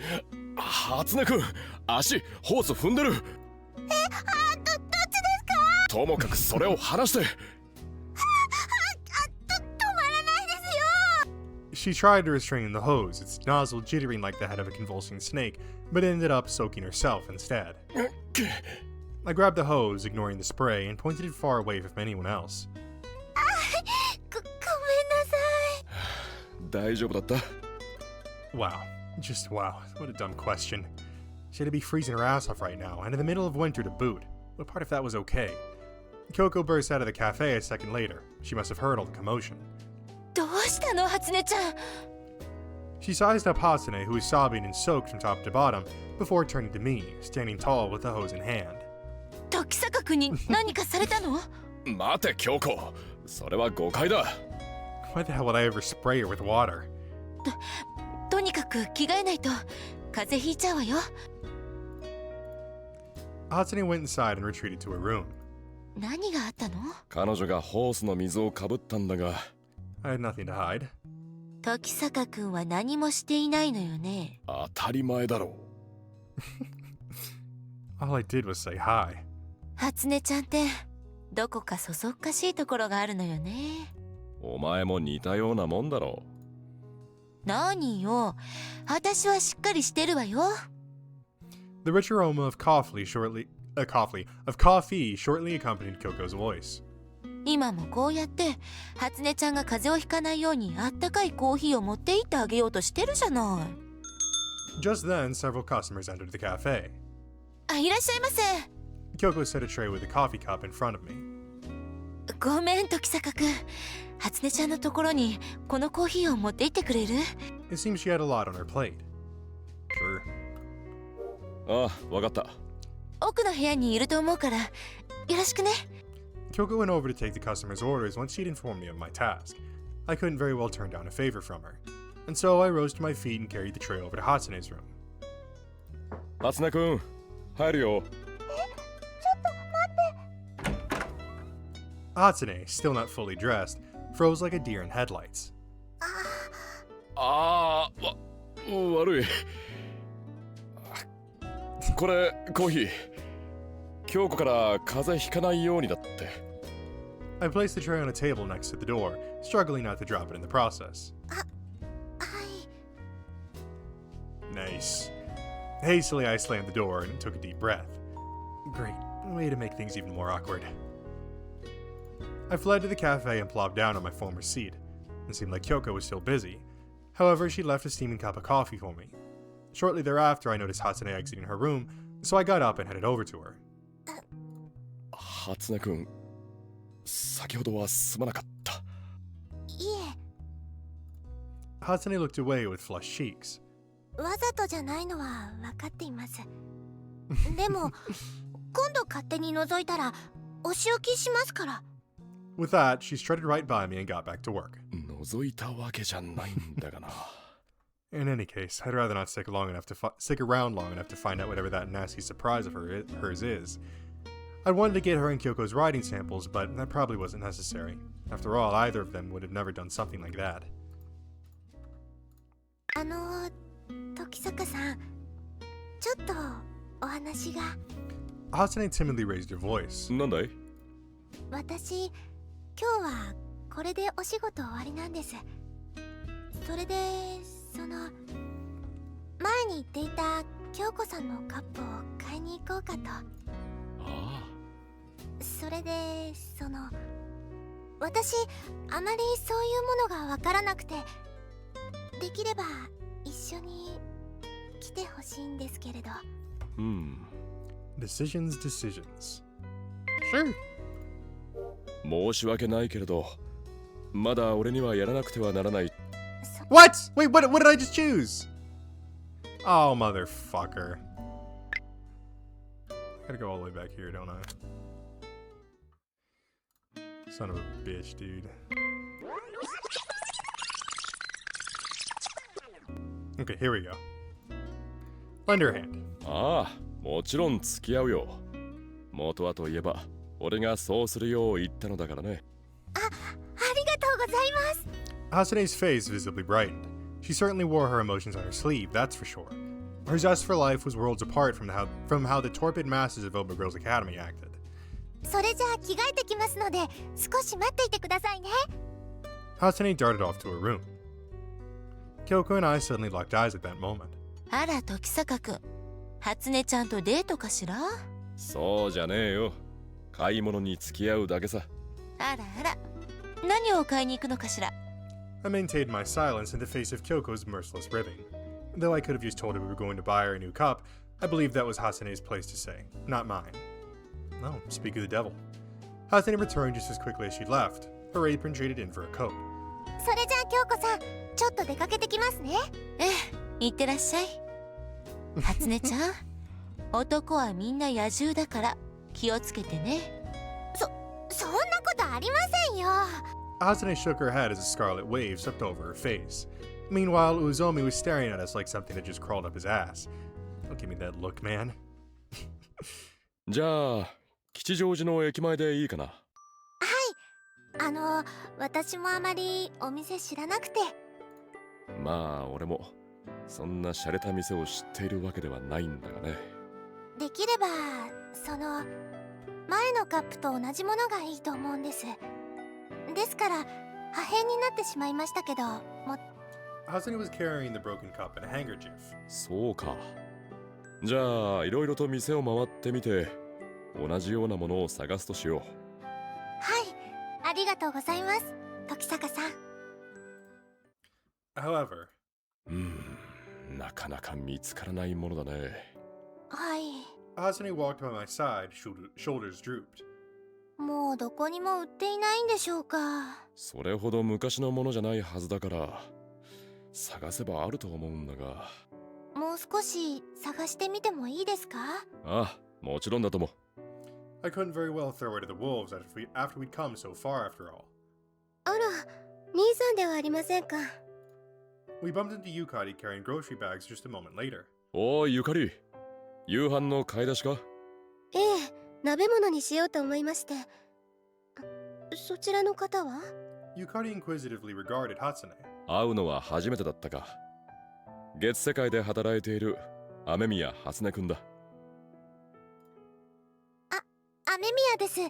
初音くん、足、ホース踏んでる。どっちですか？ともかくそれを離して。She tried to restrain the hose, its nozzle jittering like the head of a convulsing snake, but ended up soaking herself instead. I grabbed the hose, ignoring the spray, and pointed it far away from anyone else. ごめんなさい。大丈夫だった？ Wow. Just wow. What a dumb question. She had to be freezing her ass off right now, and in the middle of winter to boot. What part of that was okay? Kyoko burst out of the cafe a second later. She must have heard all the commotion. どうしたの、初音ちゃん。 She sized up Hasane, who was sobbing and soaked from top to bottom, before turning to me, standing tall with the hose in hand. 時坂君に何かされたの？待て、京子。それは誤解だ。Why the hell would I ever spray her with water? とにかく着替えないと風邪ひいちゃうわよ。Hatsune went inside and retreated to her room. 何があったの？彼女がホースの水をかぶったんだが。I had nothing to hide. 時坂君は何もしていないのよね。当たり前だろう。All I did was say hi. 初音ちゃんってどこかそそっかしいところがあるのよね。お前も似たようなもんだろう。何よ、私はしっかりしてるわよ。The rich aroma of coffee shortly accompanied Kyoko's voice. 今もこうやって初音ちゃんが風邪をひかないようにあったかいコーヒーを持って行ってあげようとしてるじゃない。Just then, several customers entered the cafe. あ、いらっしゃいませ。Kyoko set a tray with a coffee cup in front of me. ごめん、時坂くん。初音ちゃんのところにこのコーヒーを持って行ってくれる？ It seems she had a lot on her plate. Sure. ああ、わかった。奥の部屋にいると思うから、よろしくね。Kyoko went over to take the customer's orders once she'd informed me of my task. I couldn't very well turn down a favor from her. And so I rose to my feet and carried the tray over to Hatsune's room. 初音くん、入るよ。Hatsune, still not fully dressed, froze like a deer in headlights. 悪い。これ、コーヒー。京子から風邪ひかないようにだって。I placed the tray on a table next to the door, struggling not to drop it in the process. Nice. Hastily, I slammed the door and took a deep breath. Great. Way to make things even more awkward. I fled to the cafe and plopped down on my former seat. It seemed like Kyoko was still busy. However, she left a steaming cup of coffee for me. Shortly thereafter, I noticed Hatsune exiting her room, so I got up and headed over to her. 初音くん、先ほどはすまなかった。いえ。Hatsune looked away with flushed cheeks. わざとじゃないのは分かっています。でも、今度勝手に覗いたらお仕置きしますから。With that, she strutted right by me and got back to work. 覗いたわけじゃないんだがな。In any case, I'd rather not stick around long enough to find out whatever that nasty surprise of hers is. I wanted to get her and Kyoko's writing samples, but that probably wasn't necessary. After all, either of them would have never done something like that. 時坂さん、ちょっとお話が。Hatsune timidly raised her voice. なんだい？私、今日はこれでお仕事終わりなんです。それで、前に言っていた京子さんのカップを買いに行こうかと。ああ。それで、私、あまりそういうものがわからなくて、できれば一緒に来てほしいんですけれど。Decisions, decisions. Sure. 申し訳ないけれど、まだ俺にはやらなくてはならない。What? Wait, what did I just choose? Oh, motherfucker. Gotta go all the way back here, don't I? Son of a bitch, dude. Okay, here we go. Lend her a hand. ああ、もちろん付き合うよ。元はといえば、俺がそうするよう言ったのだからね。ありがとうございます。 Hasane's face visibly brightened. She certainly wore her emotions on her sleeve, that's for sure. Her zest for life was worlds apart from how the torpid masses of Oba Girls Academy acted. それじゃあ着替えてきますので、少し待っていてくださいね。 Hasane darted off to her room. Kyoko and I suddenly locked eyes at that moment. あら、時坂くん。初音ちゃんとデートかしら？そうじゃねえよ。買い物に付き合うだけさ。あらあら。何を買いに行くのかしら？ I maintained my silence in the face of Kyoko's merciless ribbing. Though I could have just told her we were going to buy her a new cup, I believe that was Hasane's place to say, not mine. No, speak of the devil. Hasane returned just as quickly as she left, her apron traded in for a coat. それじゃあ京子さん、ちょっと出かけてきますね。いってらっしゃい。初音ちゃん、男はみんな野獣だから気をつけてね。そんなことありませんよ。Hasane shook her head as a scarlet wave swept over her face. Meanwhile, Uzomi was staring at us like something that just crawled up his ass. Don't give me that look, man. じゃあ、吉祥寺の駅前でいいかな。はい。私もあまりお店知らなくて。まあ、俺もそんな洒落た店を知っているわけではないんだがね。できれば、前のカップと同じものがいいと思うんです。ですから、破片になってしまいましたけど、Hasane was carrying the broken cup and a handkerchief. そうか。じゃあ、いろいろと店を回ってみて、同じようなものを探すとしよう。はい、ありがとうございます、時坂さん。However, なかなか見つからないものだね。はい。Hasane walked by my side, shoulders drooped. もうどこにも売っていないんでしょうか。それほど昔のものじゃないはずだから、探せばあると思うんだが。もう少し探してみてもいいですか？ああ、もちろんだとも。I couldn't very well throw it to the wolves after we'd come so far after all. あら、兄さんではありませんか。We bumped into Yukari carrying grocery bags just a moment later. おい、ゆかり。夕飯の買い出しか？ええ、鍋物にしようと思いまして。そちらの方は？ Yukari inquisitively regarded Hatsune. 会うのは初めてだったか。月世界で働いている雨宮初音くんだ。雨宮です。よ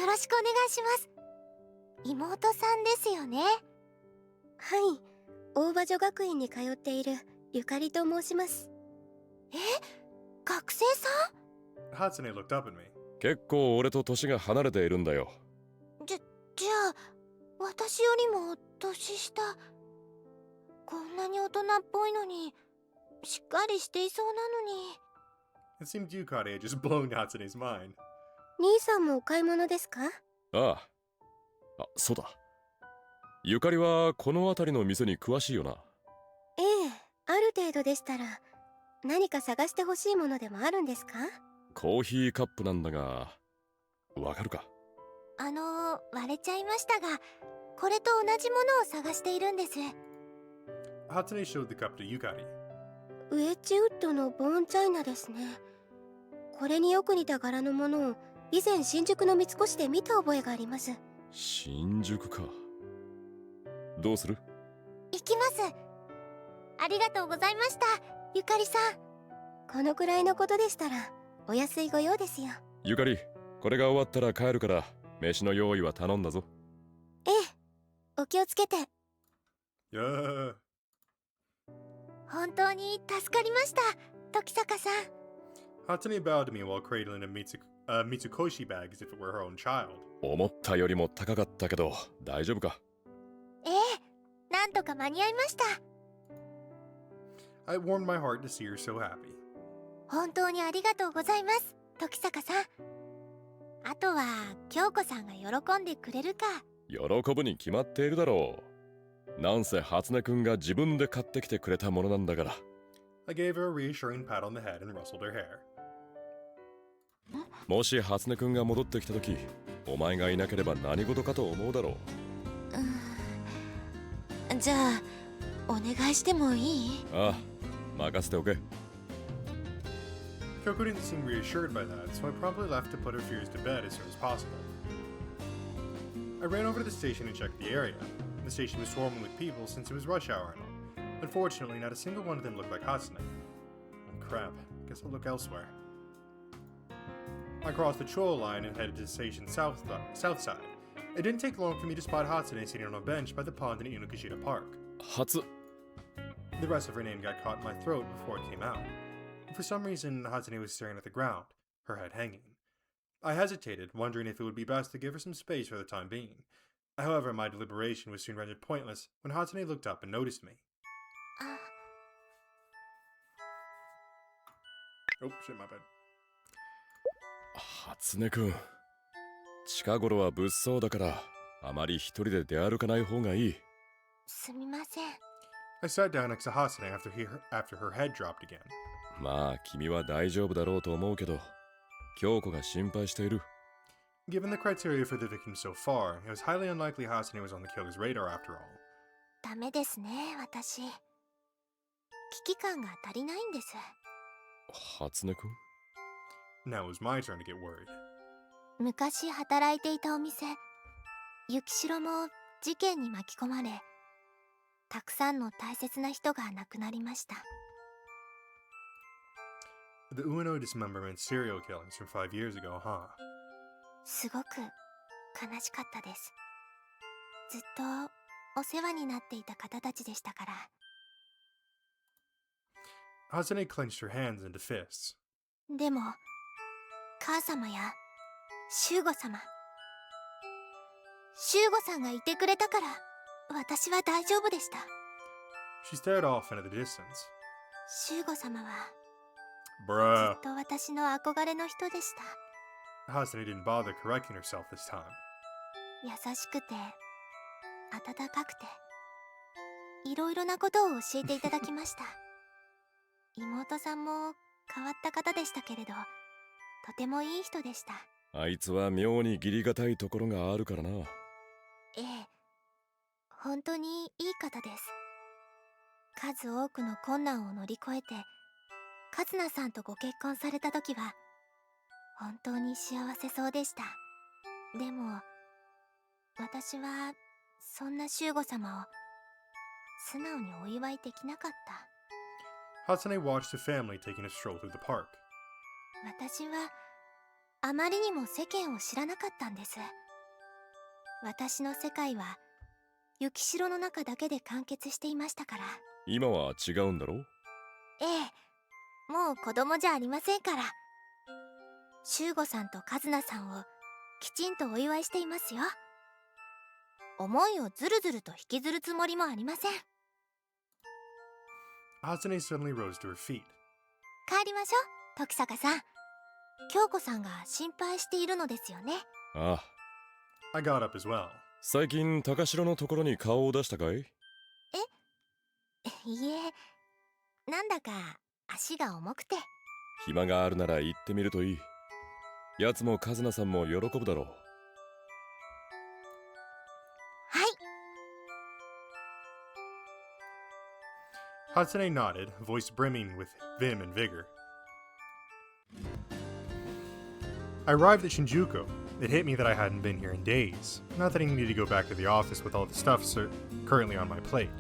ろしくお願いします。妹さんですよね。はい、大場女学院に通っているゆかりと申します。学生さん？ Hatsune looked up at me. 結構俺と年が離れているんだよ。じゃあ、私よりも年下。こんなに大人っぽいのに、しっかりしていそうなのに。It seemed Yukari had just blown Hatsune's mind. 兄さんもお買い物ですか？あ、そうだ。ゆかりはこの辺りの店に詳しいよな。ええ、ある程度でしたら。何か探してほしいものでもあるんですか？コーヒーカップなんだが、わかるか？割れちゃいましたが、これと同じものを探しているんです。Hatsune showed the cup to Yukari. ウェッジウッドのボーンチャイナですね。これによく似た柄のものを以前新宿の三越で見た覚えがあります。新宿か。どうする？行きます。ありがとうございました、ゆかりさん。このくらいのことでしたらお安いご用ですよ。ゆかり、これが終わったら帰るから飯の用意は頼んだぞ。ええ、お気をつけて。本当に助かりました、時坂さん。Hatsune bowed to me while cradling a Mitsukoshi bag as if it were her own child. 思ったよりも高かったけど大丈夫か？ええ、なんとか間に合いました。It warmed my heart to see her so happy. 本当にありがとうございます。時坂さん。あとは京子さんが喜んでくれるか。喜ぶに決まっているだろう。なんせ初音くんが自分で買ってきてくれたものなんだから。I gave her a reassuring pat on the head and rustled her hair. もし初音くんが戻ってきた時、お前がいなければ何事かと思うだろう。じゃあお願いしてもいい？ああ、任せておけ。Kyoko didn't seem reassured by that, so I promptly left to put her fears to bed as soon as possible. I ran over to the station and checked the area. The station was swarming with people since it was rush hour and all. Unfortunately, not a single one of them looked like Hatsune. Oh crap, guess I'll look elsewhere. I crossed the troll line and headed to the station's south side. It didn't take long for me to spot Hatsune sitting on a bench by the pond in Inukashita Park. The rest of her name got caught in my throat before it came out. For some reason, Hatsune was staring at the ground, her head hanging. I hesitated, wondering if it would be best to give her some space for the time being. However, my deliberation was soon rendered pointless when Hatsune looked up and noticed me. Oh, shit, my bad. 初音くん、近頃は物騒だからあまり一人で出歩かない方がいい。すみません。I sat down next to Hatsune after her head dropped again. まあ君は大丈夫だろうと思うけど、京子が心配している。Given the criteria for the victim so far, it was highly unlikely Hatsune was on the killer's radar after all. ダメですね、私。危機感が足りないんです。初音くん？ Now it was my turn to get worried. 昔働いていたお店、雪城も事件に巻き込まれ、たくさんの大切な人が亡くなりました。The Ueno dismemberment serial killings from 5 years ago, huh? すごく悲しかったです。ずっとお世話になっていた方たちでしたから。Hatsune clenched her hands into fists. でも、母様や修吾様、修吾さんがいてくれたから、私は大丈夫でした。She stared off into the distance. 修吾様は、Bruh. ずっと私の憧れの人でした。Hatsune didn't bother correcting herself this time. 優しくて、温かくて、いろいろなことを教えていただきました。妹さんも変わった方でしたけれど、とてもいい人でした。あいつは妙に義理がたいところがあるからな。ええ、本当にいい方です。数多くの困難を乗り越えて、カズナさんとご結婚された時は、本当に幸せそうでした。でも、私は、そんな修吾様を、素直にお祝いできなかった。Hatsune watched the family taking a stroll through the park. 私は、あまりにも世間を知らなかったんです。私の世界は、雪城の中だけで完結していましたから。今は違うんだろ？ええ、もう子供じゃありませんから。修吾さんとカズナさんをきちんとお祝いしていますよ。思いをずるずると引きずるつもりもありません。Hatsune suddenly rose to her feet. 帰りましょう、時坂さん。京子さんが心配しているのですよね。ああ。I got up as well. 最近高城のところに顔を出したかい？いいえ、なんだか足が重くて。暇があるなら行ってみるといい。奴もカズナさんも喜ぶだろう。はい。Hatsune nodded, voice brimming with vim and vigor. I arrived at Shinjuku. It hit me that I hadn't been here in days. Not that I needed to go back to the office with all the stuff currently on my plate.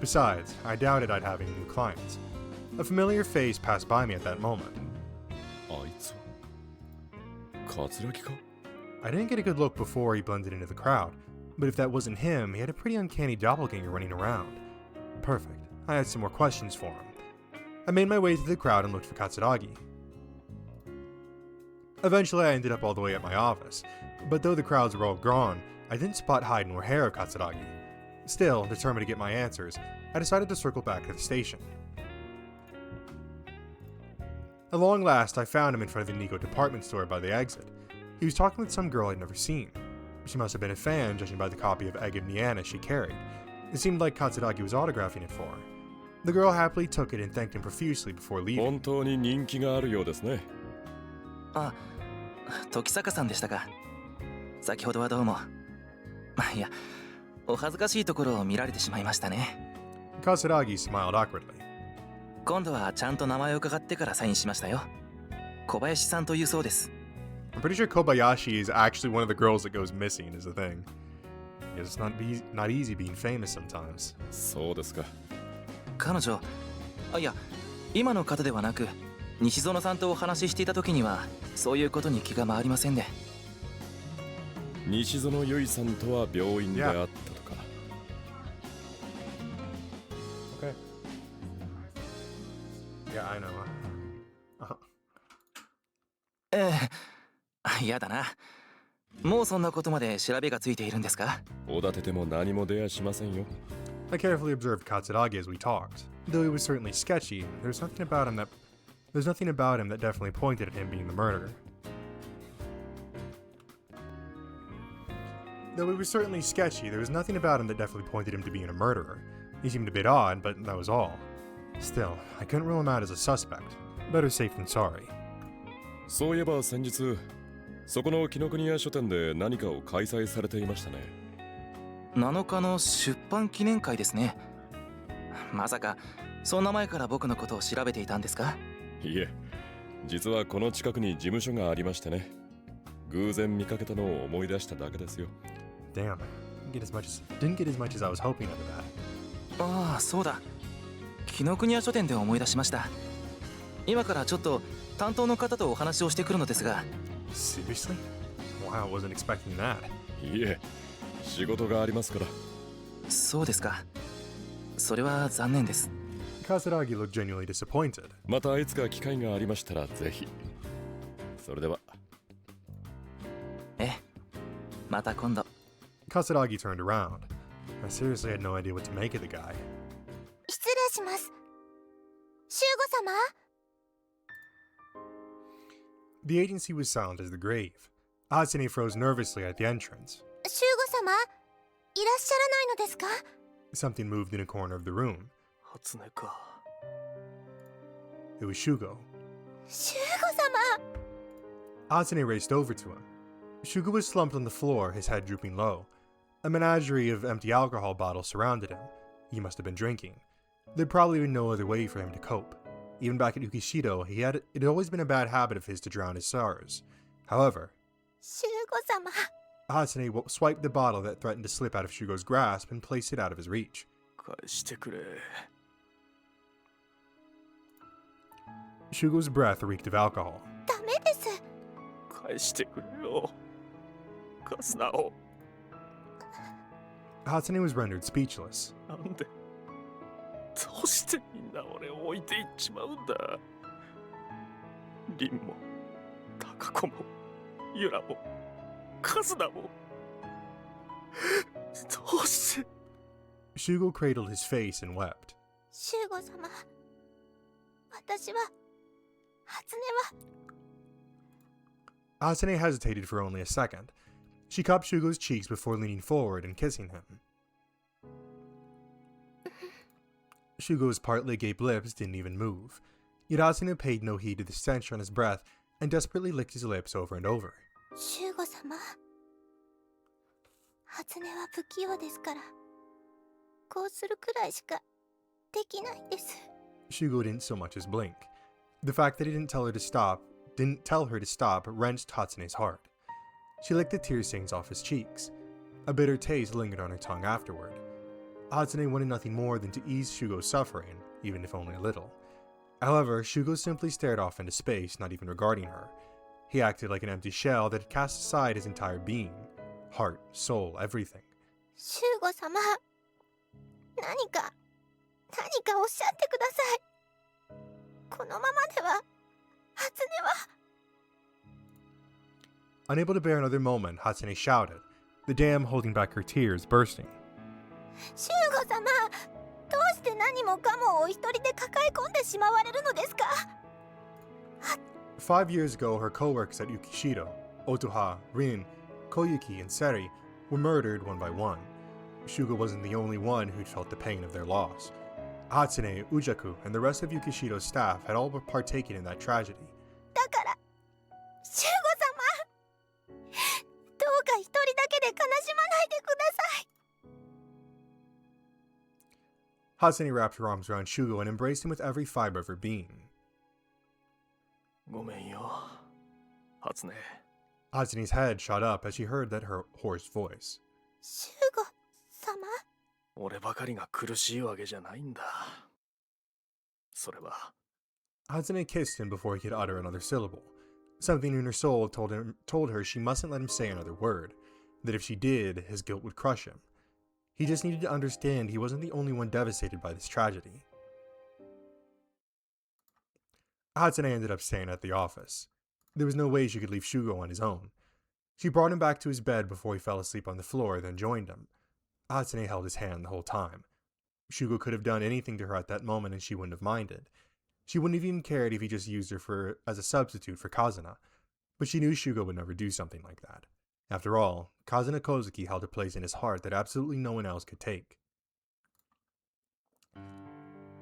Besides, I doubted I'd have any new clients. A familiar face passed by me at that moment. I didn't get a good look before he blended into the crowd, but if that wasn't him, he had a pretty uncanny doppelganger running around. Perfect. I had some more questions for him. I made my way through the crowd and looked for Katsuragi. Eventually, I ended up all the way at my office, but though the crowds were all gone, I didn't spot hide nor hair of Katsuragi. Still, determined to get my answers, I decided to circle back to the station. At long last, I found him in front of the Nico department store by the exit. He was talking with some girl I'd never seen. She must have been a fan, judging by the copy of Egg of Niana she carried. It seemed like Katsuragi was autographing it for her. The girl happily took it and thanked him profusely before leaving. 本当に人気があるようですね。あ、時坂さんでしたか。先ほどはどうも。いや、お恥ずかしいところを見られてしまいましたね。Katsuragi smiled awkwardly. 今度はちゃんと名前を伺ってからサインしましたよ。小林さんというそうです。I'm pretty sure Kobayashi is actually one of the girls that goes missing is the thing. It's not easy being famous sometimes. そうですか。彼女、いや、今の方ではなく、西園さんとお話ししていた時には、そういうことに気が回りませんで。西園由衣さんとは病院で会ったとか。Okay. Yeah, I know. やだな。もうそんなことまで調べがついているんですか？おだてても何も出やしませんよ。I carefully observed Katsuragi as we talked. Though he was certainly sketchy, there's nothing about him that definitely pointed at him being the murderer. Though he was certainly sketchy, there was nothing about him that definitely pointed him to being a murderer. He seemed a bit odd, but that was all. Still, I couldn't rule him out as a suspect. Better safe than sorry. そういえば先日、そこの紀ノ国屋書店で何かを開催されていましたね。7日の出版記念会ですね。まさかそんな前から僕のことを調べていたんですか？いえ、実はこの近くに事務所がありましてね。偶然見かけたのを思い出しただけですよ。Damn, didn't get as much as I was hoping of that. ああ、そうだ。紀ノ国屋書店で思い出しました。今からちょっと担当の方とお話をしてくるのですが。Seriously? Wow, I wasn't expecting that. いえ、仕事がありますから。そうですか。それは残念です。Katsuragi looked genuinely disappointed. またいつか機会がありましたらぜひ。それでは。また今度。Katsuragi turned around. I seriously had no idea what to make of the guy. 失礼します。修吾様？ The agency was silent as the grave. Hatsune froze nervously at the entrance. 修吾様？いらっしゃらないのですか？ Something moved in a corner of the room. 初音か。It was Shugo. 修吾様！ Hatsune raced over to him. Shugo was slumped on the floor, his head drooping low. A menagerie of empty alcohol bottles surrounded him. He must have been drinking. There'd probably been no other way for him to cope. Even back at Ukishido, it had always been a bad habit of his to drown his sorrows. However, 修吾様。 Hatsune swiped the bottle that threatened to slip out of Shugo's grasp and placed it out of his reach. 返してくれ。Shugo's breath reeked of alcohol. ダメです。返してくれよ。カスナを。Hatsune was rendered speechless. なんでどうしてみんな俺を置いていっちまうんだ。リンもタカコもユラもカズナもどうして。 Shugo cradled his face and wept. 修吾様、私は初音は。 Hatsune hesitated for only a second. She cupped Shugo's cheeks before leaning forward and kissing him. Shugo's partly agape lips didn't even move. Yet Hatsune paid no heed to the stench on his breath and desperately licked his lips over and over. 修吾様、初音は不器用ですから、こうするくらいしかできないんです。 Shugo didn't so much as blink. The fact that he didn't tell her to stop wrenched Hatsune's heart. She licked the tear stains off his cheeks. A bitter taste lingered on her tongue afterward. Hatsune wanted nothing more than to ease Shugo's suffering, even if only a little. However, Shugo simply stared off into space, not even regarding her. He acted like an empty shell that had cast aside his entire being. Heart, soul, everything. 修吾様、何かおっしゃってください。このままでは、初音は。 Unable to bear another moment, Hatsune shouted, the dam holding back her tears bursting. 修吾様、どうして何もかもをお一人で抱え込んでしまわれるのですか？ 5 years ago, her co-workers at Yukishiro, Otoha, Rin, Koyuki, and Seri, were murdered one by one. Shugo wasn't the only one who'd felt the pain of their loss. Hatsune, Ujaku, and the rest of Yukishiro's staff had all partaken in that tragedy. だから、シュゴ様、どうか一人だけで悲しまないでください。Hatsune wrapped her arms around Shugo and embraced him with every fiber of her being. ごめんよ、初音。Hatsune's head shot up as she heard that her hoarse voice. シュゴ様？俺ばかりが苦しいわけじゃないんだ。それは。Hatsune kissed him before he could utter another syllable. Something in her soul told her she mustn't let him say another word, that if she did, his guilt would crush him. He just needed to understand he wasn't the only one devastated by this tragedy. Hatsune ended up staying at the office. There was no way she could leave Shugo on his own. She brought him back to his bed before he fell asleep on the floor, then joined him. Hatsune held his hand the whole time. Shugo could have done anything to her at that moment and she wouldn't have minded. She wouldn't have even cared if he just used her as a substitute for Kazuna, but she knew Shugo would never do something like that. After all, Kazuna Kozuki held a place in his heart that absolutely no one else could take.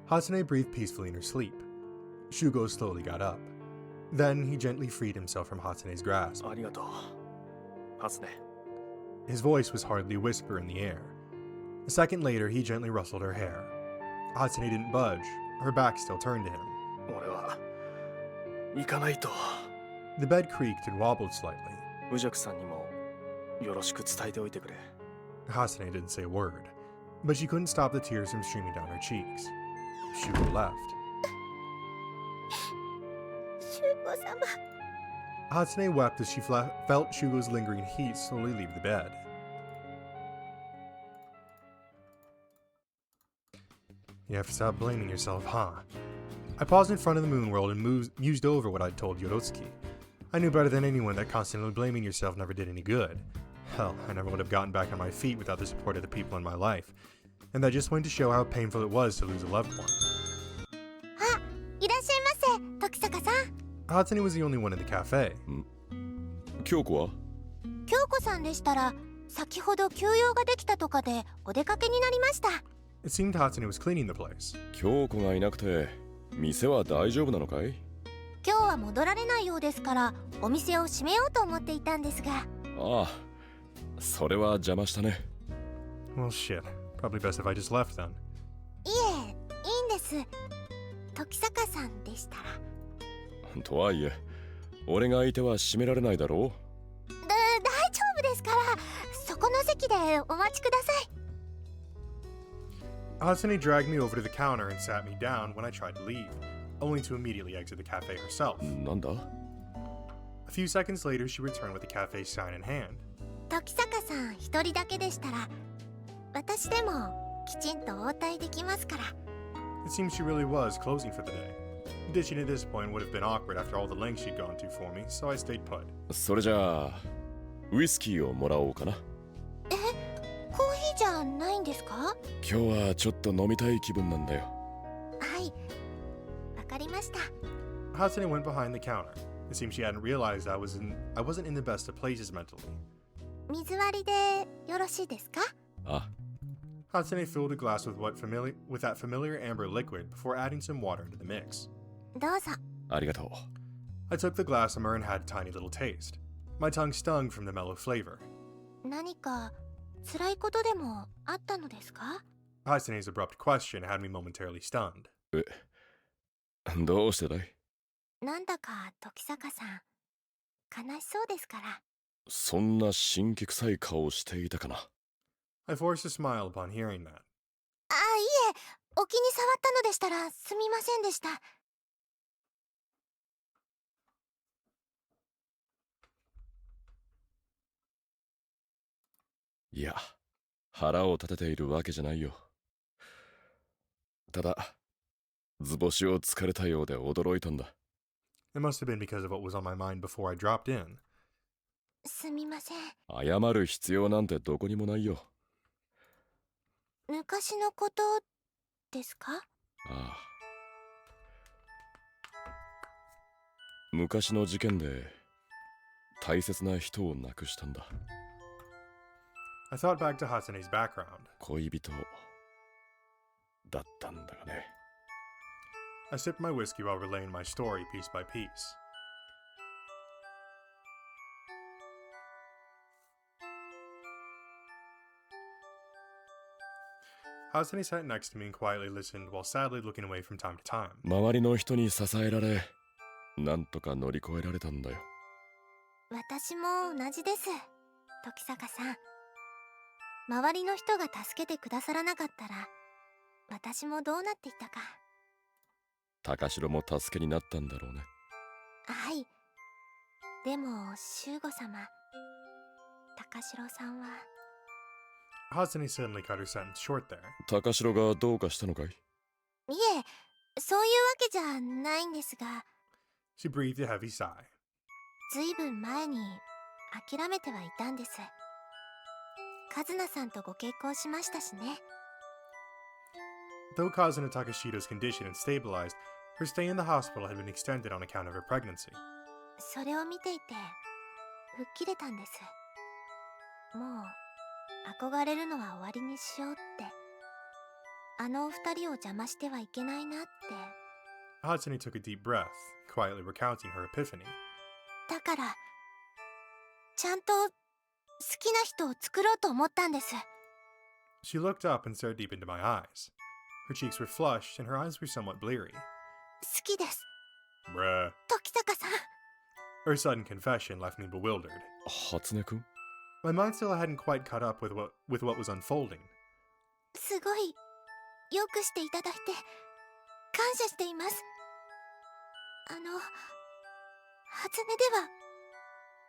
Hatsune breathed peacefully in her sleep. Shugo slowly got up. Then he gently freed himself from Hatsune's grasp. ありがとう、初音。 His voice was hardly a whisper in the air. A second later, he gently rustled her hair. Hatsune didn't budge, her back still turned to him. 俺は行かないと。 The bed creaked and wobbled slightly. ウジャクさんにもよろしく伝えておいてくれ。 Hatsune didn't say a word, but she couldn't stop the tears from streaming down her cheeks. Shugo left. シュゴ様。 Hatsune wept as she felt Shugo's lingering heat slowly leave the bed. You have to stop blaming yourself, huh? I paused in front of the moon world and mused over what I'd told Yorotsuki. I knew better than anyone that constantly blaming yourself never did any good. Hell, I never would have gotten back on my feet without the support of the people in my life. And that just went to show how painful it was to lose a loved one. あ、いらっしゃいませ、時坂さん。 Hatsune was the only one in the cafe. 京子は？京子さんでしたら、先ほど休養ができたとかでお出かけになりました。It seemed Hatsune was cleaning the place. 京子がいなくて店は大丈夫なのかい？今日は戻られないようですから、お店を閉めようと思っていたんですが。ああ、それは邪魔したね。Well, shit. Probably best if I just left then. いえ、いいんです。時坂さんでしたら。とはいえ、俺がいては閉められないだろう。大丈夫ですから、そこの席でお待ちください。Hatsune dragged me over to the counter and sat me down when I tried to leave, only to immediately exit the cafe herself. なんだ? A few seconds later, she returned with the cafe sign in hand. 時坂さん一人だけでしたら、私でもきちんと応対できますから。It seems she really was closing for the day. Ditching at this point would have been awkward after all the lengths she'd gone to for me, so I stayed put. それじゃあ、ウイスキーをもらおうかな。え、コーヒーじゃないんですか？今日はちょっと飲みたい気分なんだよ。はい、わかりました。Hatsune went behind the counter. It seemed she hadn't realized I wasn't in the best of places mentally. 水割りでよろしいですか？あ。Hatsune filled a glass with that familiar amber liquid before adding some water into the mix. どうぞ。ありがとう。I took the glass from her and had a tiny little taste. My tongue stung from the mellow flavor. 何か辛いことでもあったのですか？ Hatsune's abrupt question had me momentarily stunned. どうしてだい？なんだか時坂さん、悲しそうですから。そんな神気臭い顔をしていたかな。I forced a smile upon hearing that. あ、いえ、お気に障ったのでしたらすみませんでした。いや、腹を立てているわけじゃないよ。ただ、図星をつかれたようで驚いたんだ。It must have been because of what was on my mind before I dropped in. すみません。謝る必要なんてどこにもないよ。昔のことですか？ああ。昔の事件で大切な人を亡くしたんだ。 I thought back to Hatsune's background. 恋人だったんだがね。 I sipped my whiskey while relaying my story piece by piece. Hatsune sat next to me and quietly listened while sadly looking away from time to time. 周りの人に支えられ、なんとか乗り越えられたんだよ。私も同じです、時坂さん。周りの人が助けてくださらなかったら、私もどうなっていたか。高城も助けになったんだろうね。はい。でも、修吾様、高城さんは。Hatsune suddenly cut her sentence short there. 高城がどうかしたのかい？いえ、そういうわけじゃないんですが。She breathed a heavy sigh. ずいぶん前に諦めてはいたんです。カズナさんとご結婚しましたしね。Though Kazuna Takashido's condition had stabilized, her stay in the hospital had been extended on account of her pregnancy. それを見ていて、吹っ切れたんです。もう、憧れるのは終わりにしようって。あのお二人を邪魔してはいけないなって。Hatsune took a deep breath, quietly recounting her epiphany. だから、ちゃんと好きな人を作ろうと思ったんです。She looked up and stared deep into my eyes. Her cheeks were flushed and her eyes were somewhat bleary. 好きです。Bruh. 時坂さん。Her sudden confession left me bewildered. 初音くん? My mind still hadn't quite caught up with what was unfolding. すごい、よくしていただいて、感謝しています。初音では、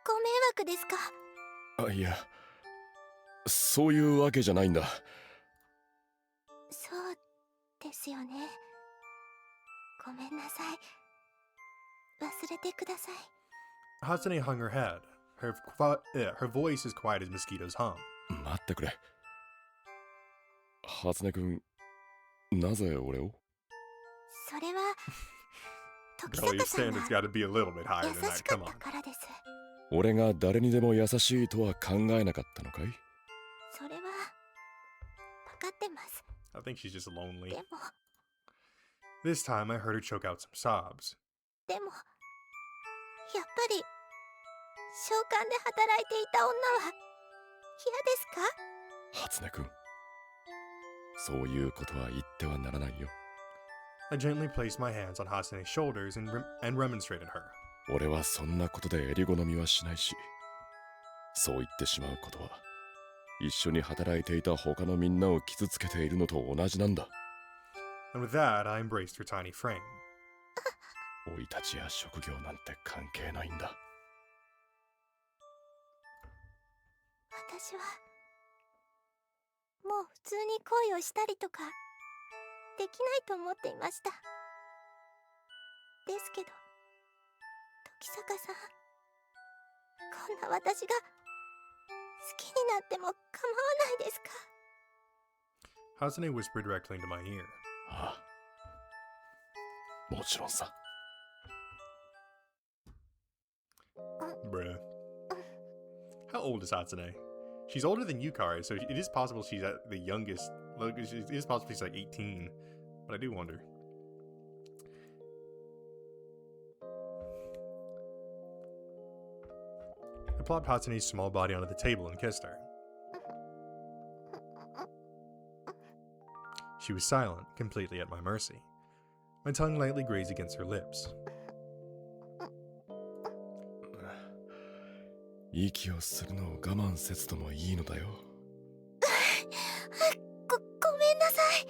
ご迷惑ですか？あ、いや、そういうわけじゃないんだ。そうですよね。ごめんなさい。忘れてください。Hatsune hung her head. Her voice as quiet as mosquitoes hum. 待ってくれ。初音くん、なぜ俺を？それは、時 Girl, your 坂さんが standards gotta be a little bit higher 優 than that. しか Come った on. からです。俺が誰にでも優しいとは考えなかったのかい？それは、分かってます。I think she's just lonely. でも、 This time I heard her choke out some sobs. でも、やっぱり、商館で働いていた女は、嫌ですか？初音くん、そういうことは言ってはならないよ。I gently placed my hands on Hatsune's shoulders and remonstrated her. 俺はそんなことで襟好みはしないし、そう言ってしまうことは、一緒に働いていた他のみんなを傷つけているのと同じなんだ。And with that, I embraced her tiny frame. 生い立ちや職業なんて関係ないんだ。私は、もう普通に恋をしたりとか、できないと思っていました。ですけど、時坂さん、こんな私が好きになっても構わないですか？ Hatsune whispered directly into my ear. ああ、もちろんさ。Bruh. How old is Hatsune? She's older than Yukari, so it is possible she's at the youngest. It is possible she's like 18, but I do wonder. I plopped Hatsune's small body onto the table and kissed her. She was silent, completely at my mercy. My tongue lightly grazed against her lips. 息をするのを我慢せずともいいのだよ。ごめんなさい。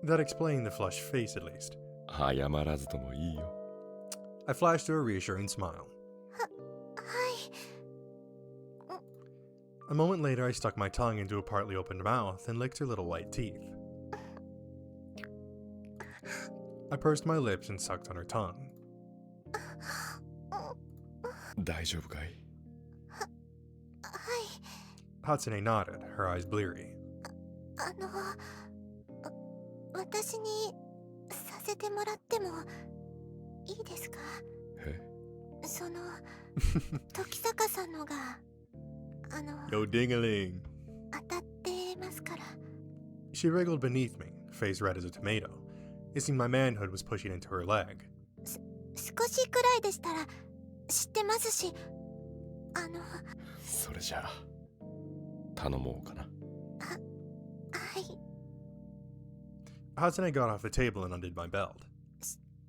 That explained the flushed face, at least. 謝らずともいいよ。I flashed her a reassuring smile. はい。A moment later, I stuck my tongue into a partly opened mouth and licked her little white teeth. I pursed my lips and sucked on her tongue. 大丈夫かい？Hatsune nodded, her eyes bleary. 私にさせてもらってもいいですか？え？その時坂さんのがYo, ding-a-ling. 当たってますから。 She wriggled beneath me, face red as a tomato. It seemed my manhood was pushing into her leg. 少しくらいでしたら知ってますし、それじゃあ頼もうかな。はい。 Hatsune got off the table and undid my belt.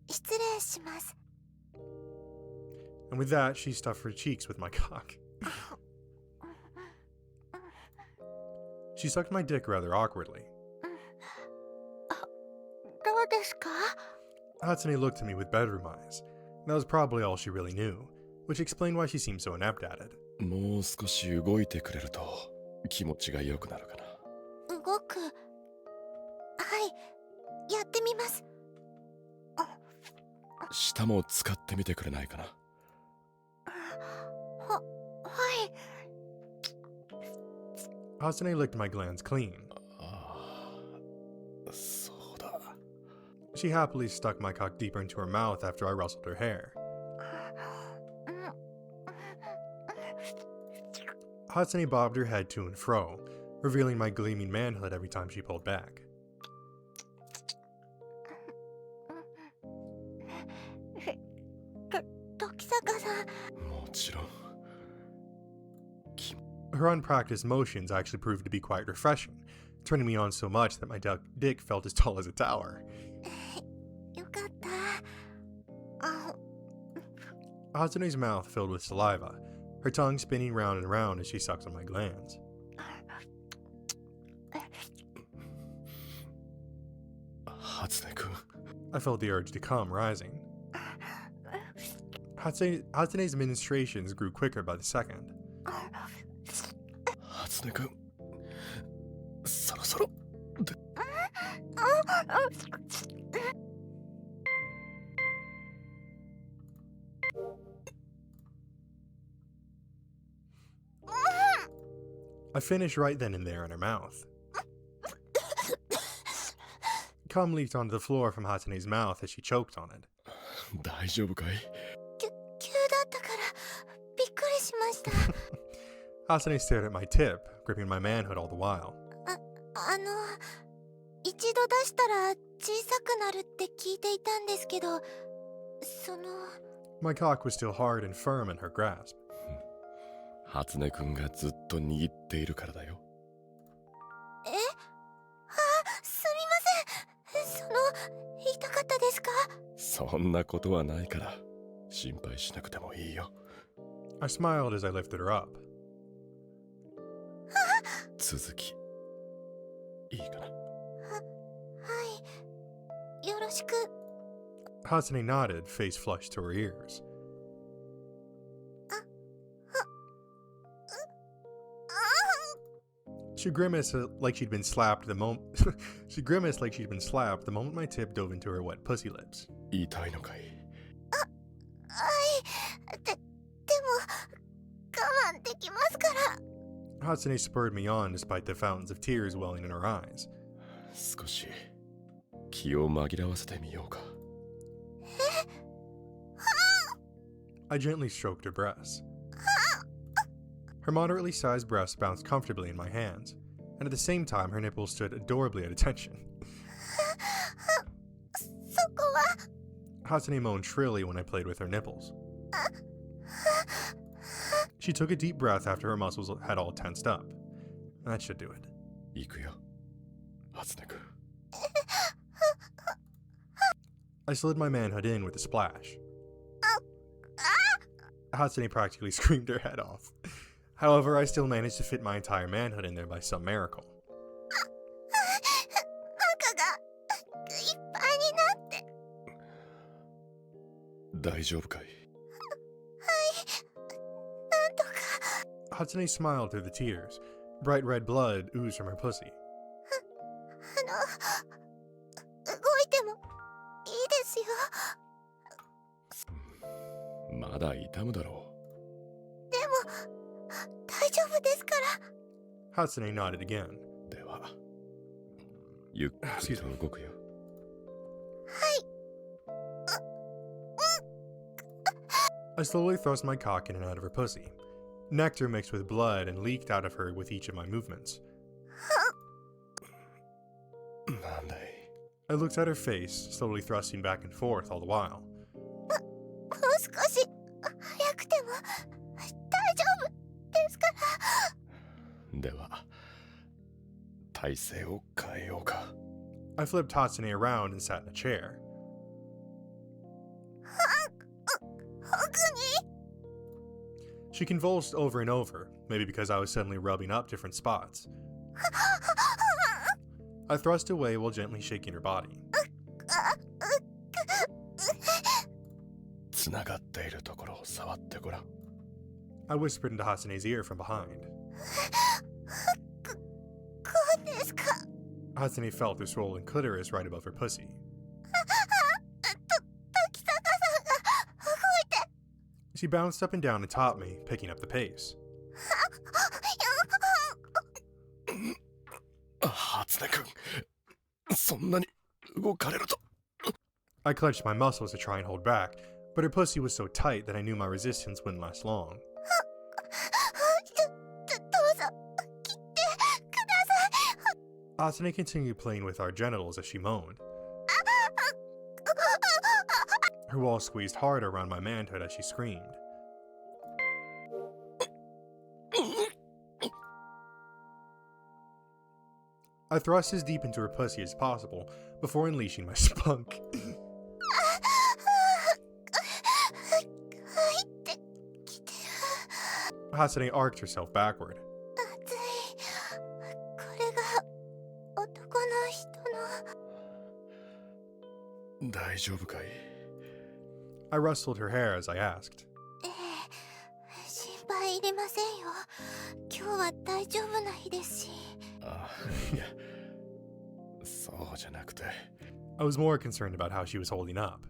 失礼します。 And with that, she stuffed her cheeks with my cock. She sucked my dick rather awkwardly. どうですか？ Hatsune looked at me with bedroom eyes. That was probably all she really knew, which explained why she seemed so inept at it. もう少し動いてくれると気持ちが良くなるかな。動く。はい、やってみます。舌も使ってみてくれないかな。はい。 Hatsune licked my glands clean. そうだ。She happily stuck my cock deeper into her mouth after I rustled her hair. Hatsune bobbed her head to and fro, revealing my gleaming manhood every time she pulled back. 時坂さん。もちろん。Her unpracticed motions actually proved to be quite refreshing, turning me on so much that my dick felt as tall as a tower. よかった。Hatsune's mouth filled with saliva, her tongue spinning round and round as she sucks on my glands. Hatsune-kun. I felt the urge to come rising. Hatsune's ministrations grew quicker by the second. Hatsune-kun. そろそろ。I finished right then and there in her mouth. Cum leaked onto the floor from Hatsune's mouth as she choked on it. 大丈夫かい？急だったからびっくりしました。Hatsune stared at my tip, gripping my manhood all the while. 一度出したら小さくなるって聞いていたんですけど、My cock was still hard and firm in her grasp. 初音くんがずっと握っているからだよ。すみません。痛かったですか？そんなことはないから心配しなくてもいいよ。I smiled as I lifted her up. 続きいいかな？はい。よろしく。Hatsune nodded, face flushed to her ears. She grimaced like she'd been slapped the moment she grimaced like she'd been slapped the moment my tip dove into her wet pussy lips. 痛いのかい？はい。でも我慢できますから。Hatsune spurred me on despite the fountains of tears welling in her eyes. 少し気を紛らわせてみようか。I gently stroked her breasts. Her moderately sized breasts bounced comfortably in my hands, and at the same time her nipples stood adorably at attention. そこは Hatsune moaned shrilly when I played with her nipples. She took a deep breath after her muscles had all tensed up. That should do it. 行くよ、初音くん。I slid my manhood in with a splash. Hatsune practically screamed her head off. However, I still managed to fit my entire manhood in there by some miracle. 中がいっぱいになって。大丈夫かい？はい。なんとか。Hatsune smiled through the tears. Bright red blood oozed from her pussy. 動いてもいいですよ。まだ痛むだろう。でも大丈夫ですから。Hatsune nodded again. では、ゆっくりと動くよ。はい。I slowly thrust my cock in and out of her pussy. Nectar mixed with blood and leaked out of her with each of my movements. I looked at her face, slowly thrusting back and forth all the while. もう少し早くても大丈夫ですから。では、体勢を変えようか。I flipped Hatsune around and sat in a chair. She convulsed over and over, maybe because I was suddenly rubbing up different spots. I thrust away while gently shaking her body. つながっているところを触ってごらん。I whispered into Hatsune's ear from behind. こうですか。 Hatsune felt the swollen clitoris right above her pussy. 時坂さんが動いて。 She bounced up and down atop me, picking up the pace. 初音くん、そんなに動かれると。I clenched my muscles to try and hold back, but her pussy was so tight that I knew my resistance wouldn't last long. どうぞ切ってください。 Asune continued playing with our genitals as she moaned. Her walls squeezed hard around my manhood as she screamed. I thrust as deep into her pussy as possible before unleashing my spunk. Hatsune arched herself backward. これが男の人の。大丈夫かい？ I rustled her hair as I asked. 心配いりませんよ。今日は大丈夫な日ですし。あ、いや、そうじゃなくて。I was more concerned about how she was holding up.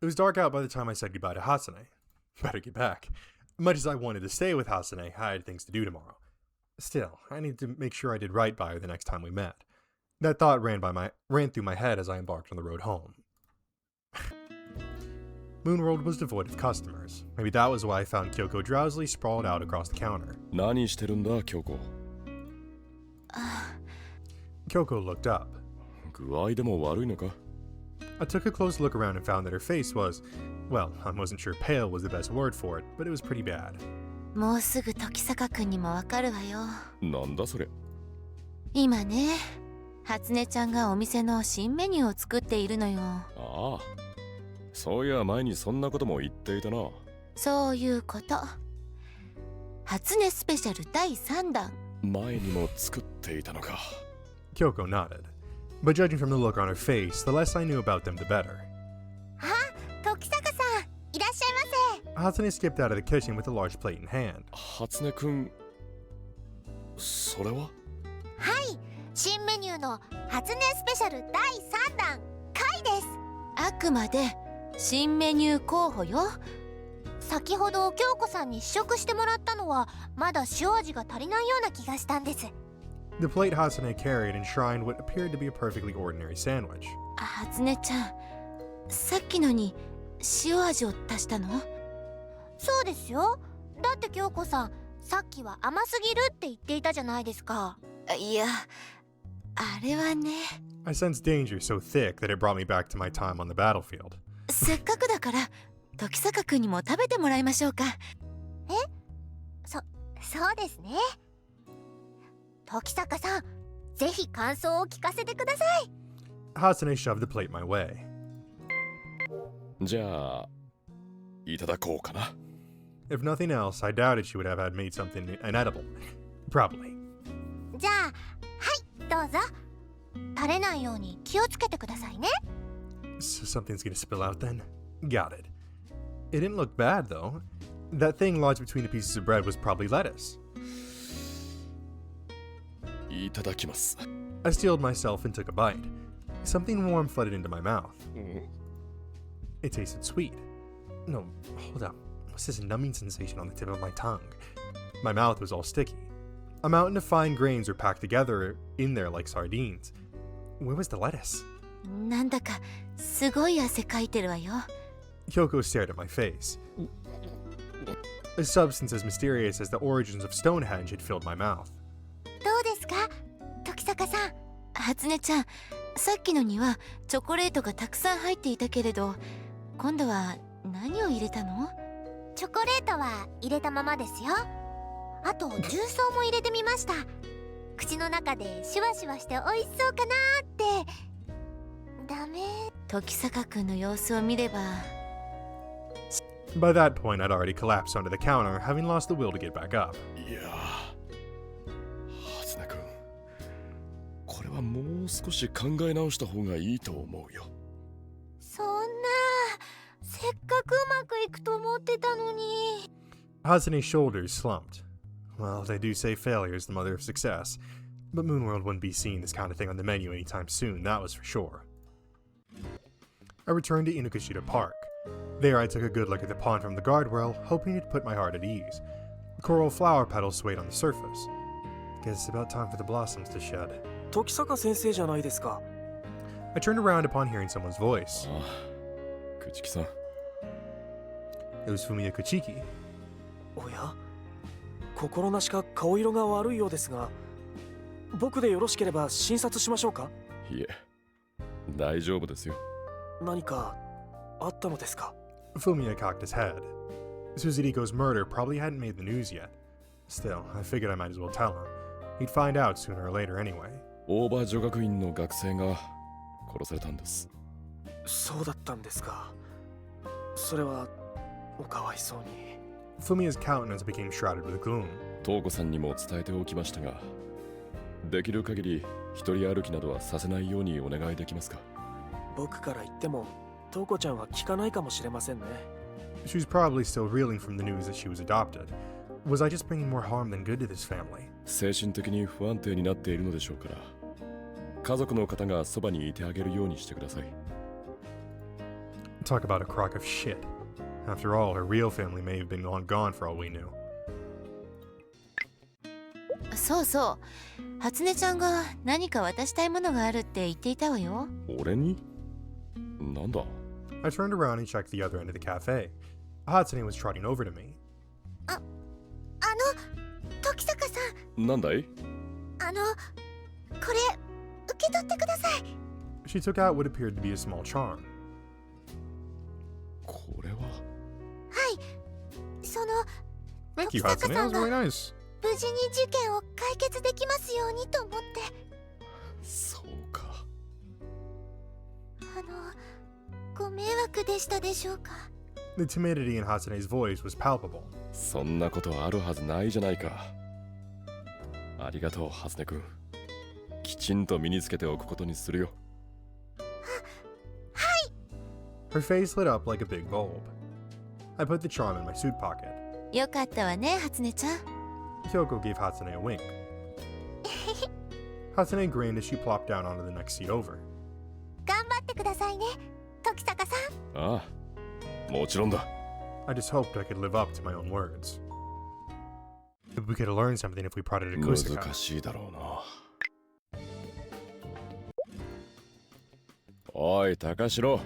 It was dark out by the time I said goodbye to Hatsune. Better get back. Much as I wanted to stay with Hatsune, I had things to do tomorrow. Still, I needed to make sure I did right by her the next time we met. That thought ran through my head as I embarked on the road home. Moonworld was devoid of customers. Maybe that was why I found Kyoko drowsily sprawled out across the counter. 何してるんだ、京子。Kyoko looked up. 具合でも悪いのか？ I took a close look around and found that her face was, well, I wasn't sure pale was the best word for it, but it was pretty bad. もうすぐ時坂くんにもわかるわよ。なんだそれ。今ね、初音ちゃんがお店の新メニューを作っているのよ。ああ、そういや前にそんなことも言っていたな。そういうこと。初音スペシャル第3弾。前にも作っていたのか。Kyoko nodded. But judging from the look on her face, the less I knew about them, the better. あ、時坂さん、いらっしゃいませ。 Hatsune skipped out of the kitchen with a large plate in hand. 初音くん、それは？はい、新メニューの初音スペシャル第3弾、貝です。あくまで新メニュー候補よ。先ほど京子さんに試食してもらったのはまだ塩味が足りないような気がしたんです。 The plate Hatsune carried enshrined what appeared to be a perfectly ordinary sandwich. 初音ちゃん、さっきのに塩味を足したの？そうですよ。だって京子さん、さっきは甘すぎるって言っていたじゃないですか。いや、あれはね。I sensed danger so thick that it brought me back to my time on the battlefield. せっかくだから時坂くんにも食べてもらいましょうか。そうですね。時坂さん、ぜひ感想を聞かせてください。Hatsune shoved the plate my way. じゃあ、いただこうかな。If nothing else, I doubted she would have had made something inedible. Probably. じゃあ、はい、どうぞ。垂れないように気をつけてくださいね。So something's gonna spill out then? Got it. It didn't look bad, though. That thing lodged between the pieces of bread was probably lettuce. いただきます。I steeled myself and took a bite. Something warm flooded into my mouth. It tasted sweet. No, hold up. What's this numbing sensation on the tip of my tongue? My mouth was all sticky. A mountain of fine grains were packed together in there like sardines. Where was the lettuce? なんだかすごい汗かいてるわよ。 Kyoko stared at my face. A substance as mysterious as the origins of Stonehenge had filled my mouth. どうですか時坂さん。初音ちゃん、さっきのにはチョコレートがたくさん入っていたけれど、今度は何を入れたの？チョコレートは入れたままですよ。あと重曹も入れてみました。口の中でシュワシュワして美味しそうかなって。ダメ。時坂くんの様子を見れば。 By that point, I'd already collapsed onto the counter, having lost the will to get back up. いやー、初音くん、これはもう少し考え直した方がいいと思うよ。そんな、せっかくうまくいくと思ってたのに。Hazune's shoulders slumped. Well, they do say failure is the mother of success, but Moonworld wouldn't be seeing this kind of thing on the menu anytime soon, that was for sure. I returned to Inukashita Park. There I took a good look at the pond from the guardrail, hoping it'd put my heart at ease. Coral flower petals swayed on the surface. Guess it's about time for the blossoms to shed. 時坂先生じゃないですか。 I turned around upon hearing someone's voice. 朽木さん。 It was Fumiya Kuchiki. おや、心なしか顔色が悪いようですが、僕でよろしければ診察しましょうか？いえ、大丈夫ですよ。何かあったのですか？ Fumiya cocked his head. Suzuriko's murder probably hadn't made the news yet. Still, I figured I might as well tell him. He'd find out sooner or later anyway. オーバー女学院の学生が殺されたんです。そうだったんですか。それはおかわいそうに。 Fumiya's countenance became shrouded with gloom. 東子さんにも伝えておきましたが、できる限り一人歩きなどはさせないようにお願いできますか？僕から言っても東子ちゃんは聞かないかもしれませんね。 She was probably still reeling from the news that she was adopted. Was I just bringing more harm than good to this family? 精神的に不安定になっているのでしょうから、家族の方がそばにいてあげるようにしてください。Talk about a crock of shit. After all, her real family may have been long gone for all we knew. そうそう、初音ちゃんが何か渡したいものがあるって言っていたわよ。俺に？なんだ？ I turned around and checked the other end of the cafe. Hatsune was trotting over to me. 時坂さん。なんだい？これ受け取ってください。 She took out what appeared to be a small charm. これは？はい、その Thank you, 時坂 Hatsune. さ That ん was が really nice. 無事に事件を解決できますようにと思って。そうか。ご迷惑でしたでしょうか？ The timidity in Hatsune's voice was palpable. そんなことあるはずないじゃないか。ありがとう、初音くん。きちんと身につけておくことにするよ。Her face lit up like a big bulb. I put the charm in my suit pocket. よかったわね、初音ちゃん。 Kyoko gave Hatsune a wink. Hatsune grinned as she plopped down onto the next seat over. 頑張ってくださいね、時坂さん。ああ、もちろんだ。I just hoped I could live up to my own words. We could have learned something if we prodded Akustika. 難しいだろうな。おい、高城。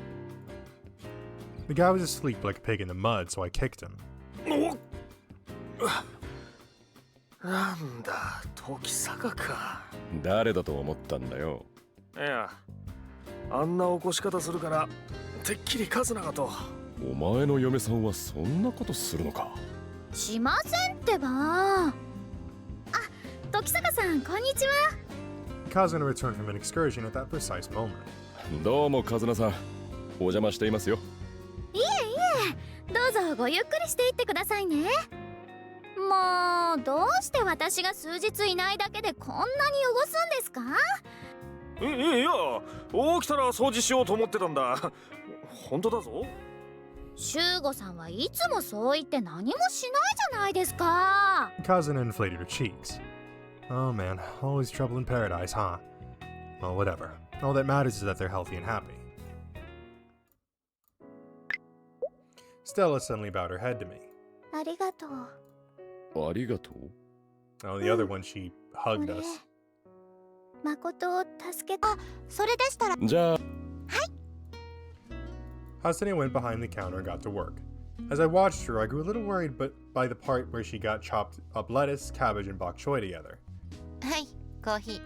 The guy was asleep like a pig in the mud, so I kicked him. なんだ、時坂か。誰だと思ったんだよ。いや、あんな起こし方するからてっきりカズナがと。お前の嫁さんはそんなことするのか？しませんってば。あ、時坂さん、こんにちは。Kazuna returned from an excursion at that precise moment. どうも、カズナさん。お邪魔していますよ。いえいえ、どうぞごゆっくりしていってくださいね。もう、どうして私が数日いないだけでこんなに汚すんですか？いや、起きたら掃除しようと思ってたんだ。本当だぞ。修吾さんはいつもそう言って何もしないじゃないですか。 Kazuna inflated her cheeks. Oh man, always trouble in paradise, huh? Well, whatever. All that matters is that they're healthy and happy. Stella suddenly bowed her head to me. ありがとう。ありがとう。 Oh, the other one, she hugged us. 誠を助けた。それでしたら。じゃあ、Hasane went behind the counter and got to work. As I watched her, I grew a little worried by the part where she got chopped up lettuce, cabbage, and bok choy together. はい、コーヒ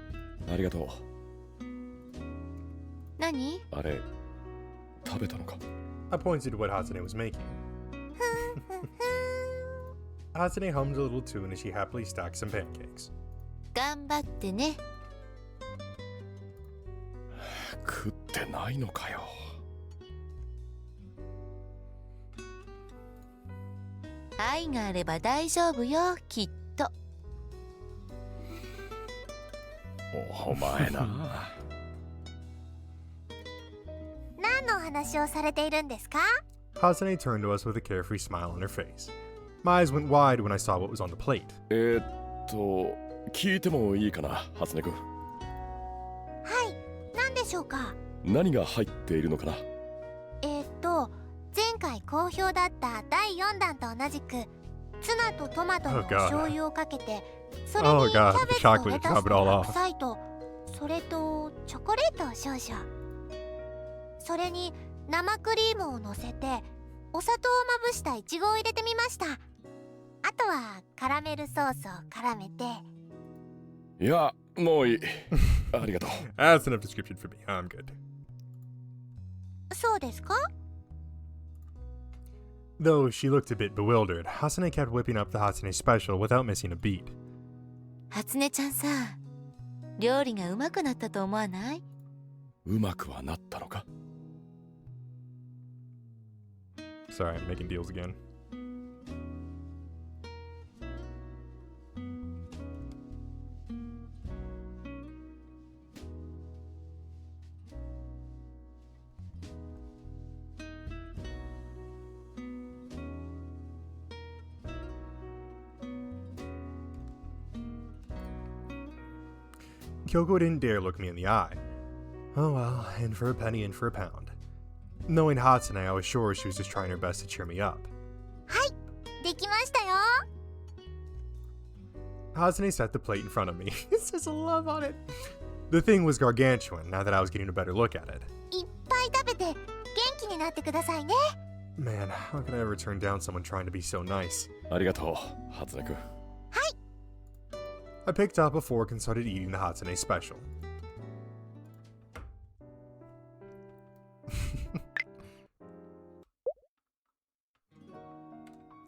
ー。ありがとう。何？あれ、食べたのか？ I pointed to what Hasane was making. Hasane hummed a little tune as she happily stacked some pancakes. 頑張ってね。食ってないのかよ。愛があれば大丈夫よ、きっと。お前な。何のお話をされているんですか？ Hasane turned to us with a carefree smile on her face. My eyes went wide when I saw what was on the plate. 聞いてもいいかな、ハツネ君。はい、何でしょうか？何が入っているのかな？前回好評だった第4弾と同じくツナとトマトのお醤油をかけて、それにキャベツとレタスの白菜と、それとチョコレートを少々、それに生クリームをのせてお砂糖をまぶしたイチゴを入れてみました。あとはカラメルソースを絡めて。いや、もういい。ありがとう。That's enough description for me. I'm good. そうですか？Though she looked a bit bewildered, Hasane kept whipping up the Hasane special without missing a beat. 初音ちゃんさ、料理がうまくなったと思わない？うまくはなったのか？ Sorry, I'm making deals again. Kyoko didn't dare look me in the eye. Oh well, in for a penny, in for a pound. Knowing Hatsune, I was sure she was just trying her best to cheer me up. はい、できましたよ。Hatsune set the plate in front of me. It says love on it. The thing was gargantuan now that I was getting a better look at it. いっぱい食べて元気になってくださいね。Man, how could I ever turn down someone trying to be so nice? ありがとう、ハツネ君。I picked up a fork and started eating the Hatsune special.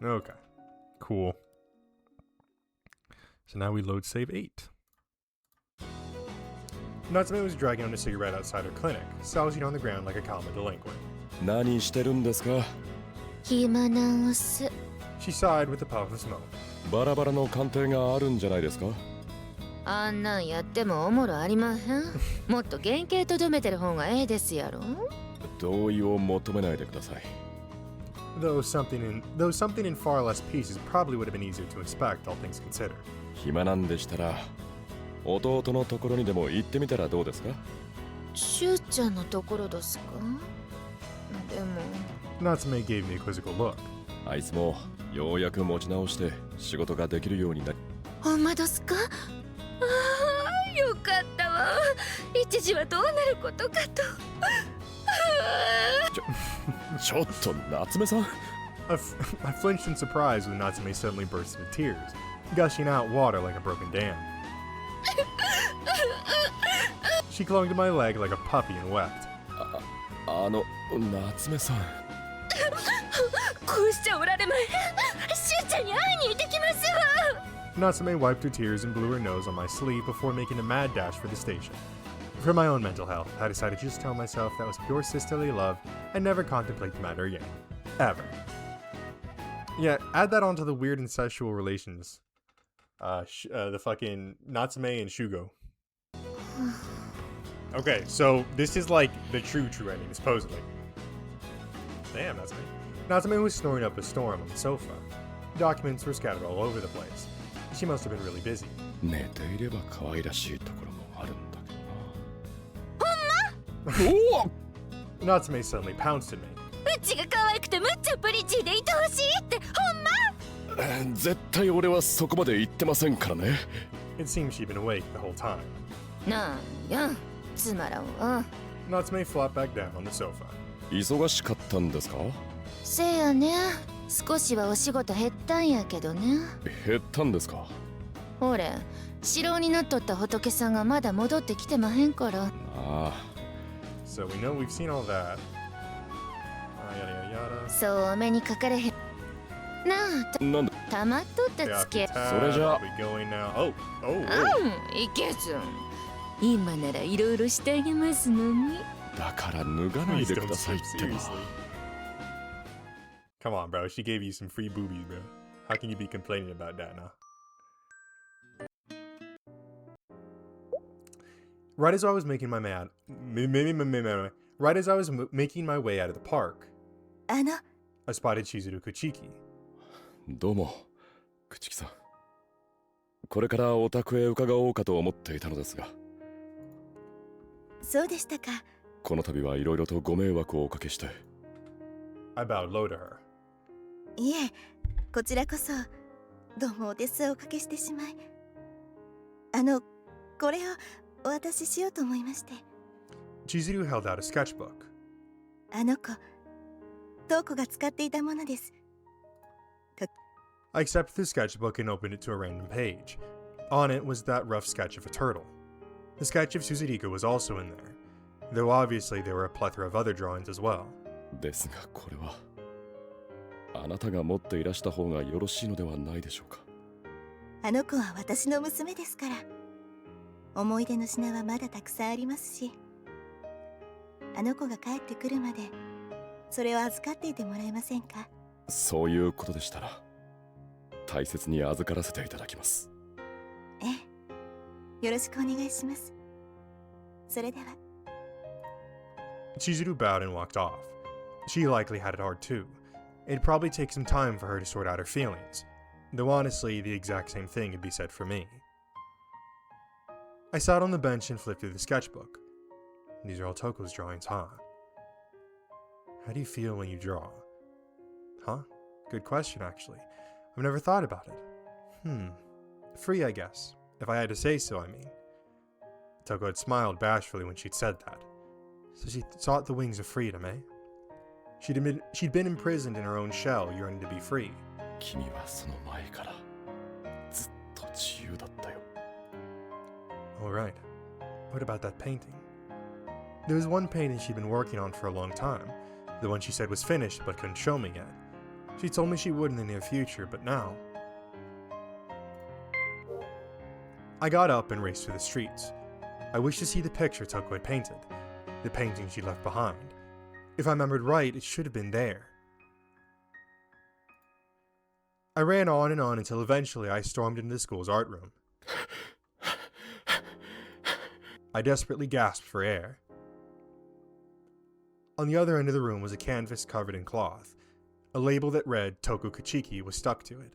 Okay, cool. So now we load save 8. Natsume was dragging on a cigarette outside her clinic, sousing on the ground like a common delinquent. 何してるんですか？暇なおす。She sighed with a puff of smoke. バラバラの鑑定があるんじゃないですか？あんなんやってもおもろありまへん。もっと原型とどめてる方がええですやろ。同意を求めないでください。Though something in far less pieces probably would have been easier to inspect, all things considered. 暇なんでしたら、弟のところにでも行ってみたらどうですか？しゅうちゃんのところですか？でも。Natsume gave me a quizzical look. あいつもようやく持ち直して仕事ができるようになり。ほんまですか？ああ、よかったわ。一時はどうなることかと。ちょっと夏目さん。I flinched in surprise when Natsume suddenly burst into tears, gushing out water like a broken dam. She clung to my leg like a puppy and wept. 夏目さん。こうしちゃおられまへん。しゅうちゃんに会いに行ってきますわ。Natsume wiped her tears and blew her nose on my sleeve before making a mad dash for the station. For my own mental health, I decided to just tell myself that was pure sisterly love and never contemplate the matter again. Ever. Yeah, add that onto the weird incestual relations. The fucking Natsume and Shugo. Okay, so this is like the true ending, supposedly. Damn, Natsume. Natsume was snoring up a storm on the sofa. Documents were scattered all over the place. She must have been really busy. 寝ていれば可愛らしいところもあるんだけどな。Natsume suddenly pounced at me. うちが可愛くてむっちゃプリチーでいてほしいってほんま？絶対俺はそこまで言ってませんからね。It seems she'd been awake the whole time. なんや、つまらんわ。Natsume flopped back down on the sofa. 忙しかったんですか？せやね。少しはお仕事減ったんやけどね。減ったんですか？ほれ、城になっとった仏さんがまだ戻ってきてまへんから。ああ。So we know we've seen all that. Yada yada yada. そうお目にかかれへん。なあ、なんでたまっとったつけ。それじゃあ。いけずん。今ならいろいろしてあげますのに。だから脱がないでくださいってば。Come on, bro. She gave you some free boobies, bro. How can you be complaining about that now? Right as I was making my making my way out of the park, I spotted Chizuru Kuchiki. どうも、朽木さん。これからお宅へ伺おうかと思っていたのですが。そうでしたか。この度はいろいろとご迷惑をおかけして。I bowed low to her. いえ、こちらこそどうもお手数をおかけしてしまい、これをお渡ししようと思いまして。Chizuru held out a sketchbook. あの子、トウコが使っていたものです。I accepted the sketchbook and opened it to a random page. On it was that rough sketch of a turtle. The sketch of Suzurika was also in there, though obviously there were a plethora of other drawings as well. ですがこれはあなたが持っていらした方がよろしいのではないでしょうか。あの子は私の娘ですから。思い出の品はまだたくさんありますし、あの子が帰ってくるまでそれを預かっていてもらえませんか？そういうことでしたら大切に預からせていただきます。ええ、よろしくお願いします。それでは。Chizuru bowed and walked off. She likely had it hard too. It'd probably take some time for her to sort out her feelings, though honestly, the exact same thing could be said for me. I sat on the bench and flipped through the sketchbook. These are all Toko's drawings, huh? How do you feel when you draw? Huh? Good question, actually. I've never thought about it. Free, I guess. If I had to say so, I mean. Toko had smiled bashfully when she'd said that. So she sought the wings of freedom, eh? She'd been imprisoned in her own shell, yearning to be free. 君はその前からずっと自由だったよ。Alright. What about that painting? There was one painting she'd been working on for a long time, the one she said was finished but couldn't show me yet. She told me she would in the near future, but now... I got up and raced through the streets. I wished to see the picture Toko had painted, the painting she left behind. If I remembered right, it should have been there. I ran on and on until eventually I stormed into the school's art room. I desperately gasped for air. On the other end of the room was a canvas covered in cloth. A label that read Toku Kuchiki was stuck to it.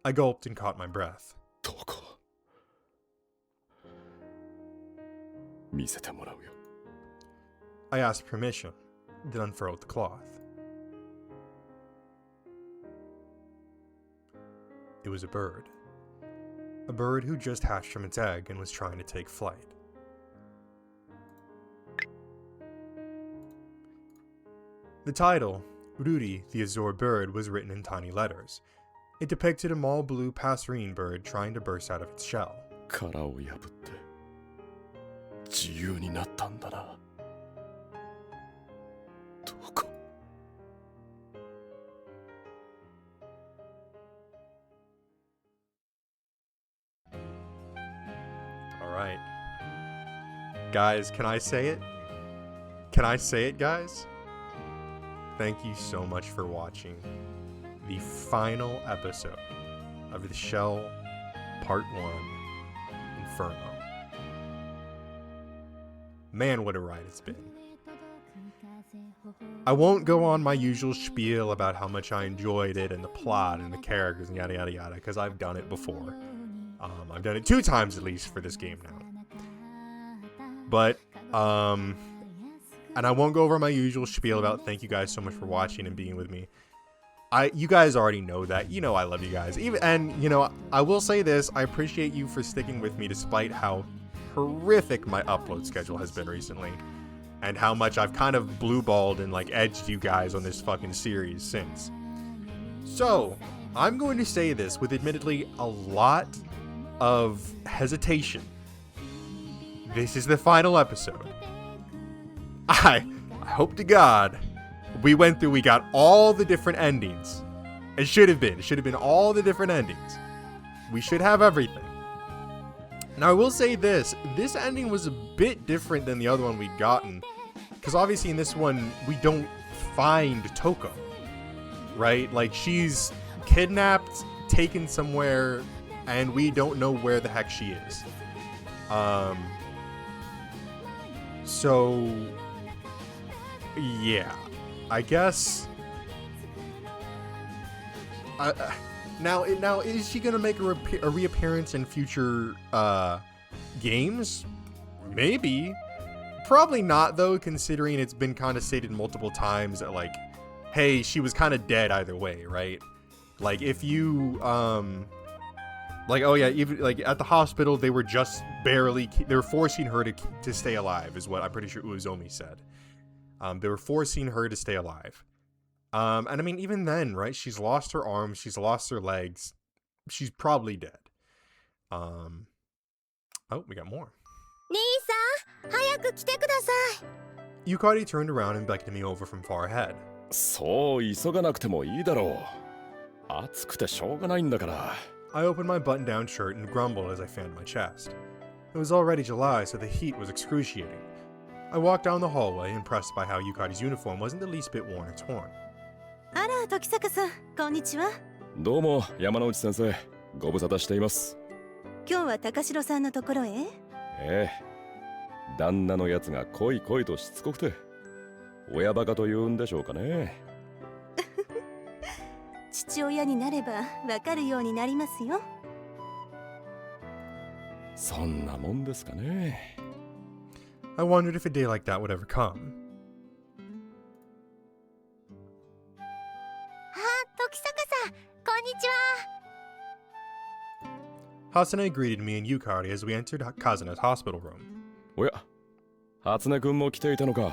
I gulped and caught my breath. Toko. 見せてもらうよ。I asked permission, then unfurled the cloth. It was a bird. A bird who just hatched from its egg and was trying to take flight. The title, Ruri the Azure Bird, was written in tiny letters. It depicted a mall blue passerine bird trying to burst out of its shell. 殻を破って自由になったんだな。どこ？ Alright. Guys, can I say it? Can I say it, guys? Thank you so much for watching the final episode of The Shell Part 1 Inferno. Man, what a ride it's been. I won't go on my usual spiel about how much I enjoyed it and the plot and the characters and yada yada yada, because I've done it before. I've done it 2 times at least for this game now. But, and I won't go over my usual spiel about thank you guys so much for watching and being with me. You guys already know that. You know I love you guys. And, you know, I will say this. I appreciate you for sticking with me despite how horrific my upload schedule has been recently. and how much I've kind of blue-balled and like edged you guys on this fucking series since. So, I'm going to say this with admittedly a lot of hesitation. This is the final episode. I hope to God we got all the different endings. It should have been all the different endings. We should have everything. Now I will say this ending was a bit different than the other one we'd gotten, because obviously in this one we don't find Toko, right? Like, she's kidnapped, taken somewhere, and we don't know where the heck she is. So yeah, I guess. Now, is she gonna make a reappearance in future games? Maybe. Probably not, though, considering it's been kind of stated multiple times that, like, hey, she was kind of dead either way, right? Like, if you, like, oh yeah, even like at the hospital, they were just barely, they were forcing her to stay alive, is what I'm pretty sure Uzomi said. They were forcing her to stay alive. And I mean, even then, right? She's lost her arms, she's lost her legs. She's probably dead. Oh, we got more. Yukari turned around and beckoned me over from far ahead. そう急がなくてもいいだろう。暑くてしょうがないんだから。I opened my button-down shirt and grumbled as I fanned my chest. It was already July, so the heat was excruciating. I walked down the hallway, impressed by how Yukari's uniform wasn't the least bit worn or torn. あら、時坂さん、こんにちは。どうも、山内先生。ご無沙汰しています。今日は高城さんのところへ？ええ。旦那のやつが来い来いとしつこくて。親バカと言うんでしょうかね。父親になればわかるようになりますよ。そんなもんですかね。I wondered if a day like that would ever come. 時坂さん、こんにちは。Hasane greeted me and Yukari as we entered Kazuna's hospital room. おや、初音くんも来ていたのか。はい、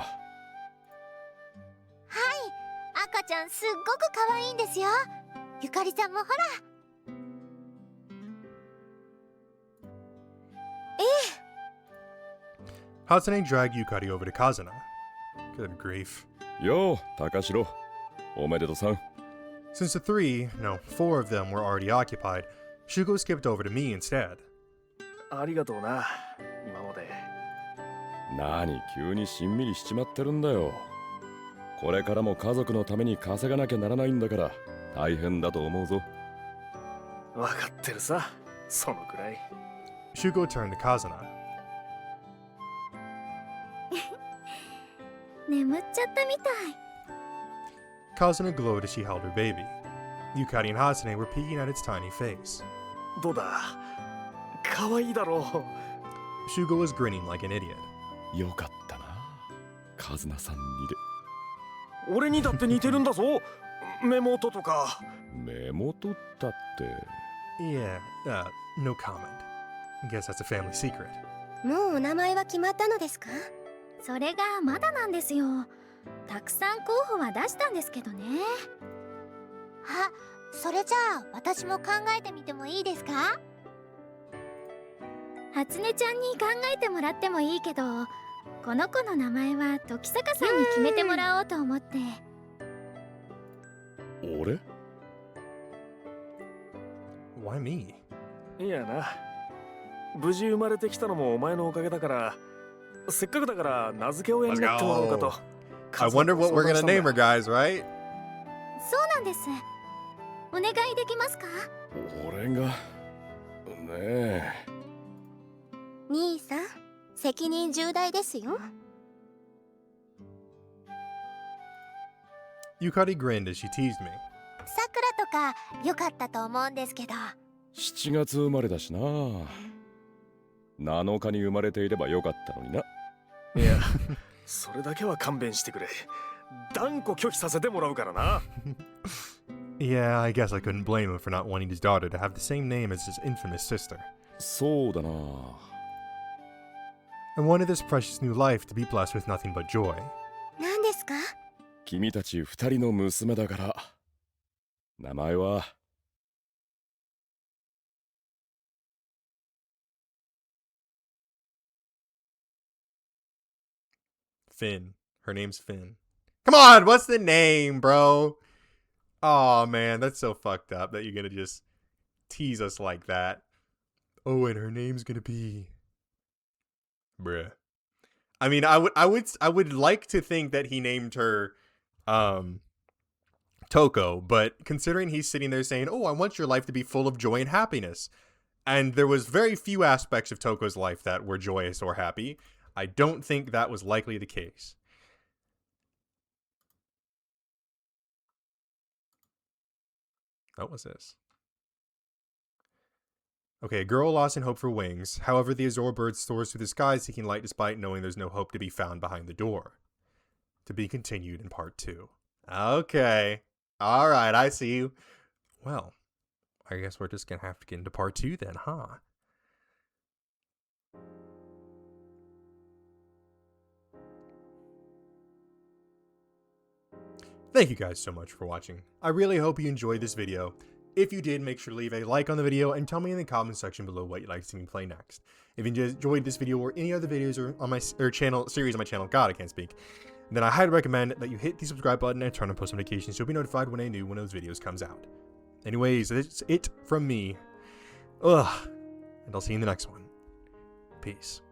赤ちゃんすっごく可愛いんですよ。ゆかりさんもほら。Hasane dragged Yukari over to Kazuna. Good grief. Yo, Takashiro. おめでとうさん。Since the four of them were already occupied, Shugo skipped over to me instead. ありがとうな、今まで。何、急にしんみりしちまってるんだよ。これからも家族のために稼がなきゃならないんだから大変だと思うぞ。わかってるさ、そのくらい。Shugo turned to Kazuna. 眠っちゃったみたい。Kazuna glowed as she held her baby. Yukari and Hasane were peeking at its tiny face. どうだ、可愛いだろう。Shugo was grinning like an idiot. よかったな、カズナさんにで。俺にだって似てるんだぞ。目元とか。目元だって。Yeah, no comment. Guess that's a family secret. もうお名前は決まったのですか？それがまだなんですよ。たくさん候補は出したんですけどね。あ、それじゃあ私も考えてみてもいいですか？初音ちゃんに考えてもらってもいいけど、この子の名前は時坂さんに決めてもらおうと思って。俺？ Why me? いやな、無事生まれてきたのもお前のおかげだから、せっかくだから名付け親になってもらおうかと。I wonder what we're gonna name her, guys, right? そうなんです。お願いできますか？俺がねえ。兄さん、責任重大ですよ。Yukari grinned as she teased me. さくらとか良かったと思うんですけど。7月生まれだしな。7日に生まれていればよかったのにな。いや、それだけは勘弁してくれ。断固拒否させてもらうからな。Yeah, I guess I couldn't blame him for not wanting his daughter to have the same name as his infamous sister. そうだな。and wanted this precious new life to be blessed with nothing but joy. 何ですか？君たち二人の娘だから、名前はFinn. Her name's Finn. Come on, what's the name, bro? Oh man, that's so fucked up that you're gonna just tease us like that. Oh, and her name's gonna be bruh. I mean, I would like to think that he named her Toko, but considering he's sitting there saying, "Oh, I want your life to be full of joy and happiness," and there was very few aspects of Toko's life that were joyous or happy, I don't think that was likely the case. What was this? Okay, a girl lost in hope for wings. However, the Azure bird soars through the sky seeking light despite knowing there's no hope to be found behind the door. To be continued in part 2. Okay. Alright, I see you. Well, I guess we're just gonna have to get into part 2 then, huh? Thank you guys so much for watching. I really hope you enjoyed this video. If you did, make sure to leave a like on the video and tell me in the comment section below what you'd like to see me play next. If you enjoyed this video or any other videos or on my series on my channel, God, I can't speak, then I highly recommend that you hit the subscribe button and turn on post notifications so you'll be notified when a new one of those videos comes out. Anyways, that's it from me. And I'll see you in the next one. Peace.